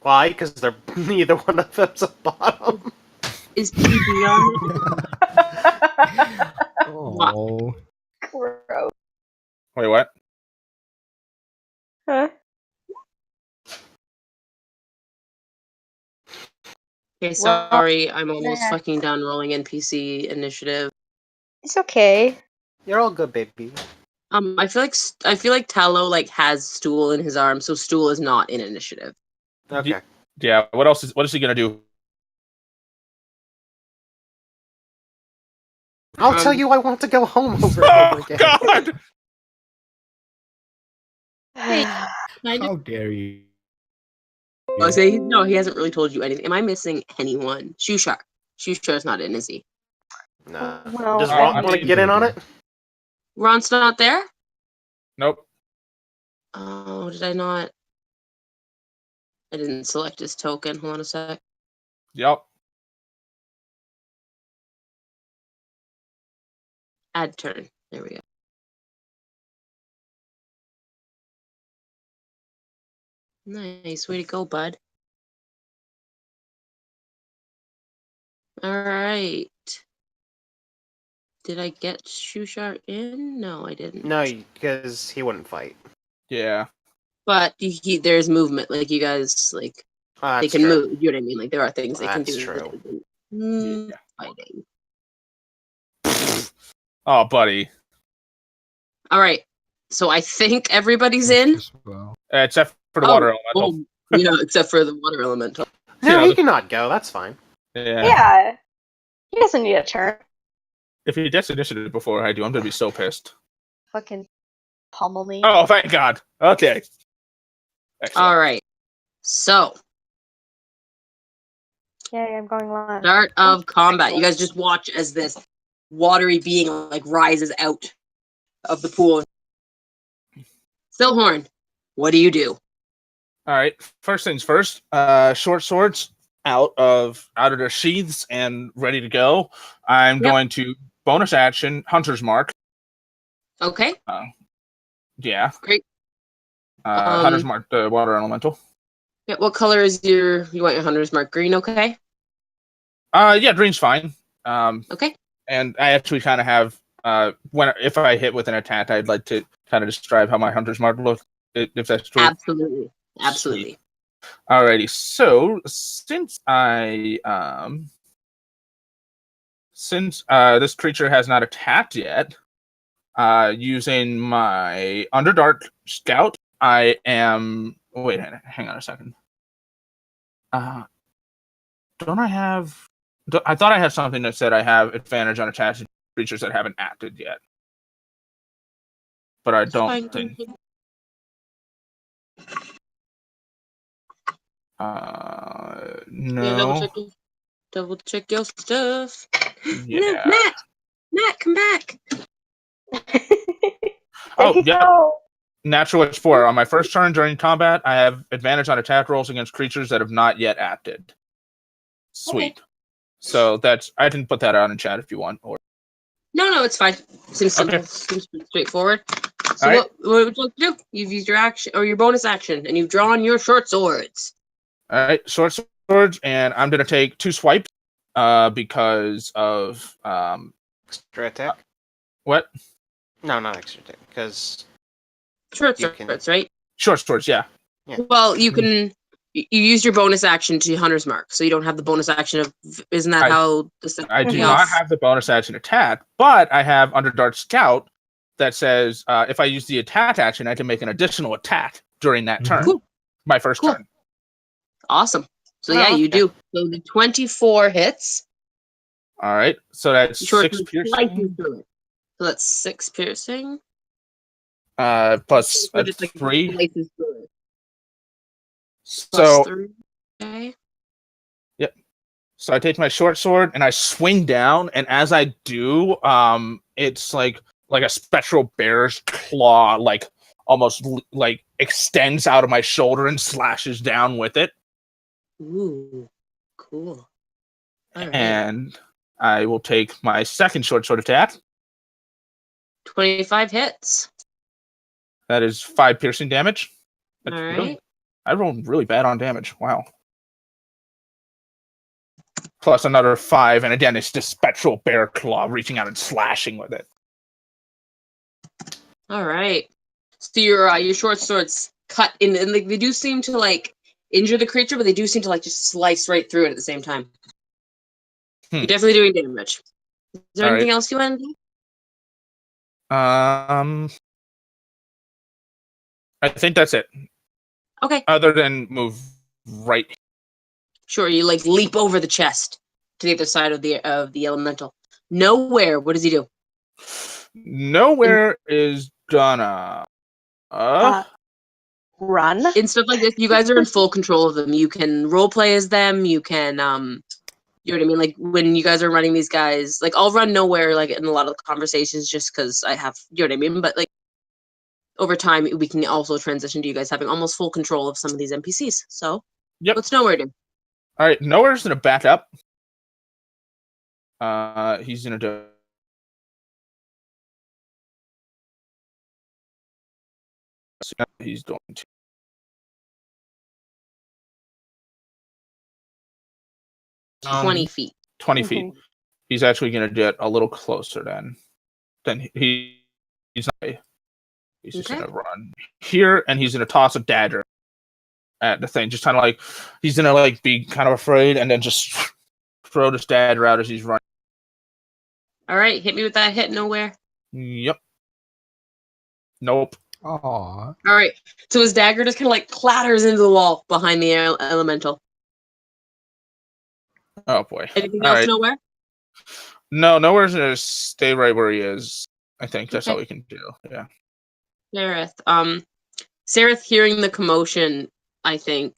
Why? Because they're neither one of them's a bottom. Is PB on? Oh. Gross. Wait, what? Huh? Okay, Well, sorry. I'm almost nah. fucking done rolling NPC initiative. It's okay. You're all good, baby. I feel like Tallow like has Stool in his arm, so Stool is not in initiative. Okay. Yeah. What is he gonna do? I'll tell you I want to go home over and Oh over again. God! Hey, kind of. How dare you? Oh, so no, he hasn't really told you anything. Am I missing anyone? Shushar. Shushar's not in, is he? Nah. Well, Does Oh, Ron I want to mean- get in on it? Ron's not there? Nope. Oh, did I not? I didn't select his token. Hold on a sec. Yep. Add turn. There we go. Nice. Way to go, bud. Alright. Did I get Shushar in? No, I didn't. No, because he wouldn't fight. Yeah. But there's movement. Like, you guys, like, Oh, they that's can true. move. You know what I mean? Like, there are things they can That's do. true. that isn't, Yeah. Fighting. Oh, buddy. Alright. So I think everybody's in. As well. Except for the water elemental. Yeah, except for the water elemental. No, Yeah, he cannot go. That's fine. Yeah. yeah. He doesn't need a turn. If he gets initiative before I do, I'm gonna be so pissed. Fucking pummel me. Oh, thank God. Okay. Excellent. Alright. So, Yay, I'm going last. start of combat. You guys just watch as this watery being like rises out of the pool. Silhorn, what do you do? All right. First things first. Short swords out of their sheaths and ready to go. I'm going to bonus action Hunter's Mark. Okay, Yeah. great. Hunter's Mark, the water elemental. Yeah, what color is you want your hunter's mark? Green, okay? Yeah, green's fine. Okay. And I actually kind of have if I hit with an attack, I'd like to kind of describe how my Hunter's Mark looks, if that's true. Absolutely. Absolutely. Alrighty, so since this creature has not attacked yet, Using my Underdark Scout, I am. Wait, hang on a second. Don't I have? I thought I had something that said I have advantage on attacks to creatures that haven't acted yet, but I don't Fine. think. Yeah, No. double check your stuff. Yeah. No, Matt, come back. Oh, you yeah. go. Natural Explorer. On my first turn during combat, I have advantage on attack rolls against creatures that have not yet acted. Sweet. So I can put that out in chat if you want. Or No, it's fine. Seems simple. Okay. Seems pretty straightforward. So All right. what would you like to do? You've used your action or your bonus action, and you've drawn your short swords. All right, short swords, and I'm gonna take 2 swipes, because of Extra attack? what? No, not extra attack. Because Short You can- swords, right? Short swords, yeah. Well, you can. You use your bonus action to Hunter's Mark, so you don't have the bonus action of. Isn't that how the? I do Yeah. not have the bonus action attack, but I have Underdark Scout that says if I use the attack action, I can make an additional attack during that turn. Cool. My first Cool. turn. Awesome. So Oh, yeah, you okay. do. So the 24 hits. All right, so that's Short 6 sword piercing. slices through it. So that's 6 piercing. Plus So just like 3. slices through it. So Plus 3. Okay. So I take my short sword and I swing down, and as I do, it's like a spectral bear's claw, like almost like extends out of my shoulder and slashes down with it. Ooh, cool. All right. And I will take my second short sword attack. 25 hits. That is 5 piercing damage. All That's right. really, I rolled really bad on damage. Wow. Plus another 5, and again, it's this spectral bear claw reaching out and slashing with it. All right. So your short swords cut in, and like they do seem to like injure the creature, but they do seem to like just slice right through it at the same time. You're definitely doing damage. Is there All anything right. else you want to do? I think that's it. Okay. Other than move right. Sure. You like leap over the chest to the other side of the elemental. Nowhere. What does he do? Nowhere is gonna. Run. In stuff like this, you guys are in full control of them. You can role play as them. You can you know what I mean? Like when you guys are running these guys, like I'll run nowhere like in a lot of the conversations just because I have, you know what I mean? But like over time, we can also transition to you guys having almost full control of some of these NPCs. So what's nowhere do? All right, nowhere's gonna back up. He's gonna do. He's going to. 20 feet. 20 feet. He's actually gonna get a little closer than he's not. He's just Okay. gonna run here, and he's gonna toss a dagger at the thing. Just kind of like he's gonna like be kind of afraid, and then just throw this dagger out as he's running. All right, hit me with that hit nowhere. Yep. Nope. Aw. All right, so his dagger just kind of like clatters into the wall behind the elemental. Oh boy. Anything All else right. nowhere? No, nowhere's gonna stay right where he is. I think that's all we can do. Yeah. Sareth, hearing the commotion, I think,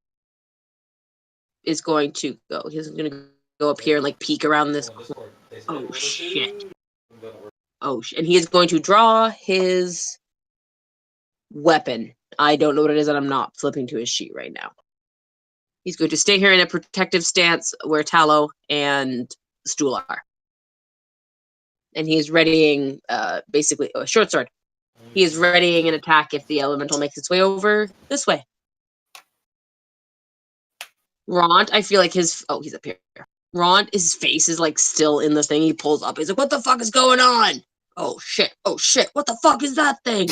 is going to go. He's going to go up here and like peek around this. Oh shit! And he is going to draw his weapon. I don't know what it is, and I'm not flipping to his sheet right now. He's going to stay here in a protective stance where Tallow and Stool are, and he is readying, basically, a short sword. He is readying an attack if the elemental makes its way over this way. Ront, I feel like he's up here. Ront, his face is like still in the thing. He pulls up. He's like, "What the fuck is going on? Oh shit! What the fuck is that thing?"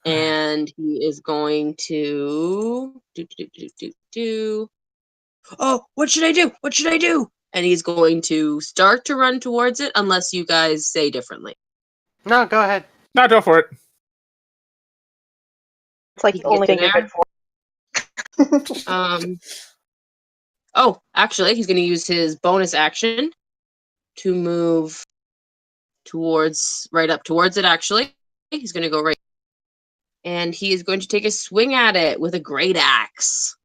And he is going to do. Oh, what should I do? and he's going to start to run towards it unless you guys say differently. No, go ahead. No, go for it. It's like You the can only get thing to you're good for. Oh, actually, he's going to use his bonus action to move right up towards it, actually. He's going to go right. And he is going to take a swing at it with a great axe.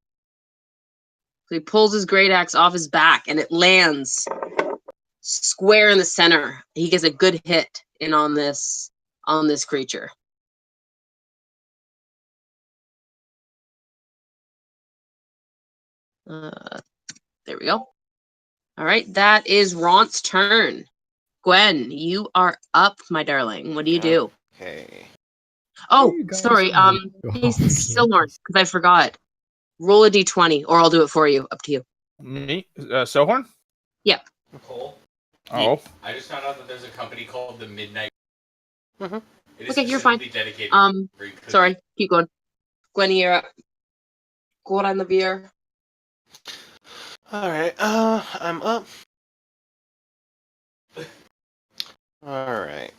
So he pulls his great axe off his back, and it lands square in the center. He gets a good hit in on this creature. There we go. All right, that is Ront's turn. Gwen, you are up, my darling. What do you do? Okay. Oh, You guys sorry. need to Hey, go Silhorn, because I forgot. Roll a d20, or I'll do it for you. Up to you. Me? Sohorn? Cole. Oh. I just found out that there's a company called the Midnight. Mhm. It is Okay, you're fine. specifically dedicated. for cookies. Sorry. Keep going. Gwen, you're up. Go on the beer. Alright, I'm up. Alright.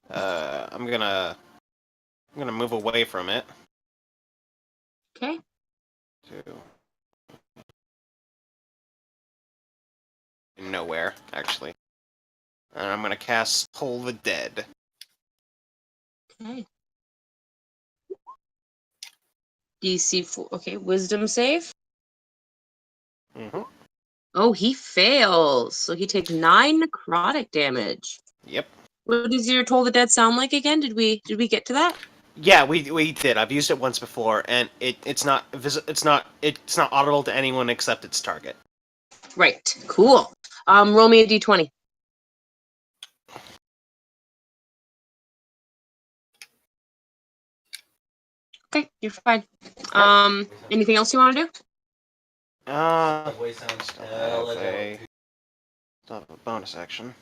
I'm gonna move away from it. Okay. To nowhere, actually. And I'm gonna cast Toll the Dead. Okay. DC 4. Okay, wisdom save. Mm-hmm. Oh, he fails. So he takes 9 necrotic damage. Yep. What does your Toll the Dead sound like again? Did we get to that? Yeah, we did. I've used it once before, and it's not audible to anyone except its target. Right. Cool. Roll me a d20. Okay, you're fine. Anything else you want to do? Uh, The voice sounds still hella have a, dope. still have a bonus action.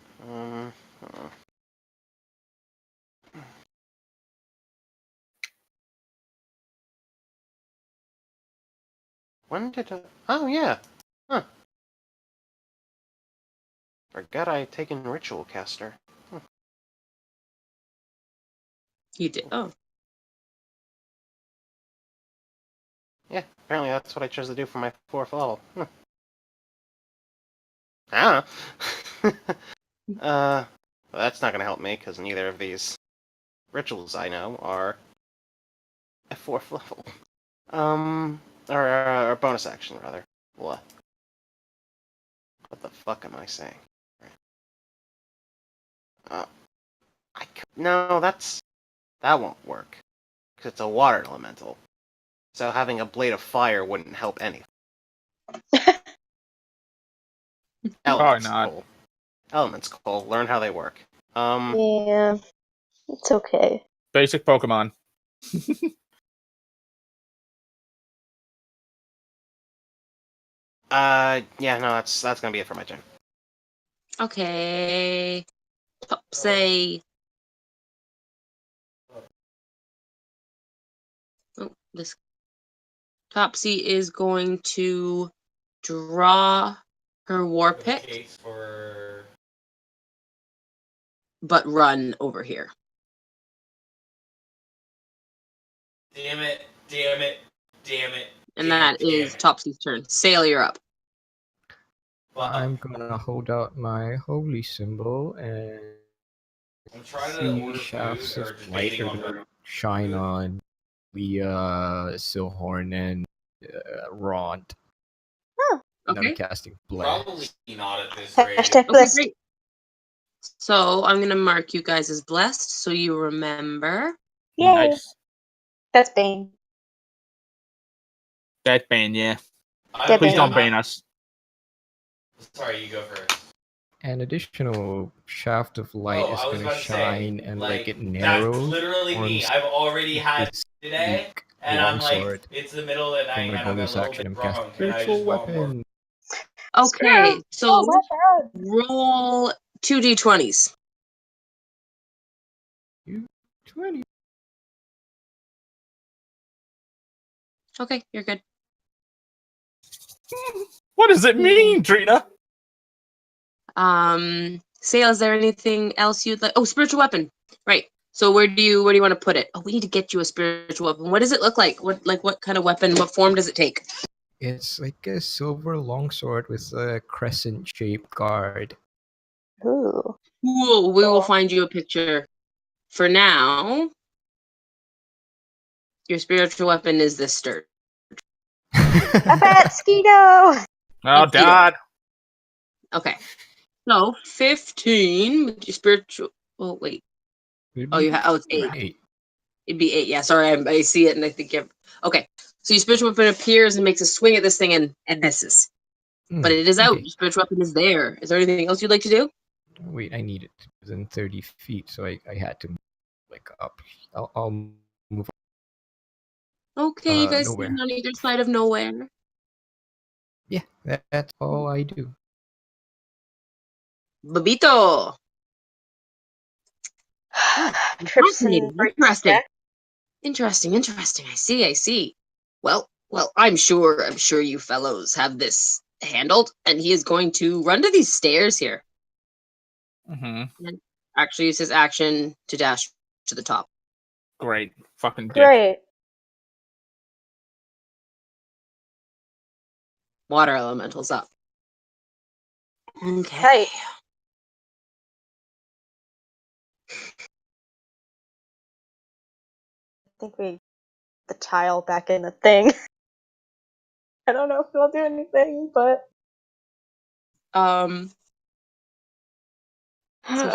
When did I... Oh, yeah. Huh. Forgot I had taken Ritual Caster. You did. Oh. Yeah, apparently that's what I chose to do for my 4th level. I don't know. Well, that's not gonna help me, because neither of these rituals I know are at 4th level. Or bonus action, rather. What? What the fuck am I saying? No, that won't work. Because it's a water elemental. So having a blade of fire wouldn't help anything. Elements, not. Cole. Elements, Cole. Learn how they work. Yeah, it's okay. Basic Pokemon. Yeah, no, that's gonna be it for my turn. Okay. Topsy. Oh, this Topsy is going to draw her war For the pick, case for but run over here. damn it, damn it, damn it. And damn that it, damn is it. Topsy's turn. Sail, you're up. Fuck. I'm gonna hold out my holy symbol and I'm trying to see order shafts food or of just light waiting are on gonna shine food. on the Silhorn and Rond. And I'm Okay. casting Probably blast. not at this rate. Hashtag Okay, blessed. great. So I'm going to mark you guys as blessed so you remember. Yay. Nice. That's Bane. That's Bane, yeah. Dead Please Bane. don't Bane us. Sorry, you go first. An additional shaft of light Oh, is I was gonna about to say, shine and like, it that's narrows. literally me. forms I've already had this today, weak and I'm like, longsword. it's the middle of the For night, my and I'm a bonus little action, bit I'm drunk, casting and I spiritual just want more. weapon. Okay, so Oh, my bad. roll two d20s. You 20. Okay, you're good. What does it mean, Trina? Sale, is there anything else you'd like? Oh, spiritual weapon. Right. So where do you want to put it? Oh, we need to get you a spiritual weapon. What does it look like? What kind of weapon? What form does it take? It's like a silver longsword with a crescent-shaped guard. Ooh. Cool. We will find you a picture. For now, your spiritual weapon is this stirred. A bat skeeto! Oh, Dad. Okay. So 15 with your spiritual. Oh wait. Oh, you have. Oh, it's 8. 8. It'd be 8. Yeah. Sorry, I see it and I think you have. Okay. So your spiritual weapon appears and makes a swing at this thing and misses. But it is out. Okay. Your spiritual weapon is there. Is there anything else you'd like to do? Wait, I need it within 30 feet, so I had to like up. I'll move Okay, you guys nowhere. stand on either side of nowhere. Yeah, that's all I do. Babito. Trips and breaks Interesting. check. Interesting. I see. Well, I'm sure you fellows have this handled, and he is going to run to these stairs here. Mm-hmm. And actually use his action to dash to the top. Great. Fucking dick. Great. Water elementals up. Okay. Hey. I think we the tile back in the thing. I don't know if it'll do anything, but So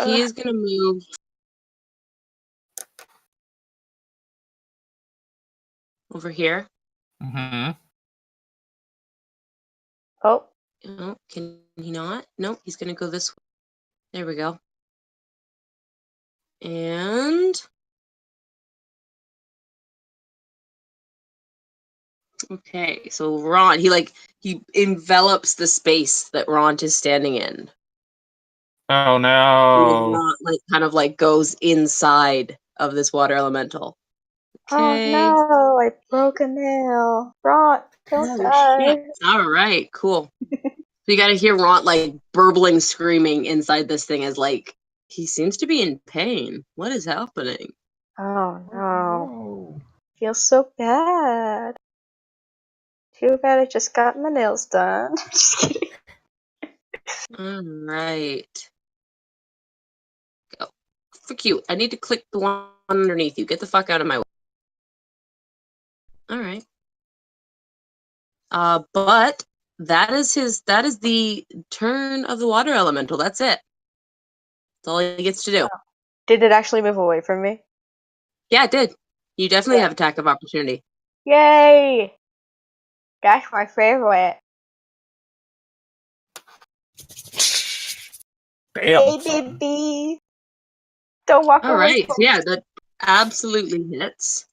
he is gonna move over here. Mm-hmm. oh, Oh, can he not? No, he's gonna go this way. There we go. And okay, so Ron, he envelops the space that Ron is standing in. Oh He no. does not kind of goes inside of this water elemental. Okay. oh no! I broke a nail. Ron, don't Oh die. shit. All right, cool. So you gotta hear Ron burbling, screaming inside this thing as he seems to be in pain. What is happening? Oh no! Oh. Feels so bad. Too bad I just got my nails done. Just kidding. All right. Go. Frick you. I need to click the one underneath you. Get the fuck out of my way. All right. But that is the turn of the water elemental. That's it. That's all he gets to do. Did it actually move away from me? Yeah, it did. You definitely Yeah. have attack of opportunity. Yay! That's my favorite. Damn. Hey, baby! Don't walk All away right. from So yeah, that absolutely hits.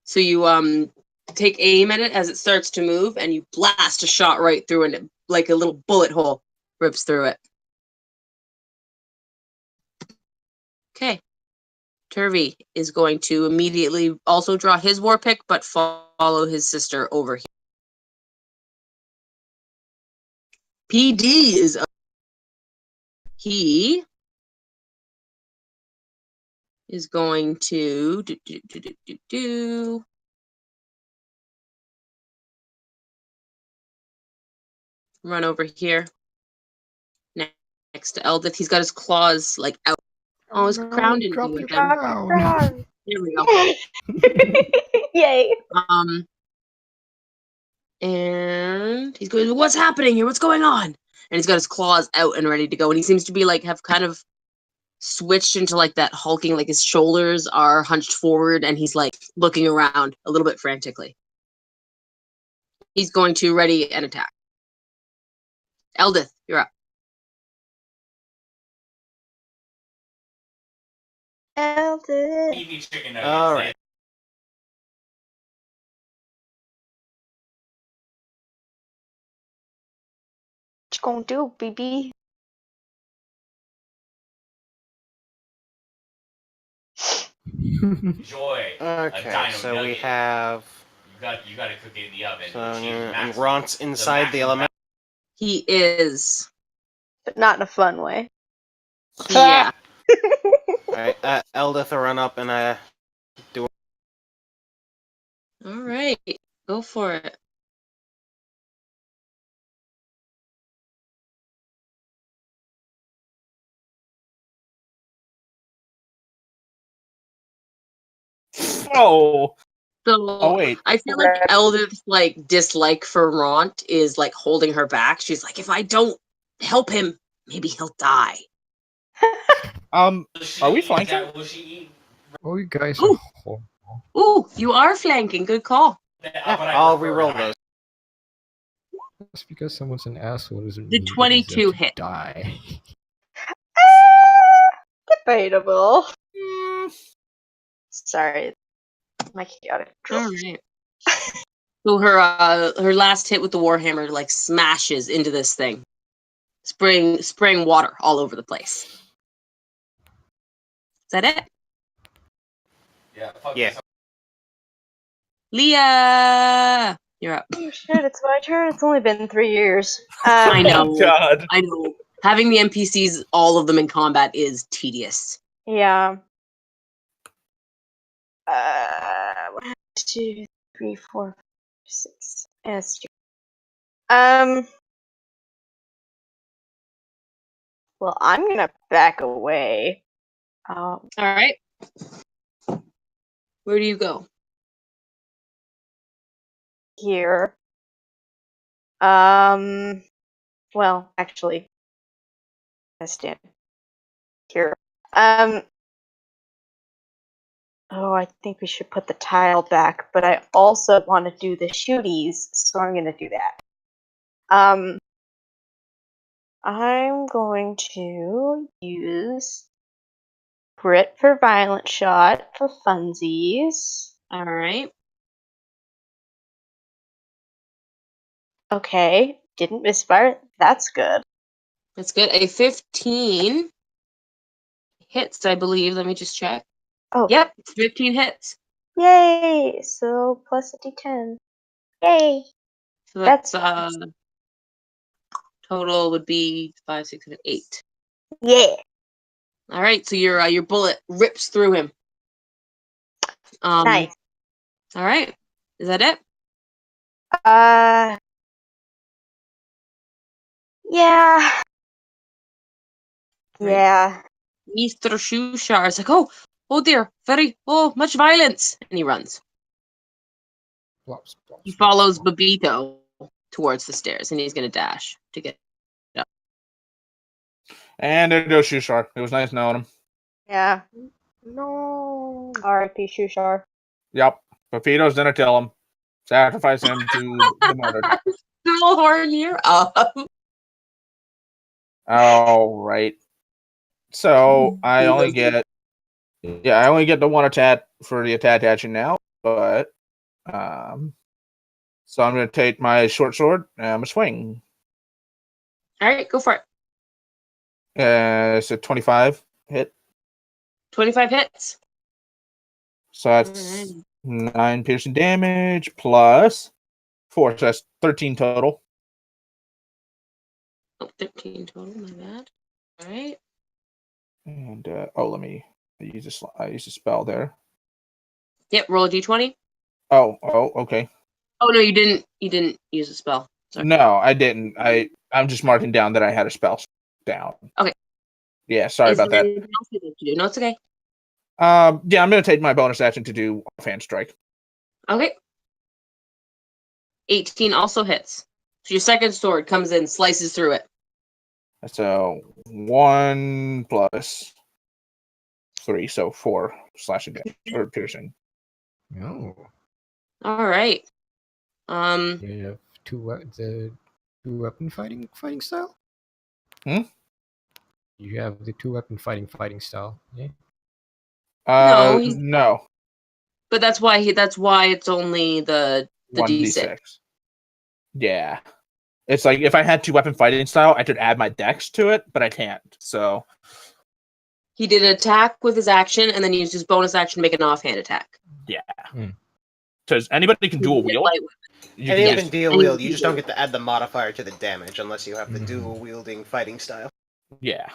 So you take aim at it as it starts to move, and you blast a shot right through, and it, like a little bullet hole rips through it. Okay. Turvy is going to immediately also draw his war pick, but follow his sister over here. PD is up. He is going to run over here next to Eldith. He's got his claws out. Oh, his crown didn't Drop do your it then. crown. There we go. Yay! And he's going, what's happening here? What's going on? And he's got his claws out and ready to go. And he seems to be have kind of switched into that hulking, his shoulders are hunched forward and he's looking around a little bit frantically. He's going to ready an attack. Eldith, you're up. Eldith. Eat these chicken nuggets. All right. What you gonna do, baby? Enjoy a Okay, dino so we nugget. have. You got to cook it in the oven So, to achieve and maximum- Ront's inside the maximum element. He is. But not in a fun way. Yeah. Alright, Eldith will run up and All right. Go for it. Oh, So wait. I feel like Eldith's like dislike for Ront is like holding her back. She's like, if I don't help him, maybe he'll die. Will she Are we eat flanking? that- Will she eat? Oh, you guys Ooh. are horrible. Ooh, you are flanking. Good call. But Yeah, I I'll prefer reroll to- those. Just because someone's an asshole doesn't The mean they 22 deserve to hit. die. Debatable. Mm, Sorry. My chaotic All drill. right. So her last hit with the warhammer like smashes into this thing, spraying water all over the place. Is that it? Yeah. Fuck Yeah. this. Leah, you're up. Oh shit, it's my turn. It's only been 3 years. I know. Oh God. I know. Having the NPCs, all of them in combat, is tedious. Yeah. 1, 2, 3, 4, 5, 6. Yes. Well, I'm gonna back away. All right. Where do you go? Here. Well, actually, I stand here. Oh, I think we should put the tile back, but I also want to do the shooties, so I'm gonna do that. I'm going to use Crit for Violent Shot for funsies. All right. Okay, didn't misfire. That's good. That's good. A 15 hits, I believe. Let me just check. Oh, Yep, 15 hits. yay! So plus a d10. Yay! So that's That's- total would be 5, 6, 7, 8. Yeah. All right, so your bullet rips through him. Nice. All right, is that it? Yeah. Right. Yeah. Mr. Shushar is like, oh dear, much violence, and he runs. Plops, plops, He plops, follows plops. Babito towards the stairs, and he's gonna dash to get. And there goes Shushar. It was nice knowing him. Yeah. No. R.I.P. Shushar. Yep. Papito's gonna kill him. Sacrifice him to the murder. Still horn here up. All right. So I only get the one attack for the attack action now, but so I'm gonna take my short sword and I'm gonna swing. All right, go for it. It's a 25 hit. 25 hits. So that's 9 piercing damage plus 4. So that's 13 total. Oh, 13 total, my bad. All right. And let me I use a spell there. Yep, roll a d20. Oh, okay. Oh no, you didn't. You didn't use a spell. Sorry. No, I didn't. I'm just marking down that I had a spell down. Okay. Yeah, sorry Is about there that. anything else you'd like to do? No, it's okay. Yeah, I'm gonna take my bonus action to do offhand strike. Okay. 18 also hits. So your second sword comes in, slices through it. So 1 plus 3, so 4 slashing damage or piercing. No. All right. You have the two weapon fighting style. Hmm? You have the two weapon fighting style. Yeah. No, he's- No. but that's why it's only the 1d6. d6. Yeah. It's like if I had two weapon fighting style, I could add my dex to it, but I can't. So He did an attack with his action, and then he used his bonus action to make an offhand attack. Yeah. Hmm. Because anybody can dual wield. Light You Any can of just- them dual Any wield, of you them just don't dual get to add the modifier to the damage unless you have the Mhm. dual wielding fighting style. yeah.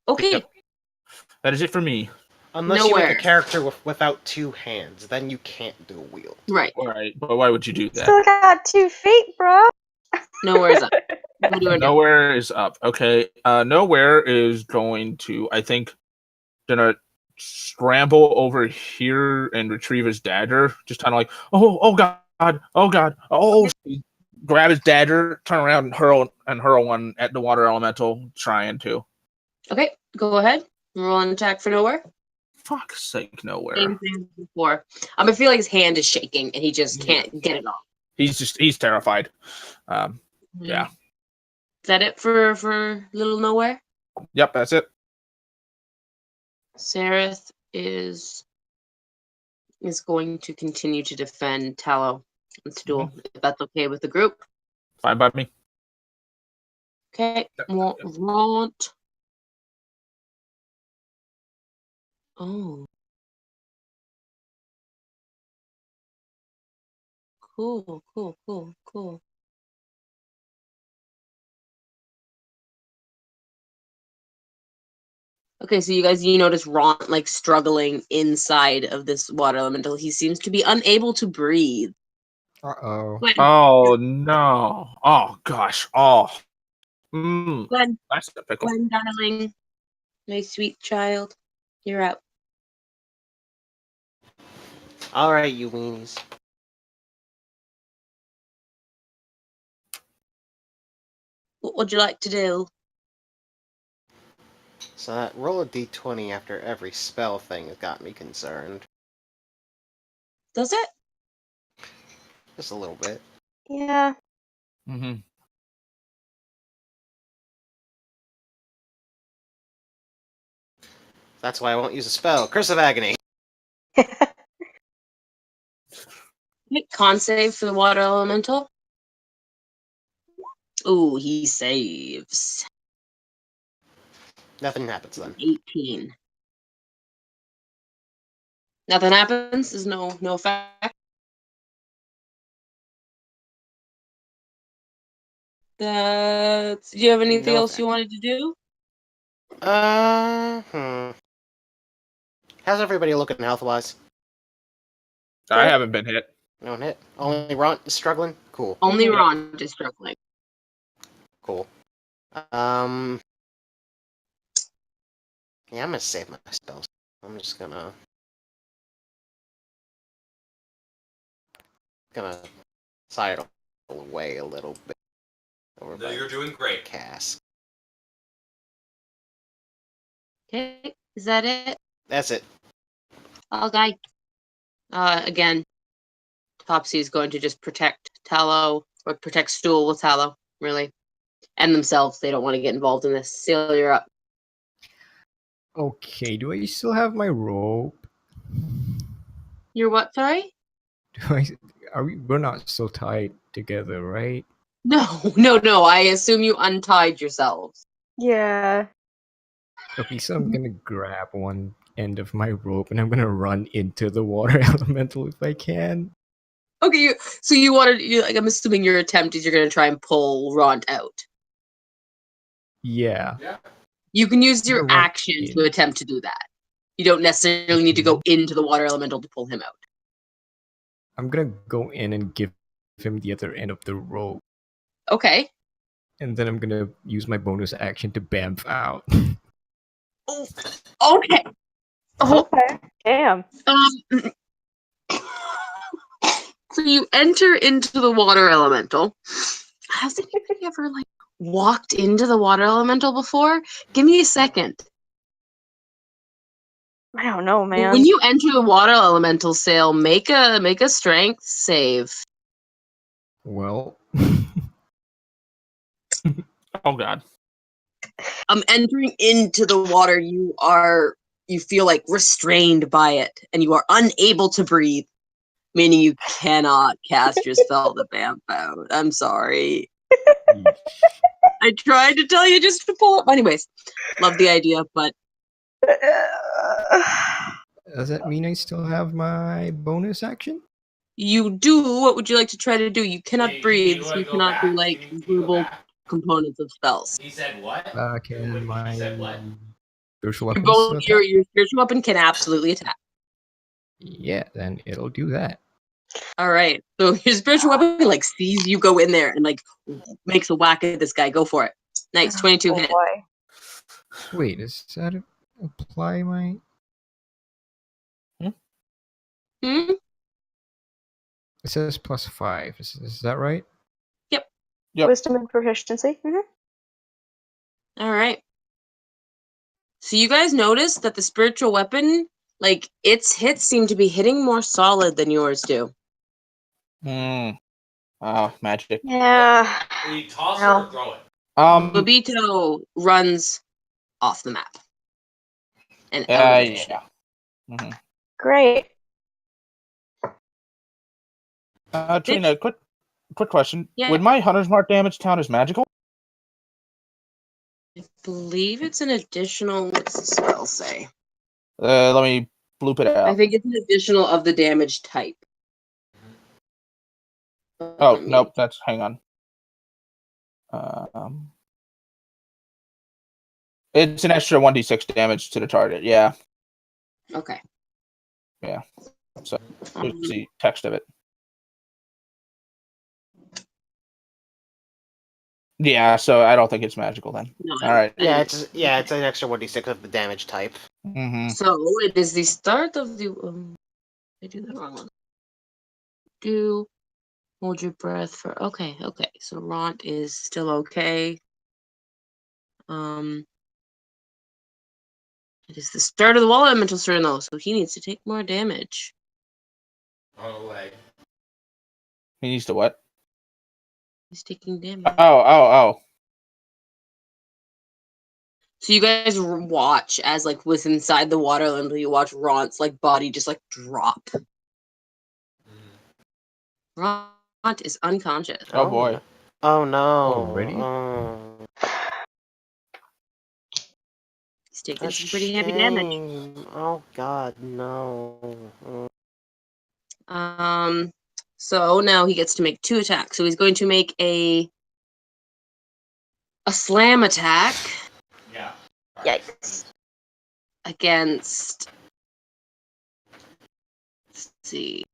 Okay, Yep. That is it for me. Unless you make Nowhere. a character without 2 hands, then you can't dual wield. right. All right, but why would you do that? Still got 2 feet, bro. Nowhere's up. What do I do? Nowhere is up. Okay. Nowhere is going to, I think, gonna scramble over here and retrieve his dagger. Just kind of like, oh god, oh god, oh. Grab his dagger, turn around and hurl one at the water elemental, trying to. Okay, go ahead. Roll an attack for nowhere. Fuck's sake, nowhere. Same thing as before. I feel like his hand is shaking and he just can't get it off. He's terrified. Yeah. Is that it for little nowhere? Yep, that's it. Sareth is going to continue to defend Tallow and Stool, if that's okay with the group. Fine by me. Okay, well, Ront. Oh. Cool. Okay, so you notice Ron like struggling inside of this water elemental. He seems to be unable to breathe. Uh-oh. Oh no. Oh gosh. Oh. Gwen, That's the pickle. Gwen, darling, my sweet child, you're up. Alright, you weenies. What would you like to do? So that roll a d20 after every spell thing has got me concerned. Does it? Just a little bit. Yeah. Mm-hmm. That's why I won't use a spell. Curse of Agony. Con save for the water elemental. Ooh, he saves. Nothing happens then. 18. Nothing happens. There's no effect. Do you have anything No else effect. you wanted to do? How's everybody looking health-wise? I haven't been hit. No one hit? Only Ron is struggling? Cool. Only Yeah. Ron is struggling. Cool. Yeah, I'm gonna save my spells. I'm just gonna sidle away a little bit. Over No, by you're doing great. Cask. Okay, is that it? That's it. Okay. Again, Topsy is going to just protect Tallow, or protect Stool with Tallow, really. And themselves. They don't want to get involved in this. Seal, you're up. Okay, do I still have my rope? You're what, sorry? We're not still tied together, right? No. I assume you untied yourselves. Yeah. Okay, so I'm gonna grab one end of my rope and I'm gonna run into the water elemental if I can. Okay, I'm assuming your attempt is you're going to try and pull Ront out. Yeah. You can use your I'm gonna run action in. to attempt to do that. You don't necessarily need to go into the water elemental to pull him out. I'm gonna go in and give him the other end of the rope. Okay. And then I'm gonna use my bonus action to bamf out. Oh, okay. Oh, Okay. Damn. So you enter into the water elemental. Has anybody ever walked into the water elemental before? Give me a second. I don't know, man. When you enter the water elemental, Sail, make a strength save. Well, Oh god. Entering into the water, you feel like restrained by it, and you are unable to breathe, meaning you cannot cast your spell to vamp out. I'm sorry. I tried to tell you just to pull up. Anyways, love the idea, but Does that mean I still have my bonus action? you do. What would you like to try to do? You cannot Hey, breathe, you so wanna you go cannot do back? like Can you go verbal back? components of spells. He said what? Can What, my he said what? spiritual Your, weapons still attack? your spiritual weapon can absolutely attack. Yeah, then it'll do that. All right. So your spiritual weapon like sees you go in there and like makes a whack at this guy. Go for it. Nice, 22 Oh hit. boy. Wait, does that apply my... Hmm? It says +5. Is that right? Yep. Yep. Wisdom and proficiency. All right. So you guys notice that the spiritual weapon, like its hits seem to be hitting more solid than yours do. Magic. Yeah. You toss it Well. or throw it? Bobito runs off the map. And Eldritch. Yeah. Mm-hmm. Great. Trina, quick question. Yeah. Would my Hunter's Mark damage count as magical? I believe it's an additional. What's the spell say? Let me bloop it I out. think it's an additional of the damage type. Oh, nope, that's, hang on. It's an extra 1d6 damage to the target, yeah. Okay. Yeah. So, let's see text of it. Yeah, so I don't think it's magical then. No, All right. Yeah, it's an extra 1d6 of the damage type. Mm-hmm. So it is the start of the. I do the wrong one. Do hold your breath for. Okay. So Ront is still okay. It is the start of the wall elemental turn though, so he needs to take more damage. On the leg. He needs to what? He's taking damage. Oh. So you guys watch as like with inside the water elemental, you watch Ront's like body just like drop. Ront is unconscious. Oh boy. Oh no. Already? Oh. He's taking A some pretty heavy damage. shame. Oh god, no. So now he gets to make 2 attacks. So he's going to make a slam attack Yeah. Yikes. against. Let's see.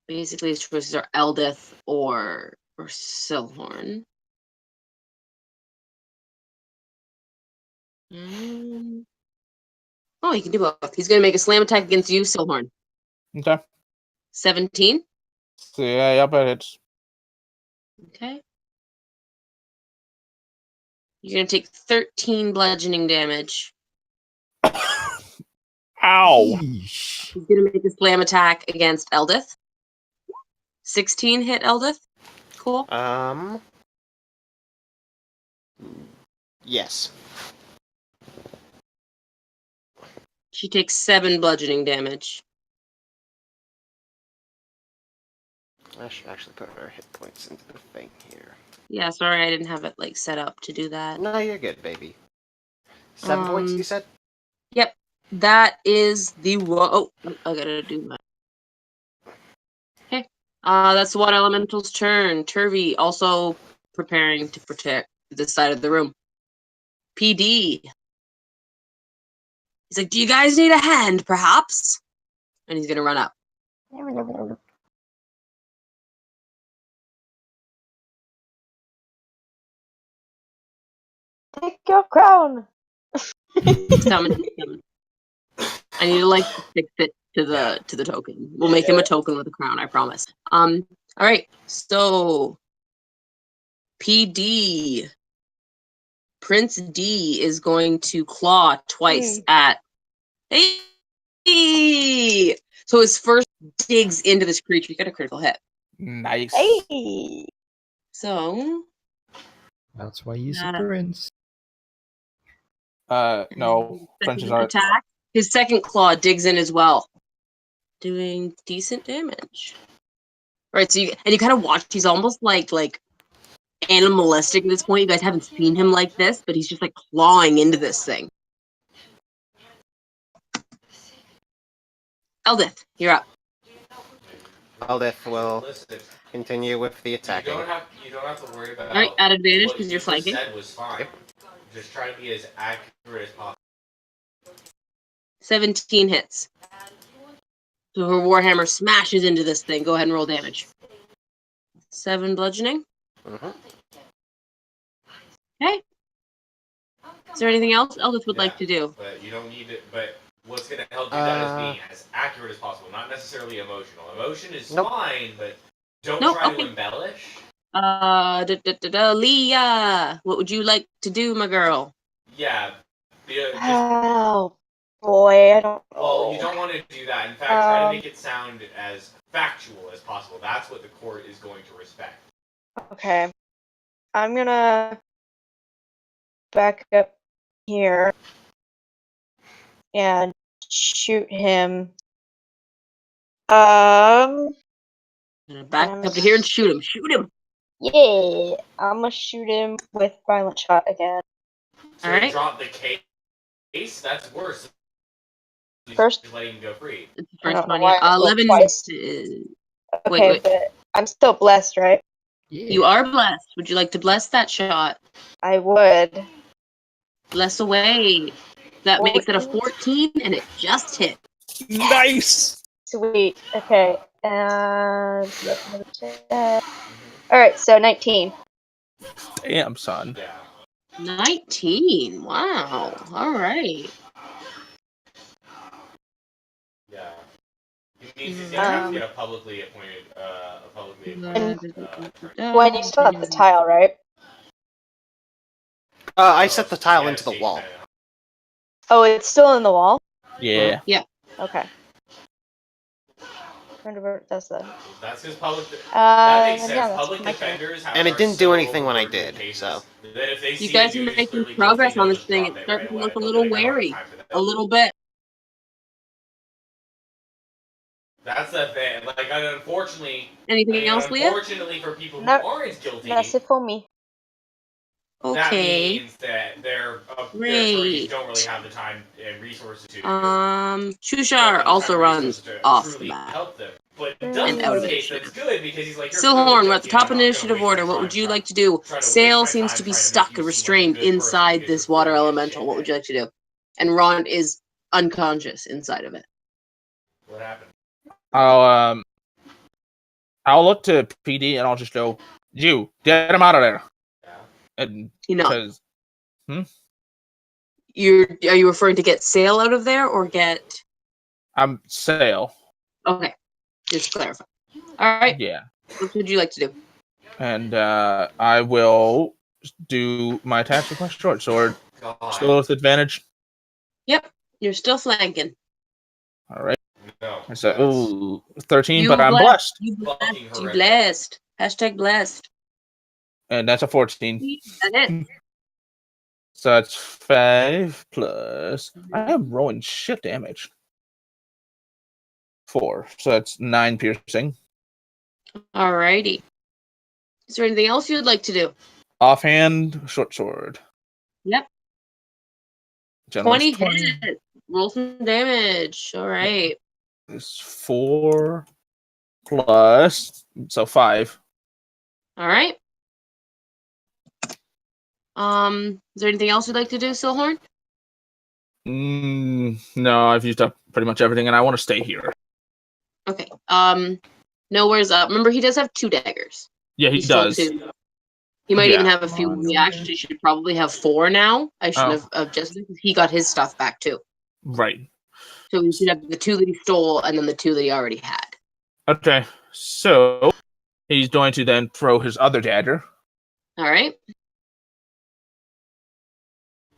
Basically, his choices are Eldith or Silhorn. Oh, he can do both. He's going to make a slam attack against you, Silhorn. Okay. 17. So yeah, but it's Okay. You're going to take 13 bludgeoning damage. ow. Yeesh. He's going to make a slam attack against Eldith. 16 hit Eldith. Cool. Yes. She takes 7 bludgeoning damage. I should actually put her hit points into the thing here. Yeah, sorry, I didn't have it like set up to do that. No, you're good, baby. 7 points, you said? Yep, that is the I gotta do that. Okay, that's the water elemental's turn. Turvy also preparing to protect this side of the room. PD. He's like, "Do you guys need a hand, perhaps?" And he's gonna run up. Take your crown. He's coming. I need to like fix it to the token. We'll make him a token with a crown, I promise. All right. So PD Prince D is going to claw twice at. Hey! So his first digs into this creature. You got a critical hit. Nice. Hey. So That's why he's a prince. No. French's art. attack. His second claw digs in as well, doing decent damage. Right, so you kind of watch. He's almost like animalistic at this point. You guys haven't seen him like this, but he's just like clawing into this thing. Eldith, you're up. Aldith will Listen, continue with the attacking. you don't have to worry about. All right, at advantage what because you you're just flanking. said was fine. Yep. Just try to be as accurate as possible. 17 hits. So her warhammer smashes into this thing. Go ahead and roll damage. 7 bludgeoning. Mhm. Okay. Is there anything else Eldith would like to do? But you don't need it. But what's going to help do that is being as accurate as possible, not necessarily emotional. Emotion is Nope. fine, but don't Nope, try okay. to embellish. Leah, what would you like to do, my girl? Yeah. Just, Oh boy, I don't know. well, you don't want to do that. In fact, try to make it sound as factual as possible. That's what the court is going to respect. Okay. I'm gonna back up here and shoot him. Back up to here and shoot him. Shoot him. Yeah, I'm gonna shoot him with violent shot again. So All right. drop the case. That's worse. First- Just letting him go free. It's the I first don't know one. why Yeah. I rolled 11. twice. Okay, wait. but I'm still blessed, right? Yeah. You are blessed. Would you like to bless that shot? I would. Bless away. That makes it a 14, and it just hit. Nice. Sweet. Okay, and all right. So 19. Damn, son. Yeah. 19. Wow. All right. Yeah. It means he's gonna have to get a publicly appointed, When you still have the tile, right? I set the tile into the state wall. tenant. Oh, it's still in the wall. Yeah. Okay. Wonder where it does that. That's because public. That makes sense. Yeah, that's Public my turn. defenders have. And it are didn't do so anything when I overburdened did, with cases so. that if they You see guys a are dude who's making clearly progress guilty, on they'll this just thing. drop It's it starting right to away. look a They'll little be like, I don't have wary. time for that. A little bit. That's the thing. Like, unfortunately. Anything else, Leah? Unfortunately for people who No. aren't guilty, That's it for me. that Okay. means that their Great. attorneys don't really have the time and resources to. Shushar also runs off the map. Help them. But And Dustin's Eldritch. case, that's good because he's like, you're Silhorn, we're at the guilty, top I'm not gonna initiative waste my order. What time would you trying- like to do? trying to Sail waste my seems time to be trying to stuck, make you seem like a restrained good person inside because this you're water clearly a elemental. What would shithead. you like to do? And Ron is unconscious inside of it. What happened? I'll look to PD and I'll just go, you get him out of there. Yeah. And You know, because are you referring to get Sail out of there or get? I'm Sail. Okay, just to clarify. All right, Yeah. what would you like to do? And I will do my attacks with my short sword. God. Still with advantage. Yep, you're still flanking. All right. No. So, that's ooh, 13, You but I'm blessed. You fucking blessed. You horrific. blessed. Hashtag blessed. And that's a 14. That's it. So that's 5 plus. I am rolling shit damage. 4. So that's 9 piercing. Alrighty. Is there anything else you'd like to do? Offhand, short sword. Yep. General's 20 hits. Roll some damage. All right. Is 4 plus. So 5. All right. Is there anything else you'd like to do, Silhorn? No, I've used up pretty much everything, and I want to stay here. Okay. Nowhere's up. Remember, he does have 2 daggers. Yeah, he stole does. 2. He might Yeah. even have a few. He actually should probably have 4 now. I should have just because he got his stuff back too. Right. So he should have the 2 that he stole and then the 2 that he already had. Okay, so he's going to then throw his other dagger. All right.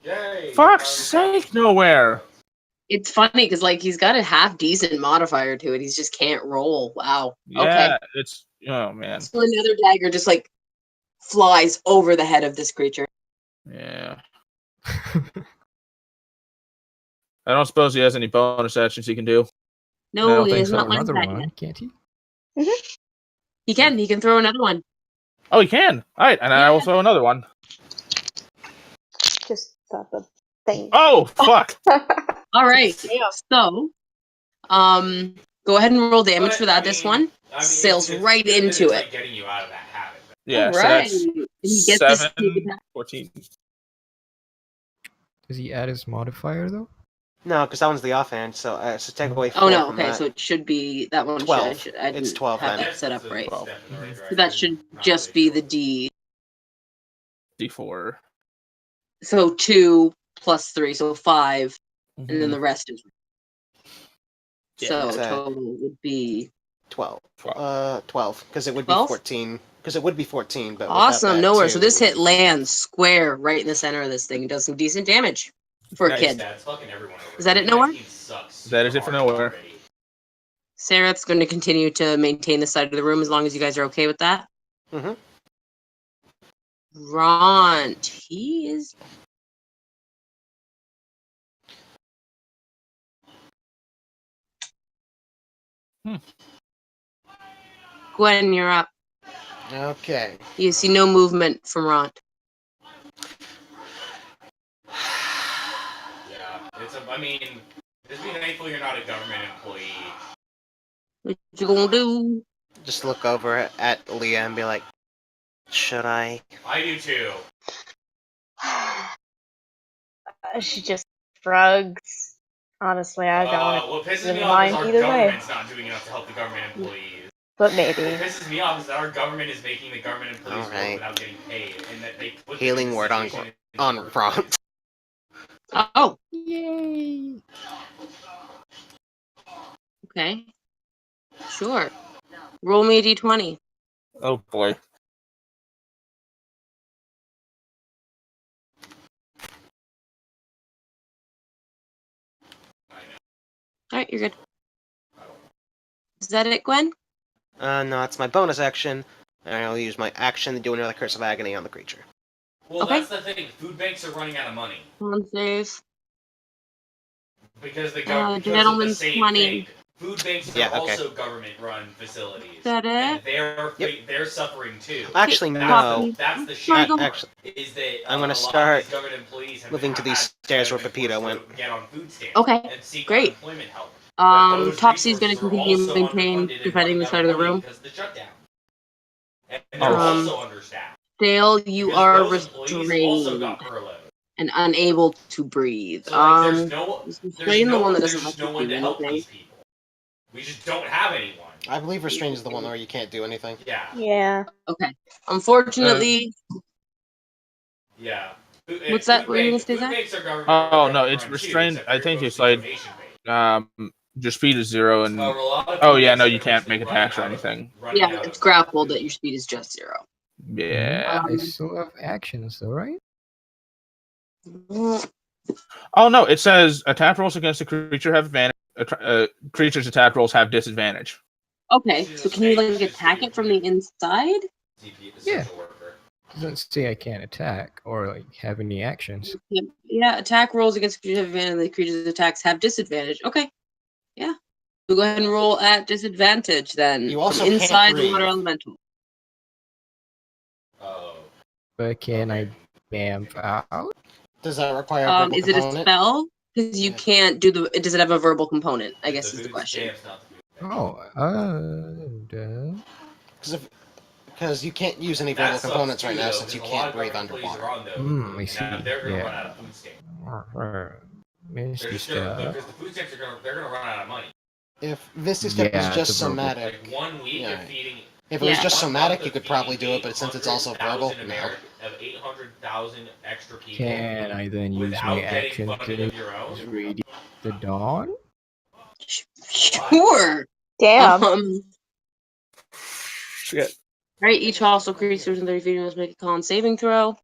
Yay. Fuck's sake, nowhere. It's funny because like he's got a half decent modifier to it. He just can't roll. Wow. Yeah, Okay. it's oh man. So another dagger just like flies over the head of this creature. Yeah. I don't suppose he has any bonus actions he can do. No, don't he think is so. not like Another that one, yet. can't he? He can. He can throw another one. Oh, you can. All right, and I Yeah. also have another one. Just thought the thing. Oh, fuck. All right. Yeah. So, go ahead and roll damage for that. This one sails it's right good that into it's, it. like, getting you out of that habit. Yeah, All so right. that's And he gets this 7, 14. Does he add his modifier though? No, because that one's the offhand, so take away 4 Oh no. from Okay, that. so it should be that one. 12. I It's didn't 12 have then. that set up It's a right. step in the right So that direction. should Not just really be the sure. D. D4. So 2 plus 3, so 5, and then Mhm. the rest is. Yeah, So it's a- total would be 12. 12. 12, because it would be 12? 14. Because it would be 14, but Awesome. without that Nowhere. 2, So this it would hit be- lands square right in the center of this thing. It does some decent damage for a Nice. kid. That's fucking everyone over. Is that it, My Nowhere? team sucks That is super it for hard Nowhere. already. Seraph's going to continue to maintain the side of the room as long as you guys are okay with that. Mhm. Ront. He is. Gwen, you're up. Okay. You see no movement from Ront. Yeah, I mean, just be thankful you're not a government employee. What you gonna do? Just look over at Leah and be like, should I? I do too. She just shrugs. Honestly, I don't What pisses really me off is mind our either way. government's not doing enough to help the government employees. But What maybe. pisses me off is that our government is making the government employees work Alright. without getting paid, and that they put them Healing in this word on situation in on the first Ront. place. Oh, Yay! okay. Sure. Roll me a d20. Oh, boy. All right, you're good. Is that it, Gwen? No, it's my bonus action. And I'll use my action to do another Curse of Agony on the creature. Well, Okay. that's the thing. Food banks are running out of money One save. because the Uh, government. Because of the gentleman's same 20. thing. Food banks Yeah, are okay. also government-run facilities, Is that and it? they're suffering too. Actually, Okay, no. copy. That's the Sorry, shit. go. Actually, Is that I'm gonna a lot of start these government employees have moving to these had stairs where been Pepito forced went. to get on food stamps Okay, and seek great. unemployment help. But those Topsy's going to resources are continue to also maintain underfunded and defending running the out side of the money room. because of the shutdown. And Oh. they're also understaffed. Dale, you Because are those employees also restrained got furloughed. and unable to breathe. So like, there's Is restrained the one that doesn't let just no you one do to help anything? these people. We just don't have anyone. I believe restraint is the one where you can't do anything. Yeah, Yeah. Okay. Unfortunately, yeah. What's that? What were you gonna say, Food Zach? banks are government. Oh, no, it's run, too, restrained. except I for think it it's goes to like- donation-based. Your speed is 0, and However, a lot of oh food yeah, banks no, are you can't make running attacks or out of- anything. running yeah, out it's of grappled food. that your speed is just 0. Yeah. I still have actions though, right? Oh no, it says attack rolls against a creature have advantage. Creature's attack rolls have disadvantage. Okay, so can you like attack it from the inside? CP, the Yeah. social worker. Doesn't say I can't attack or like have any actions. Yeah, attack rolls against creatures have advantage, and the creature's attacks have disadvantage. Okay. Yeah. We'll go ahead and roll at disadvantage then. You also from can't inside the breathe. water elemental. Oh. But can Okay. I bamf out? Does that require a verbal Is it a component? spell? Because you Yeah. can't do the. Does it have a verbal component? I guess is the food question. stamps, not the food bank. Oh, Because you can't use any verbal That sucks components too, right now though, since you because a lot can't of breathe government employees underwater. are on those, I and see. now they're gonna run out Yeah. of food stamps. Misty They're just gonna, stuff. because the food stamps they're gonna run out of money. If Misty Step Yeah, was just it's a verbal. somatic, Like 1 week Yeah. of feeding. if it was Yeah. just one somatic, month you of could probably do feeding it, but since it's also verbal, 800,000 no. of 800,000 extra people. Can I then use without my getting action funded to of your own. radiate the dawn? Sure. Damn. Shit. Right. Each hostile creature within 30 feet must make a con saving throw.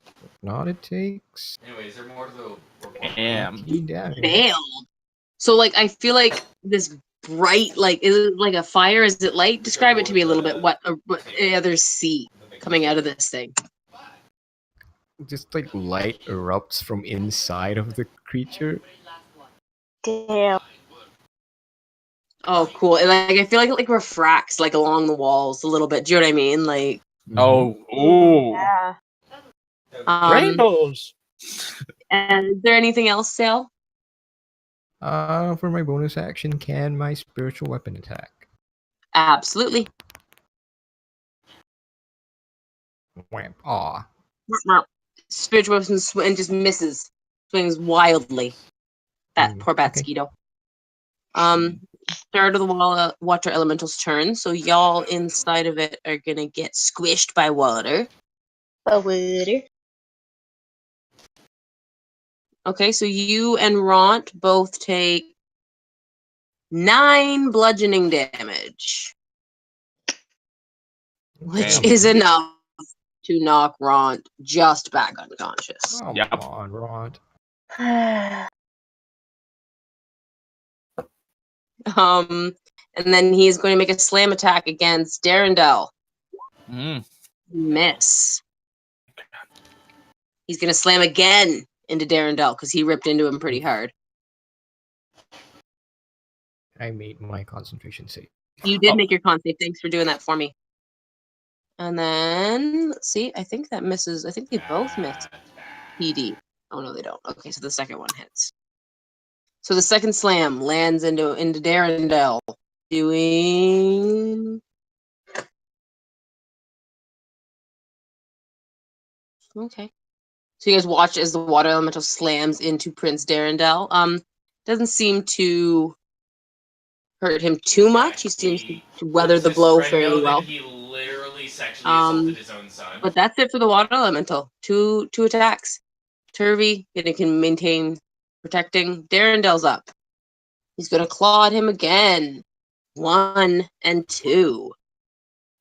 If not, it takes Anyway, is there more to the report? Damn. 18 damage. Failed. So like I feel like this bright, like is it like a fire? Is it light? Describe it to me a little bit. What others see coming out of this thing? Just like light erupts from inside of the creature. Damn. Oh, cool. And like I feel like it like refracts like along the walls a little bit. Do you know what I mean? Like Oh, ooh. Yeah. Rainbows. And is there anything else, Sale? For my bonus action, can my spiritual weapon attack? Absolutely. Wham. Aw. Spiritual weapon and just misses. Swings wildly. That poor bat Okay. mosquito. Third of the water elemental's turn, so y'all inside of it are gonna get squished by water. Water. Okay, so you and Ront both take 9 bludgeoning damage, which Damn. is enough to knock Ront just back unconscious. Come Yep. on, Rod. And then he is going to make a slam attack against Darendel. Mm. Miss. He's going to slam again into Darendel because he ripped into him pretty hard. I made my concentration save. You did make your con save. Thanks for doing that for me. And then, let's see. I think that misses. I think they both miss PD. Oh, no, they don't. Okay, so the second one hits. So the second slam lands into Darendel, doing... Okay. So you guys watch as the water elemental slams into Prince Darendel. Doesn't seem to hurt him too much. He seems to weather the blow fairly well. He literally sexually assaulted his own son. But that's it for the water elemental. Two attacks. Turvy, it can maintain protecting. Darendel's up. He's gonna claw at him again. 1 and 2.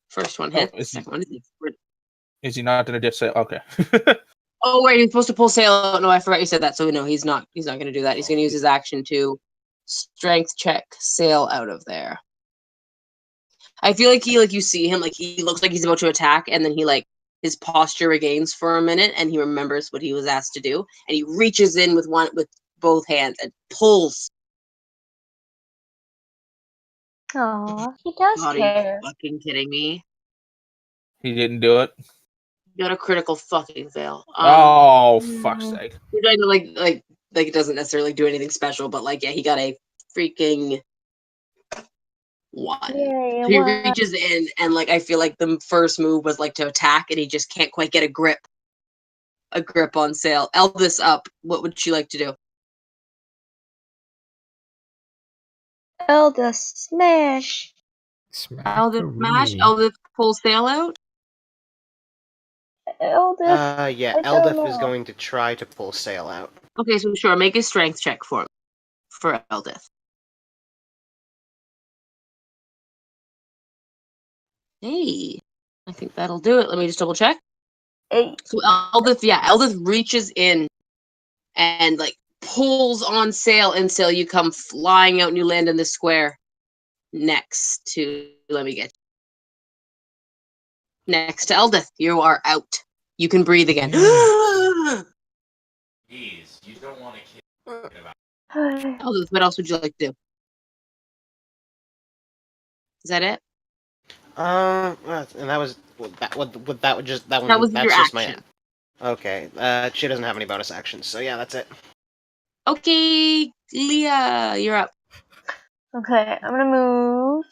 First one hits. Second one hits. Is he not going to just say, okay. Oh wait, he's supposed to pull sail out. No, I forgot you said that. So no, he's not gonna do that. He's gonna use his action to strength check sail out of there. I feel like you see him, like he looks like he's about to attack, and then he like his posture regains for a minute and he remembers what he was asked to do, and he reaches in with both hands and pulls. Aw, he does God, are care. you fucking kidding me? He didn't do it. You got a critical fucking fail. Oh, fuck's sake. Like it doesn't necessarily do anything special, but like, yeah, he got a freaking 1. Yay, So he one. reaches in, and like I feel like the first move was like to attack, and he just can't quite get a grip on Sail. Eldest up. What would she like to do? Eldest smash. Eldest smash. Eldest pull Sail out. Eldest. Yeah, I don't Eldith is know. going to try to pull sail out. Okay, so sure, make a strength check for Eldith. Hey, I think that'll do it. Let me just double check. 8. So Eldith reaches in and like pulls on Sail, and Sail, you come flying out and you land in the square next to next to Eldith. You are out. You can breathe again. Jeez, you don't want to kill about. Eldith, what else would you like to do? Is that it? And that was that would just that one. That was that's your just action. my. Okay. She doesn't have any bonus actions, so yeah, that's it. Okay, Leah, you're up. Okay, I'm gonna move.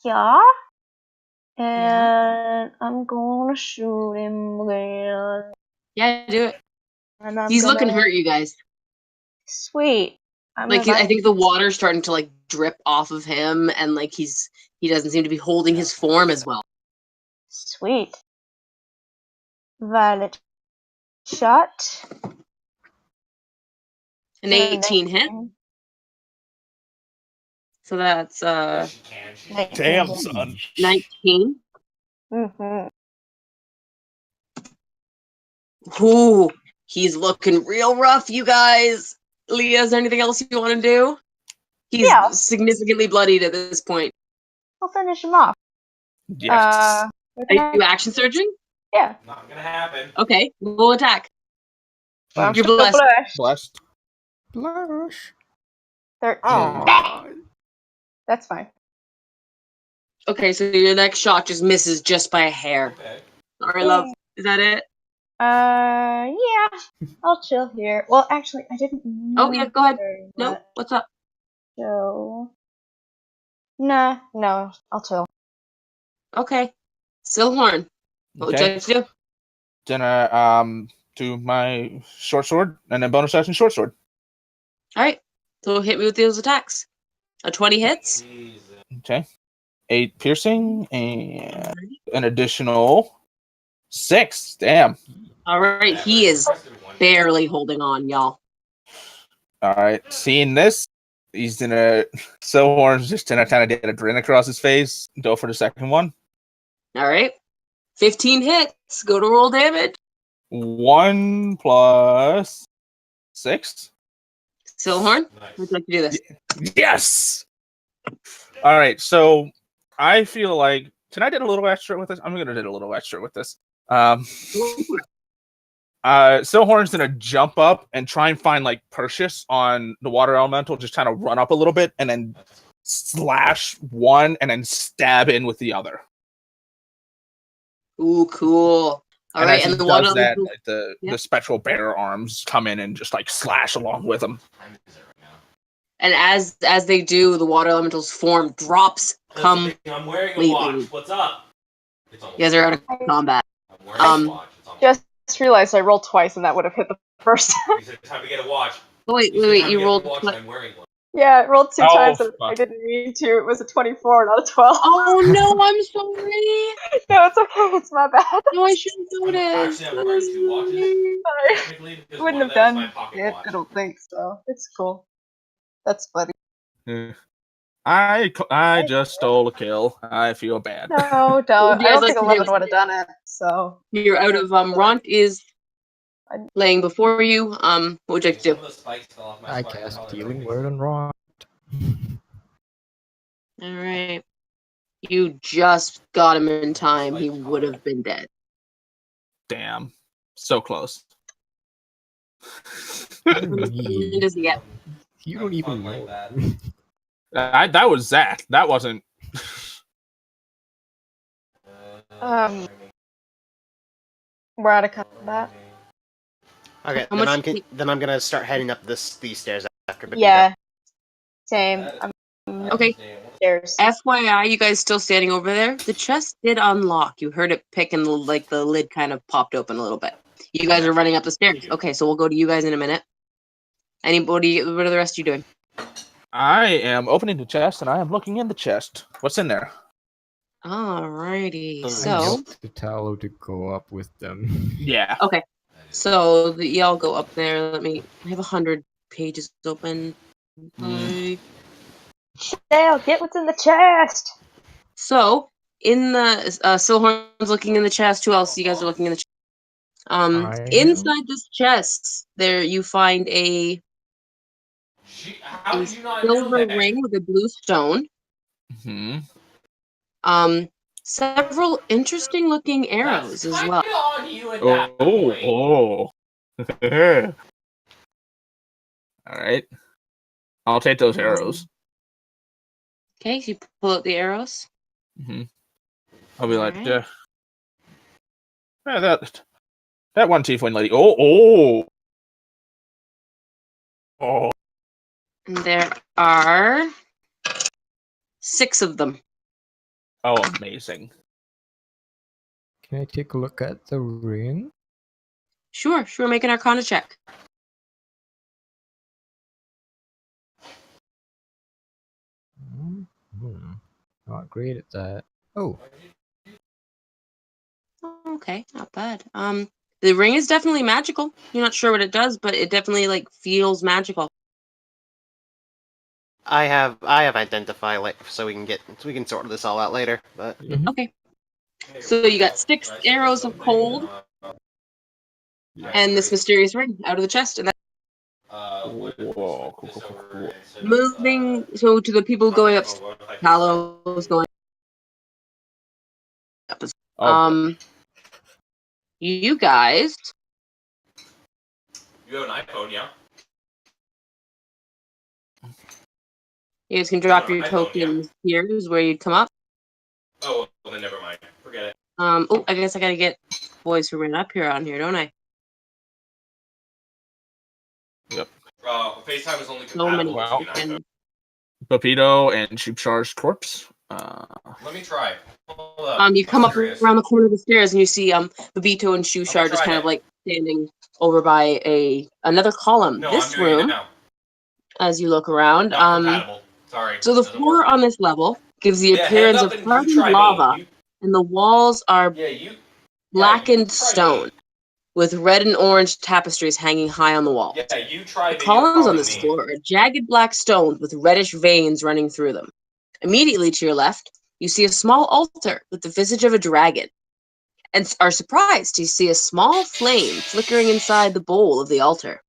Yeah. And I'm gonna shoot him again. Yeah, do it. And I'm He's looking gonna- hurt, you guys. Sweet. Like I think the water's starting to like drip off of him, and like he doesn't seem to be holding his form as well. Sweet. Violet shot. An 18 hit. So that's She can. She's 19. Damn, son. 19. Mm-hmm. Ooh, he's looking real rough, you guys. Leah, is there anything else you want to do? He's Yeah. significantly bloodied at this point. I'll finish him off. Yes. Are you action surging? Yeah. not gonna happen. Okay, we'll attack. Well, I'm You're still blessed. blessed. Blessed. Blush. 13. Aw. That's fine. Okay, so your next shot just misses just by a hair. Okay. Sorry, love. Is that it? Yeah. I'll chill here. Well, actually, I didn't know. Oh, yeah, go ahead. very No, much, what's up? So, nah, no, I'll chill. Okay. Silhorn. What would you Okay. like to do? Then do my short sword and then bonus action short sword. Alright. So hit me with those attacks. A 20 hits. Jesus. Okay. 8 piercing and an additional 6. Damn. Alright, he is barely holding on, y'all. All right. Seeing this, he's gonna Silhorn's just gonna kind of get a grin across his face. Go for the second one. Alright. 15 hits. Go to roll damage. 1 plus 6. Silhorn, Nice. would you like to do this? Yes. All right. So I feel like can I do a little extra with this? I'm gonna do a little extra with this. Silhorn's gonna jump up and try and find like Perseus on the water elemental, just kind of run up a little bit and then slash one and then stab in with the other. Ooh, cool. And Alright, as and he the one does that, elemental. like, the Yep. spectral bear arms come in and just like slash along with him. I'm busy right now. And as they do, the water elemental's form drops. That's the thing, I'm wearing a watch. completely. What's up? It's almost You guys are out of combat. I'm wearing a watch. It's almost Just realized I rolled twice and that would have hit the first time. He said, time to get a watch. Oh, wait, He said, time to you get rolled. a watch and I'm wearing one. Yeah, I rolled 2 Oh, times and I fuck. didn't mean to. It was a 24, not a 12. Oh no, I'm sorry. No, it's okay. It's my bad. No, I should have noticed. Actually, I'm wearing 2 watches. Sorry. Technically, because Wouldn't one have of them is done my pocket it. watch. I don't think so. It's cool. That's funny. I just stole a kill. I feel bad. No, What don't. would you I guys don't like think to 11 do? would have done it. So You're out of Ront is laying before you. What would you like to Some do? of the spikes fell off my I spark cast collar, Healing but I Word on Ron. All right. You just got him in time. He would have been dead. Damn. So close. How many does he get? You I'm don't even fun like know. that. That was Zach. That wasn't. we're out of combat. Okay, How then much then I'm gonna start heading up these stairs after. Benita. Yeah. Same. I'm Okay. upstairs. FYI, you guys still standing over there? The chest did unlock. You heard it pick and the lid kind of popped open a little bit. You guys are running up the stairs. Okay, so we'll go to you guys in a minute. Anybody, what are the rest of you doing? I am opening the chest and I am looking in the chest. What's in there? Alrighty, I I so helped the Tallow to go up with them. Yeah. okay, so y'all go up there. I have 100 pages open. Like, Dale, get what's in the chest. so in the Silhorn's looking in the chest. Who else? You guys are looking in the chest. I am. Inside this chest, there you find a How did you not know silver that? ring with a blue stone. Hmm. Several interesting looking arrows That's as kinda well. on you at that Oh. point. All right. I'll take those arrows. Okay, so you pull out the arrows. Hmm. I'll be like, Alright. yeah, that one tiefling lady. Oh. And there are 6 of them. Oh, amazing. Can I take a look at the ring? Sure, make an Arcana check. Not great at that. Oh, Okay, not bad. The ring is definitely magical. You're not sure what it does, but it definitely feels magical. I have identify so we can sort this all out later. But Okay. So you got 6 arrows of cold and this mysterious ring out of the chest, and Whoa, cool. moving. So to the people going up, Palos going up. You guys. You have an iPhone, yeah? You guys can drop No, your I don't, yeah. tokens here, is where you'd come up. Oh, well, then never mind. Forget it. Oh, I guess I gotta get boys who ran up here on here, don't I? FaceTime is only So many. compatible Wow. with Unite. Pepito and Sheepshar's corpse. Let me try. Hold up. You come I'm up serious. around the corner of the stairs and you see Babito and Shushar just try kind it. of like standing over by another column. No, This I'm doing it room, now. as you look around, Not compatible. Sorry. so the Doesn't floor work. on this level gives the Yeah, hang appearance up of and you hardened try lava, me. and the walls are Yeah, you blackened try stone me. with red and orange tapestries hanging high on the walls. Yeah, you try The video columns on calling this me. floor are jagged black stones with reddish veins running through them. Immediately to your left, you see a small altar with the visage of a dragon, and are surprised to see a small flame flickering inside the bowl of the altar.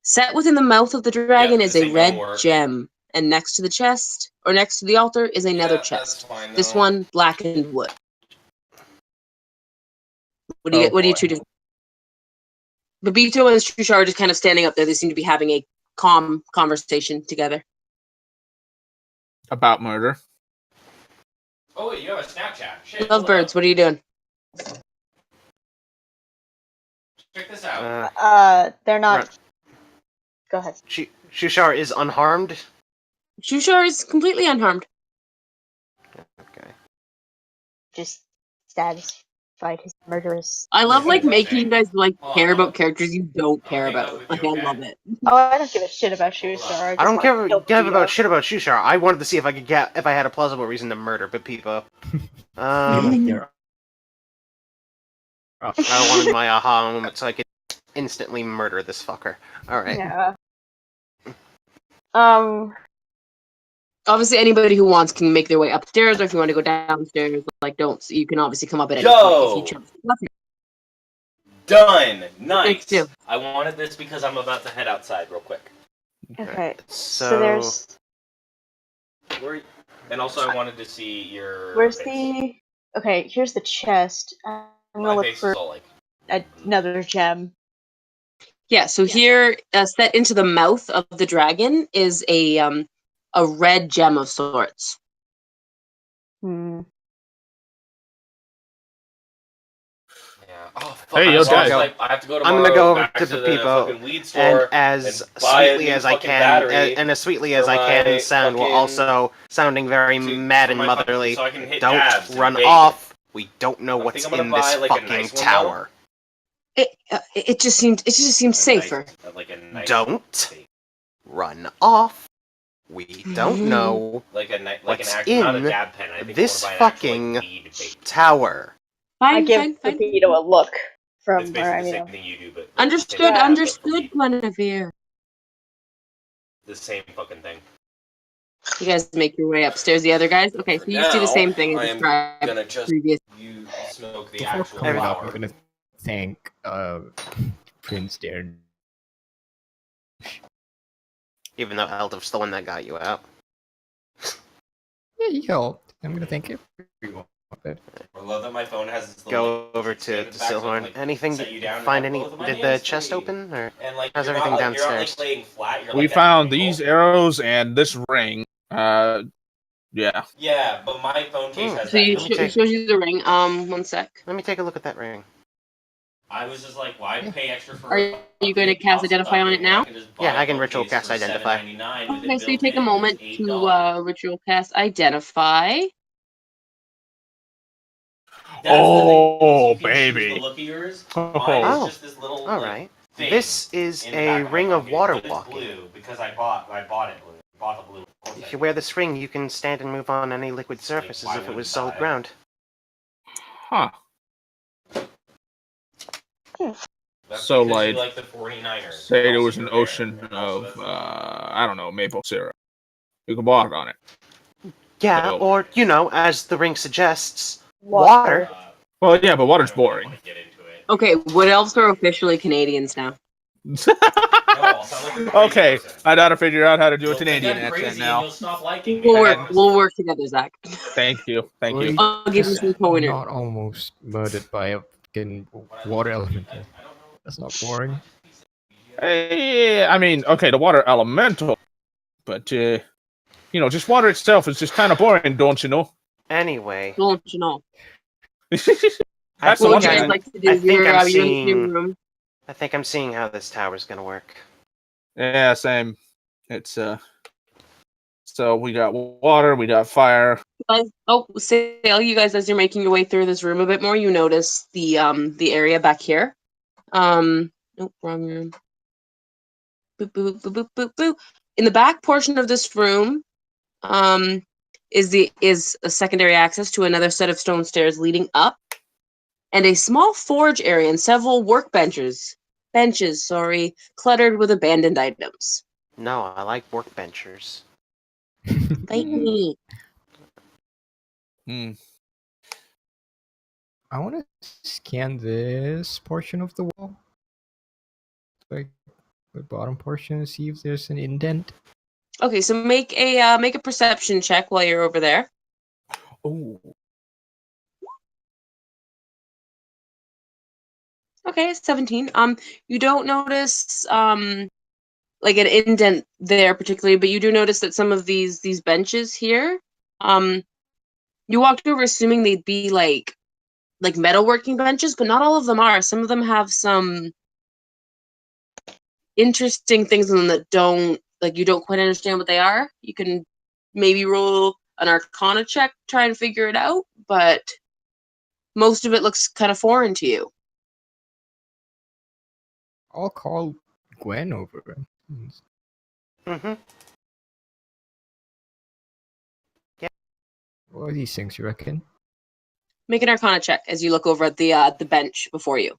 Set within the mouth of the dragon is this a ain't gonna red work. gem, and next to the chest, or next to the altar, is another Yeah, that's chest. fine, This though. one blackened wood. What do you Oh, two do? Babito and Shusha are just kind of standing up there. They seem to be having a calm conversation together. About murder. Oh, wait, you have a Snapchat. Shit. Lovebirds, what are you doing? Check this out. They're not. Right. Go ahead. Shushar is unharmed. Shushar is completely unharmed. Okay. Just satisfied his murderous. I love Yeah, making you guys care about I'm characters you don't care hang up about. with Like, you, I okay? love it. Oh, I don't give a shit about you, sir. I just don't want care to kill give Pepito. about shit about Shushar. I wanted to see if I could if I had a plausible reason to murder Pepipo. You like their I wanted my aha moment so I could instantly murder this fucker. Alright. Yeah. Obviously, anybody who wants can make their way upstairs, or if you want to go downstairs, you can obviously come up at any point if you choose. Done. Nice. too. I wanted this because I'm about to head outside real quick. Okay. So there's. And also, I wanted to see your. Where's face. the? Okay, here's the chest. I'm gonna My look face for is all like. another gem. Yeah, so here, set into the mouth of the dragon is a red gem of sorts. Hmm. Yeah. Oh, fuck. Hey, yo, guys. I have to go I'm tomorrow. gonna go over back to the Pepipo, fucking weed store and as buy a sweetly new as I fucking can, battery and as sweetly for as I my can sound, while fucking- also sounding very mad for and my fucking- motherly. so I can hit Don't dabs and run vape. off. We don't know I what's think I'm in gonna this buy, like, a fucking nice one, tower. It just seemed safer. Like a nice Don't vape. run off. We don't know Like an What's actual, not a in dab pen. I think this I wanna buy an actual, fucking like, weed vape. tower. I Fine, give fine. Pepito a look It's from basically where I the same mean. thing you do, but Understood, Yeah. understood, Guinevere. the same fucking thing. You guys make your way upstairs. The other guys? Okay, so you see the same thing I as am described gonna just previous. you smoke the Before actual coming up, flower. I'm gonna thank Prince there. Even though Eldov's the one that got you out. Yeah, you helped. I'm gonna thank everyone. I love that my phone has this little, Go over to Silhorn. Anything? set you down and Find have any? both of my Did the hands chest free. open? Or And like, how's you're everything not, you're not downstairs? like laying flat. You're We like at found an angle. these arrows and this ring. Yeah. Yeah, but my phone case has So that. you Let me it check. shows you the ring. One sec. Let me take a look at that ring. I was just like, why pay extra for? Are you going to cast Identify on it now? Yeah, I can ritual cast Identify. Okay, so you take a moment to ritual cast Identify. Oh, baby. Oh, Just this little, All like, right. thing This is in the a back of my ring of phone case, water but it's walking. blue because I bought it blue. Bought the blue. Of course If I you wear did. this ring, you can stand and move on any liquid surface why as if it wouldn't was you solid buy it? ground. Huh. That's So, because you like, the 49ers. Say there Also was an your hair, ocean and also of, that's I don't know, maple syrup. You could walk on it. Yeah, No. or, as the ring suggests, Water. water. Well, yeah, but water's I don't really boring. wanna get into it. Okay, what else are officially Canadians now? No, I'll sound like a crazy Okay, person. I gotta figure out how to do a You'll think Canadian I'm accent crazy now. and you'll stop liking me. We'll work together, Zach. Thank you. I'll give you some pointers. Not almost murdered by a fucking water elemental. That's not boring. I mean, okay, the water elemental, but just water itself is just kind of boring, don't you know? Anyway, Don't you know? That's I the What would one you think guys thing. like to do? I think I'm You're in seeing. your room. I think I'm seeing how this tower's gonna work. Yeah, same. It's So we got water, we got fire. Sail, you guys, as you're making your way through this room a bit more, you notice the area back here. Nope, wrong room. Boop, boop, boop, boop, boop, boop. In the back portion of this room, is a secondary access to another set of stone stairs leading up, and a small forge area and several benches, cluttered with abandoned items. No, I like workbenchers. Like me. Hmm. I want to scan this portion of the wall, like the bottom portion, and see if there's an indent. Okay, so make a perception check while you're over there. Oh, Okay, 17. You don't notice like an indent there particularly, but you do notice that some of these benches here, you walked over assuming they'd be like metalworking benches, but not all of them are. Some of them have some interesting things in them that you don't quite understand what they are. You can maybe roll an Arcana check, try and figure it out, but most of it looks kind of foreign to you. I'll call Gwen over. Mm-hmm. What are these things, you reckon? Make an Arcana check as you look over at the bench before you.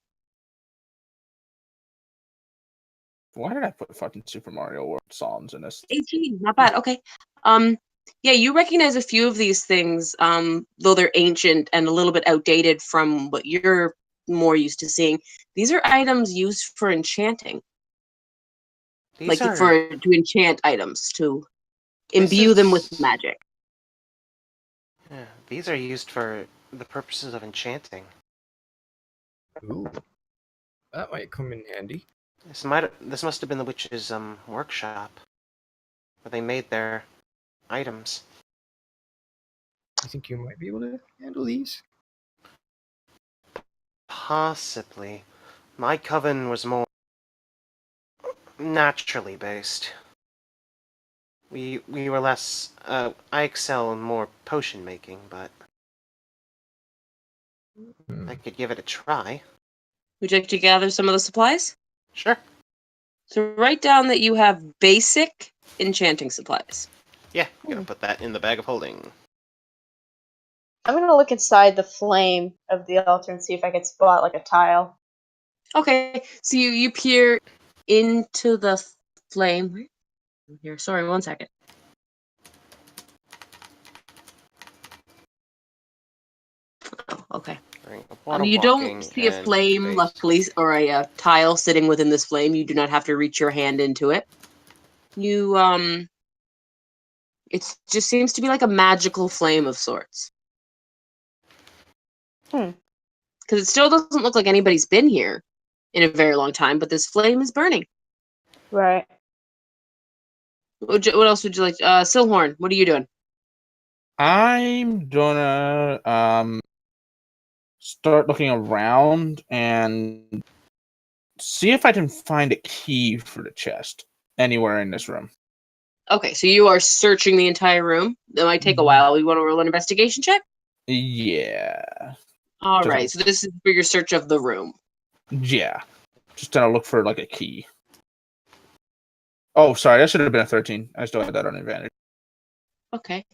why did I put fucking Super Mario World songs in this? 18, not bad. Okay. Yeah, you recognize a few of these things, though they're ancient and a little bit outdated from what you're more used to seeing. These are items used for enchanting, These are. to enchant items, to This imbue them with is- magic. Yeah, these are used for the purposes of enchanting. Ooh, that might come in handy. This must have been the witch's workshop, where they made their items. You think you might be able to handle these? Possibly. My coven was more naturally based. We were less. I excel in more potion making, but I could give it a try. Would you like to gather some of the supplies? Sure. So write down that you have basic enchanting supplies. Yeah, gonna put that in the bag of holding. I'm gonna look inside the flame of the altar and see if I can spot like a tile. Okay, so you peer into the flame. Here, sorry, 1 second. Oh, okay. You don't see a flame, luckily, or a tile sitting within this flame. You do not have to reach your hand into it. You, it just seems to be like a magical flame of sorts. Because it still doesn't look like anybody's been here in a very long time, but this flame is burning. Right. What else would you like? Silhorn, what are you doing? I'm gonna start looking around and see if I can find a key for the chest anywhere in this room. Okay, so you are searching the entire room. That might take a while. You want to roll an investigation check? Yeah. All Just right, like- so this is for your search of the room. Yeah. Just gonna look for like a key. Oh, sorry, that should have been a 13. I still had that on advantage. Okay.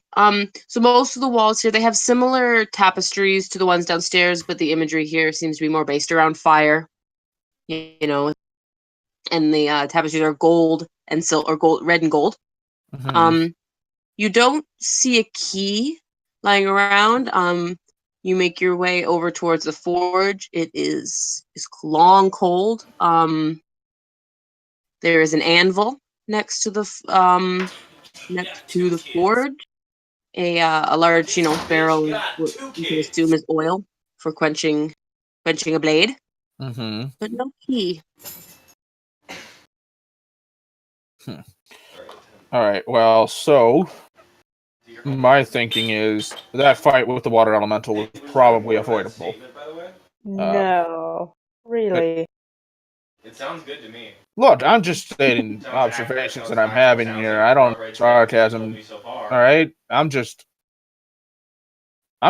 So most of the walls here, they have similar tapestries to the ones downstairs, but the imagery here seems to be more based around fire. You know, and the tapestries are gold and silver, or red and gold. Mhm. You don't see a key lying around. You make your way over towards the forge. It is long cold. There is an anvil next to the forge. A large, barrel of what you can assume is oil for quenching a blade, Mhm. but no key. All right. Well, so my thinking is that fight with the water elemental was probably avoidable. By the way, No, really. it sounds good to me. Look, I'm just stating Sounds observations that I'm factual. having Sounds here. like I don't right to what you sarcasm. told me so far. All right, I'm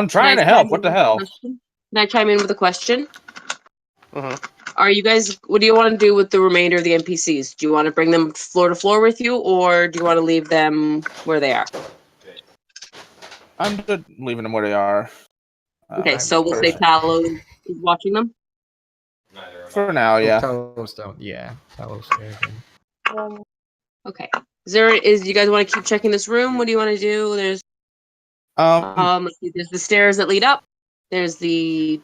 trying to help. What the hell? Can I chime in with a question? Mhm. Are you guys? What do you want to do with the remainder of the NPCs? Do you want to bring them floor to floor with you, or do you want to leave them where they are? I'm just leaving them where they are. Okay, so we'll say Tallow is watching them. Neither am For I. now, yeah. Talos don't. Yeah, Talos there again. Okay. You guys want to keep checking this room? What do you want to do? There's let's see, there's the stairs that lead up. There's the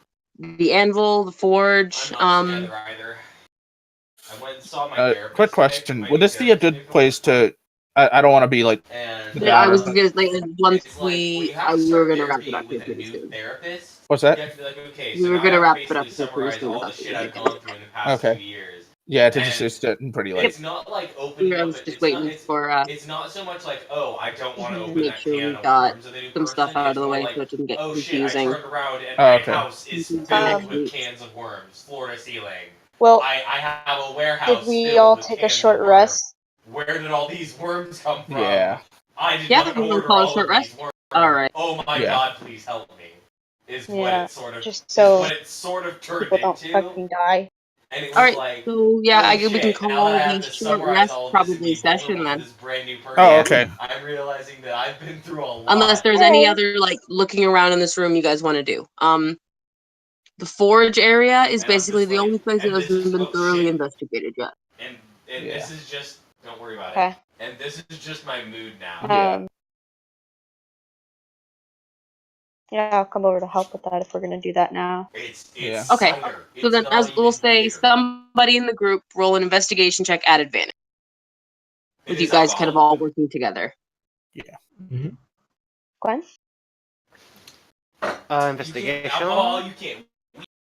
anvil, the forge. I'm not together either. I went and saw my therapist. Quick question: would this be a good place to? I don't want to be like. And I was but- gonna like once it's like, well, you have to we were start gonna wrap it therapy up here with a pretty new soon. therapist. What's You that? have to be like, okay, We so were now gonna I wrap have it to up basically here pretty summarize soon. all the That's shit what I've gone through in the past Okay. 2 years. Yeah, to And just sit pretty like. It's not like opening I up. was just It's waiting not. for It's not so much like, oh, I don't want to to open make that sure can we of got worms with a new some person. stuff out It's of the more way like, so it didn't get oh shit, I confusing. turned around and Oh, my okay. house is Um, filled with cans of worms, floor to ceiling. Well, I have a warehouse did we filled all with take a cans short of worms. rest? Where did all these worms come from? Yeah. I did Yeah, not we're gonna order call it a all short of rest. these worms. All right. Oh my Yeah. god, please help me. Is what Yeah, it sort of just is so what it sort of turned people don't into. fucking die. And it was All right. like, So yeah, oh we can shit, now that call I the have to short summarize rest all of this and probably be session vulnerable to then. this brand new person, Oh, okay. I'm realizing that I've been through a lot. Unless there's any Alright. other like looking around in this room you guys want to do. The forge area is And I'm basically just the like, only place that and this hasn't is been oh thoroughly shit, investigated yet. and Yeah. this is just don't worry about Okay. it. And this is just my mood now. Yeah. Yeah, I'll come over to help with that if we're gonna do that now. It's Yeah. Okay. cider. So It's then, not as we'll even say, beer. somebody in the group roll an investigation check at advantage, It with you is guys kind of all alcohol. working together. Mm-hmm. Gwen? Investigation. Alcohol, you can't.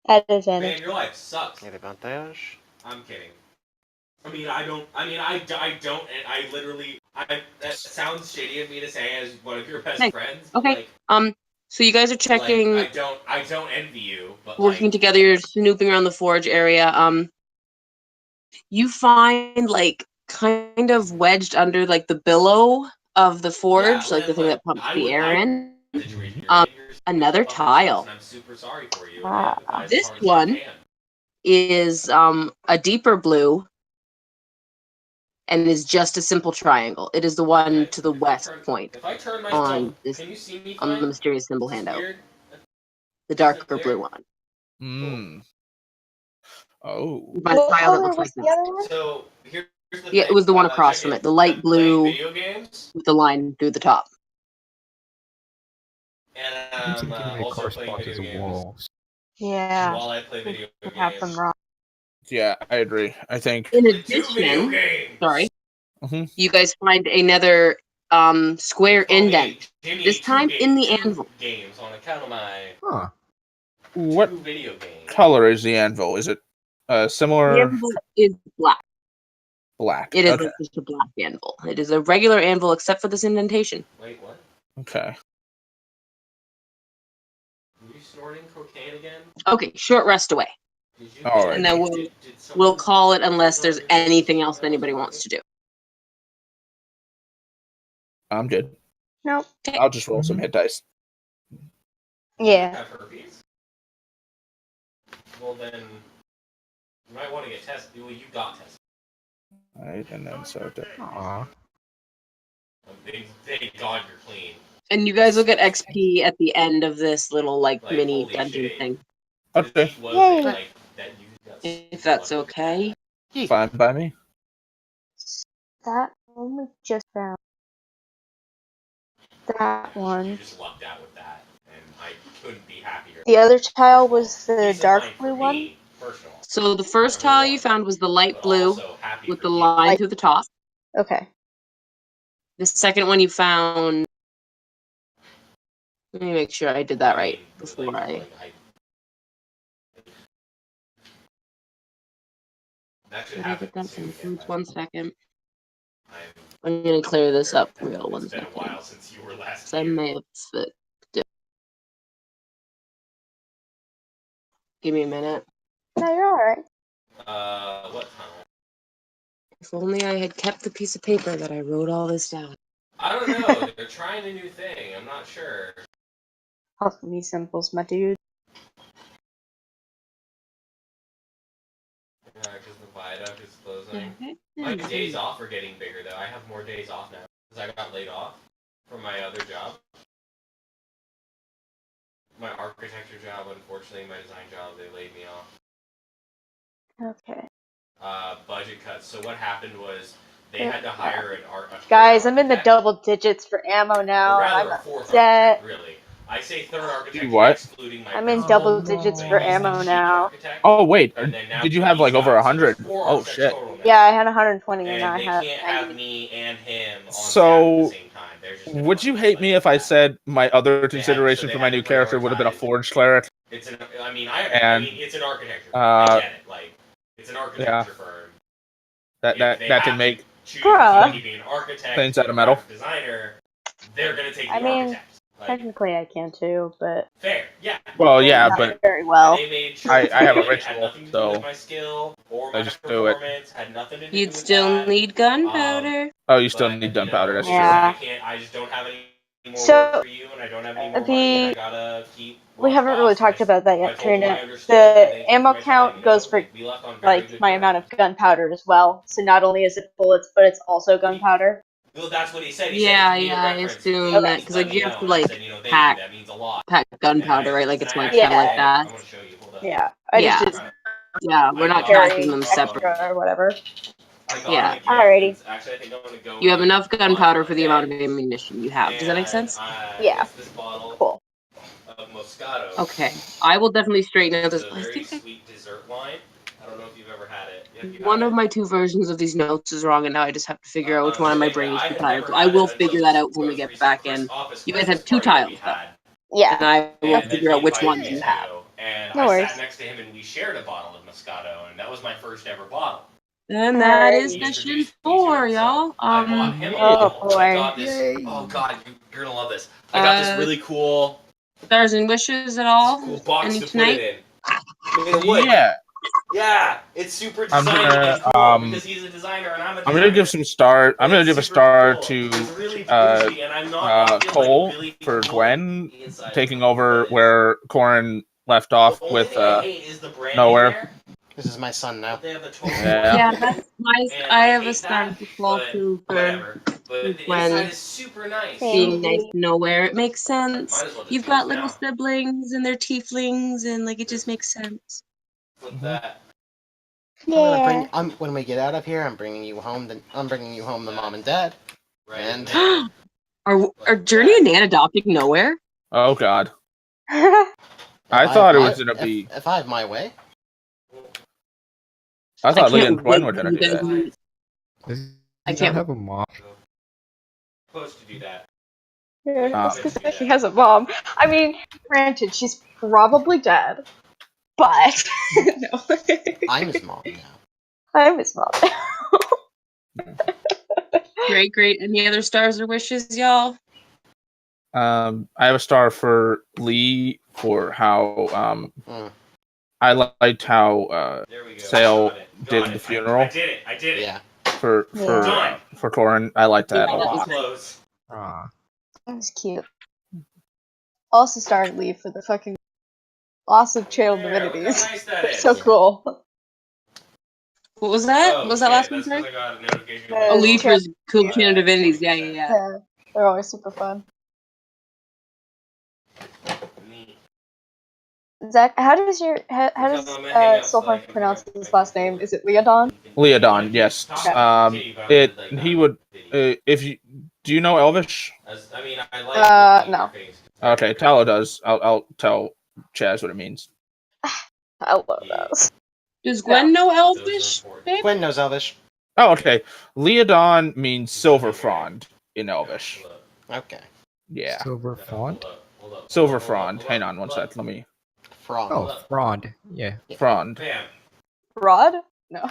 At Man, advantage. your life sucks. Advantage. I'm kidding. I mean, I don't, and I literally, that sounds shitty of me to say as one of your best Okay. friends. But Okay. So you guys are checking, like, I don't envy you, but working like, together. You're snooping around the forge area. You find like kind of wedged under like the billow of the forge, yeah, like the thing that pumps the air in. Situation you're in, you're Another up on yourselves, tile. and I'm super sorry for you. And Ah. I empathize as This hard as I one can. is a deeper blue and is just a simple triangle. It is the one to the west point If I turn myself, on this can you see me on fine? the mysterious symbol Is this handout. weird? The darker blue one. Mm. Oh. You find a What tile that color looks was like the that. other one? So here's the Yeah, thing. it was the one across Check from it. The light I'm playing blue video games, with the line through the top. and I'm I'm thinking they also playing correspond to video the games walls. Yeah. while I play video We have them games. wrong. Yeah, I agree. I think. In Play 2 video addition, games. sorry, Mhm. you guys find another square Call me indent. Jimmy This time in the 2 anvil. games on account of my Huh. What 2 video games. color is the anvil? Is it The similar anvil is black. black? It is Okay. just a black anvil. It is a regular anvil except for this indentation. Wait, what? Okay. Are you snorting cocaine again? Okay, short rest away. Did you? All right. And then Did we'll someone- call it unless there's anything else anybody wants to do. I'm good. Nope. I'll just roll some hit dice. Yeah. Have herpes? Well then, you might want to get tested. Well, you got tested. All right, and then so. Aw. Thank God you're clean. And you guys will get XP at the end of this little like Like, mini holy dungeon shit. thing, Okay. Was Yay. it like that you got if that's lucky with okay. Fine by me. That one we just found. That You one. just lucked out with that, and I couldn't be happier. The other tile was the Peace of dark mind for blue one. me, first of all. So the first tile you found was the light But blue also happy with for the you. line Light- through the top. Okay. The second one you found. Let me make sure I did that right before I. Did I get that confused? 1 second. I'm gonna clear this up real 1 It's been a second. while since you were last last I year. may have fixed it. Give me a minute. No, you're alright. What tunnel? If only I had kept the piece of paper that I wrote all this down. I don't know. They're trying a new thing. I'm not sure. Alchemy symbols, my dude. Yeah, because the viaduct is closing. My days off are getting bigger, though. I have more days off now. Because I got laid off from my other job. My architecture job, unfortunately, my design job, they laid me off. Okay. Budget cuts. So what happened was they had to hire an architect. Guys, I'm in the double digits for ammo now. Or And rather, I'm a fourth upset. architect, really. I say third architect, what? excluding my I'm in principal, double but digits he's for the ammo chief now. architect, Oh wait, and then now did you have he's like over got- so there's 100? four Oh architects shit. total now. Yeah, I had 120 and now And I they have can't 90. have me and him on So, staff at the same time. They're just gonna Would you run hate this me like if I that. said my other They consideration had- for so my they new had to character would have been a prioritize- forged cleric? It's an. I And, mean, it's an architecture. uh, I get it. Like, it's an architecture yeah. firm. That If that they that have can make to choose Bruh. between keeping an architect things and out of a metal. graphic designer, they're gonna take the I mean, architect. Like, technically I can too, but fair, yeah. Well, yeah, not but very well. They made sure I to have a it had ritual, nothing to do so with my skill or I my just do it. performance. Had nothing to do You'd with still that. need gunpowder. Oh, you still But, need you gunpowder. know, That's Yeah. true. I just don't have any more So, work for you, and I don't have any more money, and I gotta keep. We haven't really talked about that I yet, told them I Trina. understood, and The thank you ammo for my count time, goes for we left on very good my terms. amount of gunpowder as well. So not only is it bullets, but it's also gunpowder. Well, that's what he said. He Yeah, said, if you need a I reference, assume please that because let like me you have know. to And I like said, thank pack you, that means a lot. gunpowder, right? Like it's like Yeah. kind of like that. I want to show you. Hold up. Yeah, I Yeah. just Yeah, we're not Carry packing them extra separate. or whatever. I got Yeah. him a gift. Alrighty. Actually, I think I'm gonna go. You have in enough gunpowder for the amount of Monday, ammunition you have. Does that make sense? and, Yeah. it's this bottle Cool. of Moscato. Okay, I will definitely straighten out It's this. a I very think sweet dessert wine. I don't know if you've ever had it. Have you one had of it? my two versions of these notes is wrong, and now I just have to figure out which one So of my anyway, brain is I too had tired. never So I had will it until figure that this out when we most get recent back in. office You guys have Christmas two party that we tiles, though, had. and Yeah. I will And then figure he out which invited ones me you to, have. and No I worries. sat next to him and we shared a bottle of Moscato, and that was my first ever bottle. And that is Alrighty. He session introduced me to 4, it, so y'all. I bought him a Oh, bottle. And I boy. got this. Yay. Oh god, you're gonna love this. I got this really cool, Stars and wishes at all? cool box Any to put tonight? it in. Made of wood. Yeah, Yeah, it's super I'm designy gonna, and cool because he's a designer and I'm a designer. I'm gonna give some star. I'm gonna It's give a super star cool. to It's really bougie, and I'm not often, Cole like, really for cool Gwen inside taking of over because where Corin left the off only with thing I hate is the branding nowhere. there. This is my son now. But they have the total Yeah. Yeah, that's nice. and I have a hate star that, to fall but to for whatever. But the Gwen inside is super nice. being Thank nice you. to nowhere. It makes Might sense. as well just You've do this got little now. siblings and they're tieflings, and like it just makes sense. Flip Mhm. that. Yeah. When we get out of here, I'm bringing you home. I'm bringing you home the mom and dad. Right And- in there. Are Journey and Nan adopting nowhere? Oh God, If I have thought it my- was gonna be. If I have my way. I thought Leah can't and Gwen wait were for gonna you do guys that. to meet. Does I he can't- not have a mom? Supposed to do that. Yeah, it's 'cause he has a mom. I mean, granted, she's probably dead, but no. I'm his mom now. I'm his mom. Great. Any other stars or wishes, y'all? I have a star for Lee for how Mm. I liked how There we go. Sale Got it. did Got the it. funeral. I did it. I did it. Yeah. for Corin. I liked that Yeah, a that lot. was Close. Ah, That was cute. Also started Leave for the fucking awesome channel There, look how divinities. nice that is. So cool. What was that? Oh, What was that shit, last one, that's 'cause sorry? I got a notification. Oh, Oh, Lee Leaf for for Cool Channel Divinities. Yeah. Yeah, they're always super fun. Neat. Zach, how does I'm gonna hang up so I Soulhorn can pronounce grab his my last controller. name? Is it Leodon? Leodon, yes. Okay. He would. If you do you know Elvish? I mean, I like looking no. at your face. Okay, Talo does. I'll tell Chaz what it means. I love Yeah. those. Does Gwen know Those are Elvish? important. babe? Gwen knows Elvish. Oh, okay. Leodon means silver frond in Elvish. Hold up. Okay. Yeah, silver No, font. hold up. silver Hold up, frond. hold up, Hang on one hold up. sec. Let me. Frog. Oh, frond. Yeah. Frond. Bam. Rod? No.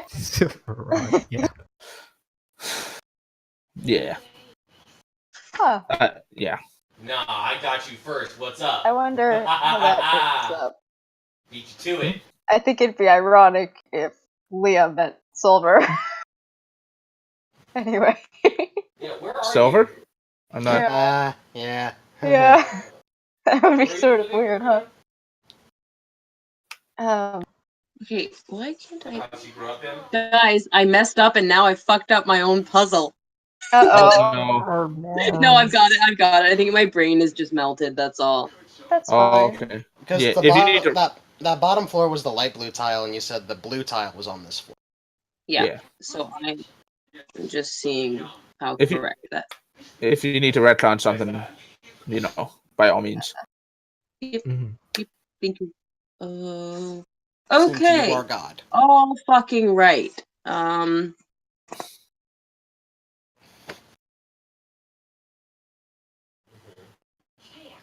Silver rod. Yeah. Yeah. Huh. Yeah. Nah, I got you first. What's up? I wonder how that works up. Beat you to it. I think it'd be ironic if Leah meant silver. Anyway. Yeah, where are Silver? you? I'm not. Yeah. Yeah. Yeah. That would be Where are sort you of living weird, again? huh? Okay, why can't I? House you grew up in? Guys, I messed up and now I fucked up my own puzzle. Uh-oh. No. No, I've got it. I've got it. I think my brain is just melted. That's all. That's Oh, fine. okay. Because Yeah, the if you need to. that bottom floor was the light blue tile, and you said the blue tile was on this floor. Yeah. Yeah. So I'm just seeing how If you- correct that. If you need to retcon something, by all means. Mhm. Thank you. Since Okay. you are God. All fucking right.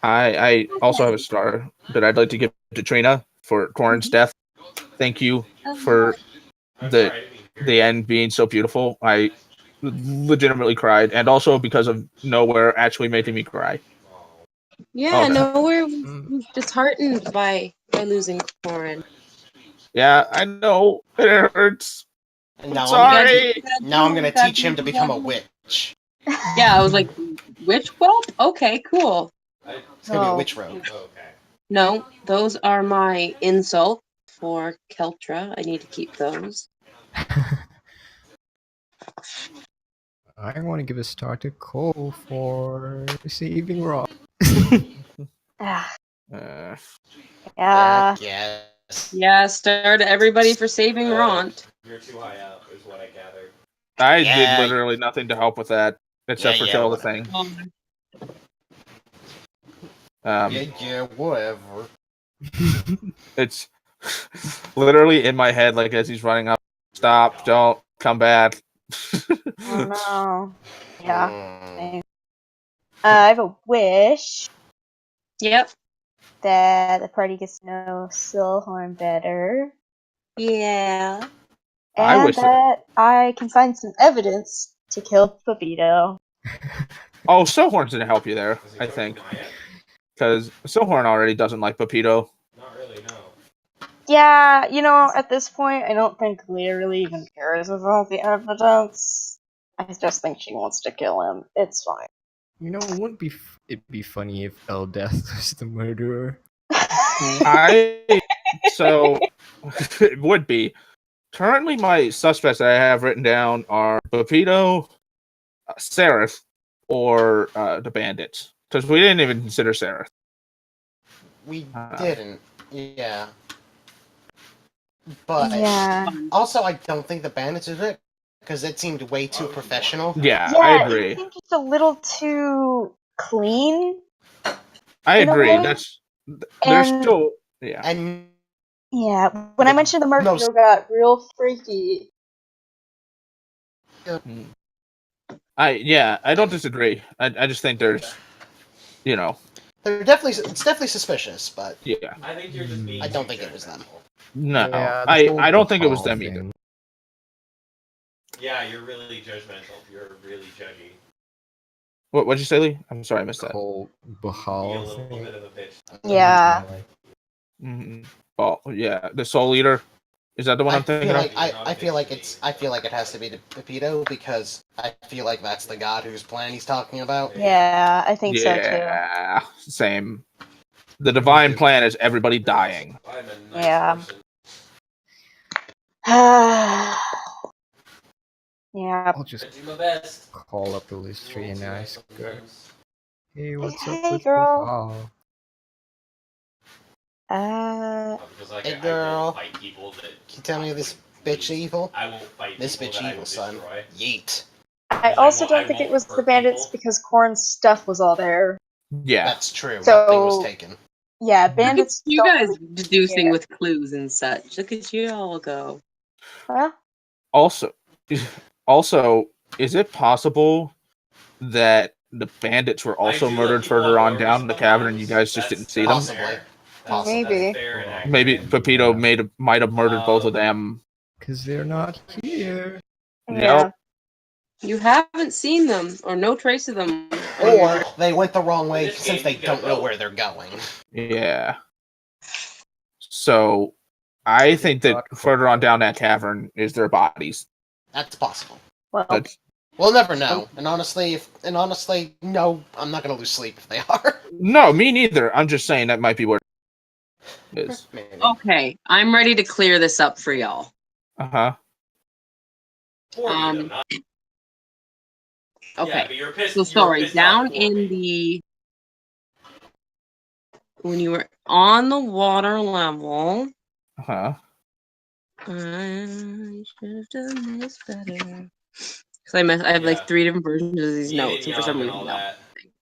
I also have a star that I'd like to give to Trina for Corin's death. Thank you for I'm the sorry, I didn't mean to hear the end being so beautiful. I legitimately cried, and also because of Nowhere actually making me cry. Yeah, Okay. no, we're Mm. disheartened by losing Corin. Yeah, I know it hurts. And I'm now sorry. I'm gonna teach him to become a witch. Yeah, I was like, witch whelp? Okay, cool. It's gonna be a Oh. witch robe. Okay. No, those are my insults for Keltra. I need to keep those. I want to give a star to Cole for saving Rob. Ah, Uh, yeah. Yes. Yeah, star to everybody for saving Ront. You're too high up, is what I gathered. I Yeah. did literally nothing to help with that except for Yeah, kill the whatever. thing. Yeah, whatever. It's literally in my head, like as he's running up. Stop! Don't come back. Oh no. Yeah. Mm. Same. I have a wish Yep. that the party gets to know Silhorn better, Yeah. I and wish that I can find some evidence to kill Pepito. Oh, Silhorn's gonna help you there, Has he I joined think, Maya? because Silhorn already doesn't like Pepito. Not really, no. Yeah, at this point, I don't think Leah really even cares about the evidence. I just think she wants to kill him. It's fine. Wouldn't it be funny if Eldeath was the murderer? So it would be. Currently, my suspects that I have written down are Pepito, Seraph, or the bandits, because we didn't even consider Seraph. We didn't. Yeah. But Yeah. also, I don't think the bandits is it because it seemed way too professional. Yeah, Yeah, I it agree. seems just a little too clean. I in a agree. way, There's and still yeah. And yeah, when I mentioned the Mercury most- got real freaky. I don't disagree. I just think there's they're it's definitely suspicious, but yeah. I think you're just being I don't too think it was them. judgmental. No, Yeah, the I whole don't think it was Bahal them thing. either. Yeah, you're really judgmental. You're really judgy. What'd you say, Lee? I'm sorry, I missed The that. whole Be a Bahal little thing. bit of a bitch. Yeah. Mm-hmm. Oh yeah, the Soul Eater. Is that the one I'm thinking of? I feel like it has to be the Pepito because I feel like that's the god whose plan he's talking about. Yeah, I think so too. Yeah, same. The divine plan is everybody dying. I'm a nice Yeah. person. Yeah. I'll just I do my best. call up Illustri and ask her, hey, what's up Hey, with girl. Bahal? Because Hey, I girl. won't fight people that Can you tell me this bitch evil? I won't fight This people bitch that I evil, would son. destroy. Yeet. I I also won't- don't I think it won't was the hurt bandits people. because Corn's stuff was all there. Yeah, That's true. So- Nothing was taken. Yeah, Look at bandits. you don't guys really deducing care. with clues and such. Look at you all go. Huh? Also, is it possible that the bandits were also I do murdered let people further have on down in the wherewithal cavern and you guys just sometimes. didn't see them? Possibly. That's Maybe. fair and accurate. Maybe Pepito might have murdered both of them. Because they're not here. Yeah. Yep. You haven't seen them, or no trace of them. Or they went the wrong way This since game, they you got don't know both. where they're going. Yeah. So I think that further on down that cavern is their bodies. That's possible. Well, That's We'll never know. And honestly, no, I'm not gonna lose sleep if they are. no, me neither. I'm just saying that might be where it is. Maybe. Okay, I'm ready to clear this up for y'all. Uh-huh. For you, though, not. Okay. Yeah, but you're pissed. So you're sorry, pissed down off for in me. when you were on the water level, Uh-huh. I should have done this better. Because I have Yeah. like 3 different versions of these Yin notes, and for some and reason,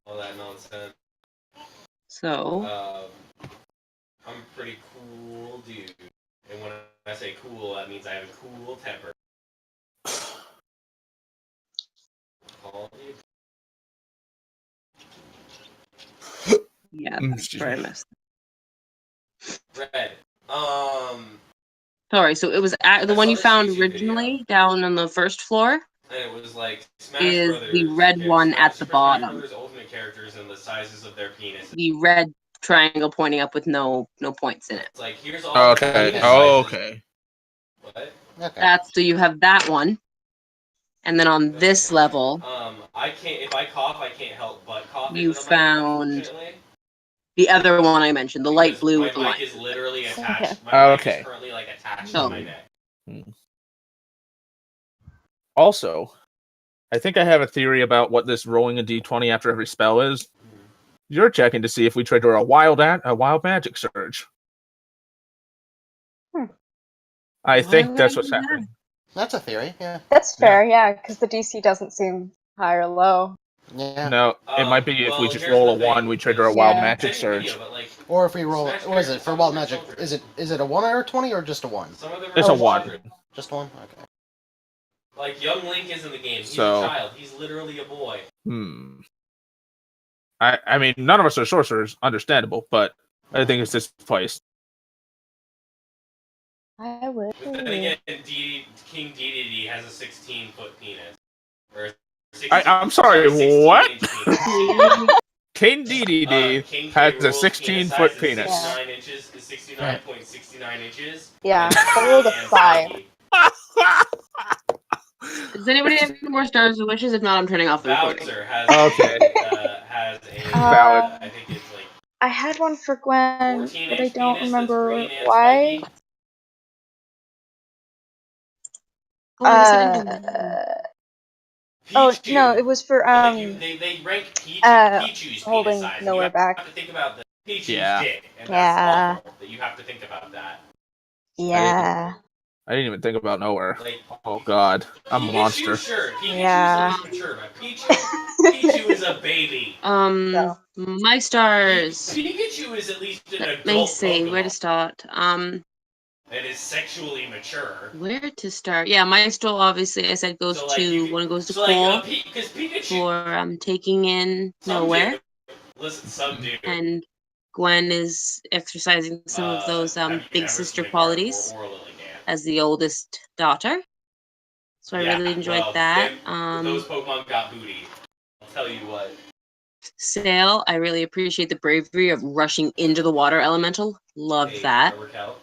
all that nonsense. So I'm a pretty cool dude, and when I say cool, that means I have a cool temper. yeah, that's Excuse where I me. missed. Red. Sorry, so it was the one you found originally down on the first floor. And it was like Smash Is Brothers. the red one at the Super bottom. Smash Brothers Ultimate characters and the sizes of their penises. The red triangle pointing up with no points in it. It's like here's all the Okay. penis Oh, sizes. okay. What? Okay. That's so you have that one, and then on this level, I can't. If I cough, I can't help but cough. you into the mic, found unfortunately. the other one I mentioned, the light Because blue my with the mic line. is literally attached. Okay. My mic Okay. is currently like attached Oh. to my neck. Also, I think I have a theory about what this rolling a d20 after every spell is. You're checking to see if we trigger a wild magic surge. I Why think would that's I what's do that? happening. That's a theory, yeah. that's fair, yeah, because the DC doesn't seem high or low. Yeah. No, it might be if we well, just here's roll a the thing, 1, we trigger a is- wild Yeah. magic Send me a surge. video, but, like, Or if we roll Smash what is it, characters, for some wild of them are magic, children. is it a 1 or a 20 or just a 1? Some of them It's are a 1. children. Just 1? Okay. Like young Link is in the game. He's So- a child. He's literally a boy. I mean, none of us are sorcerers, understandable, but I think it's this place. I would. But then again, King Dedede has a 16-foot penis. Or I'm sorry, what? 16-inch penis. King DDD King has K. a Rool's 16-foot size is penis. 69 inches, 69.69 inches. Yeah, And I rolled a and 5. saggy. Does anybody have any more stars or wishes? If not, I'm turning off the recording. Bowser has Okay. has a Valid. I think it's like I had one for Gwen, 14 but I inch don't penis remember that's green and why. spiky. Oh, I guess I didn't do that. Oh Pichu. no, it was for Like they rank Pichu's penis holding size. nowhere You back. have to think about the Pichu's Yeah. dick, and Yeah. that's awful that you have to think about that. Yeah. I didn't even think about nowhere. Like, Oh god, I'm a Pikachu, monster. Sure, Pikachu's Yeah. at least mature, but Pichu is a baby. So. My stars. Pikachu is at least an Let me adult see where to Pokemon start. and is sexually mature. Where to start? Yeah, my stole obviously I said goes So, like, to one goes to So Cole like, because Pikachu, for taking in some nowhere, do. Listen, some do. and Gwen is exercising some of those Have you big ever sister seen a qualities Gardevoir or Lilligant? as the oldest daughter. So I really enjoyed well, that. those Pokemon got booty. I'll tell you what. Sail, I really appreciate the bravery of rushing into the water elemental. Loved Hey, that. remember Kel?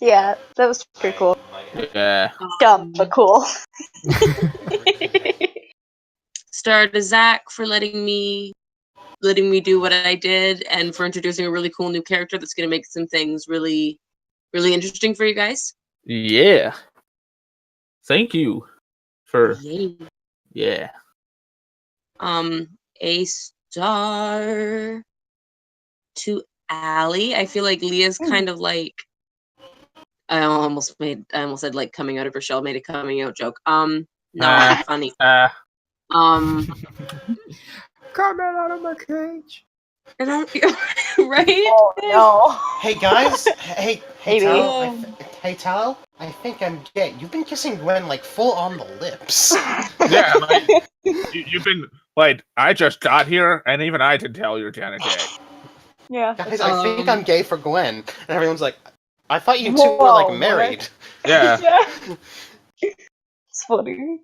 Yeah, that was pretty cool. Might have Yeah. Dumb, but cool. Star to Zach for letting me do what I did and for introducing a really cool new character that's going to make some things really, really interesting for you guys. Yeah. Thank you for Yay. yeah. A star to Allie. I feel like Leah's kind of like I almost said like coming out of her shell, made a coming out joke. Not funny. Coming out of my cage. I don't right? Oh no. Hey guys, hey Maybe. Tal, hey Tal, I think I'm gay. You've been kissing Gwen like full on the lips. Yeah, like, you've been like I just got here and even I can tell you're kind of gay. Yeah. Guys, I think I'm gay for Gwen, and everyone's like, I thought you two were Whoa, like what? married. Yeah. Yeah. It's funny.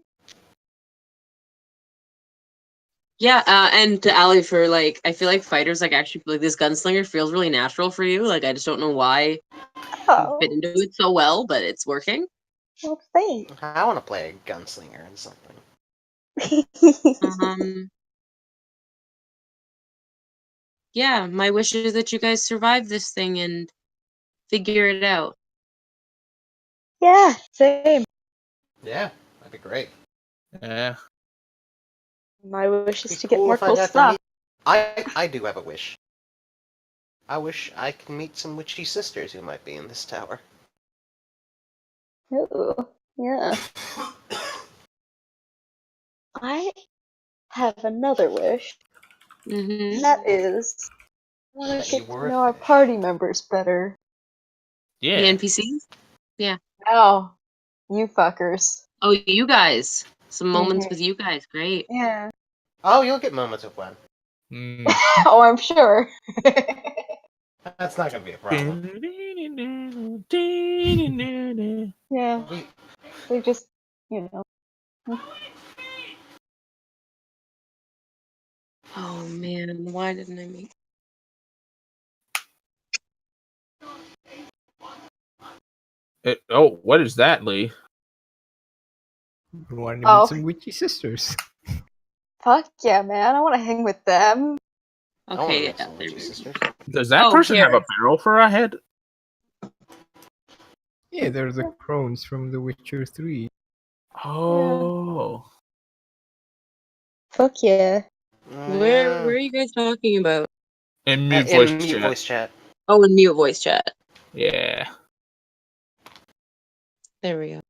Yeah, and to Ali for like, I feel like fighters like actually like this gunslinger feels really natural for you. Like I just don't know why you Oh, fit into it so well, but it's working. well, thanks. I want to play a gunslinger and something. Yeah, my wish is that you guys survive this thing and figure it out. Yeah, same. Yeah, that'd be great. Yeah. My wish It'd is be to get cool more if I cool got to stuff. meet. I do have a wish. I wish I can meet some witchy sisters who might be in this tower. Ooh, yeah. I have another wish, Mm-hmm. and that is I want That to you get were to a know our fish. party members better. The Yeah. NPCs? Oh, you fuckers. Oh, you guys. Some moments Mhm. with you guys. Great. Yeah. Oh, you'll get moments of when. Mm. Oh, I'm sure. That's not gonna be a problem. Yeah, We, they just, you know. Oh man, why didn't I make? What is that, Lee? We wanted to meet Oh, some witchy sisters. fuck yeah, man. I want to hang with them. I want to Okay, meet yeah, some there witchy we go. sisters. Does that Oh, person have a Garrett. barrel for a head? Yeah, they're the crones from The Witcher 3. Oh. Fuck yeah. Where are you guys talking about? In mute voice In mute chat. voice chat. Oh, in mute voice chat. Yeah. There we go.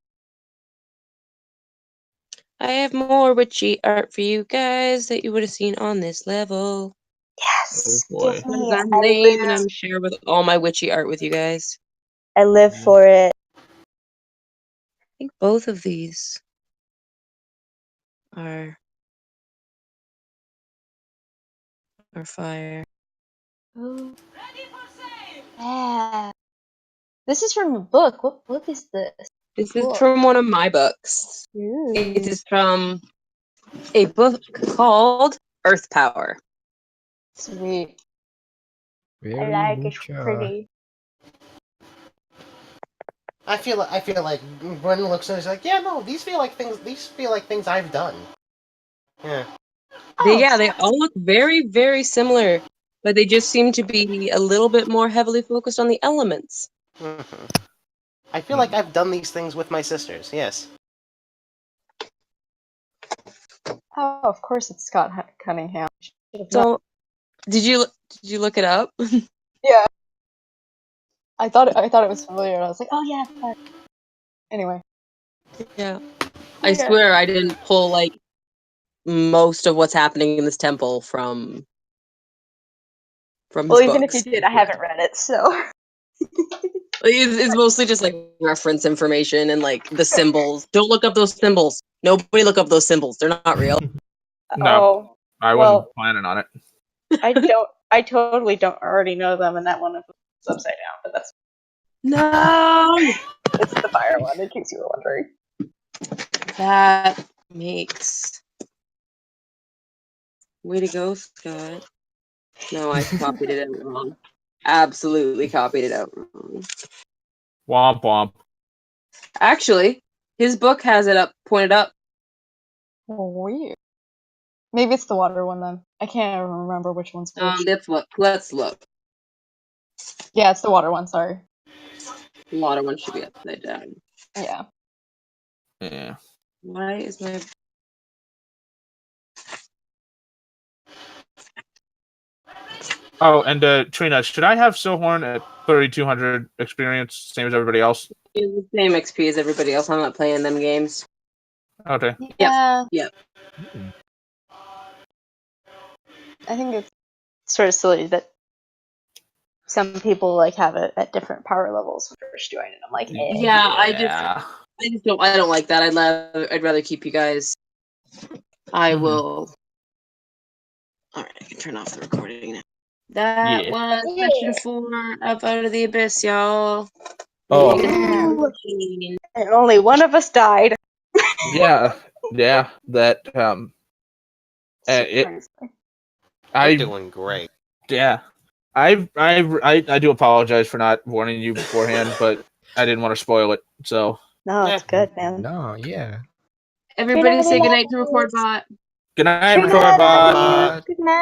I have more witchy art for you guys that you would have seen on this level. Oh Yes. boy. Give Because me. I'm lame and I'm share with all my witchy art with you guys. I live for it. I think both of these are fire. Oh. Yeah. This is from a book. What book is this? This is Cool. from one of my books. Ooh. It is from a book called Earth Power. Sweet. Very I like it. mucha. Pretty. I feel like Brendan looks at it, he's like, yeah, no, these feel like things I've done. Yeah. They all look very, very similar, but they just seem to be a little bit more heavily focused on the elements. Mm-hmm. I feel like I've done these things with my sisters. Yes. Oh, of course it's Scott Cunningham. Should have known. So, did you look it up? Yeah. I thought it was familiar, and I was like, oh yeah. Fuck. Anyway. Yeah. I swear I didn't pull like most of what's happening in this temple from Well, his even if you books. did, I haven't read it, so. Like, it's mostly just like reference information and like the symbols. Don't look up those symbols. Nobody look up those symbols. They're not real. No, Oh, I wasn't well, planning on it. I totally don't already know them, and that one is upside down, but that's No. it's the fire one, in case you were wondering. That makes. Way to go, Scott. No, I copied it out wrong. Absolutely copied it out wrong. Womp womp. Actually, his book has it up, pointed up. Weird. Maybe it's the water one then. I can't remember which one's which. Let's look. Yeah, it's the water one. Sorry. The water one should be upside down. Yeah. Yeah. Why is my Oh, and Trina, should I have Silhorn at 3200 experience, same as everybody else? the same XP as everybody else? I'm not playing them games. Okay. Yeah. Yep. I think it's sort of silly that some people like have it at different power levels when first join, and I'm like, eh. Yeah, I just don't. I don't like that. I'd rather keep you guys. I will. All right, I can turn off the recording now. That Yeah. was section 4 of Out of the Abyss, y'all. Oh. And only one of us died. Yeah. Yeah. That Surprisingly. You're doing great. Yeah. I do apologize for not warning you beforehand, but I didn't want to spoil it. So No, it's Yeah. good, man. No, yeah. Everybody Good say night. goodnight to Record Bot. good night, Good Record night. Bot. Good night.